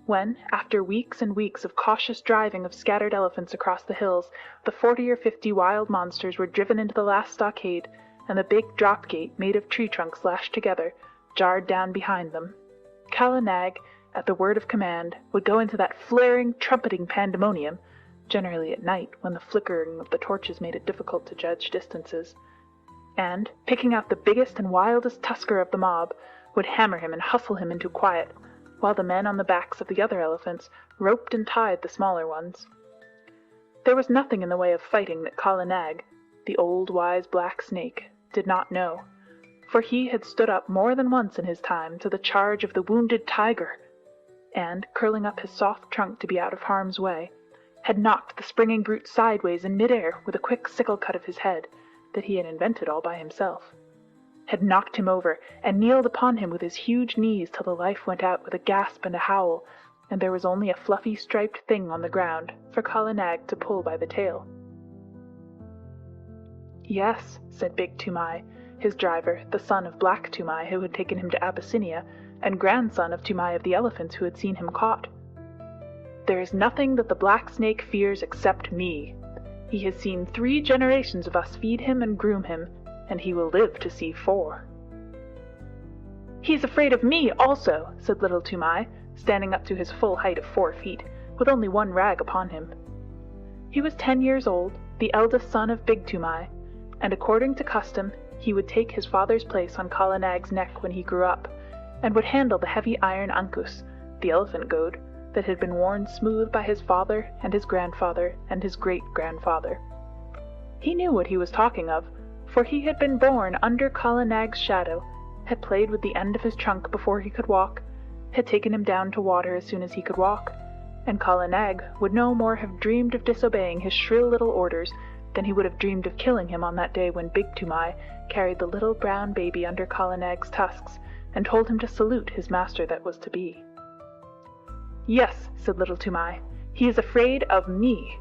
When, after weeks and weeks of cautious driving of scattered elephants across the hills, the 40 or 50 wild monsters were driven into the last stockade, and the big drop gate, made of tree trunks lashed together, jarred down behind them, Kala Nag, at the word of command, would go into that flaring, trumpeting pandemonium, generally at night when the flickering of the torches made it difficult to judge distances, and, picking out the biggest and wildest tusker of the mob, would hammer him and hustle him into quiet, while the men on the backs of the other elephants roped and tied the smaller ones. There was nothing in the way of fighting that Kala Nag, the old wise black snake, did not know, for he had stood up more than once in his time to the charge of the wounded tiger, and, curling up his soft trunk to be out of harm's way, had knocked the springing brute sideways in mid-air with a quick sickle cut of his head that he had invented all by himself, had knocked him over and kneeled upon him with his huge knees till the life went out with a gasp and a howl, and there was only a fluffy striped thing on the ground for Kala Nag to pull by the tail. "Yes," said Big Toomai, his driver, the son of Black Toomai who had taken him to Abyssinia, and grandson of Toomai of the elephants who had seen him caught. "There is nothing that the black snake fears except me. He has seen 3 generations of us feed him and groom him, and he will live to see 4. "He is afraid of me also," said Little Toomai, standing up to his full height of 4 feet, with only one rag upon him. He was 10 years old, the eldest son of Big Toomai, and according to custom he would take his father's place on Kala Nag's neck when he grew up, and would handle the heavy iron ankus, the elephant goad, that had been worn smooth by his father and his grandfather and his great-grandfather. He knew what he was talking of, for he had been born under Kala Nag's shadow, had played with the end of his trunk before he could walk, had taken him down to water as soon as he could walk, and Kala Nag would no more have dreamed of disobeying his shrill little orders than he would have dreamed of killing him on that day when Big Toomai carried the little brown baby under Kala Nag's tusks and told him to salute his master that was to be. "Yes," said Little Toomai, "he is afraid of me."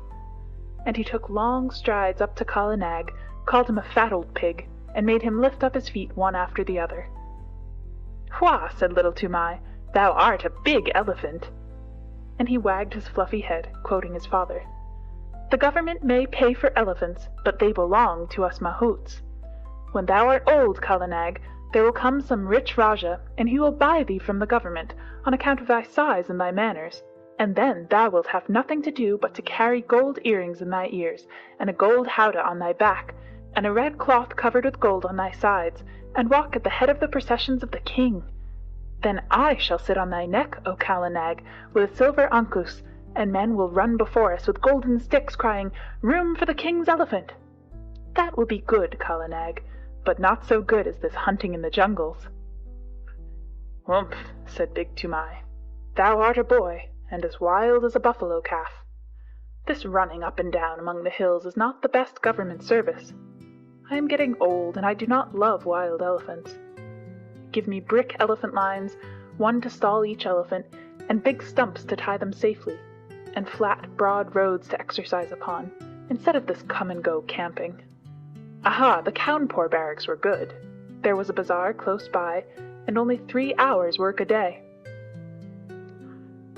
And he took long strides up to Kala Nag, called him a fat old pig, and made him lift up his feet one after the other. "Hwah," said Little Toomai, "thou art a big elephant." And he wagged his fluffy head, quoting his father. "The government may pay for elephants, but they belong to us mahouts. When thou art old, Kala Nag, there will come some rich Rajah, and he will buy thee from the government, on account of thy size and thy manners, and then thou wilt have nothing to do but to carry gold earrings in thy ears, and a gold howdah on thy back, and a red cloth covered with gold on thy sides, and walk at the head of the processions of the king. Then I shall sit on thy neck, O Kala Nag, with a silver ankus, and men will run before us with golden sticks, crying, 'Room for the king's elephant!' That will be good, Kala Nag, but not so good as this hunting in the jungles." "Humph," said Big Toomai, "thou art a boy, and as wild as a buffalo calf. This running up and down among the hills is not the best government service. I am getting old, and I do not love wild elephants. Give me brick elephant lines, one to stall each elephant, and big stumps to tie them safely, and flat, broad roads to exercise upon, instead of this come-and-go camping. Aha, the Cawnpore barracks were good. There was a bazaar close by, and only 3 hours' work a day."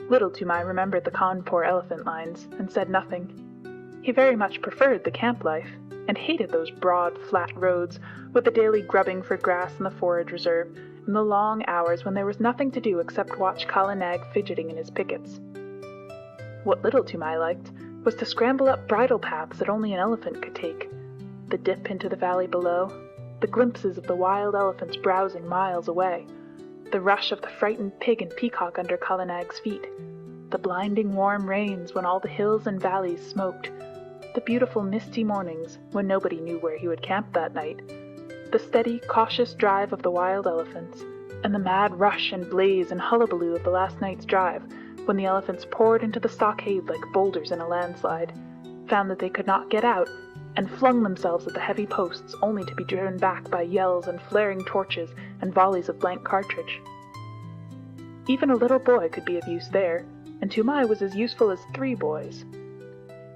Little Toomai remembered the Cawnpore elephant lines, and said nothing. He very much preferred the camp life, and hated those broad, flat roads, with the daily grubbing for grass in the forage reserve, and the long hours when there was nothing to do except watch Kala Nag fidgeting in his pickets. What Little Toomai liked was to scramble up bridle paths that only an elephant could take, the dip into the valley below, the glimpses of the wild elephants browsing miles away, the rush of the frightened pig and peacock under Kala Nag's feet, the blinding warm rains when all the hills and valleys smoked, the beautiful misty mornings when nobody knew where he would camp that night, the steady, cautious drive of the wild elephants, and the mad rush and blaze and hullabaloo of the last night's drive, when the elephants poured into the stockade like boulders in a landslide, found that they could not get out, and flung themselves at the heavy posts only to be driven back by yells and flaring torches and volleys of blank cartridge. Even a little boy could be of use there, and Toomai was as useful as 3 boys.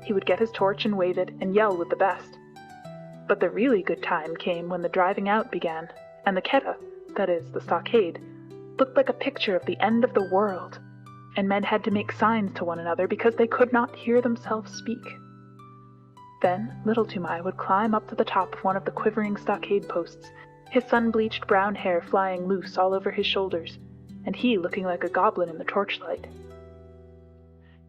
He would get his torch and wave it and yell with the best. But the really good time came when the driving out began, and the Keta, that is, the stockade, looked like a picture of the end of the world, and men had to make signs to one another because they could not hear themselves speak. Then little Toomai would climb up to the top of one of the quivering stockade posts, his sun-bleached brown hair flying loose all over his shoulders, and he looking like a goblin in the torchlight.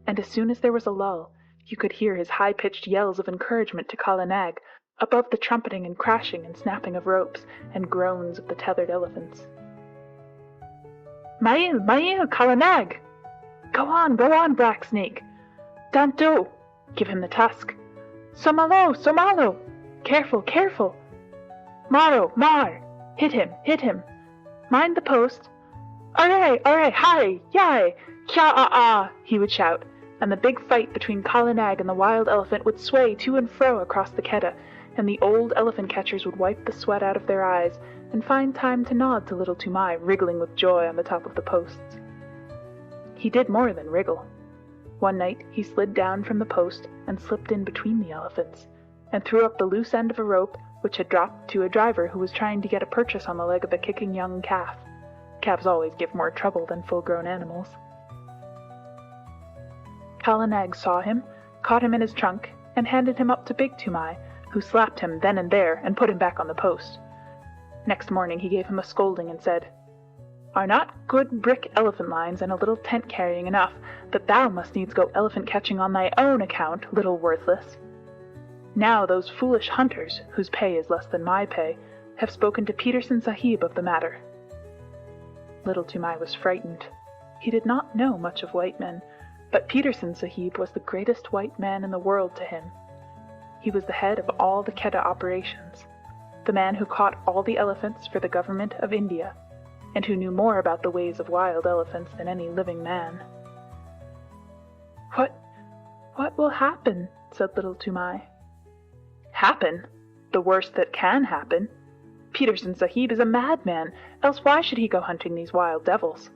And as soon as there was a lull, you could hear his high-pitched yells of encouragement to Kala Nag, above the trumpeting and crashing and snapping of ropes and groans of the tethered elephants. Mail, Kala Nag! Go on, Black Snake! Danto! Give him the tusk! Somalo! Careful! Mar! Hit him! Mind the post! Alright, hi, yai! Kya-ah-ah! He would shout, and the big fight between Kala Nag and the wild elephant would sway to and fro across the Keta, and the old elephant catchers would wipe the sweat out of their eyes and find time to nod to little Toomai wriggling with joy on the top of the posts. He did more than wriggle. One night he slid down from the post and slipped in between the elephants, and threw up the loose end of a rope which had dropped to a driver who was trying to get a purchase on the leg of a kicking young calf. Calves always give more trouble than full-grown animals. Kala Nag saw him, caught him in his trunk, and handed him up to Big Toomai, who slapped him then and there and put him back on the post. Next morning he gave him a scolding and said, "Are not good brick elephant lines and a little tent carrying enough, that thou must needs go elephant catching on thy own account, little worthless? Now those foolish hunters, whose pay is less than my pay, have spoken to Peterson Sahib of the matter." Little Toomai was frightened. He did not know much of white men, but Peterson Sahib was the greatest white man in the world to him. He was the head of all the Keta operations, the man who caught all the elephants for the government of India, and who knew more about the ways of wild elephants than any living man. What will happen?" said little Toomai. "Happen? The worst that can happen. Peterson Sahib is a madman, else why should he go hunting these wild devils?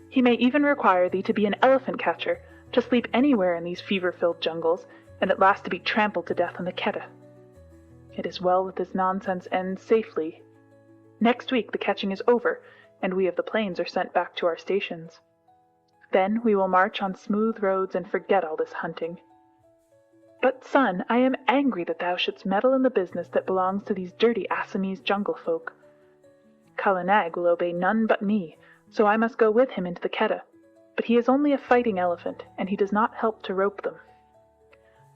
He may even require thee to be an elephant catcher, to sleep anywhere in these fever-filled jungles, and at last to be trampled to death on the Keta. It is well that this nonsense ends safely. Next week the catching is over, and we of the plains are sent back to our stations. Then we will march on smooth roads and forget all this hunting. But, son, I am angry that thou shouldst meddle in the business that belongs to these dirty Assamese jungle folk. Kala Nag will obey none but me, so I must go with him into the Keta, but he is only a fighting elephant, and he does not help to rope them.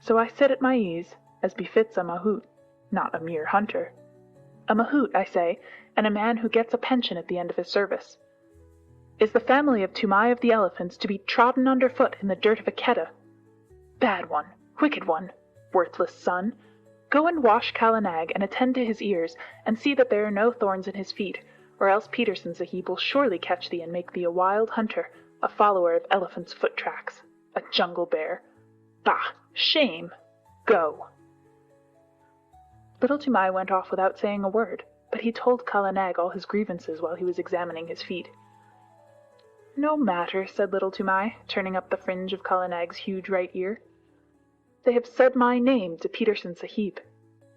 So I sit at my ease, as befits a mahout, not a mere hunter. A mahout, I say, and a man who gets a pension at the end of his service. Is the family of Toomai of the Elephants to be trodden underfoot in the dirt of a Keta? Bad one, wicked one, worthless son, go and wash Kala Nag and attend to his ears, and see that there are no thorns in his feet, or else Peterson Sahib will surely catch thee and make thee a wild hunter, a follower of elephants' foot tracks, a jungle bear. Bah! Shame! Go!" Little Toomai went off without saying a word, but he told Kala Nag all his grievances while he was examining his feet. "No matter," said little Toomai, turning up the fringe of Kala Nag's huge right ear. "They have said my name to Peterson Sahib,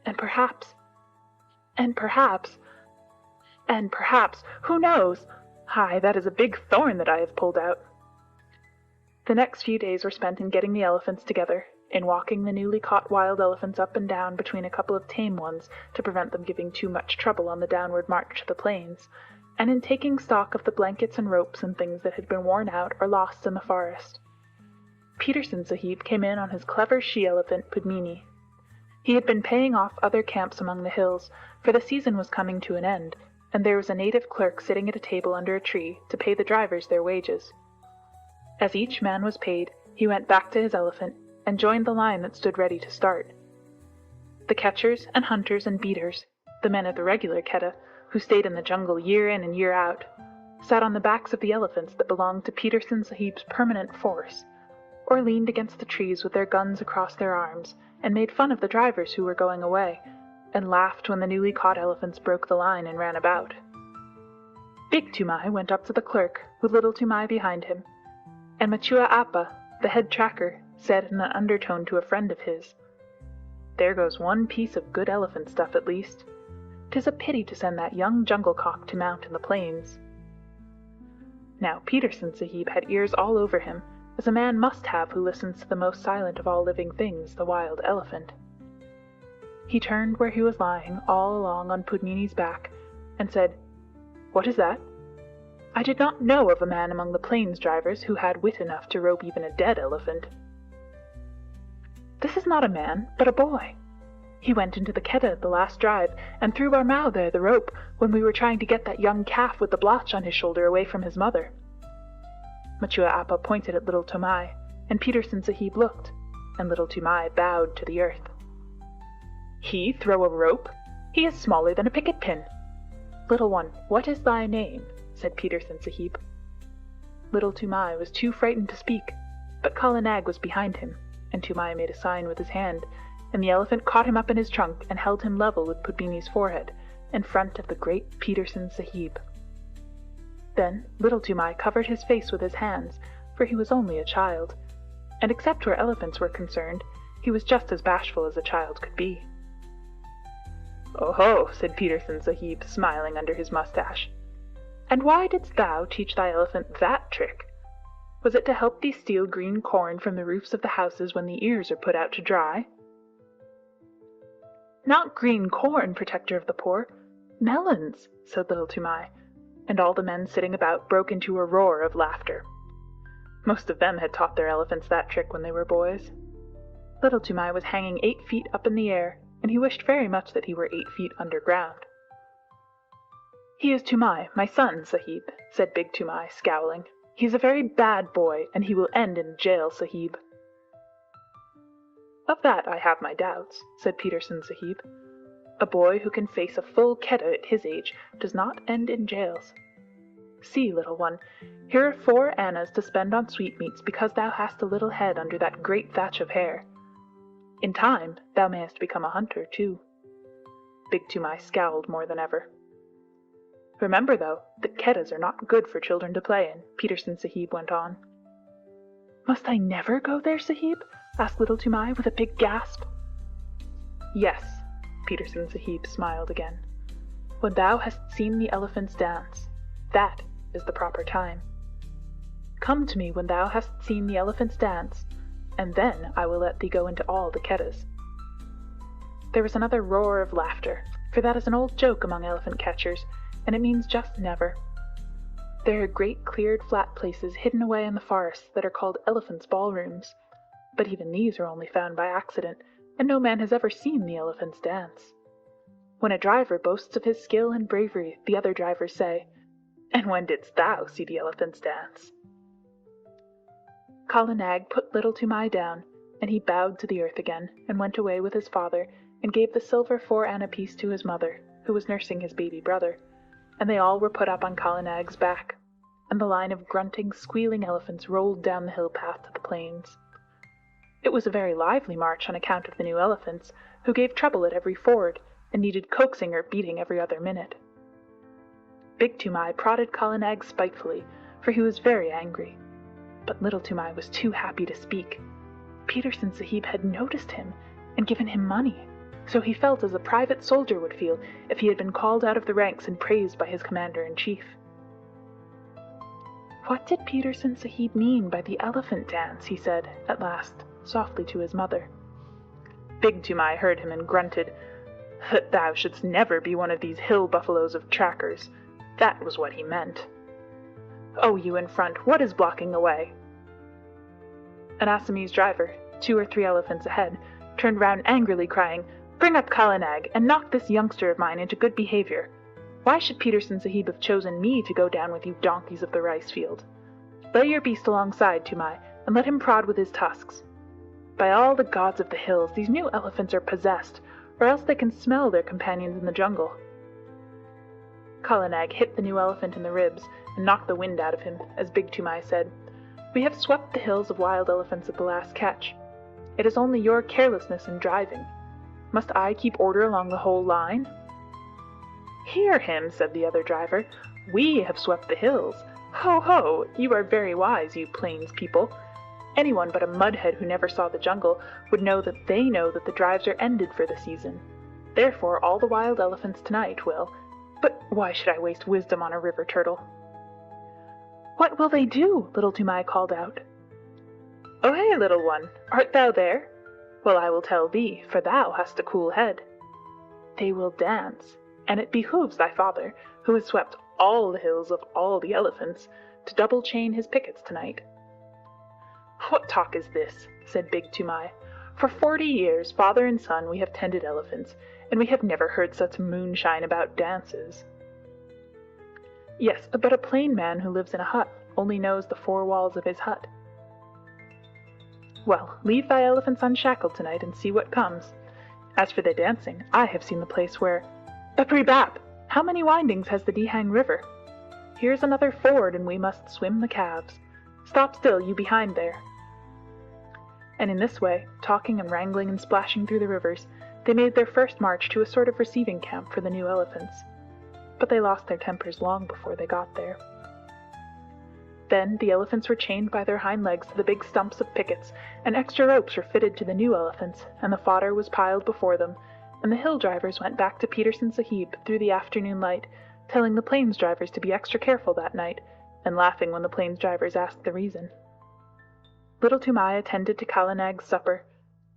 and perhaps, who knows? Hi, that is a big thorn that I have pulled out." The next few days were spent in getting the elephants together, in walking the newly caught wild elephants up and down between a couple of tame ones to prevent them giving too much trouble on the downward march to the plains, and in taking stock of the blankets and ropes and things that had been worn out or lost in the forest. Peterson Sahib came in on his clever she-elephant Pudmini. He had been paying off other camps among the hills, for the season was coming to an end, and there was a native clerk sitting at a table under a tree to pay the drivers their wages. As each man was paid, he went back to his elephant and joined the line that stood ready to start. The catchers and hunters and beaters, the men of the regular Quetta, who stayed in the jungle year in and year out, sat on the backs of the elephants that belonged to Peterson Sahib's permanent force, or leaned against the trees with their guns across their arms and made fun of the drivers who were going away, and laughed when the newly caught elephants broke the line and ran about. Big Toomai went up to the clerk, with Little Toomai behind him, and Machua Appa, the head tracker, said in an undertone to a friend of his, "There goes one piece of good elephant stuff at least. 'Tis a pity to send that young jungle cock to mount in the plains." Now Peterson Sahib had ears all over him, as a man must have who listens to the most silent of all living things, the wild elephant. He turned where he was lying, all along on Pudmini's back, and said, "What is that? I did not know of a man among the plains drivers who had wit enough to rope even a dead elephant." "This is not a man, but a boy. He went into the Quetta the last drive, and threw our Mao there the rope when we were trying to get that young calf with the blotch on his shoulder away from his mother." Machua Appa pointed at Little Toomai, and Peterson Sahib looked, and Little Toomai bowed to the earth. "He throw a rope? He is smaller than a picket pin. Little one, what is thy name?" said Peterson Sahib. Little Toomai was too frightened to speak, but Kala Nag was behind him, and Toomai made a sign with his hand, and the elephant caught him up in his trunk and held him level with Pudmini's forehead, in front of the great Peterson Sahib. Then Little Toomai covered his face with his hands, for he was only a child, and except where elephants were concerned, he was just as bashful as a child could be. "Oh-ho," said Peterson Sahib, smiling under his mustache. "And why didst thou teach thy elephant that trick? Was it to help thee steal green corn from the roofs of the houses when the ears are put out to dry?" "Not green corn, protector of the poor. Melons," said Little Toomai, and all the men sitting about broke into a roar of laughter. Most of them had taught their elephants that trick when they were boys. Little Toomai was hanging 8 feet up in the air, and he wished very much that he were 8 feet underground. "He is Toomai, my son, Sahib," said Big Toomai, scowling. "He is a very bad boy, and he will end in jail, Sahib." "Of that I have my doubts," said Peterson Sahib. "A boy who can face a full Quetta at his age does not end in jails. See, little one, here are 4 annas to spend on sweetmeats because thou hast a little head under that great thatch of hair. In time thou mayest become a hunter, too." Big Toomai scowled more than ever. "Remember, though, that Quettas are not good for children to play in," Peterson Sahib went on. "Must I never go there, Sahib?" asked Little Toomai with a big gasp. "Yes," Peterson Sahib smiled again. "When thou hast seen the elephants dance, that is the proper time. Come to me when thou hast seen the elephants dance, and then I will let thee go into all the Quettas." There was another roar of laughter, for that is an old joke among elephant catchers, and it means just never. There are great cleared flat places hidden away in the forest that are called elephants' ballrooms, but even these are only found by accident, and no man has ever seen the elephants dance. When a driver boasts of his skill and bravery, the other drivers say, "And when didst thou see the elephants dance?" Kala Nag put Little Toomai down, and he bowed to the earth again, and went away with his father, and gave the silver 4 anna piece to his mother, who was nursing his baby brother, and they all were put up on Kala Nag's back, and the line of grunting, squealing elephants rolled down the hill path to the plains. It was a very lively march on account of the new elephants, who gave trouble at every ford, and needed coaxing or beating every other minute. Big Toomai prodded Kala Nag spitefully, for he was very angry. But Little Toomai was too happy to speak. Peterson Sahib had noticed him, and given him money, so he felt as a private soldier would feel if he had been called out of the ranks and praised by his commander-in-chief. "What did Peterson Sahib mean by the elephant dance?" he said, at last, softly to his mother. Big Toomai heard him and grunted, "That thou shouldst never be one of these hill buffaloes of trackers. That was what he meant. Oh, you in front, what is blocking the way?" An Assamese driver, 2 or 3 elephants ahead, turned round angrily, crying, "Bring up Kala Nag, and knock this youngster of mine into good behavior. Why should Peterson Sahib have chosen me to go down with you donkeys of the rice field? Lay your beast alongside, Tumai, and let him prod with his tusks. By all the gods of the hills, these new elephants are possessed, or else they can smell their companions in the jungle. Kala Nag hit the new elephant in the ribs and knocked the wind out of him, as Big Tumai said, "We have swept the hills of wild elephants at the last catch. It is only your carelessness in driving. Must I keep order along the whole line?" "Hear him," said the other driver. "We have swept the hills. Ho, ho! You are very wise, you plains people. Anyone but a mudhead who never saw the jungle would know that the drives are ended for the season. Therefore all the wild elephants tonight will... But why should I waste wisdom on a river turtle?" "What will they do?" Little Tumai called out. "Oh, hey, little one, art thou there? Well, I will tell thee, for thou hast a cool head. They will dance, and it behooves thy father, who has swept all the hills of all the elephants, to double chain his pickets tonight." "What talk is this?" said Big Tumai. "For 40 years, father and son, we have tended elephants, and we have never heard such moonshine about dances." "Yes, but a plain man who lives in a hut only knows the 4 walls of his hut." "Well, leave thy elephants unshackled tonight and see what comes. As for the dancing, I have seen the place where... Bap! How many windings has the Dihang River? Here's another ford, and we must swim the calves. Stop still, you behind there." And in this way, talking and wrangling and splashing through the rivers, they made their first march to a sort of receiving camp for the new elephants. But they lost their tempers long before they got there. Then the elephants were chained by their hind legs to the big stumps of pickets, and extra ropes were fitted to the new elephants, and the fodder was piled before them, and the hill drivers went back to Peterson Sahib through the afternoon light, telling the plains drivers to be extra careful that night, and laughing when the plains drivers asked the reason. Little Tumai attended to Kala Nag's supper,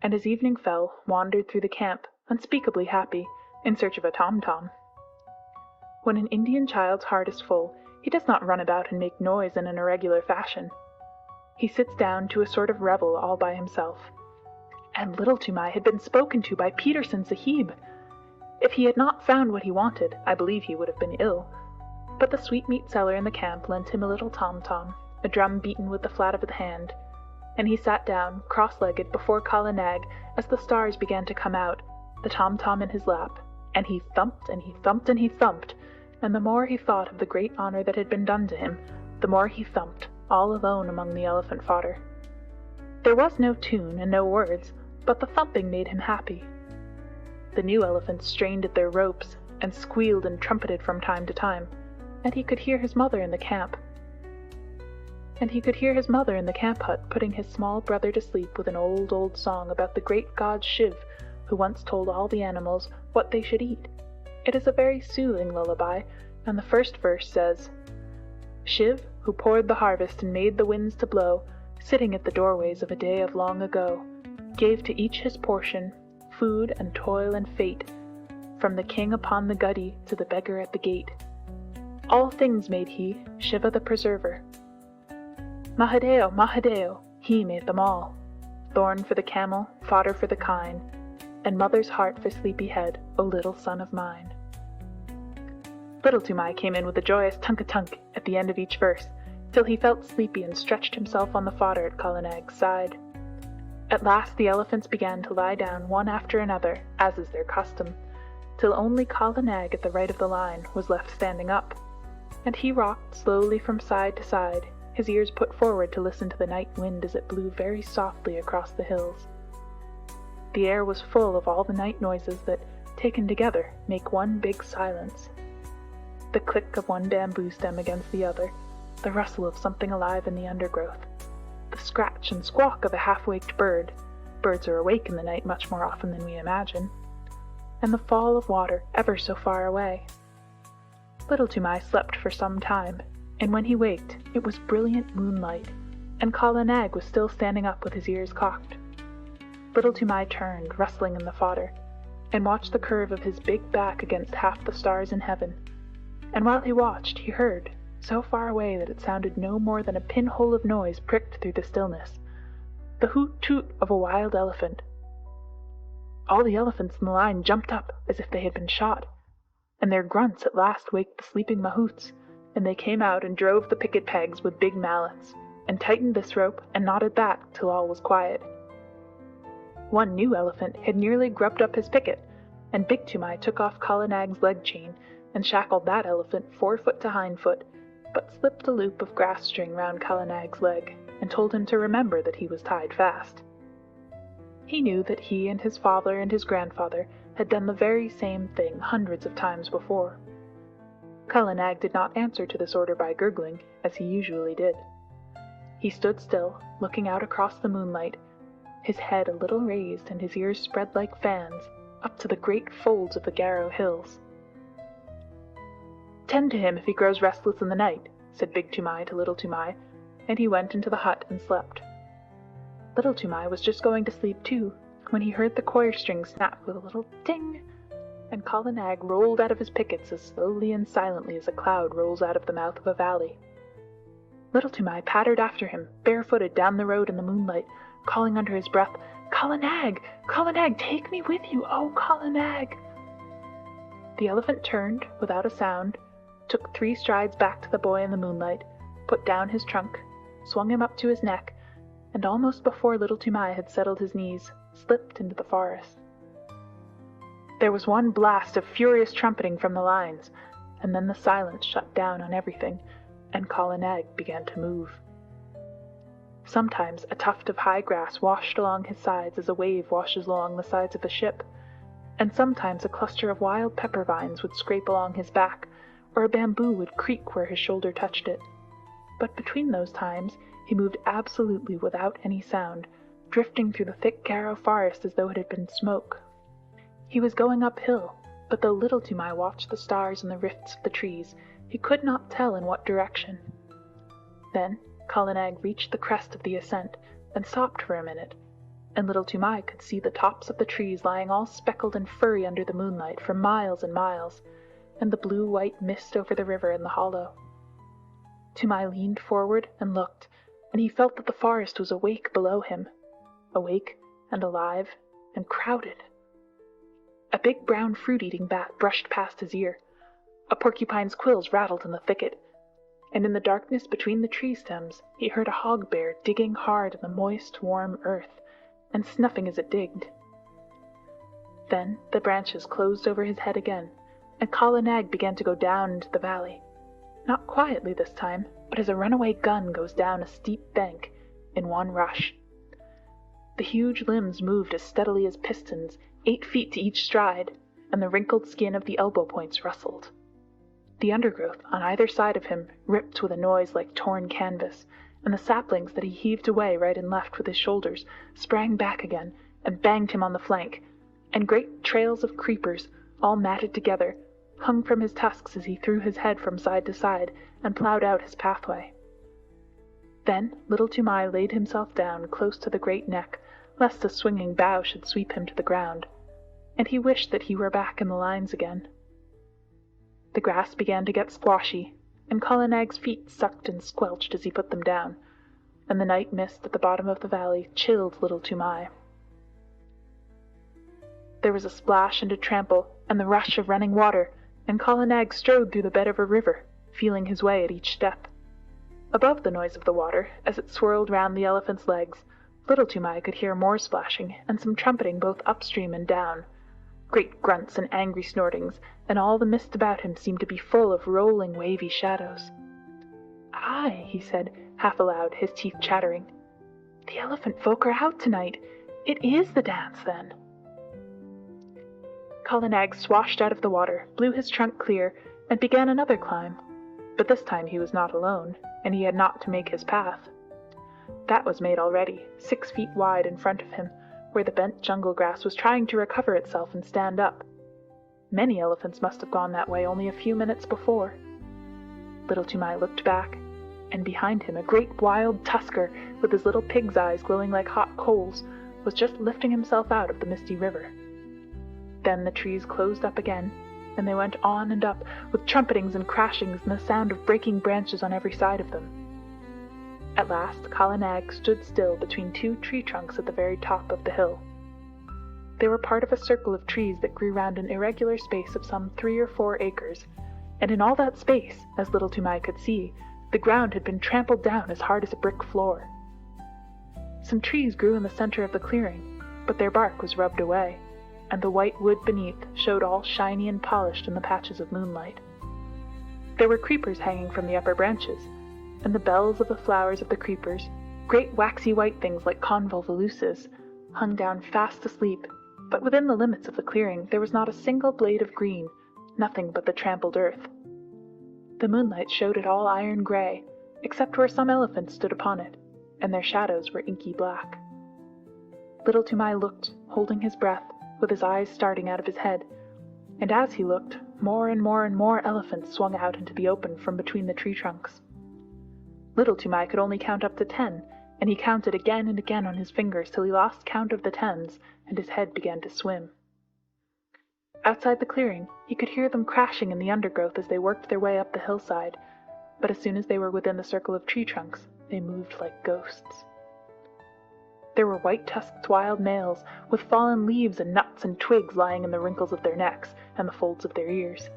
and as evening fell, wandered through the camp, unspeakably happy, in search of a tom-tom. When an Indian child's heart is full, he does not run about and make noise in an irregular fashion. He sits down to a sort of revel all by himself. And Little Tumai had been spoken to by Peterson Sahib. If he had not found what he wanted, I believe he would have been ill. But the sweetmeat seller in the camp lent him a little tom-tom, a drum beaten with the flat of the hand, and he sat down, cross-legged, before Kala Nag as the stars began to come out, the tom-tom in his lap, and he thumped and he thumped and he thumped, and the more he thought of the great honor that had been done to him, the more he thumped, all alone among the elephant fodder. There was no tune and no words, but the thumping made him happy. The new elephants strained at their ropes, and squealed and trumpeted from time to time, and he could hear his mother in the camp. Hut putting his small brother to sleep with an old song about the great god Shiv, who once told all the animals what they should eat. It is a very soothing lullaby, and the first verse says, "Shiv, who poured the harvest and made the winds to blow, sitting at the doorways of a day of long ago, gave to each his portion, food and toil and fate, from the king upon the guddy to the beggar at the gate. All things made he, Shiva the preserver. Mahadeo, Mahadeo, he made them all. Thorn for the camel, fodder for the kine, and mother's heart for sleepyhead, O little son of mine." Little Tumai came in with a joyous tunk-a-tunk at the end of each verse, till he felt sleepy and stretched himself on the fodder at Kala Nag's side. At last the elephants began to lie down one after another, as is their custom, till only Kala Nag at the right of the line was left standing up, and he rocked slowly from side to side, his ears put forward to listen to the night wind as it blew very softly across the hills. The air was full of all the night noises that, taken together, make one big silence. The click of one bamboo stem against the other, the rustle of something alive in the undergrowth, the scratch and squawk of a half-waked bird — birds are awake in the night much more often than we imagine — and the fall of water ever so far away. Little Tumai slept for some time, and when he waked, it was brilliant moonlight, and Kala Nag was still standing up with his ears cocked. Little Tumai turned, rustling in the fodder, and watched the curve of his big back against half the stars in heaven, and while he watched, he heard, so far away that it sounded no more than a pinhole of noise pricked through the stillness, the hoot-toot of a wild elephant. All the elephants in the line jumped up as if they had been shot, and their grunts at last waked the sleeping mahouts, and they came out and drove the picket pegs with big mallets, and tightened this rope and knotted that till all was quiet. One new elephant had nearly grubbed up his picket, and Big Toomai took off Kala Nag's leg chain and shackled that elephant 4 foot to hind foot, but slipped a loop of grass string round Kala Nag's leg and told him to remember that he was tied fast. He knew that he and his father and his grandfather had done the very same thing hundreds of times before. Kala Nag did not answer to this order by gurgling, as he usually did. He stood still, looking out across the moonlight, his head a little raised and his ears spread like fans, up to the great folds of the Garo hills. "Tend to him if he grows restless in the night," said Big Toomai to Little Toomai, and he went into the hut and slept. Little Toomai was just going to sleep too, when he heard the coir string snap with a little ting, and Kala Nag rolled out of his pickets as slowly and silently as a cloud rolls out of the mouth of a valley. Little Toomai pattered after him, barefooted down the road in the moonlight, calling under his breath, Kala Nag! Kala Nag, take me with you, oh Kala Nag! The elephant turned, without a sound, took 3 strides back to the boy in the moonlight, put down his trunk, swung him up to his neck, and almost before Little Toomai had settled his knees, slipped into the forest. There was one blast of furious trumpeting from the lines, and then the silence shut down on everything, and Kala Nag began to move. Sometimes a tuft of high grass washed along his sides as a wave washes along the sides of a ship, and sometimes a cluster of wild pepper vines would scrape along his back, or a bamboo would creak where his shoulder touched it. But between those times he moved absolutely without any sound, drifting through the thick Garo forest as though it had been smoke. He was going uphill, but though Little Toomai watched the stars in the rifts of the trees, he could not tell in what direction. Then Kala Nag reached the crest of the ascent and stopped for a minute, and Little Toomai could see the tops of the trees lying all speckled and furry under the moonlight for miles and miles, and the blue-white mist over the river in the hollow. Toomai leaned forward and looked, and he felt that the forest was awake below him, awake and alive and crowded. A big brown fruit-eating bat brushed past his ear. A porcupine's quills rattled in the thicket, and in the darkness between the tree stems he heard a hog bear digging hard in the moist, warm earth, and snuffing as it digged. Then the branches closed over his head again, and Kala Nag began to go down into the valley, not quietly this time, but as a runaway gun goes down a steep bank, in one rush. The huge limbs moved as steadily as pistons, 8 feet to each stride, and the wrinkled skin of the elbow points rustled. The undergrowth on either side of him ripped with a noise like torn canvas, and the saplings that he heaved away right and left with his shoulders sprang back again and banged him on the flank, and great trails of creepers, all matted together, hung from his tusks as he threw his head from side to side and ploughed out his pathway. Then Little Toomai laid himself down close to the great neck, lest a swinging bough should sweep him to the ground, and he wished that he were back in the lines again. The grass began to get squashy, and Kala Nag's feet sucked and squelched as he put them down, and the night mist at the bottom of the valley chilled Little Toomai. There was a splash and a trample, and the rush of running water, and Kala Nag strode through the bed of a river, feeling his way at each step. Above the noise of the water, as it swirled round the elephant's legs, Little Toomai could hear more splashing, and some trumpeting both upstream and down. Great grunts and angry snortings, and all the mist about him seemed to be full of rolling, wavy shadows. "Aye," he said, half aloud, his teeth chattering. "The elephant folk are out tonight. It is the dance, then." Kala Nag swashed out of the water, blew his trunk clear, and began another climb. But this time he was not alone, and he had not to make his path. That was made already, 6 feet wide in front of him, where the bent jungle grass was trying to recover itself and stand up. Many elephants must have gone that way only a few minutes before. Little Toomai looked back, and behind him a great wild tusker, with his little pig's eyes glowing like hot coals, was just lifting himself out of the misty river. Then the trees closed up again, and they went on and up, with trumpetings and crashings and the sound of breaking branches on every side of them. At last Kala Nag stood still between 2 tree trunks at the very top of the hill. They were part of a circle of trees that grew round an irregular space of some 3 or 4 acres, and in all that space, as Little Toomai could see, The ground had been trampled down as hard as a brick floor. Some trees grew in the center of the clearing, but their bark was rubbed away, and the white wood beneath showed all shiny and polished in the patches of moonlight. There were creepers hanging from the upper branches, and the bells of the flowers of the creepers, great waxy white things like convolvuluses, hung down fast asleep, but within the limits of the clearing there was not a single blade of green, nothing but the trampled earth. The moonlight showed it all iron gray, except where some elephants stood upon it, and their shadows were inky black. Little Toomai looked, holding his breath, with his eyes starting out of his head, and as he looked, more and more and more elephants swung out into the open from between the tree trunks. Little Toomai could only count up to 10, and he counted again and again on his fingers till he lost count of the tens, and his head began to swim. Outside the clearing, he could hear them crashing in the undergrowth as they worked their way up the hillside, but as soon as they were within the circle of tree trunks, they moved like ghosts. There were white-tusked wild males, with fallen leaves and nuts and twigs lying in the wrinkles of their necks and the folds of their ears.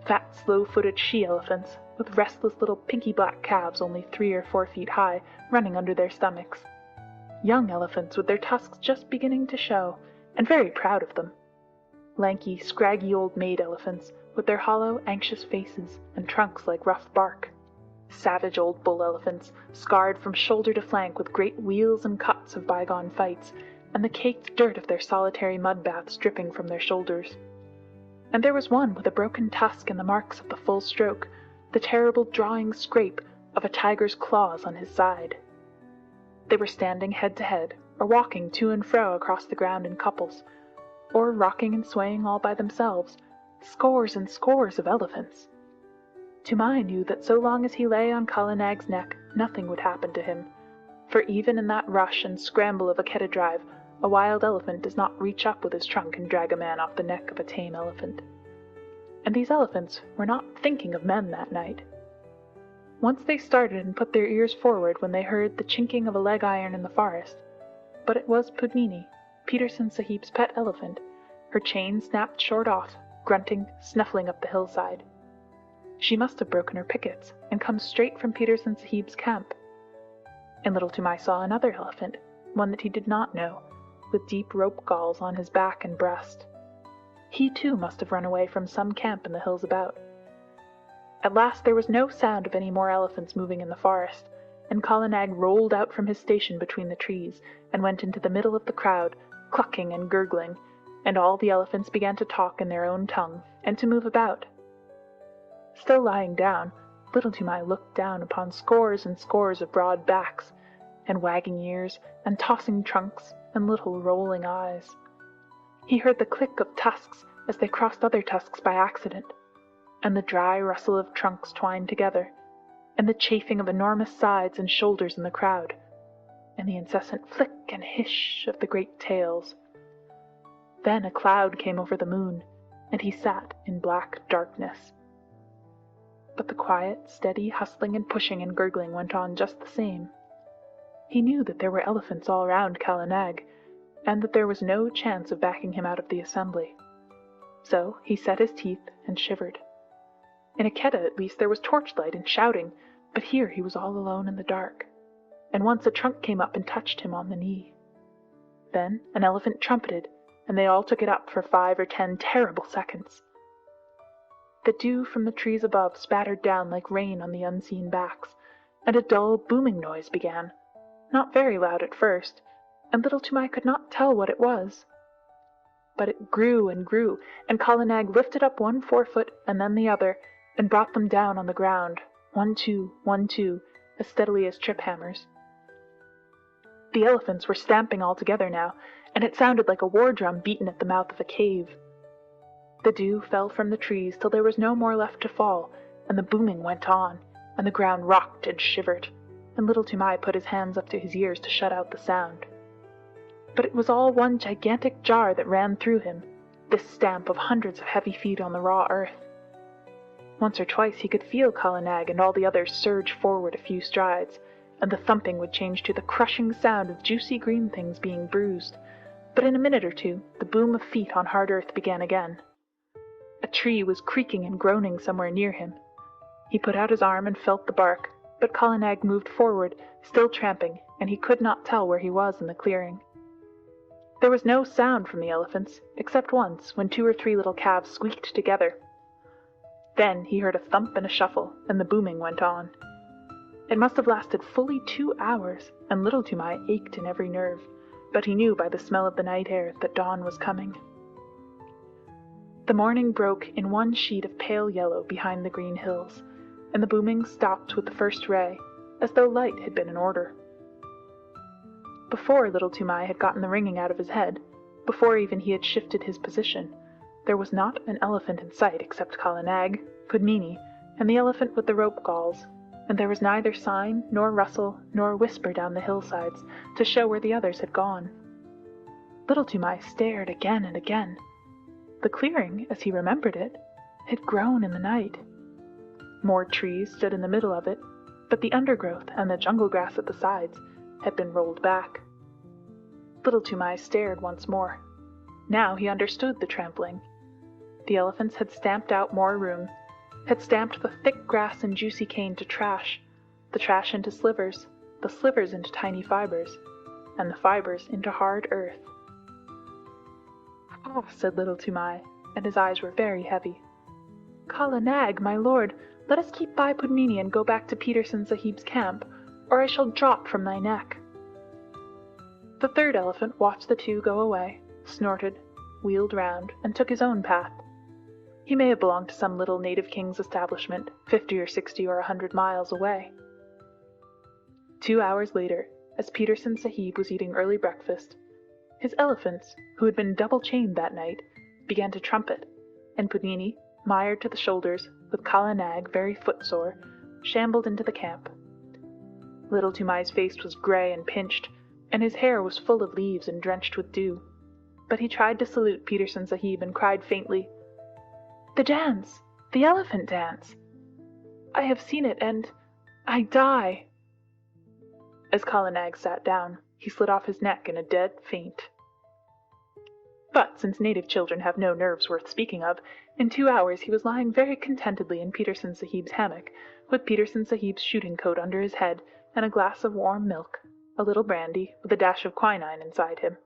Fat, slow-footed she-elephants, with restless little pinky black calves only 3 or 4 feet high, running under their stomachs. Young elephants with their tusks just beginning to show, and very proud of them. Lanky, scraggy old maid elephants, with their hollow, anxious faces and trunks like rough bark. Savage old bull elephants, scarred from shoulder to flank with great wheals and cuts of bygone fights, and the caked dirt of their solitary mud baths dripping from their shoulders. And there was one with a broken tusk and the marks of the full stroke, the terrible drawing scrape of a tiger's claws on his side. They were standing head to head, or walking to and fro across the ground in couples, or rocking and swaying all by themselves, scores and scores of elephants. Toomai knew that so long as he lay on Kala Nag's neck, nothing would happen to him, for even in that rush and scramble of a Keddah drive, a wild elephant does not reach up with his trunk and drag a man off the neck of a tame elephant. And these elephants were not thinking of men that night. Once they started and put their ears forward when they heard the chinking of a leg iron in the forest, but it was Pudmini, Peterson Sahib's pet elephant, her chain snapped short off, grunting, snuffling up the hillside. She must have broken her pickets and come straight from Peterson Sahib's camp. And Little Toomai saw another elephant, one that he did not know, with deep rope galls on his back and breast. He too must have run away from some camp in the hills about. At last there was no sound of any more elephants moving in the forest, and Kala Nag rolled out from his station between the trees and went into the middle of the crowd, clucking and gurgling, and all the elephants began to talk in their own tongue and to move about. Still lying down, Little Toomai looked down upon scores and scores of broad backs, and wagging ears, and tossing trunks, and little rolling eyes. He heard the click of tusks as they crossed other tusks by accident, and the dry rustle of trunks twined together, and the chafing of enormous sides and shoulders in the crowd, and the incessant flick and hiss of the great tails. Then a cloud came over the moon, and he sat in black darkness. But the quiet, steady hustling and pushing and gurgling went on just the same. He knew that there were elephants all round Kala Nag, and that there was no chance of backing him out of the assembly. So he set his teeth and shivered. In a Keddah at least there was torchlight and shouting, but here he was all alone in the dark, and once a trunk came up and touched him on the knee. Then an elephant trumpeted, and they all took it up for 5 or 10 terrible seconds. The dew from the trees above spattered down like rain on the unseen backs, and a dull booming noise began, not very loud at first, and Little Toomai could not tell what it was. But it grew, and Kala Nag lifted up one forefoot and then the other, and brought them down on the ground, 1, 2, 1, 2, as steadily as trip hammers. The elephants were stamping all together now, and it sounded like a war drum beaten at the mouth of a cave. The dew fell from the trees till there was no more left to fall, and the booming went on, and the ground rocked and shivered, and Little Toomai put his hands up to his ears to shut out the sound. But it was all one gigantic jar that ran through him, this stamp of hundreds of heavy feet on the raw earth. Once or twice he could feel Kala Nag and all the others surge forward a few strides, and the thumping would change to the crushing sound of juicy green things being bruised, but in a minute or two the boom of feet on hard earth began again. A tree was creaking and groaning somewhere near him. He put out his arm and felt the bark, But Kala Nag moved forward, still tramping, and he could not tell where he was in the clearing. There was no sound from the elephants, except once when 2 or 3 little calves squeaked together. Then he heard a thump and a shuffle, and the booming went on. It must have lasted fully 2 hours, and Little Toomai ached in every nerve, but he knew by the smell of the night air that dawn was coming. The morning broke in one sheet of pale yellow behind the green hills, and the booming stopped with the first ray, as though light had been in order. Before Little Toomai had gotten the ringing out of his head, before even he had shifted his position, there was not an elephant in sight except Kala Nag, Pudmini, and the elephant with the rope galls, and there was neither sign, nor rustle, nor whisper down the hillsides to show where the others had gone. Little Toomai stared again and again. The clearing, as he remembered it, had grown in the night. More trees stood in the middle of it, but the undergrowth and the jungle grass at the sides had been rolled back. Little Toomai stared once more. Now he understood the trampling. The elephants had stamped out more room, had stamped the thick grass and juicy cane to trash, the trash into slivers, the slivers into tiny fibers, and the fibers into hard earth. "Ah," said Little Toomai, and his eyes were very heavy. "Kala Nag, my lord, let us keep by Pudmini and go back to Peterson Sahib's camp, or I shall drop from thy neck." The third elephant watched the two go away, snorted, wheeled round, and took his own path. He may have belonged to some little native king's establishment, 50 or 60 or 100 miles away. 2 hours later, as Peterson Sahib was eating early breakfast, his elephants, who had been double-chained that night, began to trumpet, and Pudmini, mired to the shoulders, with Kala Nag very footsore, shambled into the camp. Little Toomai's face was grey and pinched, and his hair was full of leaves and drenched with dew, but he tried to salute Peterson Sahib and cried faintly, "The dance! The elephant dance! I have seen it, and I die!" As Kala Nag sat down, he slid off his neck in a dead faint. But since native children have no nerves worth speaking of, in 2 hours he was lying very contentedly in Peterson Sahib's hammock, with Peterson Sahib's shooting coat under his head, and a glass of warm milk, a little brandy, with a dash of quinine inside him.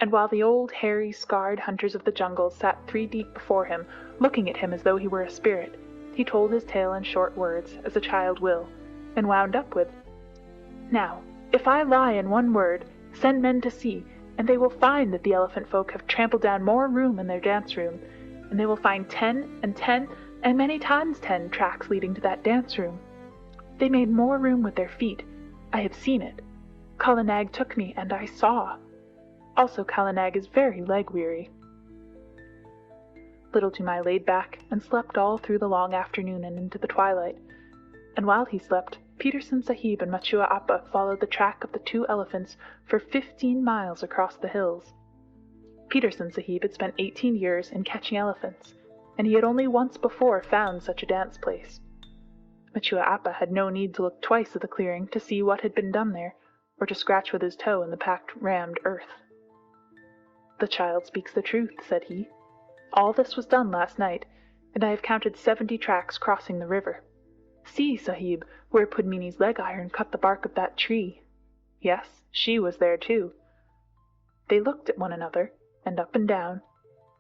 And while the old, hairy, scarred hunters of the jungle sat 3 deep before him, looking at him as though he were a spirit, he told his tale in short words, as a child will, and wound up with, "Now, if I lie in one word, send men to see, and they will find that the elephant folk have trampled down more room in their dance room, and they will find 10 and 10 and many times 10 tracks leading to that dance room. They made more room with their feet. I have seen it. Kala Nag took me, and I saw. Also, Kala Nag is very leg-weary." Little Toomai laid back and slept all through the long afternoon and into the twilight, and while he slept, Peterson Sahib and Matua Appa followed the track of the 2 elephants for 15 miles across the hills. Peterson Sahib had spent 18 years in catching elephants, and he had only once before found such a dance place. Matua Appa had no need to look twice at the clearing to see what had been done there, or to scratch with his toe in the packed, rammed earth. "The child speaks the truth," said he. "All this was done last night, and I have counted 70 tracks crossing the river. See, Sahib, where Pudmini's leg iron cut the bark of that tree. Yes, she was there too." They looked at one another, and up and down,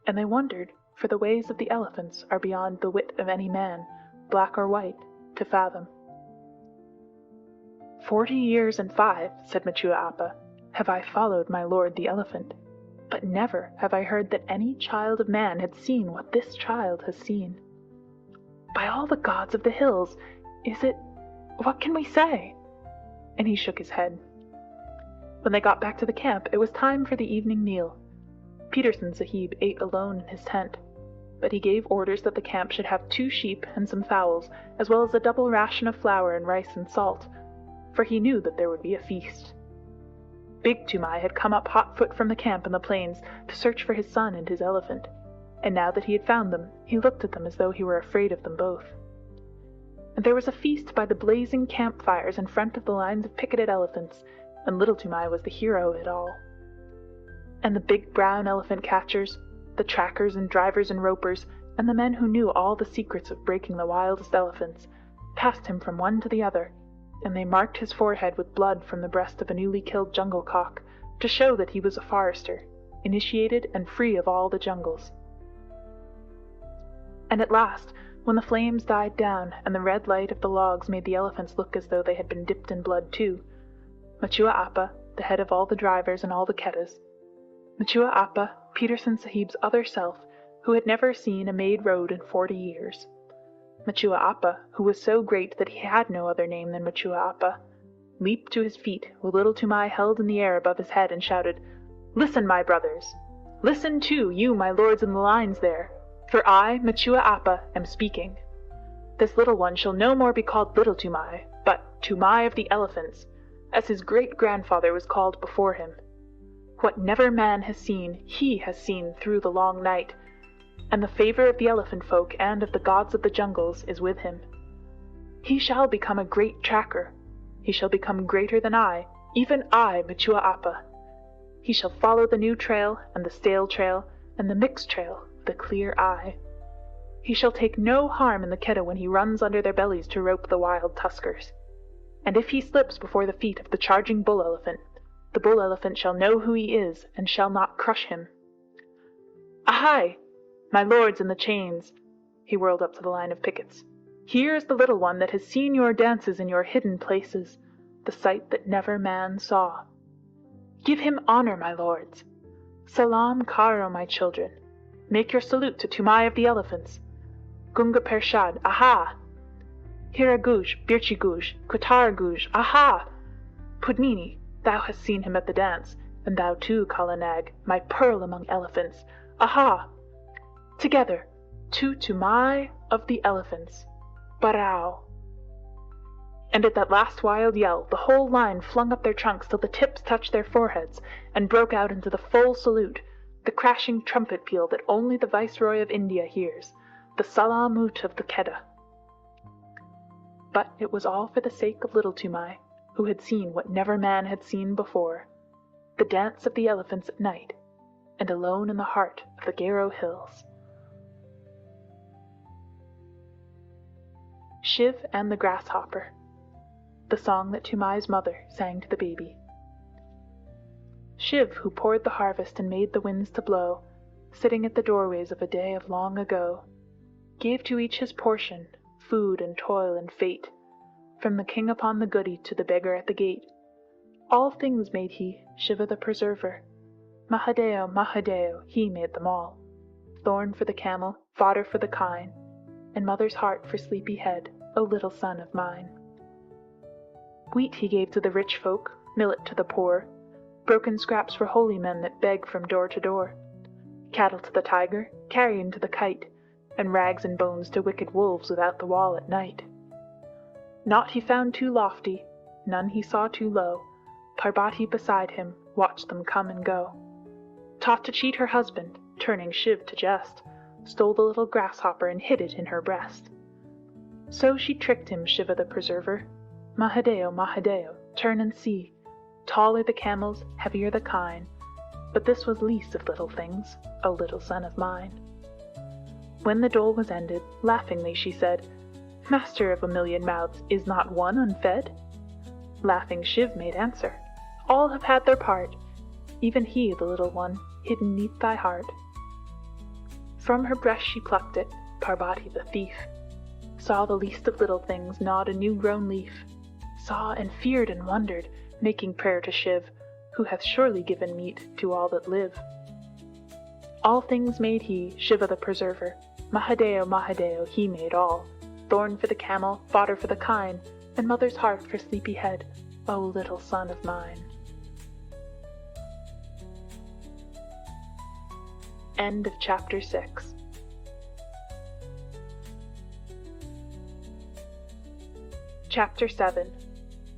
and they wondered, for the ways of the elephants are beyond the wit of any man, black or white, to fathom. 40 years and 5, said Matua Appa, have I followed my lord the elephant, but never have I heard that any child of man had seen what this child has seen. By all the gods of the hills, what can we say? And he shook his head. When they got back to the camp, it was time for the evening meal. Peterson Sahib ate alone in his tent, but he gave orders that the camp should have 2 sheep and some fowls, as well as a double ration of flour and rice and salt, for he knew that there would be a feast. Big Toomai had come up hot-foot from the camp in the plains to search for his son and his elephant, and now that he had found them, he looked at them as though he were afraid of them both. And there was a feast by the blazing campfires in front of the lines of picketed elephants, and Little Toomai was the hero of it all. And the big brown elephant catchers, the trackers and drivers and ropers, and the men who knew all the secrets of breaking the wildest elephants, passed him from one to the other, and they marked his forehead with blood from the breast of a newly killed jungle cock, to show that he was a forester, initiated and free of all the jungles. And at last, when the flames died down and the red light of the logs made the elephants look as though they had been dipped in blood too, Machua Appa, the head of all the drivers and all the Keddas, Machua Appa, Peterson Sahib's other self, who had never seen a made road in 40 years, Machua Appa, who was so great that he had no other name than Machua Appa, leaped to his feet with little Toomai held in the air above his head and shouted, "Listen, my brothers! Listen too, you, my lords in the lines there, for I, Machua Appa, am speaking. This little one shall no more be called Little Toomai, but Toomai of the Elephants, as his great-grandfather was called before him. What never man has seen, he has seen through the long night, and the favor of the elephant folk and of the gods of the jungles is with him. He shall become a great tracker. He shall become greater than I, even I, Machua Appa. He shall follow the new trail, and the stale trail, and the mixed trail, with a clear eye. He shall take no harm in the Kedda when he runs under their bellies to rope the wild tuskers. And if he slips before the feet of the charging bull-elephant, the bull-elephant shall know who he is, and shall not crush him. Ahai! My lords in the chains," he whirled up to the line of pickets, "here is the little one that has seen your dances in your hidden places, the sight that never man saw. Give him honor, my lords. Salam karo, my children. Make your salute to Toomai of the Elephants. Gunga Pershad, aha! Hiraguj, Birchiguj, Kutaraguj, aha! Pudmini, thou hast seen him at the dance, and thou too, Kalanag, my pearl among elephants, aha! Together, to Toomai of the Elephants, Barao." And at that last wild yell, the whole line flung up their trunks till the tips touched their foreheads, and broke out into the full salute, the crashing trumpet peal that only the Viceroy of India hears, the Salamut of the Kedda. But it was all for the sake of little Toomai, who had seen what never man had seen before, the dance of the elephants at night, and alone in the heart of the Garo Hills. Shiv and the Grasshopper, the song that Toomai's mother sang to the baby. Shiv, who poured the harvest and made the winds to blow, sitting at the doorways of a day of long ago, gave to each his portion, food and toil and fate, from the king upon the goody to the beggar at the gate. All things made he, Shiva the preserver. Mahadeo, Mahadeo, he made them all. Thorn for the camel, fodder for the kine, and mother's heart for sleepy head, O little son of mine. Wheat he gave to the rich folk, millet to the poor, broken scraps for holy men that beg from door to door, cattle to the tiger, carrion to the kite, and rags and bones to wicked wolves without the wall at night. Naught he found too lofty, none he saw too low. Parbati beside him watched them come and go. Taught to cheat her husband, turning Shiv to jest, stole the little grasshopper and hid it in her breast. So she tricked him, Shiva the preserver. Mahadeo, Mahadeo, turn and see. Tall are the camels, heavier the kine, but this was least of little things, O little son of mine. When the dole was ended, laughingly she said, Master of a million mouths, is not one unfed? Laughing Shiv made answer, All have had their part, even he, the little one, hidden neath thy heart. From her breast she plucked it, Parbati the thief, saw the least of little things gnawed a new-grown leaf, saw and feared and wondered, making prayer to Shiv, who hath surely given meat to all that live. All things made he, Shiva the preserver. Mahadeo, Mahadeo, he made all. Thorn for the camel, fodder for the kine, and mother's heart for sleepy head, O little son of mine. End of chapter 6. Chapter 7.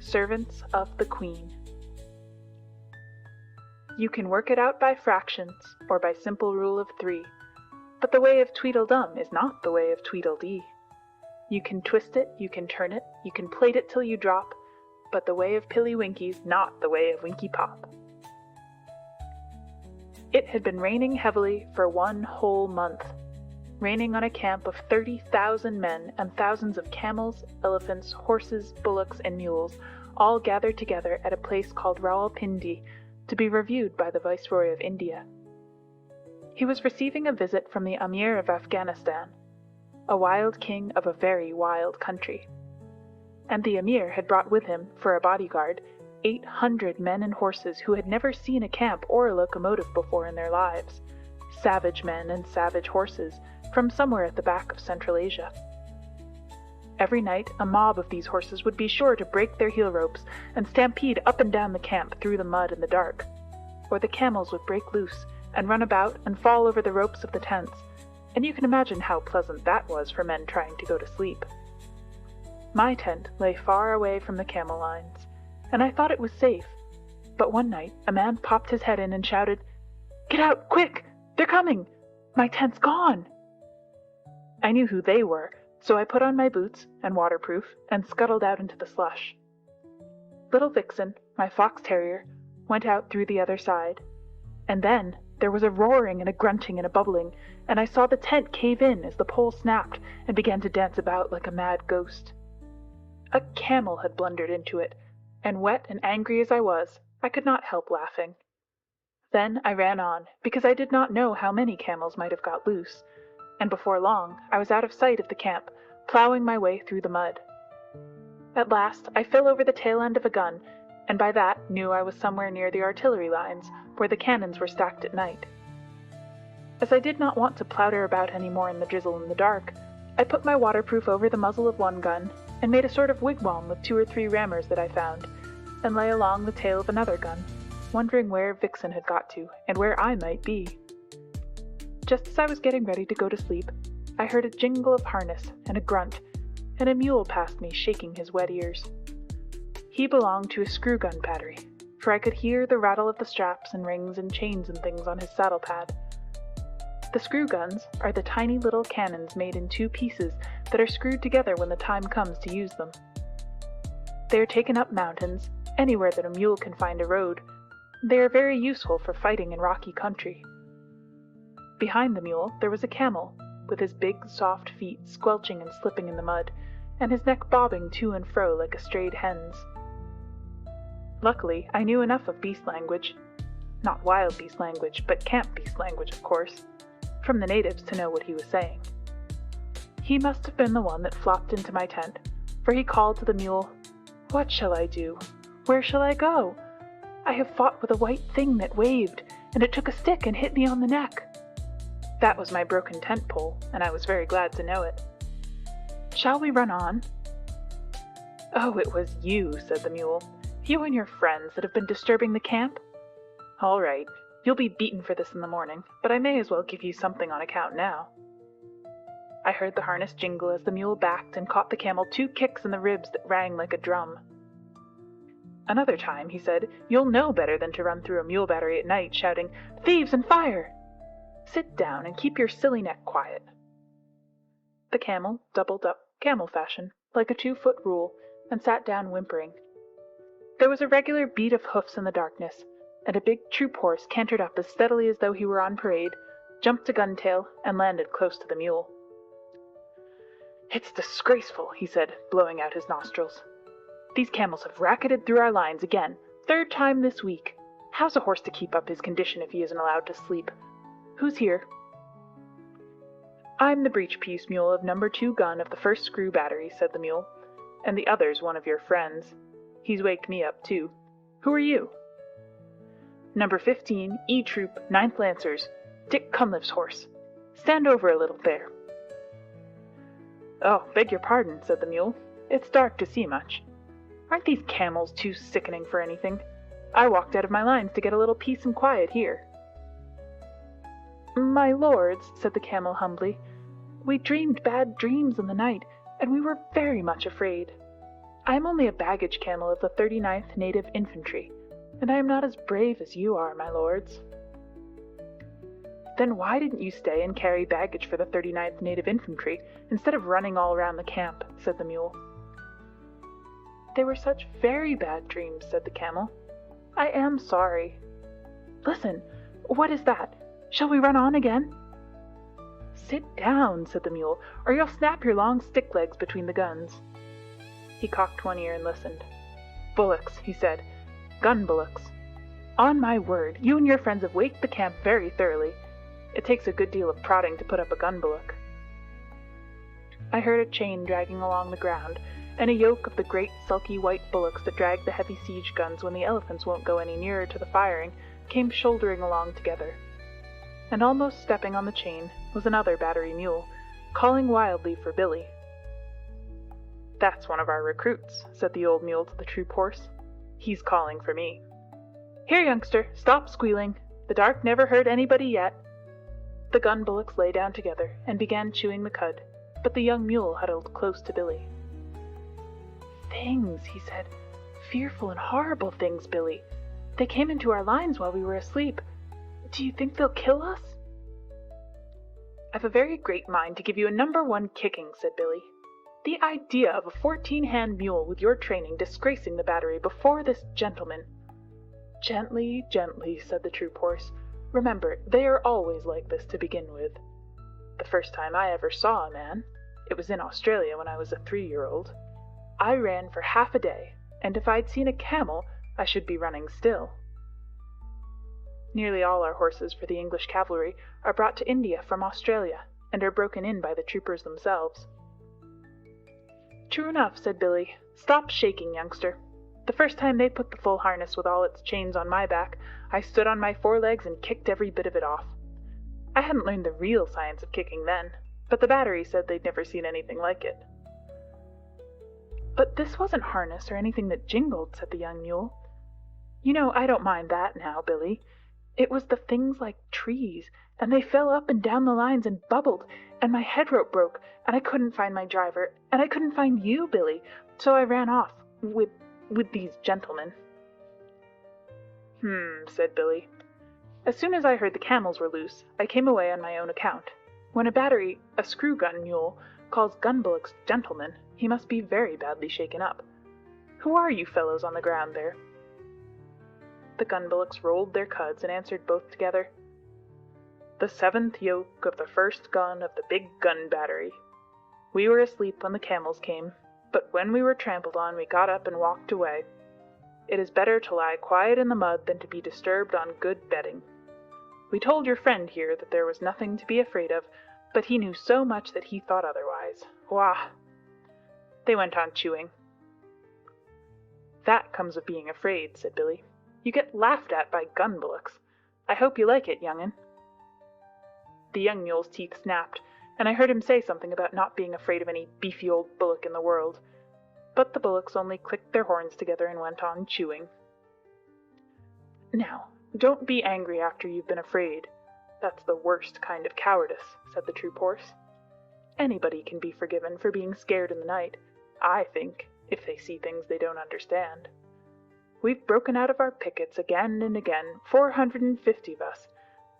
Servants of the Queen. You can work it out by fractions, or by simple rule of 3, but the way of Tweedledum is not the way of Tweedledee. You can twist it, you can turn it, you can plait it till you drop, but the way of Pilly-Winky's not the way of Winky-Pop. It had been raining heavily for 1 whole month. reigning on a camp of 30,000 men and thousands of camels, elephants, horses, bullocks, and mules, all gathered together at a place called Rawalpindi to be reviewed by the Viceroy of India. He was receiving a visit from the Amir of Afghanistan, a wild king of a very wild country. And the Amir had brought with him, for a bodyguard, 800 men and horses who had never seen a camp or a locomotive before in their lives, savage men and savage horses from somewhere at the back of Central Asia. Every night, a mob of these horses would be sure to break their heel ropes and stampede up and down the camp through the mud in the dark, or the camels would break loose and run about and fall over the ropes of the tents, and you can imagine how pleasant that was for men trying to go to sleep. My tent lay far away from the camel lines, and I thought it was safe, but one night a man popped his head in and shouted, "Get out, quick! They're coming! My tent's gone!" I knew who they were, so I put on my boots and waterproof and scuttled out into the slush. Little Vixen, my fox terrier, went out through the other side, and then there was a roaring and a grunting and a bubbling, and I saw the tent cave in as the pole snapped and began to dance about like a mad ghost. A camel had blundered into it, and wet and angry as I was, I could not help laughing. Then I ran on, because I did not know how many camels might have got loose, and before long I was out of sight of the camp, plowing my way through the mud. At last I fell over the tail end of a gun, and by that knew I was somewhere near the artillery lines, where the cannons were stacked at night. As I did not want to plouder about any more in the drizzle and the dark, I put my waterproof over the muzzle of one gun, and made a sort of wigwam with 2 or 3 rammers that I found, and lay along the tail of another gun, wondering where Vixen had got to, and where I might be. Just as I was getting ready to go to sleep, I heard a jingle of harness and a grunt, and a mule passed me shaking his wet ears. He belonged to a screw gun battery, for I could hear the rattle of the straps and rings and chains and things on his saddle pad. The screw guns are the tiny little cannons made in 2 pieces that are screwed together when the time comes to use them. They are taken up mountains, anywhere that a mule can find a road. They are very useful for fighting in rocky country. Behind the mule there was a camel, with his big soft feet squelching and slipping in the mud, and his neck bobbing to and fro like a strayed hen's. Luckily, I knew enough of beast language, not wild beast language, but camp beast language, of course, from the natives to know what he was saying. He must have been the one that flopped into my tent, for he called to the mule, "What shall I do? Where shall I go? I have fought with a white thing that waved, and it took a stick and hit me on the neck." That was my broken tent pole, and I was very glad to know it. "Shall we run on?" "Oh, it was you," said the mule. "You and your friends that have been disturbing the camp? All right, you'll be beaten for this in the morning, but I may as well give you something on account now." I heard the harness jingle as the mule backed and caught the camel 2 kicks in the ribs that rang like a drum. Another time, he said, "You'll know better than to run through a mule battery at night shouting, 'Thieves and fire!' Sit down and keep your silly neck quiet." The camel doubled up camel fashion, like a 2-foot rule, and sat down whimpering. There was a regular beat of hoofs in the darkness, and a big troop horse cantered up as steadily as though he were on parade, jumped a gun-tail, and landed close to the mule. "It's disgraceful," he said, blowing out his nostrils. "These camels have racketed through our lines again, 3rd time this week. How's a horse to keep up his condition if he isn't allowed to sleep? Who's here?" "I'm the breech-piece mule of No. 2 gun of the 1st screw battery," said the mule, "and the other's one of your friends. He's waked me up, too. Who are you?" "No. 15, E Troop, 9th Lancers, Dick Cunliffe's horse. Stand over a little there." "Oh, beg your pardon," said the mule. "It's dark to see much. Aren't these camels too sickening for anything? I walked out of my lines to get a little peace and quiet here." "My lords," said the camel humbly, "we dreamed bad dreams in the night, and we were very much afraid. I am only a baggage camel of the 39th Native Infantry, and I am not as brave as you are, my lords." "Then why didn't you stay and carry baggage for the 39th Native Infantry, instead of running all around the camp?" said the mule. "They were such very bad dreams," said the camel. "I am sorry. Listen, what is that? Shall we run on again?" "Sit down," said the mule, "or you'll snap your long stick legs between the guns." He cocked one ear and listened. "Bullocks," he said. "Gun bullocks. On my word, you and your friends have waked the camp very thoroughly. It takes a good deal of prodding to put up a gun bullock." I heard a chain dragging along the ground, and a yoke of the great sulky white bullocks that drag the heavy siege guns when the elephants won't go any nearer to the firing came shouldering along together. And almost stepping on the chain was another battery mule, calling wildly for Billy. "That's one of our recruits," said the old mule to the troop horse. "He's calling for me. Here, youngster, stop squealing. The dark never hurt anybody yet." The gun bullocks lay down together and began chewing the cud, but the young mule huddled close to Billy. "Things," he said. "Fearful and horrible things, Billy. They came into our lines while we were asleep. Do you think they'll kill us?" "I've a very great mind to give you a #1 kicking," said Billy. "The idea of a 14-hand mule with your training disgracing the battery before this gentleman." "Gently, gently," said the troop horse. "Remember, they are always like this to begin with. The first time I ever saw a man, it was in Australia when I was a 3-year-old. I ran for half a day, and if I'd seen a camel, I should be running still." Nearly all our horses for the English cavalry are brought to India from Australia, and are broken in by the troopers themselves. "True enough," said Billy. "Stop shaking, youngster. The first time they put the full harness with all its chains on my back, I stood on my forelegs and kicked every bit of it off. I hadn't learned the real science of kicking then, but the battery said they'd never seen anything like it." "But this wasn't harness or anything that jingled," said the young mule. "You know, I don't mind that now, Billy. It was the things like trees, and they fell up and down the lines and bubbled, and my head rope broke, and I couldn't find my driver, and I couldn't find you, Billy, so I ran off with these gentlemen." Said Billy. "As soon as I heard the camels were loose, I came away on my own account. When a battery, a screw-gun mule, calls gun bullocks gentlemen, he must be very badly shaken up. Who are you fellows on the ground there?" The gun bullocks rolled their cuds and answered both together, "The 7th yoke of the 1st gun of the big gun battery. We were asleep when the camels came, but when we were trampled on we got up and walked away. It is better to lie quiet in the mud than to be disturbed on good bedding. We told your friend here that there was nothing to be afraid of, but he knew so much that he thought otherwise. Wah!" They went on chewing. "That comes of being afraid," said Billy. "You get laughed at by gun bullocks. I hope you like it, young'un." The young mule's teeth snapped, and I heard him say something about not being afraid of any beefy old bullock in the world. But the bullocks only clicked their horns together and went on chewing. "Now, don't be angry after you've been afraid. That's the worst kind of cowardice," said the troop horse. "Anybody can be forgiven for being scared in the night, I think, if they see things they don't understand. We've broken out of our pickets again and again, 450 of us,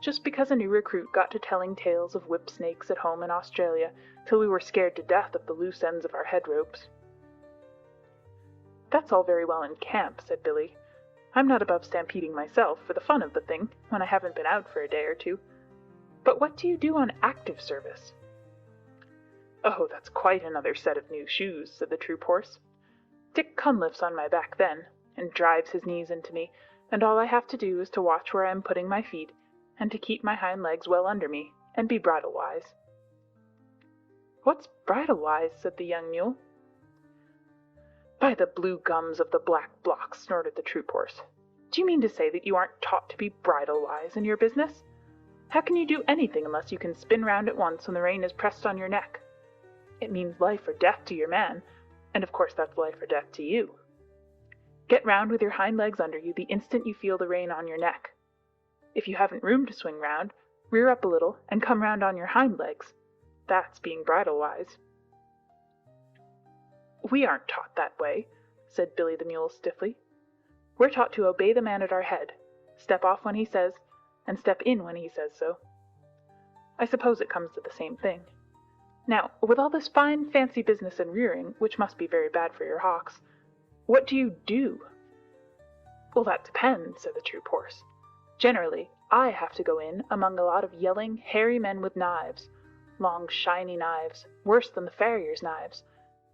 just because a new recruit got to telling tales of whip snakes at home in Australia till we were scared to death of the loose ends of our head ropes." "That's all very well in camp," said Billy. "I'm not above stampeding myself for the fun of the thing, when I haven't been out for a day or two. But what do you do on active service?" "Oh, that's quite another set of new shoes," said the troop horse. "Dick Cunliffe's on my back then, and drives his knees into me, and all I have to do is to watch where I am putting my feet, and to keep my hind legs well under me, and be bridle-wise." "What's bridle-wise?" said the young mule. "By the blue gums of the black blocks," snorted the troop horse. "Do you mean to say that you aren't taught to be bridle-wise in your business? How can you do anything unless you can spin round at once when the rein is pressed on your neck? It means life or death to your man, and of course that's life or death to you. Get round with your hind legs under you the instant you feel the rein on your neck. If you haven't room to swing round, rear up a little and come round on your hind legs. That's being bridle-wise." "We aren't taught that way," said Billy the mule stiffly. "We're taught to obey the man at our head, step off when he says, and step in when he says so. I suppose it comes to the same thing. Now, with all this fine fancy business and rearing, which must be very bad for your hocks, what do you do?" "Well, that depends," said the troop horse. "Generally, I have to go in among a lot of yelling, hairy men with knives. long shiny knives, worse than the farrier's knives,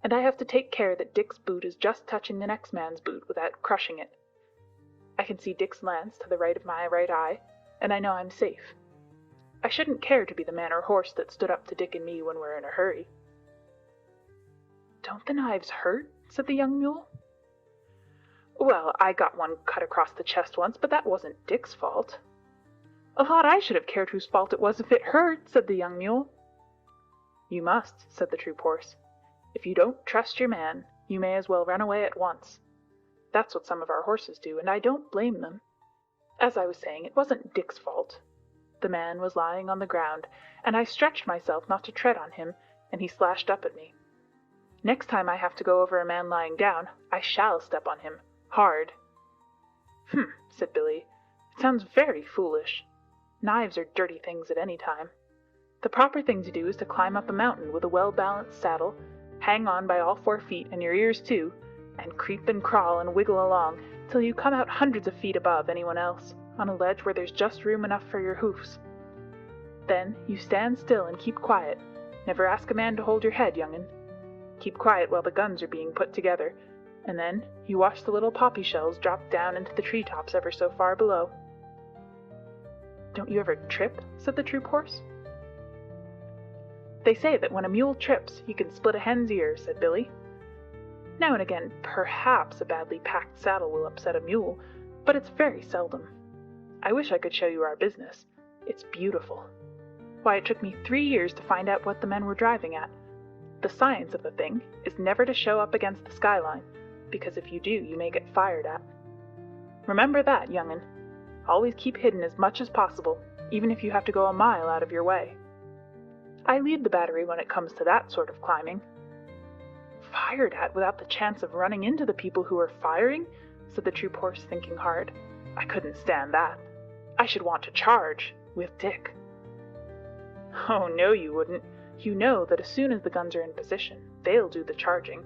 and I have to take care that Dick's boot is just touching the next man's boot without crushing it. I can see Dick's lance to the right of my right eye, and I know I'm safe. I shouldn't care to be the man or horse that stood up to Dick and me when we're in a hurry." "Don't the knives hurt?" said the young mule. "Well, I got one cut across the chest once, but that wasn't Dick's fault." "A lot I should have cared whose fault it was if it hurt," said the young mule. "You must," said the troop horse. "If you don't trust your man, you may as well run away at once. That's what some of our horses do, and I don't blame them. As I was saying, it wasn't Dick's fault. The man was lying on the ground, and I stretched myself not to tread on him, and he slashed up at me. Next time I have to go over a man lying down, I shall step on him, hard." Said Billy. "It sounds very foolish. Knives are dirty things at any time. The proper thing to do is to climb up a mountain with a well-balanced saddle, hang on by all 4 feet and your ears too, and creep and crawl and wiggle along till you come out hundreds of feet above anyone else, on a ledge where there's just room enough for your hoofs. Then you stand still and keep quiet. Never ask a man to hold your head, young'un. Keep quiet while the guns are being put together, and then you watch the little poppy shells drop down into the treetops ever so far below." "Don't you ever trip?" said the troop horse. "They say that when a mule trips, he can split a hen's ear," said Billy. "Now and again, perhaps a badly packed saddle will upset a mule, but it's very seldom. I wish I could show you our business. It's beautiful. Why, it took me 3 years to find out what the men were driving at. The science of the thing is never to show up against the skyline, because if you do, you may get fired at. Remember that, young'un. Always keep hidden as much as possible, even if you have to go a mile out of your way. I lead the battery when it comes to that sort of climbing." "Fired at without the chance of running into the people who are firing?" said the troop horse, thinking hard. "I couldn't stand that. I should want to charge, with Dick." "Oh, no, you wouldn't. You know that as soon as the guns are in position, they'll do the charging.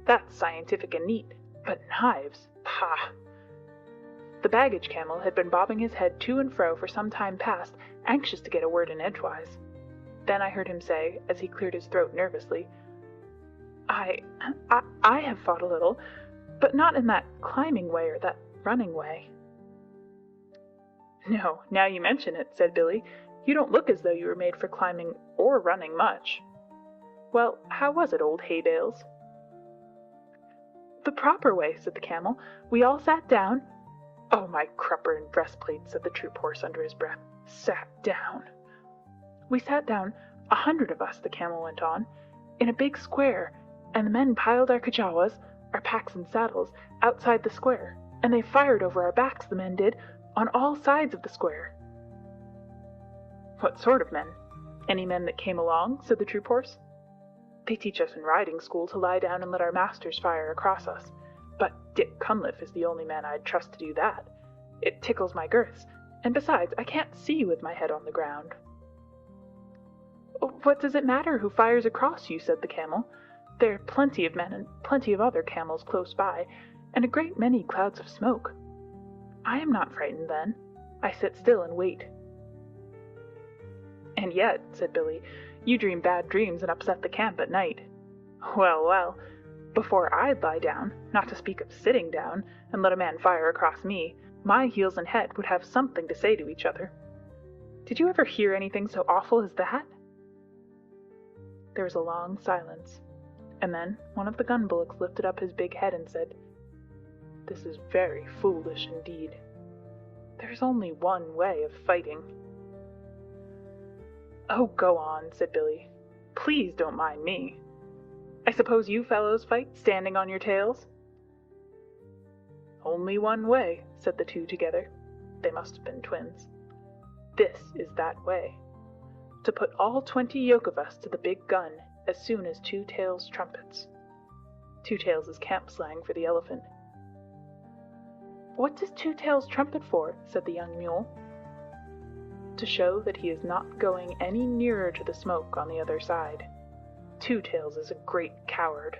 That's scientific and neat, but knives, pah!" The baggage camel had been bobbing his head to and fro for some time past, anxious to get a word in edgewise. Then I heard him say, as he cleared his throat nervously, I have fought a little, but not in that climbing way or that running way." "No, now you mention it," said Billy, "you don't look as though you were made for climbing or running much. Well, how was it, old hay bales?" "The proper way," said the camel. "We all sat down—" "Oh, my crupper and breastplate," said the troop horse under his breath. "Sat down." "We sat down, 100 of us," the camel went on, "in a big square, and the men piled our kajawas, our packs and saddles, outside the square, and they fired over our backs, the men did, on all sides of the square." "What sort of men? Any men that came along?" said the troop horse. "They teach us in riding school to lie down and let our masters fire across us, but Dick Cunliffe is the only man I'd trust to do that. It tickles my girths, and besides, I can't see with my head on the ground." "What does it matter who fires across you?" said the camel. "There are plenty of men and plenty of other camels close by, and a great many clouds of smoke. I am not frightened then. I sit still and wait." "And yet," said Billy, "you dream bad dreams and upset the camp at night. Well, well, before I'd lie down, not to speak of sitting down, and let a man fire across me, my heels and head would have something to say to each other. Did you ever hear anything so awful as that?" There was a long silence, and then one of the gun bullocks lifted up his big head and said, "This is very foolish indeed. There's only one way of fighting." "Oh, go on," said Billy. "Please don't mind me. I suppose you fellows fight standing on your tails?" "Only one way," said the two together. They must have been twins. "This is that way. To put all 20 yoke of us to the big gun as soon as Two Tails trumpets." Two Tails is camp slang for the elephant. "What does Two Tails trumpet for?" said the young mule. "To show that he is not going any nearer to the smoke on the other side. Two Tails is a great coward.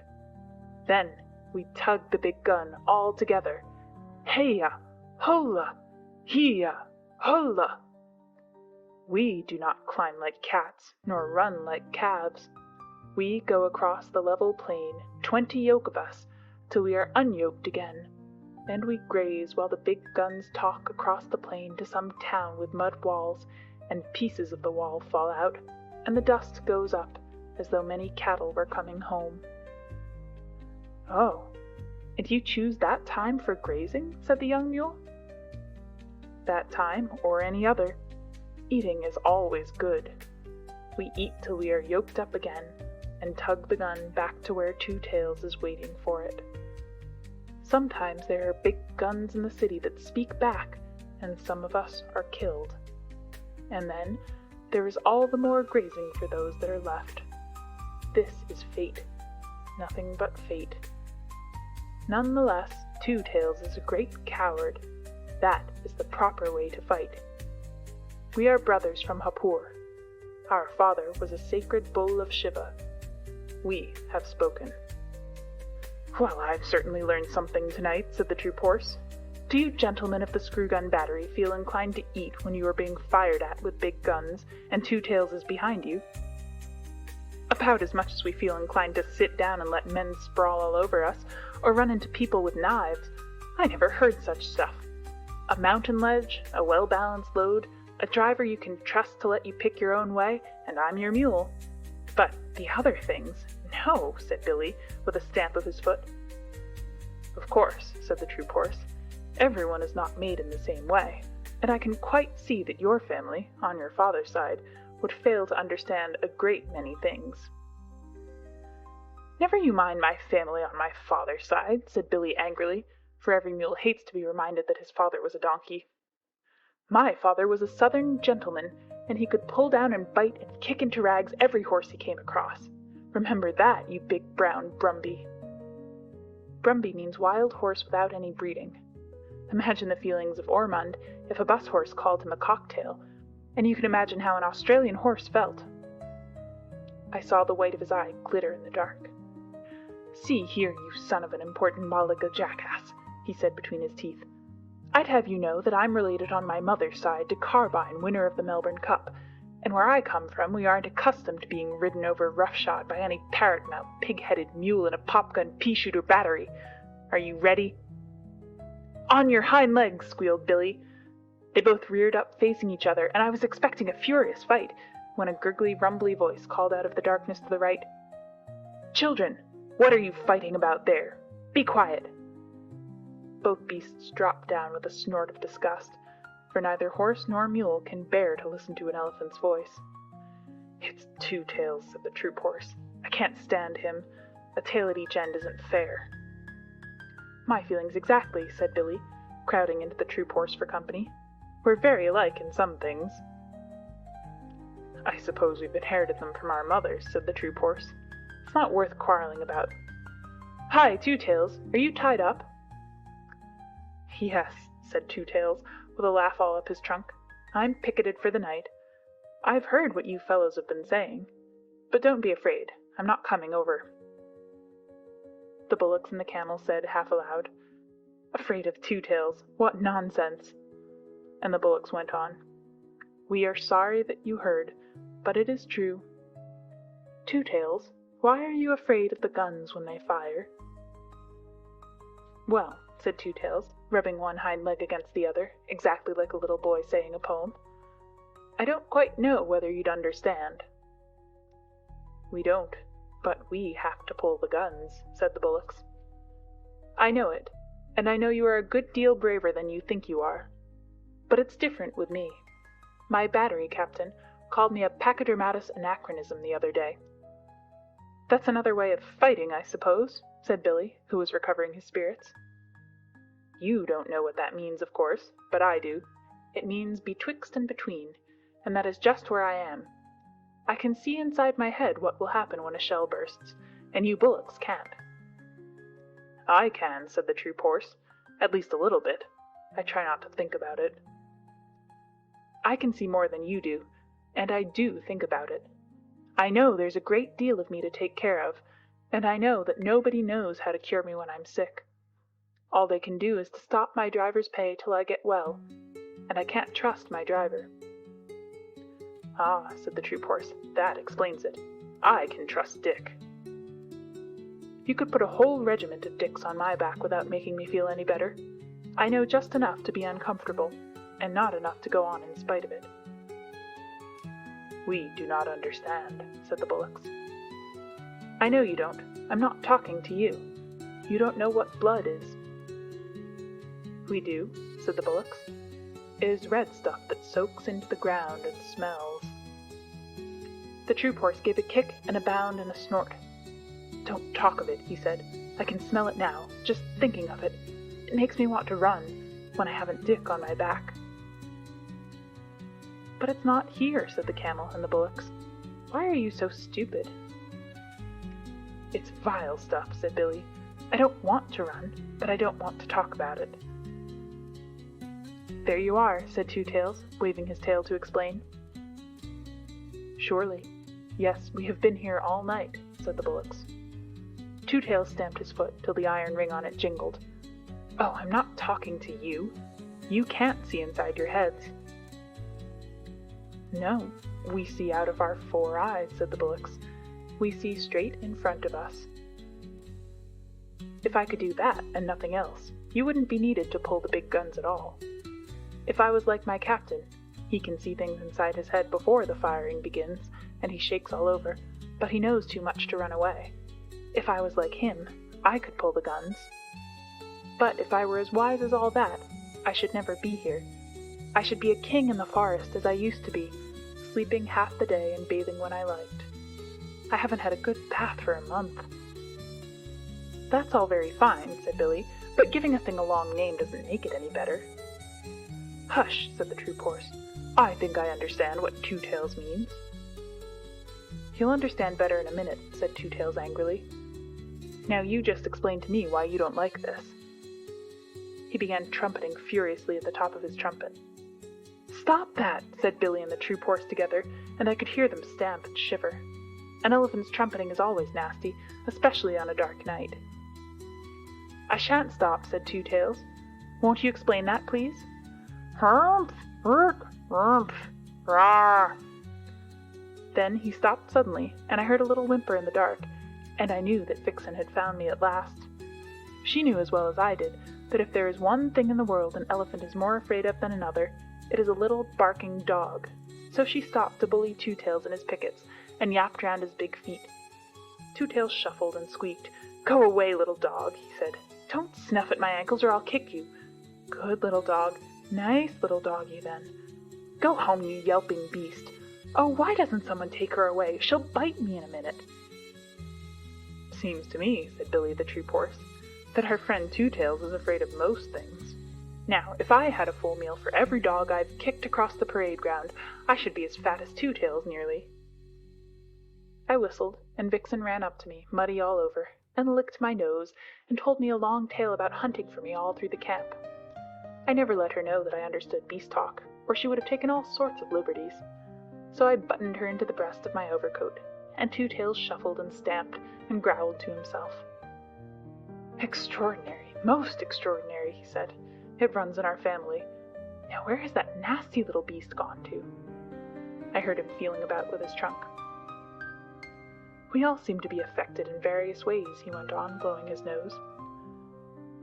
Then we tug the big gun all together. Hey-ya! Hola! Hee-ya! Hola!" We do not climb like cats, nor run like calves. We go across the level plain, 20 yoke of us, till we are unyoked again, and we graze while the big guns talk across the plain to some town with mud walls, and pieces of the wall fall out, and the dust goes up, as though many cattle were coming home." "Oh, and you choose that time for grazing?" said the young mule. "That time, or any other. Eating is always good. We eat till we are yoked up again, and tug the gun back to where Two Tails is waiting for it. Sometimes there are big guns in the city that speak back, and some of us are killed. And then there is all the more grazing for those that are left. This is fate, nothing but fate. Nonetheless, Two Tails is a great coward. That is the proper way to fight. We are brothers from Hapur. Our father was a sacred bull of Shiva. We have spoken." "Well, I've certainly learned something tonight," said the troop horse. "Do you gentlemen of the screw gun battery feel inclined to eat when you are being fired at with big guns, and Two Tails is behind you?" "About as much as we feel inclined to sit down and let men sprawl all over us, or run into people with knives. I never heard such stuff. A mountain ledge, a well-balanced load, a driver you can trust to let you pick your own way, and I'm your mule. But the other things, no," said Billy, with a stamp of his foot. "Of course," said the troop horse, "everyone is not made in the same way, and I can quite see that your family, on your father's side, would fail to understand a great many things." "Never you mind my family on my father's side," said Billy angrily, for every mule hates to be reminded that his father was a donkey. "My father was a southern gentleman, and he could pull down and bite and kick into rags every horse he came across. Remember that, you big brown Brumby." Brumby means wild horse without any breeding. Imagine the feelings of Ormond if a bus horse called him a cocktail, and you can imagine how an Australian horse felt. I saw the white of his eye glitter in the dark. "See here, you son of an important Malaga jackass," he said between his teeth. "I'd have you know that I'm related on my mother's side to Carbine, winner of the Melbourne Cup, and where I come from we aren't accustomed to being ridden over roughshod by any parrot-mouthed, pig-headed mule in a popgun pea-shooter battery. Are you ready?" "On your hind legs," squealed Billy. They both reared up facing each other, and I was expecting a furious fight, when a gurgly, rumbly voice called out of the darkness to the right, "Children, what are you fighting about there? Be quiet." Both beasts dropped down with a snort of disgust, for neither horse nor mule can bear to listen to an elephant's voice. "It's Two Tails," said the troop horse. "I can't stand him. A tail at each end isn't fair." "My feelings exactly," said Billy, crowding into the troop horse for company. "We're very alike in some things." "I suppose we've inherited them from our mothers," said the troop horse. "It's not worth quarreling about. Hi, Two Tails, are you tied up?" "Yes," said Two Tails, with a laugh all up his trunk. "I'm picketed for the night. I've heard what you fellows have been saying. But don't be afraid, I'm not coming over." The bullocks and the camel said, half aloud, "Afraid of Two Tails, what nonsense!" And the bullocks went on, "We are sorry that you heard, but it is true. Two Tails, why are you afraid of the guns when they fire?" "Well," said Two Tails, rubbing one hind leg against the other, exactly like a little boy saying a poem, "I don't quite know whether you'd understand." "We don't, but we have to pull the guns," said the bullocks. "I know it, and I know you are a good deal braver than you think you are. But it's different with me. My battery captain called me a pachydermatous anachronism the other day." "That's another way of fighting, I suppose," said Billy, who was recovering his spirits. "You don't know what that means, of course, but I do. It means betwixt and between, and that is just where I am. I can see inside my head what will happen when a shell bursts, and you bullocks can't." "I can," said the troop horse, "at least a little bit. I try not to think about it." "I can see more than you do, and I do think about it. I know there's a great deal of me to take care of, and I know that nobody knows how to cure me when I'm sick. All they can do is to stop my driver's pay till I get well, and I can't trust my driver. "Ah," said the troop horse, "that explains it. I can trust Dick." "You could put a whole regiment of Dicks on my back without making me feel any better. I know just enough to be uncomfortable, and not enough to go on in spite of it." "We do not understand," said the bullocks. "I know you don't. I'm not talking to you. You don't know what blood is." "We do," said the bullocks. "It is red stuff that soaks into the ground and smells." The troop horse gave a kick and a bound and a snort. "Don't talk of it," he said. "I can smell it now, just thinking of it. It makes me want to run, when I haven't Dick on my back." "But it's not here," said the camel and the bullocks. "Why are you so stupid?" "It's vile stuff," said Billy. "I don't want to run, but I don't want to talk about it." "There you are," said Two Tails, waving his tail to explain. "Surely. Yes, we have been here all night," said the bullocks. Two Tails stamped his foot till the iron ring on it jingled. "Oh, I'm not talking to you. You can't see inside your heads." "No, we see out of our 4 eyes," said the bullocks. "We see straight in front of us." "If I could do that and nothing else, you wouldn't be needed to pull the big guns at all. If I was like my captain, he can see things inside his head before the firing begins, and he shakes all over, but he knows too much to run away. If I was like him, I could pull the guns. But if I were as wise as all that, I should never be here. I should be a king in the forest as I used to be, sleeping half the day and bathing when I liked. I haven't had a good bath for a month." "That's all very fine," said Billy, "but giving a thing a long name doesn't make it any better." "Hush," said the troop horse. "I think I understand what Two Tails means." "You'll understand better in a minute," said Two Tails angrily. "Now you just explain to me why you don't like this." He began trumpeting furiously at the top of his trumpet. "Stop that!" said Billy and the troop horse together, and I could hear them stamp and shiver. An elephant's trumpeting is always nasty, especially on a dark night. "I shan't stop," said Two Tails. "Won't you explain that, please?" "Humph! Humph! Rah!" Then he stopped suddenly, and I heard a little whimper in the dark, and I knew that Vixen had found me at last. She knew as well as I did that if there is one thing in the world an elephant is more afraid of than another, it is a little barking dog. So she stopped to bully Two Tails and his pickets, and yapped round his big feet. Two Tails shuffled and squeaked. "Go away, little dog," he said. "Don't snuff at my ankles or I'll kick you. Good little dog. Nice little doggy, then. Go home, you yelping beast. Oh, why doesn't someone take her away? She'll bite me in a minute." "Seems to me," said Billy the troop horse, "that our friend Two Tails is afraid of most things. Now, if I had a full meal for every dog I've kicked across the parade ground, I should be as fat as Two Tails nearly." I whistled, and Vixen ran up to me, muddy all over, and licked my nose, and told me a long tale about hunting for me all through the camp. I never let her know that I understood beast talk, or she would have taken all sorts of liberties. So I buttoned her into the breast of my overcoat, and Two Tails shuffled and stamped and growled to himself. "Extraordinary, most extraordinary," he said. "It runs in our family. Now where has that nasty little beast gone to?" I heard him feeling about with his trunk. "We all seem to be affected in various ways," he went on, blowing his nose.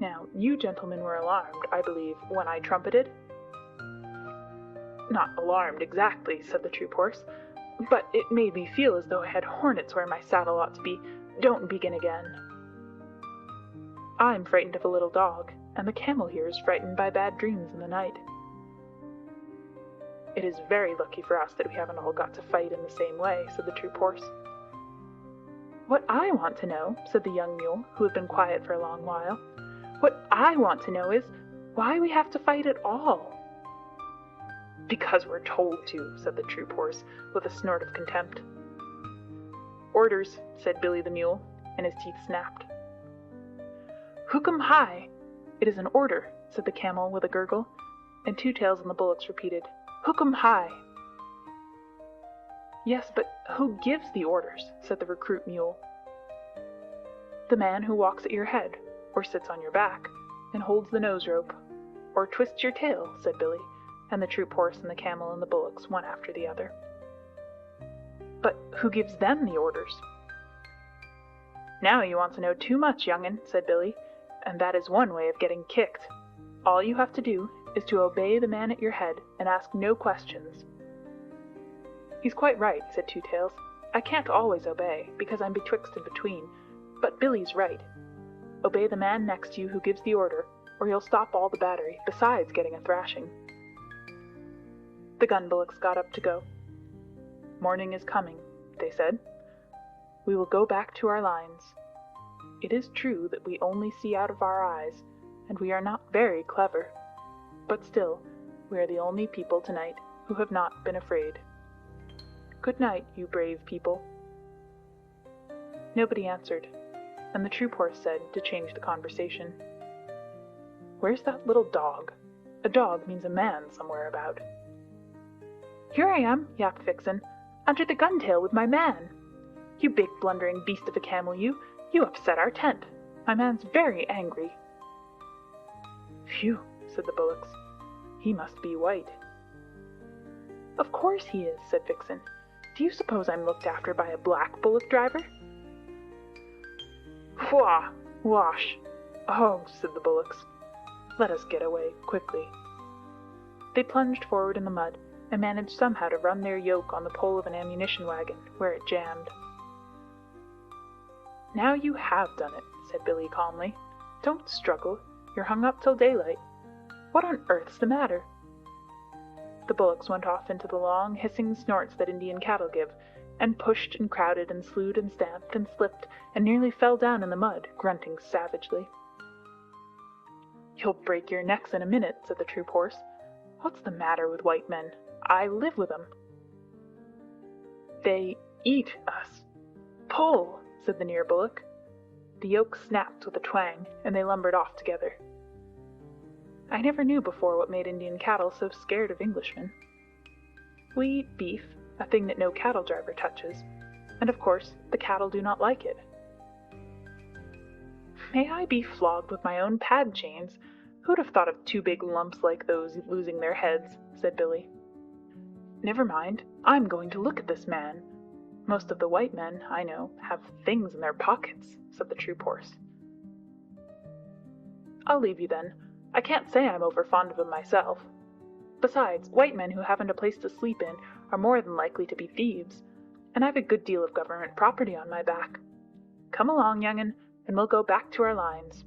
"Now, you gentlemen were alarmed, I believe, when I trumpeted?" "Not alarmed exactly," said the troop horse, "but it made me feel as though I had hornets where my saddle ought to be. Don't begin again." "I'm frightened of a little dog, and the camel here is frightened by bad dreams in the night." "It is very lucky for us that we haven't all got to fight in the same way," said the troop horse. "What I want to know," said the young mule, who had been quiet for a long while, "what I want to know is, why we have to fight at all." "Because we're told to," said the troop horse, with a snort of contempt. "Orders," said Billy the mule, and his teeth snapped. "Hook-'em high! It is an order," said the camel with a gurgle, and Two Tails and the bullocks repeated, "Hook-'em high!" "Yes, but who gives the orders?" said the recruit mule. "The man who walks at your head, or sits on your back, and holds the nose rope, or twists your tail," said Billy, and the troop horse and the camel and the bullocks one after the other. But who gives them the orders? Now you want to know too much, young'un, said Billy, and that is one way of getting kicked. All you have to do is to obey the man at your head and ask no questions. He's quite right, said Two Tails. I can't always obey, because I'm betwixt and between, but Billy's right. Obey the man next to you who gives the order, or you'll stop all the battery, besides getting a thrashing. The gun bullocks got up to go. Morning is coming, they said. We will go back to our lines. It is true that we only see out of our eyes, and we are not very clever, but still, we are the only people tonight who have not been afraid. Good night, you brave people. Nobody answered, and the troop horse said, to change the conversation, Where's that little dog? A dog means a man somewhere about. Here I am, yapped Vixen, under the gun-tail with my man. You big blundering beast of a camel, you upset our tent. My man's very angry. Phew, said the bullocks. He must be white. Of course he is, said Vixen. Do you suppose I'm looked after by a black bullock driver? Wah! Wash! Oh, said the bullocks. Let us get away, quickly. They plunged forward in the mud, and managed somehow to run their yoke on the pole of an ammunition wagon, where it jammed. Now you have done it, said Billy calmly. Don't struggle. You're hung up till daylight. What on earth's the matter? The bullocks went off into the long, hissing snorts that Indian cattle give, and pushed and crowded and slewed and stamped and slipped and nearly fell down in the mud, grunting savagely. You'll break your necks in a minute, said the troop horse. What's the matter with white men? I live with them. They eat us. Pull, said the near bullock. The yoke snapped with a twang, and they lumbered off together. I never knew before what made Indian cattle so scared of Englishmen. We eat beef, a thing that no cattle driver touches, and of course the cattle do not like it. May I be flogged with my own pad chains? Who'd have thought of two big lumps like those losing their heads, said Billy. Never mind, I'm going to look at this man. Most of the white men, I know, have things in their pockets, said the troop horse. I'll leave you then. I can't say I'm over fond of him myself. Besides, white men who haven't a place to sleep in are more than likely to be thieves, and I've a good deal of government property on my back. Come along, young'un, and we'll go back to our lines.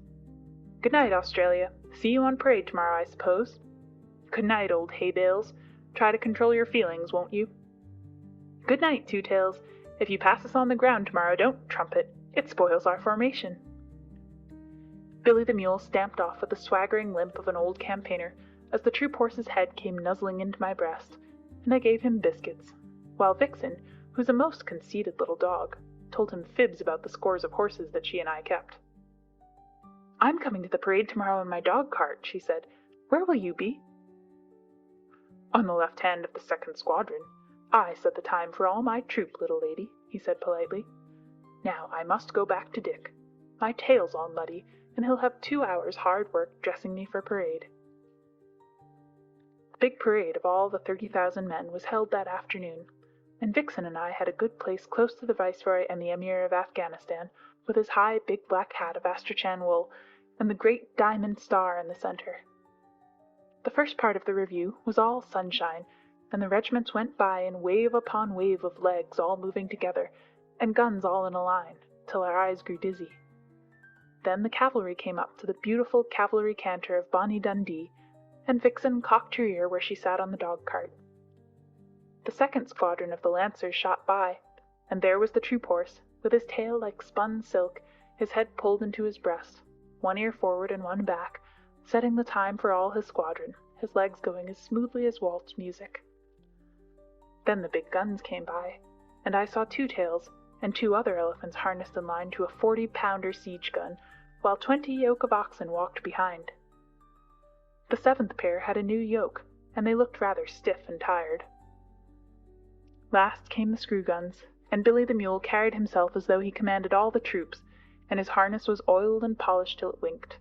Good night, Australia. See you on parade tomorrow, I suppose. Good night, old hay bales. Try to control your feelings, won't you? Good night, Two Tails. If you pass us on the ground tomorrow, don't trumpet. It spoils our formation. Billy the mule stamped off with the swaggering limp of an old campaigner as the troop horse's head came nuzzling into my breast, and I gave him biscuits, while Vixen, who's a most conceited little dog, told him fibs about the scores of horses that she and I kept. I'm coming to the parade tomorrow in my dog cart, she said. Where will you be? On the left hand of the 2nd Squadron. I set the time for all my troop, little lady, he said politely. Now I must go back to Dick. My tail's all muddy, and he'll have 2 hours hard work dressing me for parade. The big parade of all the 30,000 men was held that afternoon, and Vixen and I had a good place close to the Viceroy and the Emir of Afghanistan, with his high big black hat of Astrakhan wool, and the great diamond star in the center. The first part of the review was all sunshine, and the regiments went by in wave upon wave of legs all moving together, and guns all in a line, till our eyes grew dizzy. Then the cavalry came up to the beautiful cavalry canter of Bonnie Dundee, and Vixen cocked her ear where she sat on the dog-cart. The 2nd Squadron of the Lancers shot by, and there was the troop horse, with his tail like spun silk, his head pulled into his breast, one ear forward and one back, setting the time for all his squadron, his legs going as smoothly as waltz music. Then the big guns came by, and I saw Two Tails and 2 other elephants harnessed in line to a 40-pounder siege gun, while 20 yoke of oxen walked behind. The 7th pair had a new yoke, and they looked rather stiff and tired. Last came the screw guns, and Billy the mule carried himself as though he commanded all the troops, and his harness was oiled and polished till it winked.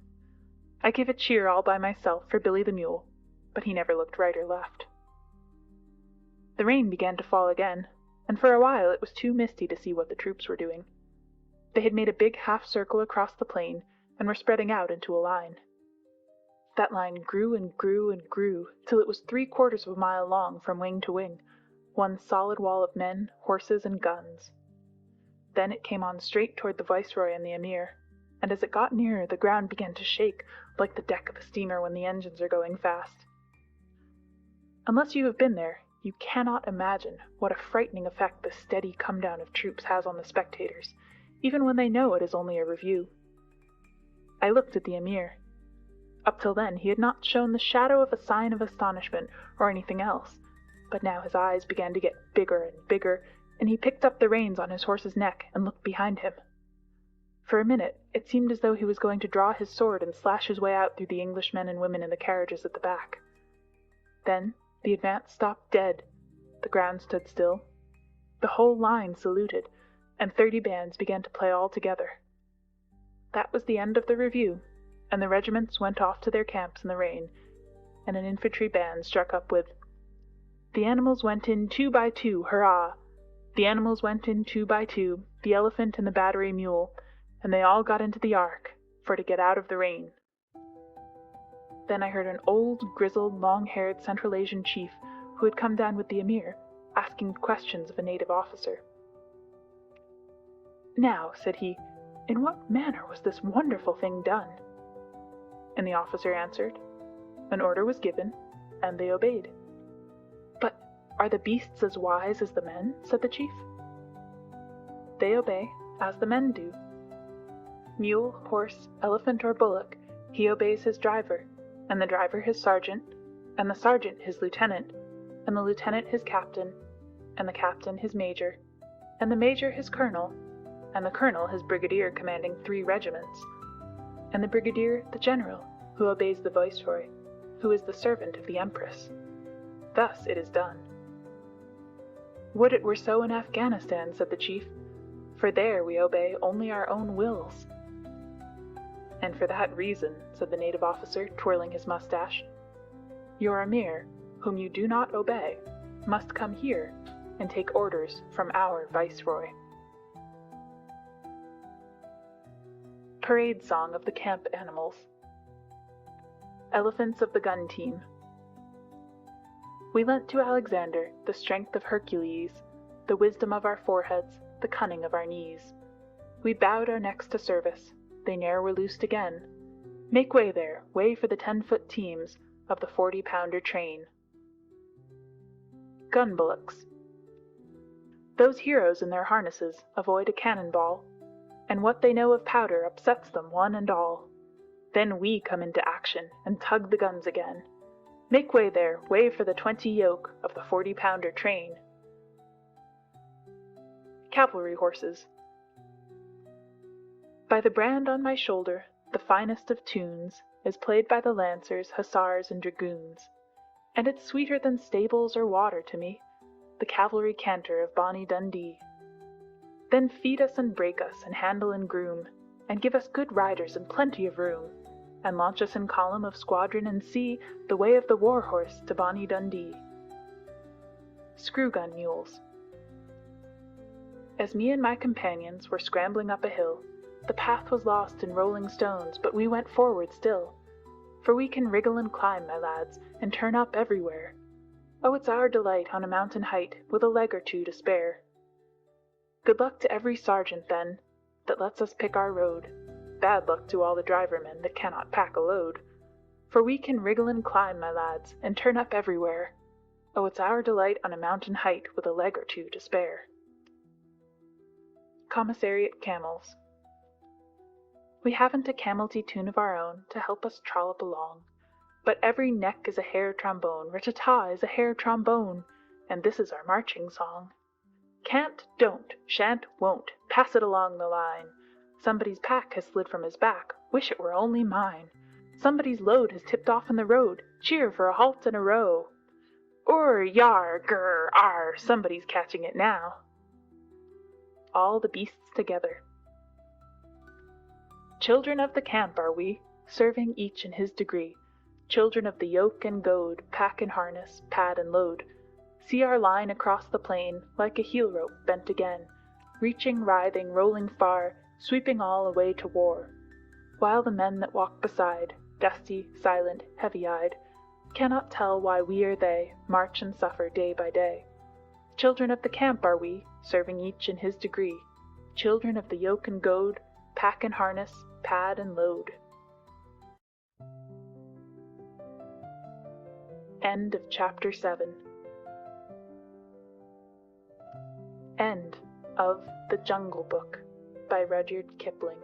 I gave a cheer all by myself for Billy the mule, but he never looked right or left. The rain began to fall again, and and for a while it was too misty to see what the troops were doing. They had made a big half-circle across the plain and were spreading out into a line. That line grew and grew and grew till it was 3/4 of a mile long from wing to wing, one solid wall of men, horses, and guns. Then it came on straight toward the Viceroy and the Emir, and as it got nearer the ground began to shake like the deck of a steamer when the engines are going fast. Unless you have been there, you cannot imagine what a frightening effect the steady come-down of troops has on the spectators, even when they know it is only a review. I looked at the Emir. Up till then he had not shown the shadow of a sign of astonishment or anything else, but now his eyes began to get bigger and bigger, and he picked up the reins on his horse's neck and looked behind him. For a minute it seemed as though he was going to draw his sword and slash his way out through the English men and women in the carriages at the back. Then the advance stopped dead, the ground stood still, the whole line saluted, and 30 bands began to play all together. That was the end of the review, and the regiments went off to their camps in the rain, and an infantry band struck up with, "The animals went in 2 by 2, hurrah! The animals went in 2 by 2, the elephant and the battery mule, and they all got into the ark, for to get out of the rain." Then I heard an old, grizzled, long-haired Central Asian chief who had come down with the Emir, asking questions of a native officer. "Now," said he, "in what manner was this wonderful thing done?" And the officer answered, "An order was given, and they obeyed." "But are the beasts as wise as the men?" said the chief. "They obey, as the men do. Mule, horse, elephant, or bullock, he obeys his driver, and the driver his sergeant, and the sergeant his lieutenant, and the lieutenant his captain, and the captain his major, and the major his colonel, and the colonel his brigadier commanding 3 regiments, and the brigadier the general, who obeys the viceroy, who is the servant of the empress. Thus it is done." "Would it were so in Afghanistan," said the chief, "for there we obey only our own wills." "And for that reason," said the native officer, twirling his mustache, "your Emir, whom you do not obey, must come here and take orders from our viceroy." Parade Song of the Camp Animals. Elephants of the Gun Team. We lent to Alexander the strength of Hercules, the wisdom of our foreheads, the cunning of our knees. We bowed our necks to service, they ne'er were loosed again. Make way there, way for the 10-foot teams of the 40-pounder train. Gun bullocks. Those heroes in their harnesses avoid a cannonball, and what they know of powder upsets them one and all. Then we come into action and tug the guns again. Make way there, way for the 20 yoke of the 40-pounder train. Cavalry horses. By the brand on my shoulder, the finest of tunes is played by the lancers, hussars, and dragoons, and it's sweeter than stables or water to me, the cavalry canter of bonny Dundee. Then feed us and break us, and handle and groom, and give us good riders and plenty of room, and launch us in column of squadron and see the way of the war horse to bonny Dundee. Screw-gun mules. As me and my companions were scrambling up a hill, the path was lost in rolling stones, but we went forward still. For we can wriggle and climb, my lads, and turn up everywhere. Oh, it's our delight on a mountain height, with a leg or 2 to spare. Good luck to every sergeant, then, that lets us pick our road. Bad luck to all the drivermen that cannot pack a load. For we can wriggle and climb, my lads, and turn up everywhere. Oh, it's our delight on a mountain height, with a leg or 2 to spare. Commissariat camels. We haven't a camelty tune of our own to help us trollop along, but every neck is a hair trombone, rat-ta-ta is a hair trombone, and this is our marching song. Can't, don't, shan't, won't, pass it along the line. Somebody's pack has slid from his back, wish it were only mine. Somebody's load has tipped off in the road, cheer for a halt and a row. Or, yar, grr, ar, somebody's catching it now. All the beasts together. Children of the camp are we, serving each in his degree, children of the yoke and goad, pack and harness, pad and load. See our line across the plain, like a heel rope bent again, reaching, writhing, rolling far, sweeping all away to war. While the men that walk beside, dusty, silent, heavy-eyed, cannot tell why we or they march and suffer day by day. Children of the camp are we, serving each in his degree, children of the yoke and goad, pack and harness, pad and load. End of Chapter 7. End of The Jungle Book by Rudyard Kipling.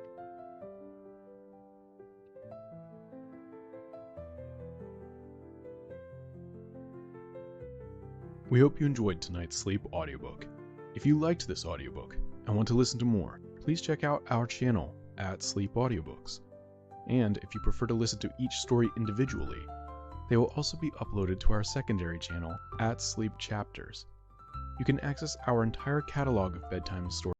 We hope you enjoyed tonight's sleep audiobook. If you liked this audiobook and want to listen to more, please check out our channel at Sleep Audiobooks. And if you prefer to listen to each story individually, they will also be uploaded to our secondary channel at Sleep Chapters. You can access our entire catalog of bedtime stories